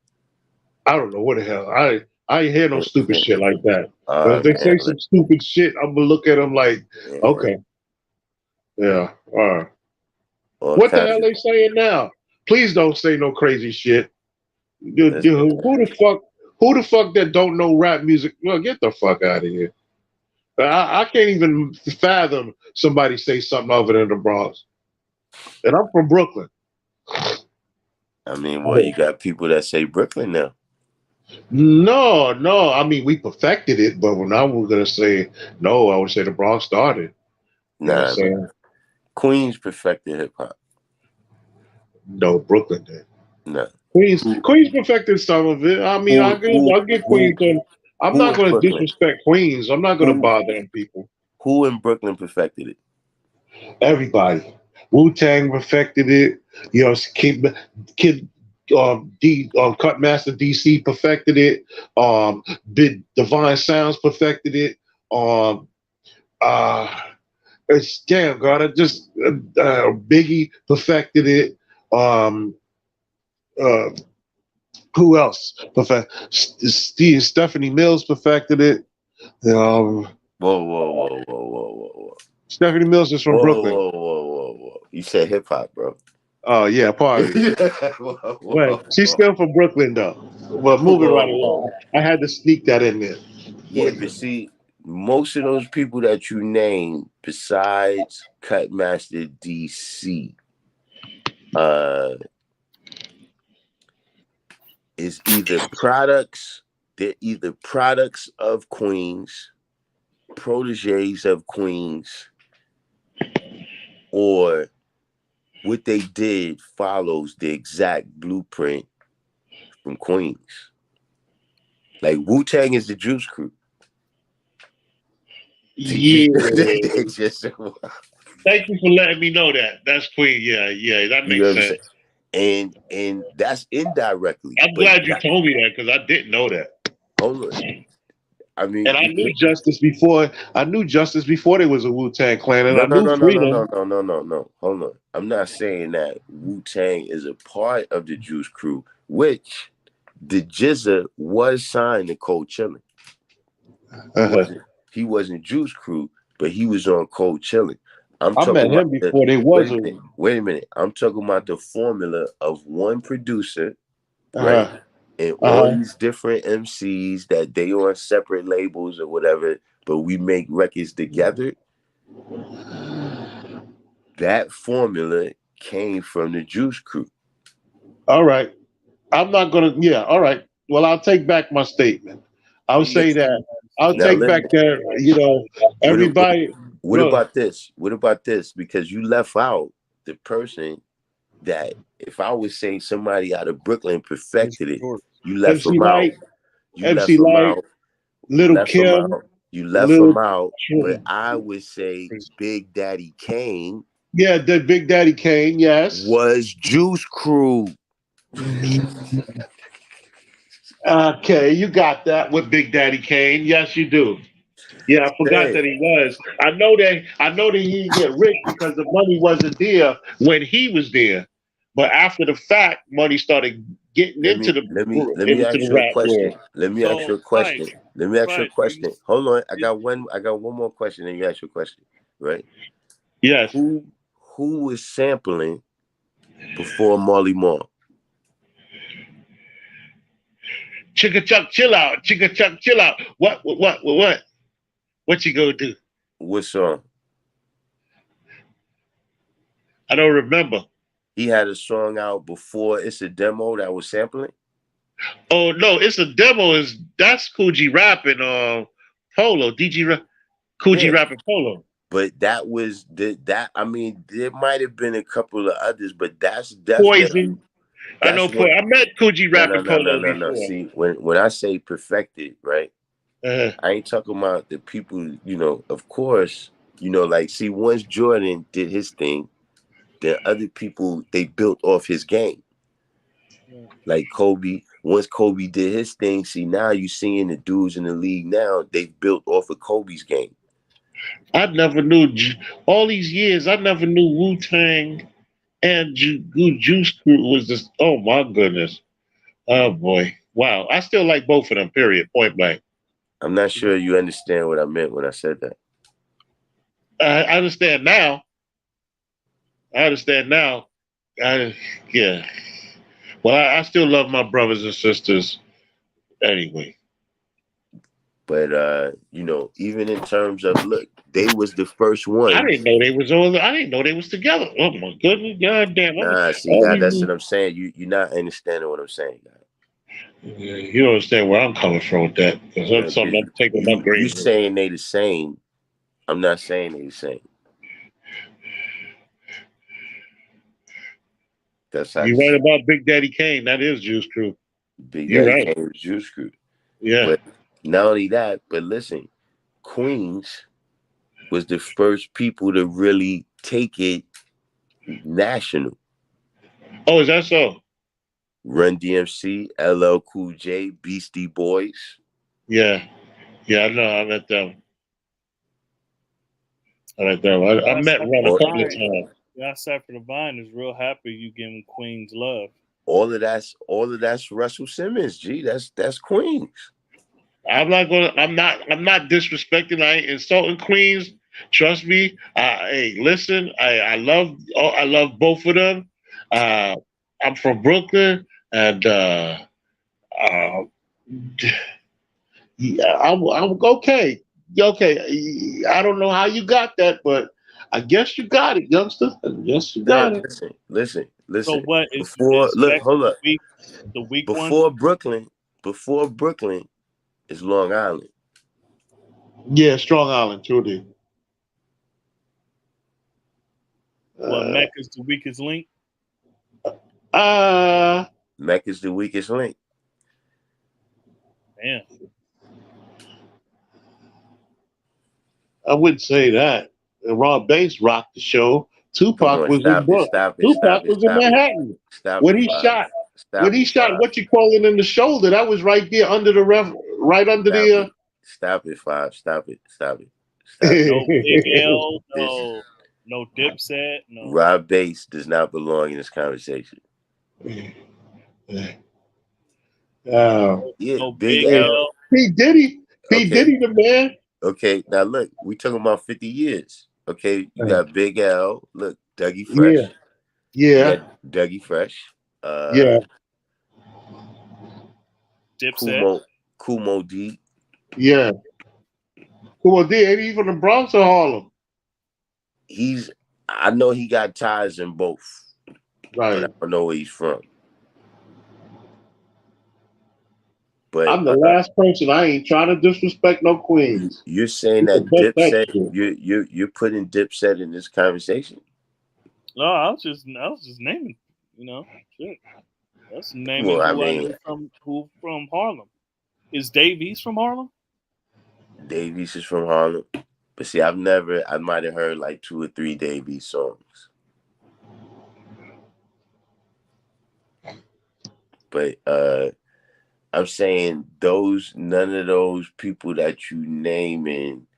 I don't know what the hell. I ain't hear no stupid shit like that. But if they Man, say some stupid shit, I'm gonna look at them like, man, okay, yeah, all right. all What the kinds hell of they saying now? Please don't say no crazy shit. that's Who the fuck? Who the fuck that don't know rap music? Well, get the fuck out of here. I can't even fathom somebody say something other than the Bronx. And I'm from Brooklyn. I mean, well, you got people that say Brooklyn now. No. I mean, we perfected it, but when I was gonna say no, I would say the Bronx started. You know what I'm Nah, saying? Queens perfected hip hop. No, Brooklyn did. No. Queens perfected some of it. I mean, I'll get Queens. I'm who not in going to Brooklyn? disrespect Queens. I'm not going to bother them people. Who in Brooklyn perfected it? Everybody. Wu-Tang perfected it. You know, Kid Cutmaster DC perfected it. Big Divine Sounds perfected it. It's damn God. I just Biggie perfected it. Uh, who else? Stephanie Mills perfected it. Whoa. Stephanie Mills is from Brooklyn. Whoa. You said hip hop, bro. Oh yeah, pardon me. Well, she's still from Brooklyn though. But moving right along, I had to sneak that in there. Yeah, but see, most of those people that you named, besides Cutmaster DC, is either products. They're either products of Queens, proteges of Queens, or what they did follows the exact blueprint from Queens. Like Wu-Tang is the Juice Crew. Yeah. They just, Thank you for letting me know that. That's Queen. Yeah, that you know makes what I'm sense. saying? And that's indirectly. I'm glad you told me that because I didn't know that. Hold on. I mean, And I knew Justice before. I knew Justice before there was a Wu-Tang Clan, and no. I knew Freedom. No. Hold on. I'm not saying that Wu-Tang is a part of the Juice Crew, which the Jizza was signed to Cold Chillin'. He wasn't Juice Crew, but he was on Cold Chillin'. I met him before they was wait a minute. I'm talking about the formula of one producer, right? And all these different MCs that they on separate labels or whatever, but we make records together. That formula came from the Juice Crew. All right. I'm not gonna. Yeah. All right. Well, I'll take back my statement. I'll say that. I'll take back that. You know, everybody. What about this? What about this? Because you left out the person that, if I was saying somebody out of Brooklyn perfected it, you left MC them out. Light, You MC left them Light, out. Little Kim. You left them out. But I would say Big Daddy Kane. Yeah, the Big Daddy Kane. Yes, was Juice Crew. Okay, you got that with Big Daddy Kane. Yes, you do. Yeah, I forgot that he was. I know that he didn't get rich because the money wasn't there when he was there. But after the fact, money started getting into the rap world. Let me ask you a question. Hold on. I got one more question, and you ask your question. Right? Yes. Who was sampling before Marley Marl? Chicka Chuck, chill out. Chicka Chuck, chill out. What? What you gonna do? What song? I don't remember. He had a song out before It's a Demo that was sampling? Oh no, It's a Demo that's Coogee rapping Polo. Coogee rapping Polo. But that was that. I mean, there might have been a couple of others, but that's definitely Poison. I know. I met Coogee rapping Polo before. No. See, when I say perfected, right? I ain't talking about the people. You know, of course, you know, like, see, once Jordan did his thing, then other people, they built off his game. Like Kobe. Once Kobe did his thing, see, now you seeing the dudes in the league now, they've built off of Kobe's game. I never knew, all these years, I never knew Wu-Tang and Juice Crew was just, oh my goodness. Oh boy. Wow. I still like both of them, period, point blank. I'm not sure you understand what I meant when I said that. I understand now. Yeah. Well, I still love my brothers and sisters anyway. But you know, even in terms of look, they was the first I ones. didn't know they was all. I didn't know they was together. Oh my goodness, goddamn! Nah, see, God, that's what I'm saying. You're not understanding what I'm saying, God. Yeah, you don't understand where I'm coming from with that, because Yeah, that's something I'm taking my you grave with. saying they the same. I'm not saying they the same. That's how You this right about Big Daddy Kane. That is Juice Crew. Big You're Daddy right. Kane was Juice Crew. Yeah. But not only that, but listen, Queens was the first people to really take it national. Oh, is that so? Run DMC, LL Cool J, Beastie Boys. Yeah. Yeah, I know. I met them. I met Run a couple of times. Yeah, Cypher Divine is real happy you giving Queens love. All of that's Russell Simmons, G. That's Queens. I'm not disrespecting. I ain't insulting Queens. Trust me. Hey, listen. I love both of them. I'm from Brooklyn, and yeah, I'm okay. Okay. I don't know how you got that, but I guess you got it, youngster. I guess you got it. Listen. So what is Look, hold up. the weak one? Before Brooklyn is Long Island. Yeah, Strong Island, truly. Well, Mecca's the weakest link. Mecca's the weakest link. Damn. I wouldn't say that. Rob Bass rocked the show. Tupac was in Manhattan. When he shot, what you call it in the shoulder, that was right there under the right under the. Stop it, Five. Stop it. No Big L, no Dipset, no. Rob Bass does not belong in this conversation. No Big L. P. Diddy the man. Okay, now look, we talking about 50 years. Okay, you got Big L. Look, Dougie Fresh. Yeah. Dougie Fresh. Yeah. Dipset. Kumo D. Yeah. Kumo D. Ain't he from the Bronx or Harlem? I know he got ties in both. Right. But I don't know where he's from. But I'm the last person. I ain't trying to disrespect no Queens. You're saying that Dipset. You're putting Dipset in this conversation. No, I was just naming. You know, shit. That's naming who from Harlem. Is Davies from Harlem? Davies is from Harlem. But see, I might have heard like 2 or 3 Davies songs. But I'm saying none of those people that you naming,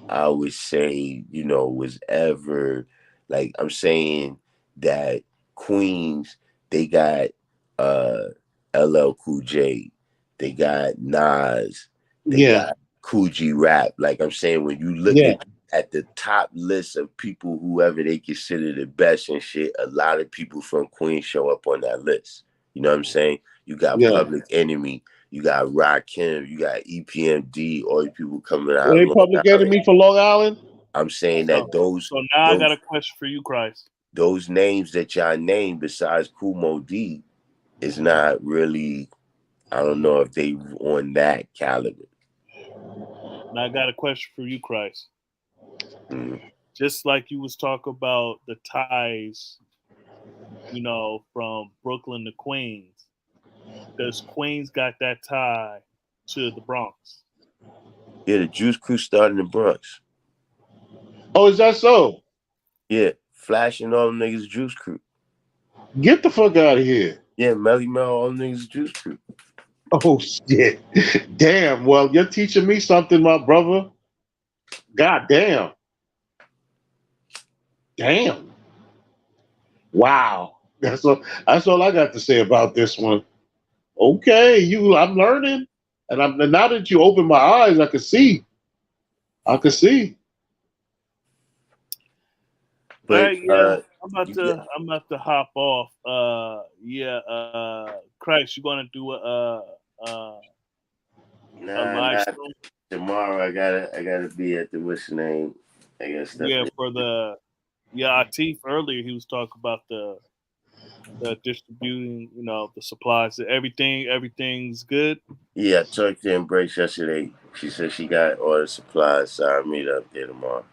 I would say, was ever like, I'm saying that Queens, they got LL Cool J, they got Nas, they got Cool G Rap. Like I'm saying, when you look at the top list of people, whoever they consider the best and shit, a lot of people from Queens show up on that list. You know what I'm saying? You got Public Enemy, you got Rakim, you got EPMD, all these people coming out. Ain't Public Enemy for Long Island? I'm saying that So now I got a question for you, Christ. Those names that y'all named besides Kumo D is not really, I don't know if they on that caliber. Now I got a question for you, Christ. Mm-hmm. Just like you was talking about the ties, from Brooklyn to Queens. Does Queens got that tie to the Bronx? Yeah, the Juice Crew started in the Bronx. Oh, is that so? Yeah, Flash and all them niggas Juice Crew. Get the fuck out of here. Yeah, Melly Mel, all them niggas Juice Crew. Oh, shit. Damn. Well, you're teaching me something, my brother. God damn. Damn. Wow. That's all I got to say about this one. Okay, I'm learning. And now that you open my eyes, I can see. But I'm about to hop off. Christ, you're gonna do Nah. stream. Tomorrow I gotta be at the what's the name? I got stuff. Yeah, for the Atif earlier he was talking about the distributing, the supplies. Everything's good. Yeah, I talked to Embrace yesterday. She said she got all the supplies, so I'll meet up there tomorrow.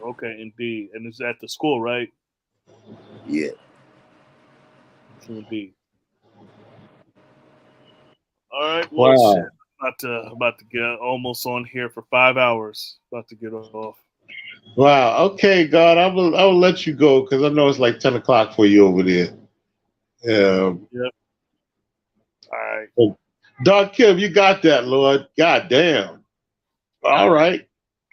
Okay, indeed. And it's at the school, right? Yeah. Indeed. All right. Well, shit. Wow. About to get almost on here for 5 hours. About to get off. Wow. Okay, God, I will let you go because I know it's like 10 o'clock for you over there. Yep. All right. Doc Kim, you got that, Lord. God damn. All right.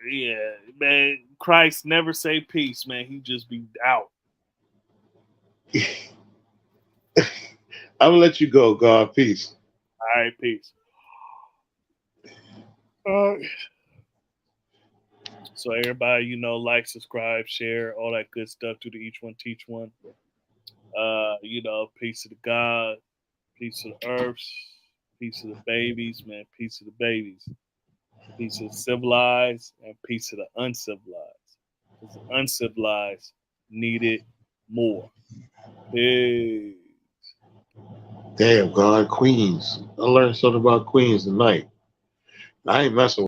Yeah, man. Christ never say peace, man. He just be out. I will let you go, God. Peace. All right, peace. All right. So everybody, like, subscribe, share, all that good stuff. To the Each One Teach One. Peace to the God, peace to the earths, peace to the babies, man, peace to the babies, peace to the civilized, and peace to the uncivilized. Because the uncivilized need it more. Peace. Damn, God. Queens. I learned something about Queens tonight. I ain't messing with